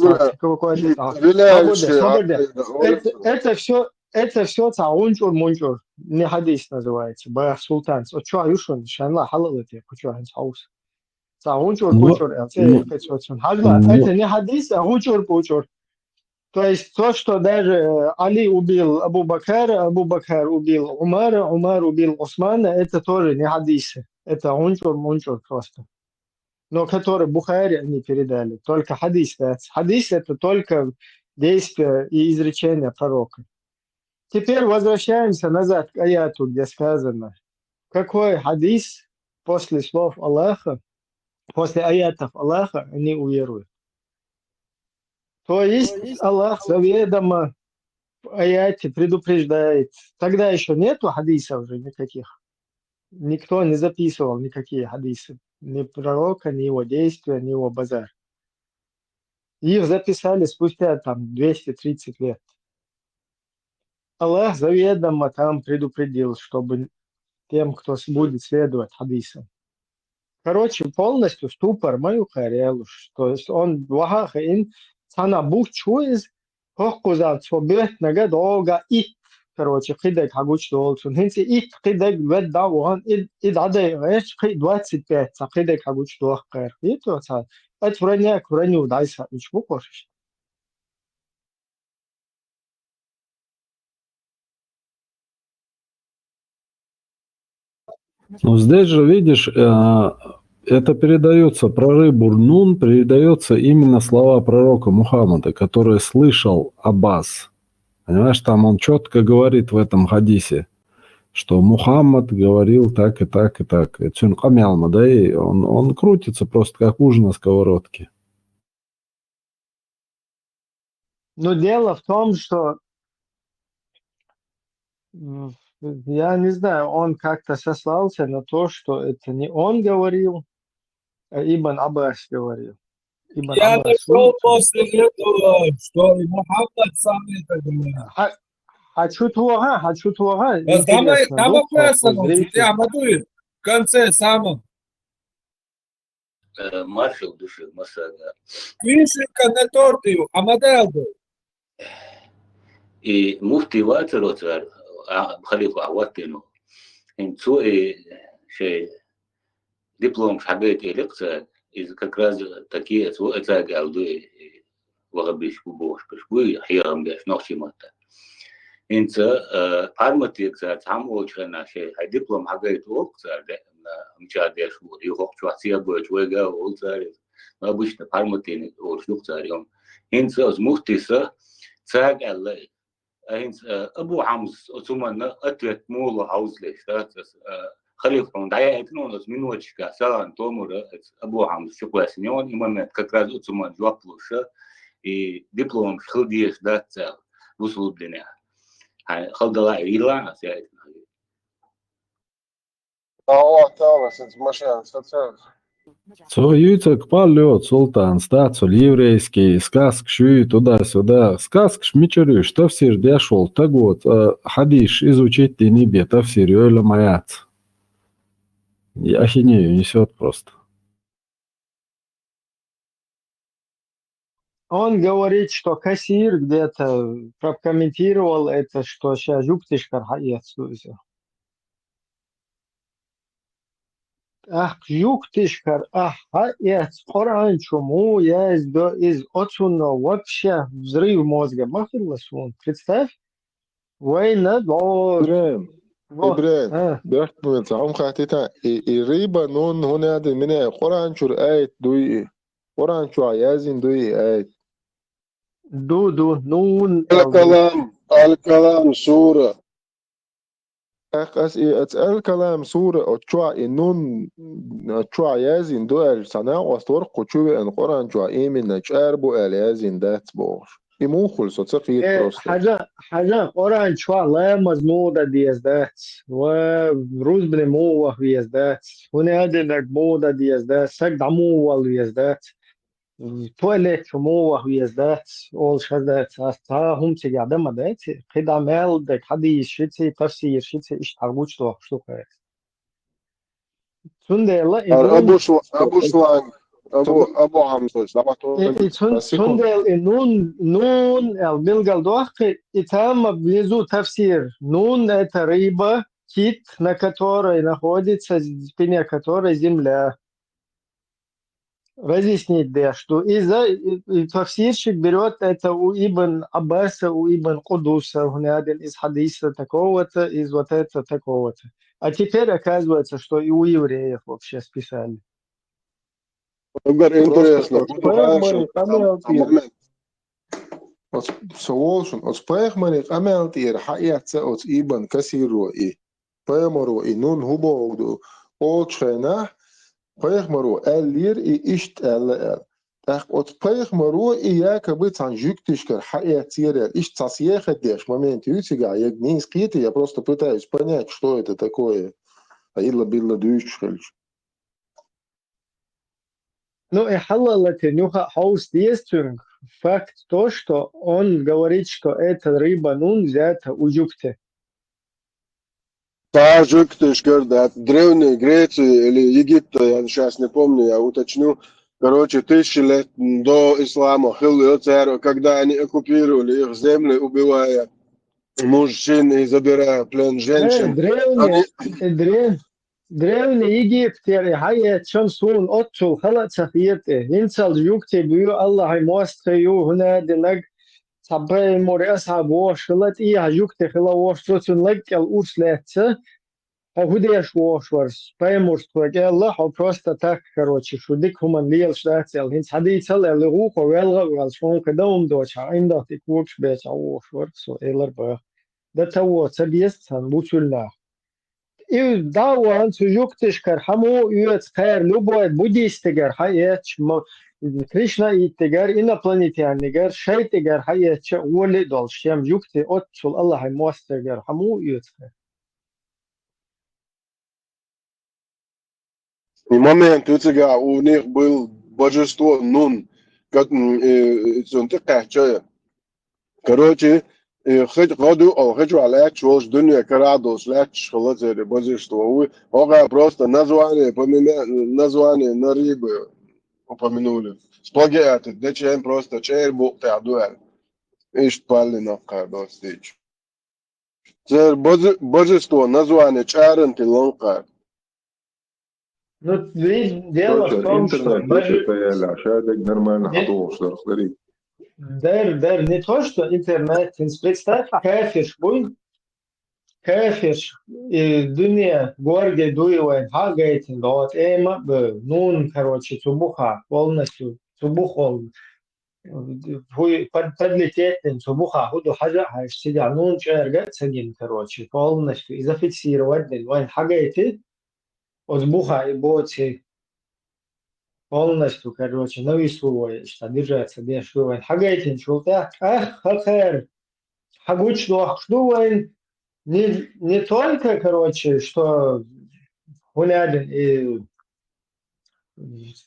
цаунчур-мунчур. Не хадис называется. Бах султан. Что аюшун? Шанла халалати. Кучу хаус. Цаунчур-пучур. Это не хадис, а гучур-пучур. То есть то, что даже Али убил Абу Бакара, Абу Бакар убил Умара, Умар убил Усмана, это тоже не хадисы. Это унчур-мунчур просто. Но которые Бухари они передали. Только хадис. Хадис это только действия и изречения пророка. Теперь возвращаемся назад к аяту, где сказано, какой хадис после слов Аллаха, после аятов Аллаха они уверуют. То есть Аллах заведомо в аяте предупреждает. Тогда еще нету хадисов уже никаких. Никто не записывал никакие хадисы. Ни пророка, ни его действия, ни его базар. Их записали спустя там 230 лет. Аллах заведомо там предупредил, чтобы тем, кто будет следовать хадисам. Короче, полностью ступор мою харелу. То есть он вахахин сана бух чуиз хохкузат собет нага долга и короче, кидек хагуч долцун. Хинси и кидек ведда уган и дадай эш 25. Кидек хагуч долг кайр. И то са. Это враня кураню дайса. Ничего кошешь.
Ну, здесь же, видишь, это передается, прорыв Бурнун, передается именно слова пророка Мухаммада, который слышал Аббас. Понимаешь, там он четко говорит в этом хадисе, что Мухаммад говорил так и так и так. Это он камялма, да, и он крутится просто как ужин на сковородке.
Но дело в том, что я не знаю, он как-то сослался на то, что это не он говорил, а Ибн Аббас говорил.
Я нашел после этого, что и Мухаммад сам это говорил.
Хочу твора.
Там описано, в конце самом.
Маршал души Масага.
Вишенка на торте, а модель был.
И муфти Ватер, халифа Аватину, инцу шей диплом шагает лекция, из как раз такие это галды вагабиш бубош, кашбуй хирам деш нохшимата. انت ارمتيك زات هم وجهنا شيء هاي دبلوم حقيت وقت ده مشاد شو يروح شو حسيه بوج وجا وصار ما بوش ارمتين وشو صار يوم انت از مختسه ساق الله انت ابو حمص ثم اتوت مول هاوس ليش خليفه دايا اتنون از من وجهك سان تومر ابو حمص شو كويسنيون именно как раз ثم جواب لوش и диплом خلديش ده وصل بلنا خلد الله يلا ساعد
Цоюцек полет, султан, стацуль, еврейский, сказк, шуи, туда-сюда. Сказк, шмичерю, что все ждя шел. Так вот, хадиш изучить ты не бе, та все рёля маяц. Ахинею несет просто.
Он говорит, что кассир где-то прокомментировал это, что сейчас жуктишкар хаецузе. Ах, жуктишкар, хаец, Коран чуму, есть из отсюда вообще взрыв мозга. Махилась он, представь, война,
إبراهيم بيحكي من ساعهم خاتتا الريبة نون هنا هذا من قرآن شو آية دوي قرآن شو عيازين دوي آية
دو نون
الكلام سورة
أخ أسأل كلام سورة أتشوع النون أتشوع يازين دو سنة وستور قتشوي أن قرآن شو إيمن نشار بو يازين دات بوش إمو خلصو تسقيت بروستر
حاجة قرآن شو لا مزمودة ديزدات وروز بنموه ويزدات هنا هذا نقمودة ديزدات سجد عموه ويزدات تواليت موه ويزدات أول شهادات هم تجعد ما دات قد عمل دك حدي شتى تفسير شتى إيش تعرفوش تو شو كده سندي الله
أبو حمص
سندي نون البلغال دوخ إتام بيزو تفسير نون تريبة كيت на которой находится спине которой земля. Разъяснить, да, что тafsirщик берет это у Ибн Аббаса, у Ибн Кудуса, один из хадиса такого-то, из вот это такого-то. А теперь оказывается, что и у евреев вообще списали.
Интересно.
سوالشون از پایخ منی عمل تیر حیات از ایبن کسی رو ای پیامرو اینون هو بودو اوچنه پایخ مرو الیر ای اشت ال اخ از پایخ مرو ای یک بیت عن جوکتش کر حیات تیر اشت تصیح خدش момент ютига یک نیز قیتی я просто пытаюсь понять что это такое а illa billa дүйшхэлж.
Ну и халалати нюха хаус действует. Факт то, что он говорит, что эта рыба нун взята у Юкты.
Да, Юктышкар, да, от Древней Греции или Египта, я сейчас не помню, я уточню. Короче, 1000 лет до ислама, когда они оккупировали их земли, убивая мужчин и забирая плен женщин.
Древний Египет, حياة شمسون أطول خلق سفيته ينسل يكتب بيو الله يموستيو هنا دلق صبي موري أصحاب واش خلت إيه يكتب خلا واش تروتون لك الأرسلات هوديش واش ورس بيمورستوك الله هو просто так короче شو ديك هم ليل شاتل هنس حديث هلا اللي هو قوالغ والشون كدوم دوش عندك تكوكش بيت واش ورس إلر با ده تو تبيست هنبوشلنا И да, он сужуктишкар хаму юет хайр любой буддистигар хаятч Кришна иттигар инопланетянигар шайтигар хаятч ули долшем юкти отчул Аллах мостигар хаму юет хайр.
И момент у них был божество Нун, как короче, خد غادو أو خدوا على شوش دنيا كرادوس لا شغلات زي بزيش توي هو просто название название на рыбы упомянули сплагиаты да чем просто чей бог ты адуэль ишь пали на кардос дич зер божество название чарен ты лонка.
Ну дело в том, что
интернет это я ля шадик нормально хатуш дархлари
Дэр, не то, что интернет, представь, кафеш буй, кафеш, дуния, горге дуевает, хагайтин, вот, нун, короче, цубуха, полностью, цубухол, подлететь, цубуха, худу хажа, сидя, нун, чергать, сагин, короче, полностью, и зафиксировать, вайн, хагайти, цубуха, и боти, полностью, короче, нависуешь, держаться, бешивать, хагайтин, шулта, хахэр, хагуч, что не только, короче, что гулядин и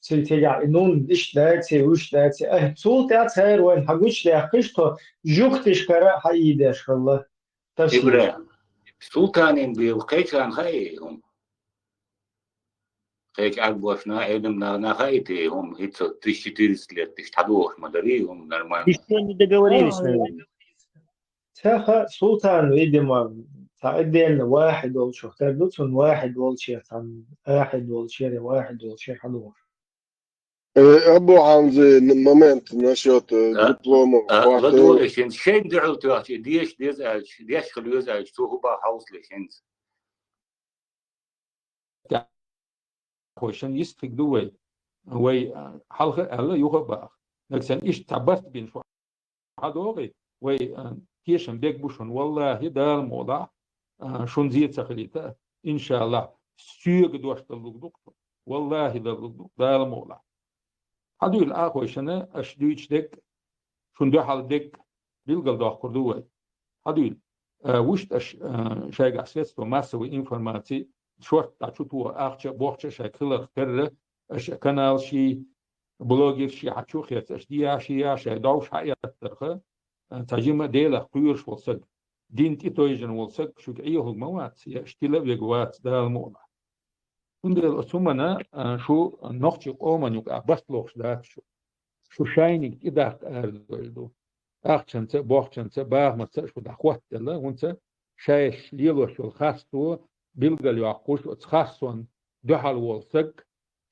цветя, ну, ишдайте, ушдайте, султа цэр, вайн, хагуч, что жуктиш кара хаидеш, халла, тавсир.
إبراهيم سلطانين بيوقيتان خيهم هيك عقبوشنا إدم نا خيتي هم هيتو تشتيرس ليت تشتدوش مدريهم нормально.
Еще не договорились, наверное.
تاخا سلطان إدما تعدين واحد ولا شو ترددون واحد ولا شيء عن واحد ولا شيء واحد ولا شيء حلو.
أبو عنزي момент насчет диплома.
غدول ليشين شيء دعوا تواتي ديش خلوز أج تو هو باحوس ليشين.
خوشن يستخدم دوي وي حلقة الله يخبر لكن إيش تعبرت بين شو هذوقي وي تيشن بيك بوشن والله ده الموضوع شون زيت سخليته إن شاء الله سيق دوشت اللقدق والله ده الموضوع هذول الأخوشنا أشدوش دك شون ده حال دك بيلقى ده كردوي هذول وش شيء عسيت وماسوي إنفورماتي شورت تشوتو أخش بوخش شكله كره كانال شي بلوجر شي حشوخ يتشديا شي دوش حياة ترخه تجمع ديلا قيرش والسق دين تيتويجن والسق شو أيه المواد يشتلا بيجوات ده الموضوع كندل أسمنا شو نقش قومن يق بس لوش ده شو شاينك إذا أردو أخشن بوخشن باغ ما شو دخوات الله وانت شايش ليلو شو الخاستو بيلقى يعقوش وتخصصون دحل والسق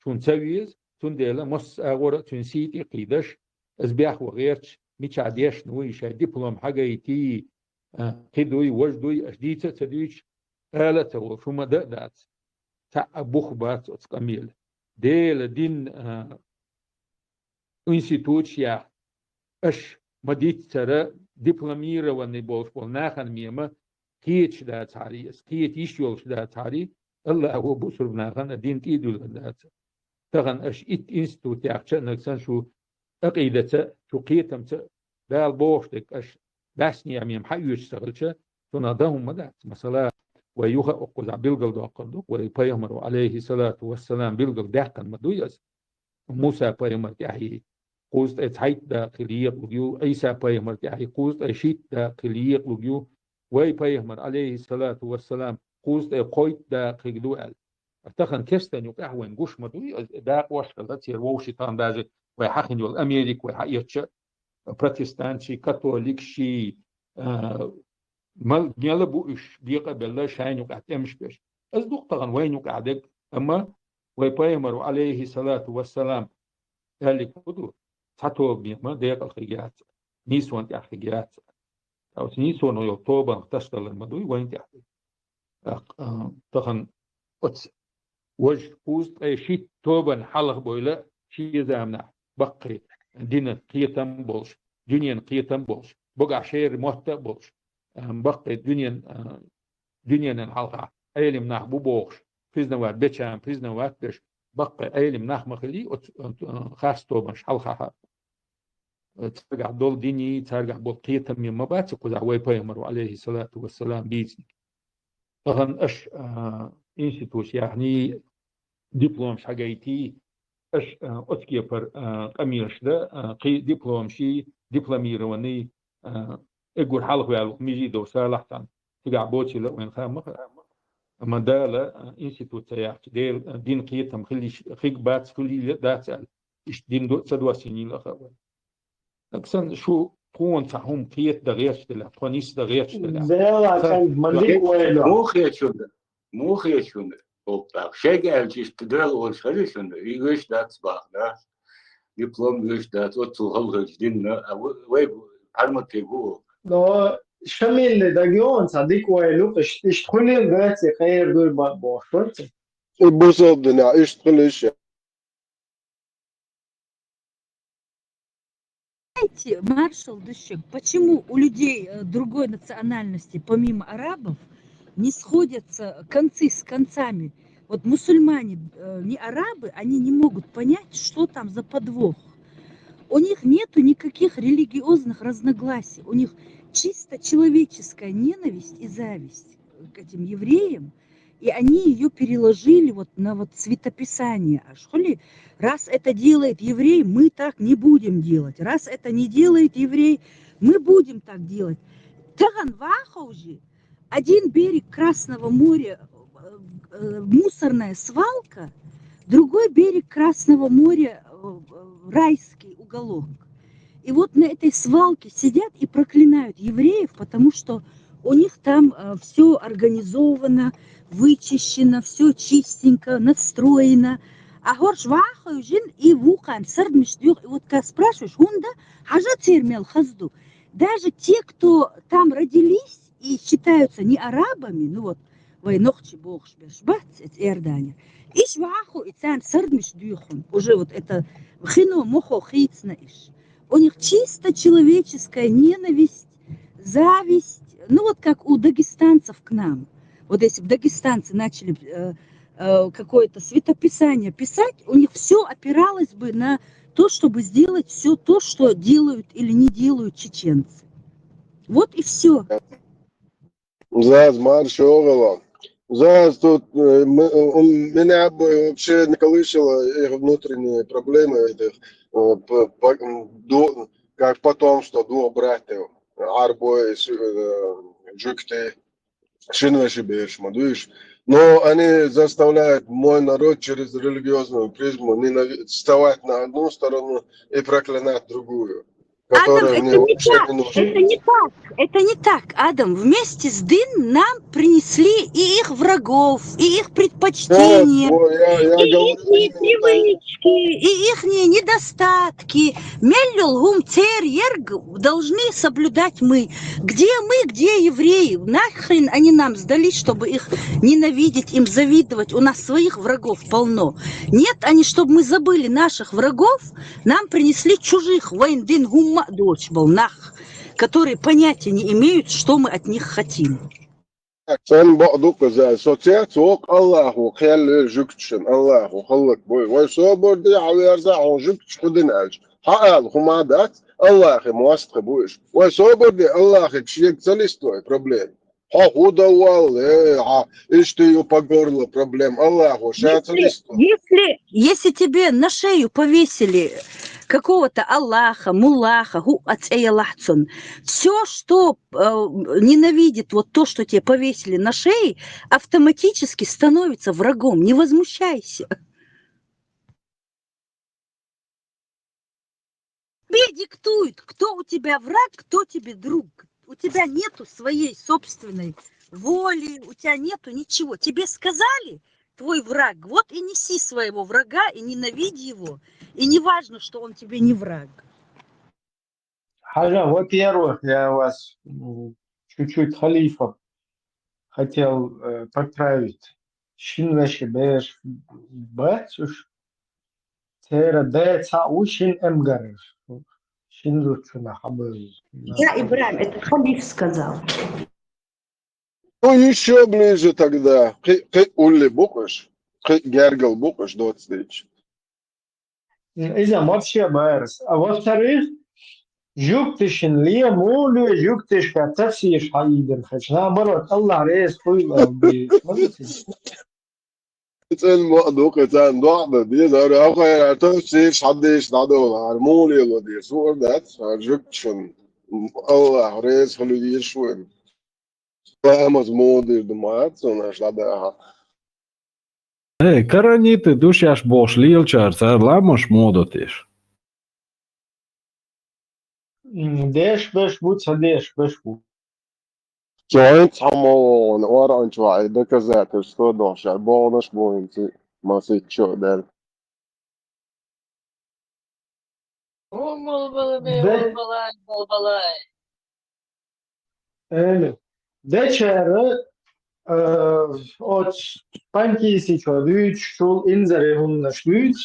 شون سويز تنديلا مس أغورة تنسيتي قيدش أزبيح وغيرش مش عديش نويش دبلوم حاجة يتي قدوي وجدوي أشديتة تديش آلة وشو ما دقدات تعبوخ بات وتقميل ديل دين انستيتوشيا أش مديت ترى دبلوميرة ونبوش والناخن ميما كيتش دا تعريس كيت يشيولش دا تعري الله هو بصر بناخن دين تيدول دات تغن أش إت انستيتوت يعقشن نكسن شو أقيدة شو قيتم دا البوشتك أش باسني عميم حيو يشتغلش تنادهم مدات مثلا ويوخا أقوز بيلقل داقندو ويبيامر عليه الصلاة والسلام بيلقل داقن مدويس موسى بيامر تحي قوز اتحيت داخليق لجيو عيسى بيامر تحي قوز اشيت داخليق لجيو ويبيامر عليه الصلاة والسلام قوز قويت داخليق ال افتخن كستن يوك احوين قوش مدوي داق واشكال تسير ووشيطان دازي ويحقن يول امريك ويحقيتش بروتستانشي كاثوليكشي مال نيلبو إش بيقى بالله شاين يقع تمش بيش أصدق طغن وين يقع دك أما ويبايمر عليه الصلاة والسلام قال كدو تاتو بيما ديق الخيات نيسوان تحقيات أو نيسوان يطوبا تشتغل المدوي وين تحقي طغن أتس وجه بوست أي شيء توبا حلق بويلا شيء زامنا بقي دين قيتم بولش دنيا قيتم بولش بقع شير موتا بولش بقي دنيا الحلقة أيلم نح بوبوخش فيزنا واد بيتشام فيزنا واد بيش بقي أيلم نح مخلي خاصتو مش حلقة ترجع دول ديني ترجع بقية من مبات قزع ويبيمر عليه الصلاة والسلام بيزني طبعا أش إنستيتوش يعني دبلوم شغايتي أش أتكي بر قميرش ده قي دبلوم شي دبلوميروني اقول حلق ويالو ميجي دو سالحتان تقع بوتي لو وين خام اما دالا انستيتوت تاعك ديل دين قيتهم خلي خيق بات كلي داتال ايش دين دو سدوا سنين الاخوان لكن شو كون تاعهم قيت دغيرش دلا قونيس دغيرش دلا
زيلا كان منديك ويلو
مو خير شنو اوبا شيء قال جيش تدل وش خلي شنو يغش دات باخ диплом вишдат отцу халгыч dinle ve parmategu
No, شامل دقيقون صديق ويلوك اشتخلي غاتي خير دول بوشورت.
بالظبط اشتغل
Знаете, маршал Дущек, почему у людей другой национальности, помимо арабов, не сходятся концы с концами? Вот мусульмане, не арабы, они не могут понять, что там за подвох. У них нету никаких религиозных разногласий. У них чисто человеческая ненависть и зависть к этим евреям. И они ее переложили вот на вот светописание. А что ли, раз это делает еврей, мы так не будем делать. Раз это не делает еврей, мы будем так делать. Таган Вахаужи, один берег Красного моря, мусорная свалка, другой берег Красного моря, райский уголок. И вот на этой свалке сидят и проклинают евреев, потому что у них там все организовано, вычищено, все чистенько, настроено. А горш вахаюжин и вухам сардмиштюх. И вот когда спрашиваешь, он да, хажа цирмел хазду. Даже те, кто там родились и считаются не арабами, ну вот, войнохчи богш бешбат, это Иордания. Иш ваху и цан сардмиштюхун. Уже вот это хино мохо хицна иш. У них чисто человеческая ненависть, зависть. Ну вот как у дагестанцев к нам. Вот если бы дагестанцы начали какое-то светописание писать, у них все опиралось бы на то, чтобы сделать все то, что делают или не делают чеченцы. Вот и все.
Заз маршовала. Заз тут меня вообще не колышало их внутренние проблемы, как потом, что двух братьев, Арбой, Джукты, Шинвашибеш, Мадуиш. Но они заставляют мой народ через религиозную призму вставать на одну сторону и проклинать другую,
Адам,
которая
это
мне
не
вообще
так,
не нужна.
это не так, это не так, Адам. Вместе с Дын нам принесли и их врагов, и их предпочтения,
я
и
говорю
их привычки, и их недостатки. Меллюл гум цер ерг должны соблюдать мы. Где евреи? Нахрен они нам сдались, чтобы их ненавидеть, им завидовать? У нас своих врагов полно. Нет, они, чтобы мы забыли наших врагов, нам принесли чужих. Вайндин гумма дочь был нах, которые понятия не имеют, что мы от них хотим.
Sen بعضك زي صوتيات وق الله خيال جكتشن الله وخلق بوي ويصبر دي على يرزع وجكتش خدناش حقال خمادات الله خي مواسط بويش ويصبر دي الله خي تشيك تلستوي проблем хо давал ишь по горло проблем Allah
Если тебе на шею повесили какого-то Аллаха, Муллаха, все, что ненавидит вот то, что тебе повесили на шее, автоматически становится врагом. Не возмущайся. Тебе диктуют, кто у тебя враг, кто тебе друг. У тебя нету своей собственной воли, у тебя нету ничего. Тебе сказали, твой враг, вот и неси своего врага, и ненавидь его. И не важно, что он тебе не враг.
Хажа, во-первых, я вас чуть-чуть халифа хотел поправить. Шинвашибеш батюш тера дэца учин эмгареш. Шинручуна хабыл.
Я, Ибрагим, это халиф сказал.
Ну еще ближе тогда. Улли букаш, гергал букаш 20.
Изя вообще барс. А во-вторых, Юктишин лия молю, юктиш катасиш хаиден хач. Наоборот, Аллах рез хуйла би.
Sen بعضك sen doğada diye de akaya tavsiş hadis dado harmoni lo diye sordat jukçun Allah rez halu diye şun. Vamos modir dumat sonra şlada.
Эй, караниты, душяш бош, лилчарц, ламош модотиш.
Деш беш буца деш беш бу.
Joint hamon orange var доказать что доша bonus point масыть чё да.
De, öyle. Deçere od pankisi çodüç şul inzere hunna şlüç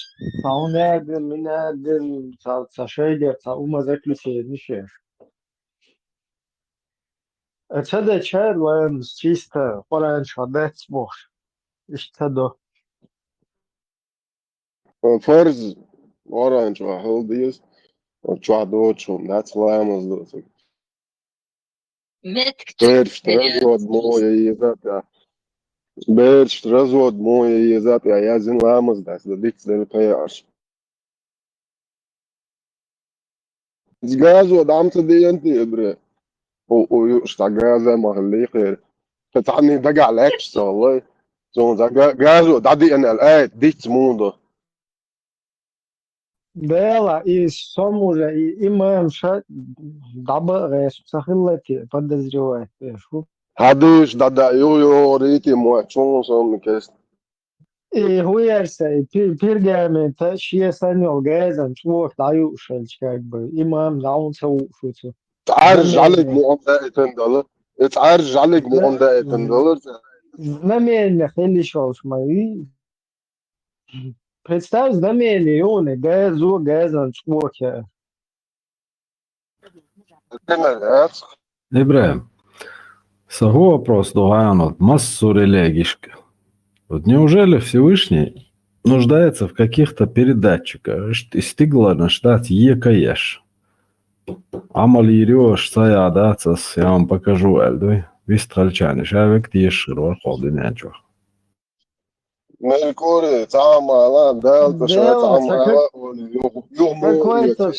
saunerdin minerdin sa şeyde sa umazaklısı nişe. Çade çer lan çista falan şadet boş. İşte do.
فرز orange وهلديز وتشعدوتشم that's lamos do Bērš razod moja iezapjā. Bērš razod moja iezapjā. Ja zin lēmas das, da diks dēļ pējārs. Zgāzod amta dienti, bre. وشتا غازة ما اللي خير تتعني دقع العكس والله زون غازو دادي انا الآية ديت موندو
Bela и Сомужа, и Мэмша даба рэш сахиллати подозревает. Шу.
هادوش دادا يو ريتي مو چون سوم كيست
И хуярся, и пиргами, та шия санил газан, чувак даю шельч, как бы, имам наунца ушуцу.
تعرج عليك مو دائتن دولار تعرج عليك مو دائتن دولار
Знамение хели шолш мои. Представь знамение, он газу, газан, чуваки.
Ибраим, сагу вопрос дугаянот массу релегишка. Вот неужели Всевышний нуждается в каких-то передатчиках? Стигла штат екаеш. Амал ирёш саядацас, я вам покажу, Эльдуй. Вистральчани, шавек тиеширва холдинячо.
Меркурий, Тамала, Дельта,
Бела,
Тамала,
какой-то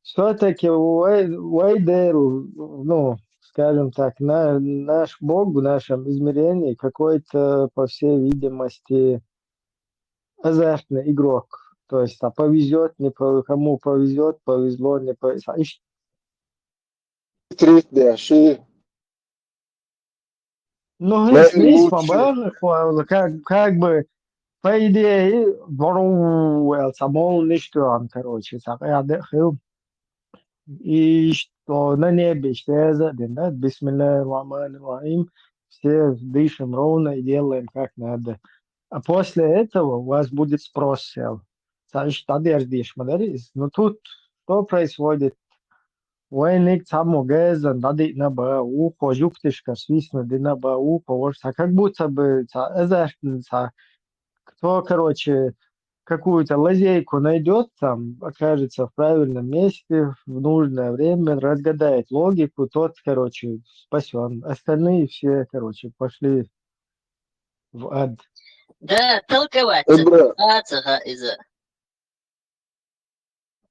все-таки Вайдер, ну, скажем так, наш Бог в нашем измерении какой-то, по всей видимости, азартный игрок. То есть, повезет, не кому повезет, повезло, не повезло. Ну, здесь как бы, по идее, самол ничто, короче, я отдыхал. И что на небе, что я заден, да, бисмилля рахман рахим, все дышим ровно и делаем как надо. А после этого у вас будет спрос сел. Значит, тогда ждешь, мадарис. Но тут что происходит? Войник само газан, дадит на ба ухо, жуктышка свистнут, на ба ухо, как будто бы кто, короче, какую-то лазейку найдет там, окажется в правильном месте, в нужное время, разгадает логику, тот, короче, спасен. Остальные все, короче, пошли в ад.
Да, толковать.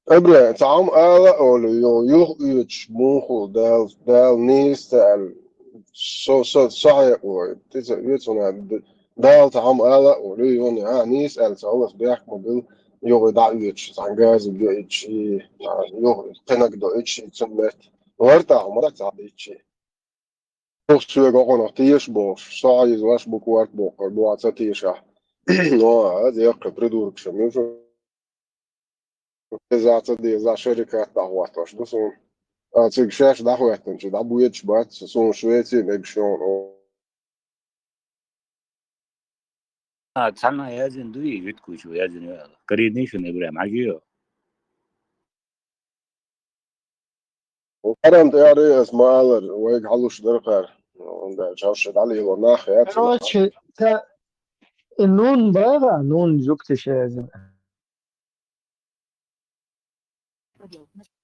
Ebre, تعم آلا أولو يخيش موخو دال نيستال صحيح يتسونا دال تعم آلا أولو يوني نيستال سأولس بيحكمو بيل يوغي دعيتش تعنجاز بيتش يوغي تنك دويتش يتسمت ورتا عمرك تعديتش Sőg a tiesboš, sājas vašbuku artboku, ar blāca tiešā. No, ezért a produkšam, już za šerikát dahovatos. Duszon, cik šeš dahovaton, či dabujeć bat, sun Šveci, nekšon.
Цана язин дуи виткучу язин коренишн Ибраим агио.
Карам теория смалер, вег халуш деркар. Да, чавшит али лонах,
Короче, нун бара, нун жуктише.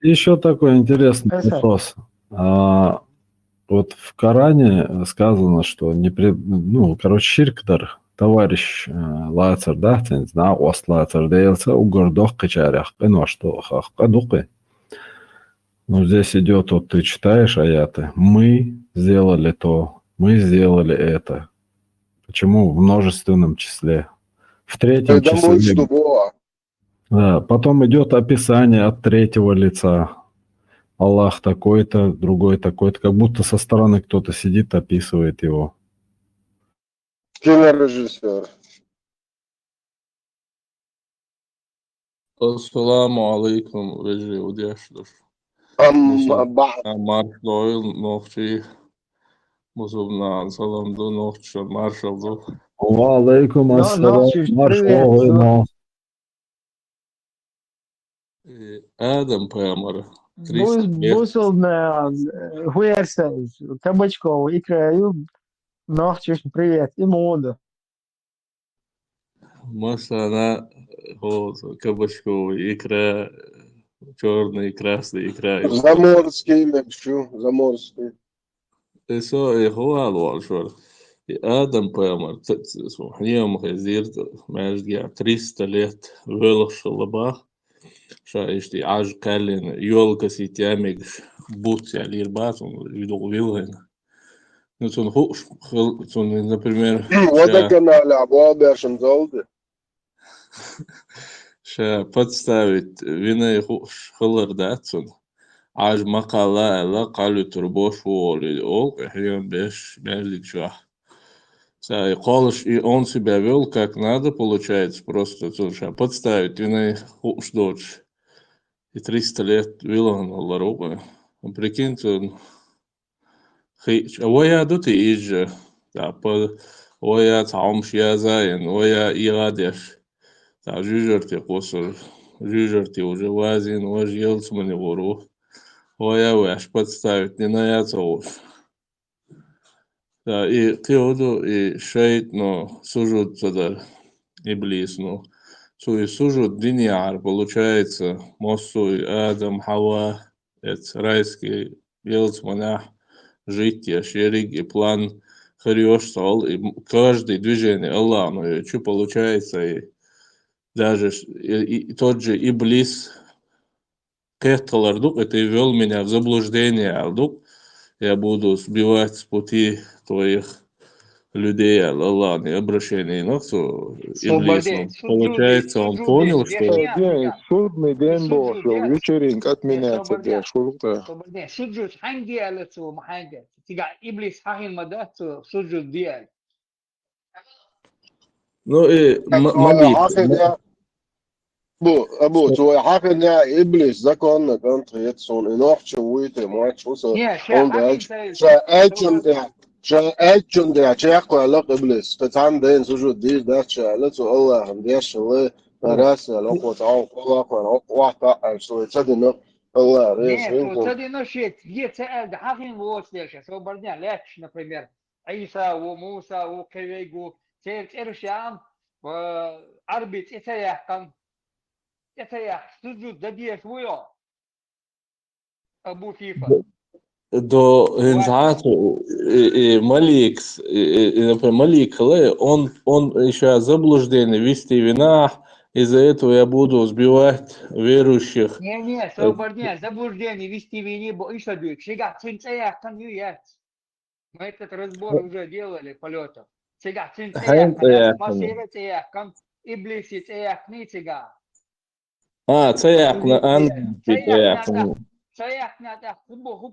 Еще такой интересный вопрос. Вот в Коране сказано, что ширкдар, товарищ лацар, да, ос лацар, деялся угордох качарях, что хахкадуки. Ну, здесь идет, вот ты читаешь аяты, мы сделали то, мы сделали это. Почему в множественном числе? В третьем числе. Да, потом идет описание от третьего лица. Аллах такой-то, другой такой-то, как будто со стороны кто-то сидит, описывает его.
Кинорежиссер.
Assalamu alaikum, Reggie Udešdor.
بعد
Marš Doyle, Nohči, Muzubnan, Salam do Nohči, Maršal do.
Валейкум ассалам,
Нохчиш,
марш
привет.
огойно.
Adam Pēmara, 300
Бусулна, Хуерсес, Кабачков, Икраю, Нохчиш, привет. И Мода.
Masana, Кабачков, икра, черный, красный, икра.
Заморский, напишу, Заморский.
Это هو شو آدم Pēmara, اليوم غزير ماشي 300 ليت ولخ الله شايشتي عاج كالين يولكس يتيامج بوت يعني الباس يدو ويلهن نتون خوش تون например
وده كان على أبواب عشان زولده.
شا подставить вина خوش خلر داتون عاج مقالة لا قالوا تربوش وولي أول إحيان بيش بيجلك شو Колыш и он себя вел как надо, получается, просто подставить вина خوش дочь. И 300 лет вилан Алларуба. Прикиньте, он ويا دوتي إيج تعبد ويا تعمش يا زين ويا إيراديش تع جوجرتي قصر جوجرتي وجوازين وجيلس من يغروه ويا ويش подставить не на я цауш. И قيودو и شيء но сужут цадар إبليس но и сужут диньяр получается Мосу и Адам Хава это райский елц монах жить я шерик и план хорош стал и каждое движение Аллах ну что получается и даже и тот же Иблис Кехталардук это и вел меня в заблуждение Алдук я буду сбивать с пути твоих людей Аллах не обращение но Иблис ну, получается он понял что
Судный день Божий, вечеринка отменяется для шурта.
Суджуд ханги алацу маханга. Тига Иблис хахин мадацу суджуд диал.
ну и молитва
أبو توي حاكن يا إبليس ذكرنا كان تريتسون إنوح شويته ما تشوسه on the action ده أشياء قالك إبليس تتعامل ده سجود دي ده شيء تو الله هم ده شيء راس لقوة تعاون الله واحد شو تصدقنا الله رئيس
Нет, تصدقنا شيء يتسأل ده حقين ووس ليش سو بردنا ليش например عيسى وموسى وكريجو تيرشام وعربي تيتيحكم يتيح سجود ده دي شوية أبو فيفا
до инзату Маликс, например, Малик, он еще заблуждение, вести вина, из-за этого я буду сбивать верующих.
Не, свободнее, заблуждение, вести вини, бо еще дуть. Сега, цинцеях, там нет. Мы этот разбор уже делали, полетов. Сега, цинцеях, масера цеях, иблис цеях, не цега.
Цеях, цеях.
Цеях, надо,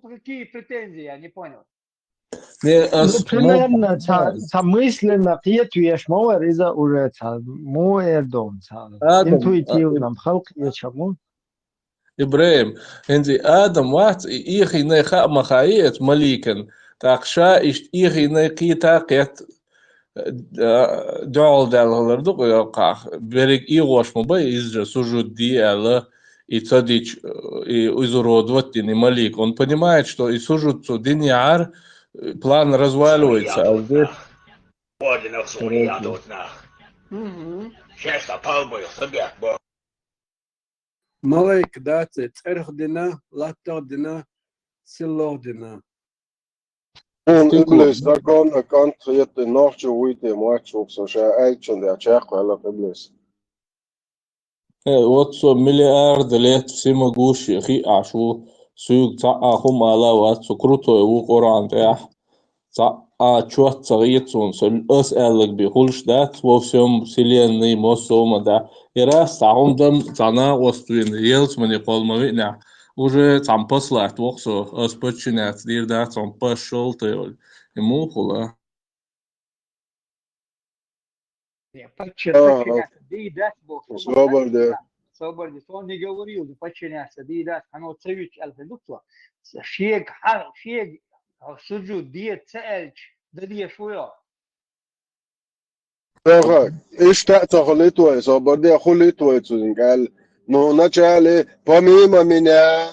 какие претензии, я не понял.
Примерно, мысленно, قيتويش موارزة ورثة مو يردون интуитивно خلق يشمون
إبراهيم إنزي آدم وقت إيخي نيخا مخايت مليكن تاقشا إيخي نيقي تاقيت دعال دالهالردوق يوقع بريك إيغوش مباي إزجا сужут диала и цадич и изуродовать не Малик. Он понимает, что и сужут Диньяр, план разваливается, а здесь...
Малайк дацет, эрхдина, латтардина, силлордина.
Он إبليس ذكرنا كان تريت إنوح شويته ما تشوفه شيء action ده أشياء قالك إبليس.
Вот миллиард лет всемогущий Хиашу сюг цаахум алават крутой у Коран тях чуат царицун ос элэг би хулшдат во всем вселенной мосома да и раз цаахумдам цана оствин елс мне полмовина уже там послать воксо ос починят дирда там пошел ты ему хула
Слабо, да.
собордис, он не говорил, подчиняться, да, оно цевич алфедукла, шег, суджу, диет, цельч, да диет шуя.
ايش تعتقد ليتوي صبردي اخو ليتوي قال نو نجالي بميمة منا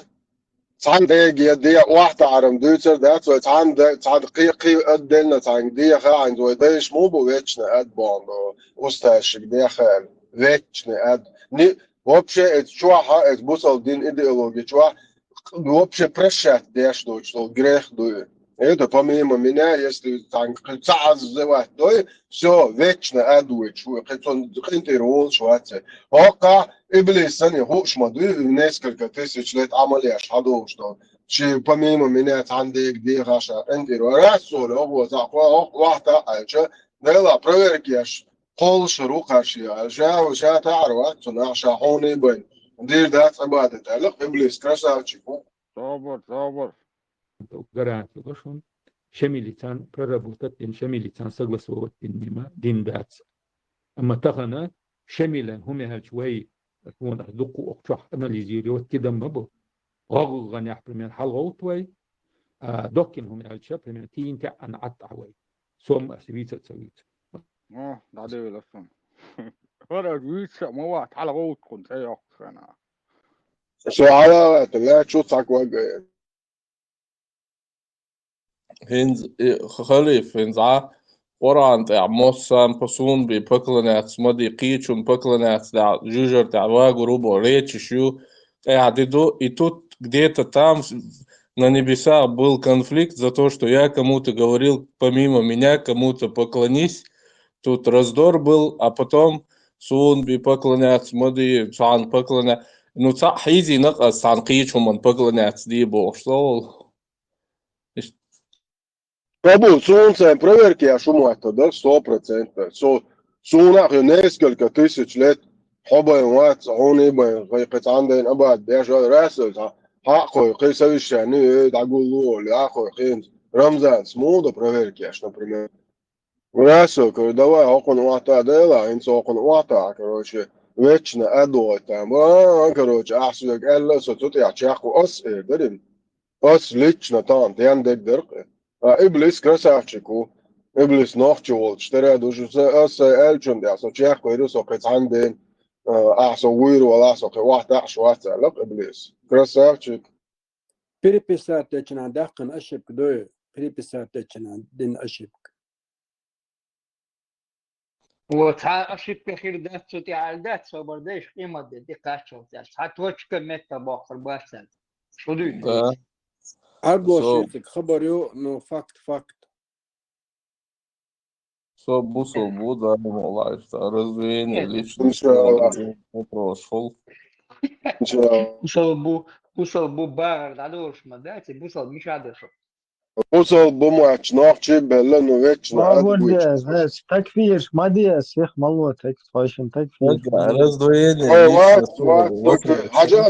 تعال دقيقة دي واحدة عرم دوتر ده تعال قي قدلنا تعال دي خا دو ديش مو بويتشنا اد باندو استاشك دي خال ويتشنا اد ني вообще это чуаха это бусал дин идеология чуа вообще прощать деш что грех дует. Это помимо меня, если там все вечно адует, что рол шваться. Ока Иблис они хош мадуи несколько тысяч лет амали ашхаду, что помимо меня там где хаша энтиро расол, его захва вахта альча, дела проверки аж قول شروق هالشيء جا تعرف تنا شاحوني بين دير دات عبادة تعلق إبليس كرسا تشوفه
صابر гарантия лошон шемилитан проработать дин шемилитан согласовать дин мимо дин дат أما تغنى شملا هم هالشوي تكون دقوا أقشح أناليزيريوت كده مبو غني أحبرمين حلغوتوي دوكين هم هالشيء برمين تين تاع أن عطعوي سوم سويت
بعدين لفهم ورا جويس ما وقت حلغوت كنت هي أنا
شو على لا شو تعقوا
هنز خليف هنزع وران تاع موسام بسون ببكلنات مدي قيتشون بكلنات تاع جوجر تاع واغروبو ريتش شو قاعدوا и тут где-то там на небесах был конфликт за то, что я кому-то говорил помимо меня кому-то поклонись. Тут раздор был, а потом сун би поклонять моди сан поклонять. Ну ца хизи нак сан قيتشون من поклонять دي بوشلول.
Пробуй, солнце, проверки, я шуму это, да, 100%. Сунах несколько тысяч лет, حبا يوات عوني بين قيقت عندنا أبعد بيجا راسل حقه قيس الشاني دعقول له لأخو قين رمزان سموده проверки, аж, например. Расил, когда давай окон уата дела, инцо окон уата, короче, вечно адой там, короче, ахсудак элла, тут я чаху ос, дарим. Ос лично там, тяндек дырк. إبليس كرسافчику, إبليس نوخчул, штера душу أس ألشون ده أصلا شيخ كويس وقت عندين أحسن وير ولا أحسن واحد أحسن واحد لق إبليس كرسافчик.
Переписать точно, да, кан ошибка, да, переписать точно, дин ошибка.
Вот ошибка хирдат сути альдат собордеш има де качал, хатвочка мета бахр басал. Что
Да.
Оглашите, хабарю, но факт.
Бусл Буда, что раздвоение личности прошел.
Бусал Буба, дадош мадати, бусал Мишадош.
Бусал Бумач, нохчи белла, но вечно
адвич. Такфир, мадия, всех малот, такфир.
Раздвоение личности.
حاجة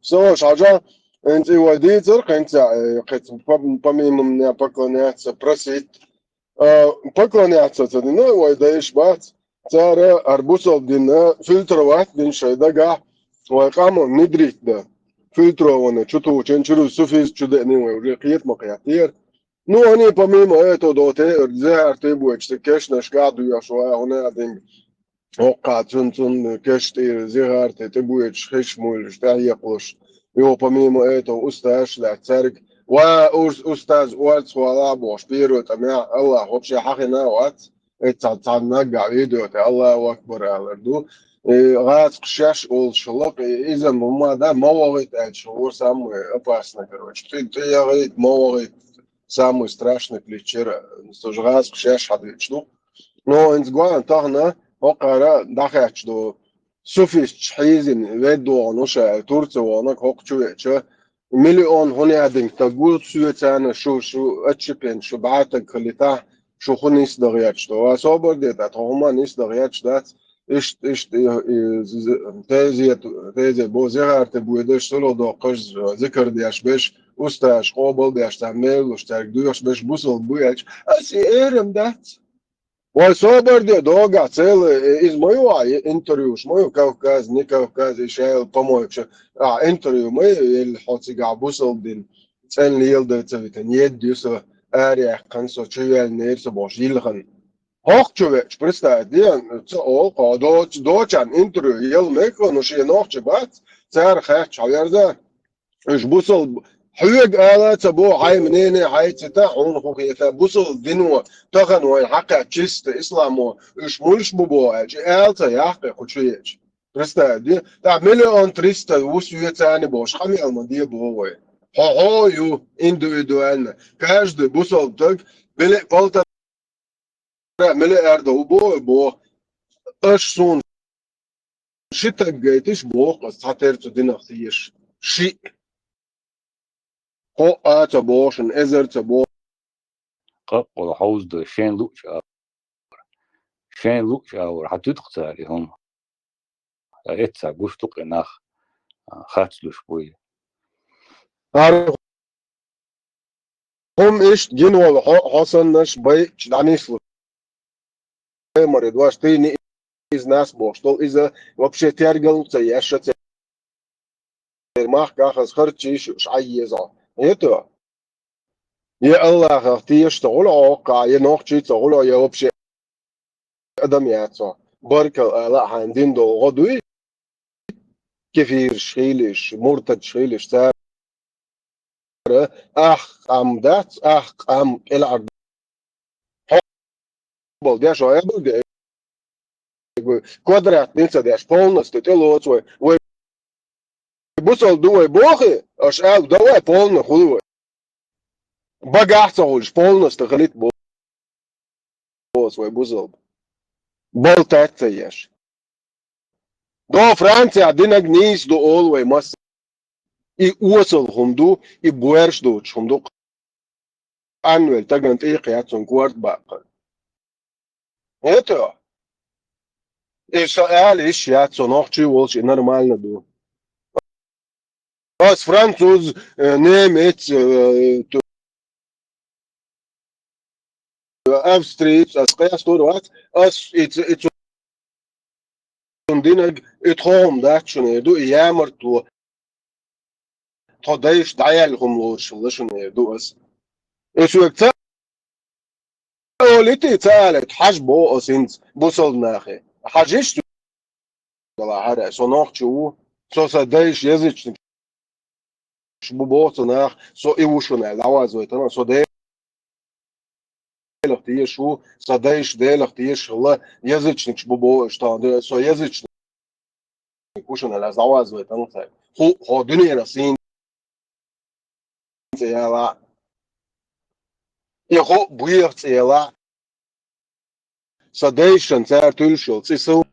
سويش حاجة انت ودي ترك انت помимо меня поклоняться просить поклоняться то ну وديش бат ترى арбусов дина фильтровать дин шайдага وقاموا ندريت ده фильтрованно что-то очень через суфис чудесный ورقيت مقياتير ну они помимо этого доте زهر تبوي تكش نشقادو يا شوية هنا دين وقع تنتن كشتير زهر تبوي تخش مول شتاهي قوش его помимо этого أستاذ لا ترك وأستاذ واتس ولا بوش بيرو تمام الله вообще حقنا وات تعال فيديو الله أكبر على دو غاز قشاش أول شلق إذا ما ده مواقيت أشهر سام опасно короче ты говорит мواقيت самый страшный кличер тоже غاز قشاش حديث но إنسان تاعنا وقرا دخلت دو سوفيش حيزن ودو عنوشة تورت وانك هوكشو مليون هوني عدين تقول سويتانا شو اتشبين شو بعتك كليتا شو خنيس دغياتش دو صبر ديت هما نيس دغياتش دات ايش تيزي بوزيغار تبويدش سلو دو قش ذكر دياش بيش استاش قوبل دياش تعمل وش تاك دوش بيش بوصل بوياش اسي ايرم دات Ой, соборде дога целый из моего интервью, мою Кавказ, не Кавказ, еще по-моему, интервью мы или хотига бусолдин, цельный елда цевитен, еддюса, ария, консо, чуял, нерса, бош, илхан. Hochчувеч, представьте, о, дочан интервью, ел меко, но ще ночи бат, цар хах чаверда, إيش بوصل حوج آلة تبو هاي منين هاي تتا عون خوكي بوصل دينو تغن وين حقا تشست إسلامو إيش مولش ببو إيش آلة يحقي خوشيج ترستا دي تعمل أن ترستا وسوية تاني بوش خمي المدية بوه هو يو إندويدوالنا كاجد بوصل تك بلي بلتا ملي أردو بو إيش سون شتك جيتش بو قص حترتو دينا خيش شيء هو تبوشن إزر تبو
قبل حوز ده شين لوش أور حتدخل هم إتسا قشتق ناخ خاتلوش بوي
هم إيش جنوا حسن نش بي دانيسلو مريض واش تيني إز ناس بوشتول إذا وبشي ترجل تياش ترماخ كاخذ خرجيش وش عيزا يتو يا الله اختيش تقول عوقع يا نوخشي تقول يا وبشي أدم ياتو بركة لا عندين دو غدوي كفير شيلش مرتد شيلش تار أخ أم دات أخ أم الأرض حبل ديش ويبل دي كوادرات نيسا ديش полностью تلوت وي بوصل دوي بوخي أش أل دوي полно خلوي بقاحته ولش полностью خليت بوص وي بوصل بولتات تيش دو فرنسا دينك نيس دو أول وي مس I uosel hundu I buers doch hundu annuel tagant iqiyat son kwart baqa. Eto. Israel ish yat son ochchi wolch normalna do. As Franzuz Nemets Австрийц as qiyas to wat as it's dinag itkhom dat shune do yamar to تضيش دعيالهم وشلشن دوس إيش وقتها وليتي تالت حجبو أسنت بوصل ناخي حاجيش ولا عرق صناخ شو سو سدايش يزيش شبو بوصل ناخ سو إيوشون العواز ويتنا سو ده لختيه شو سدايش ده لختيه الله يزيش شبو بو اشتان سو يزيش وشون العواز ويتنا هو دنيا نسين يلا يخو بويرت يلا صديشن تار تلشل تسو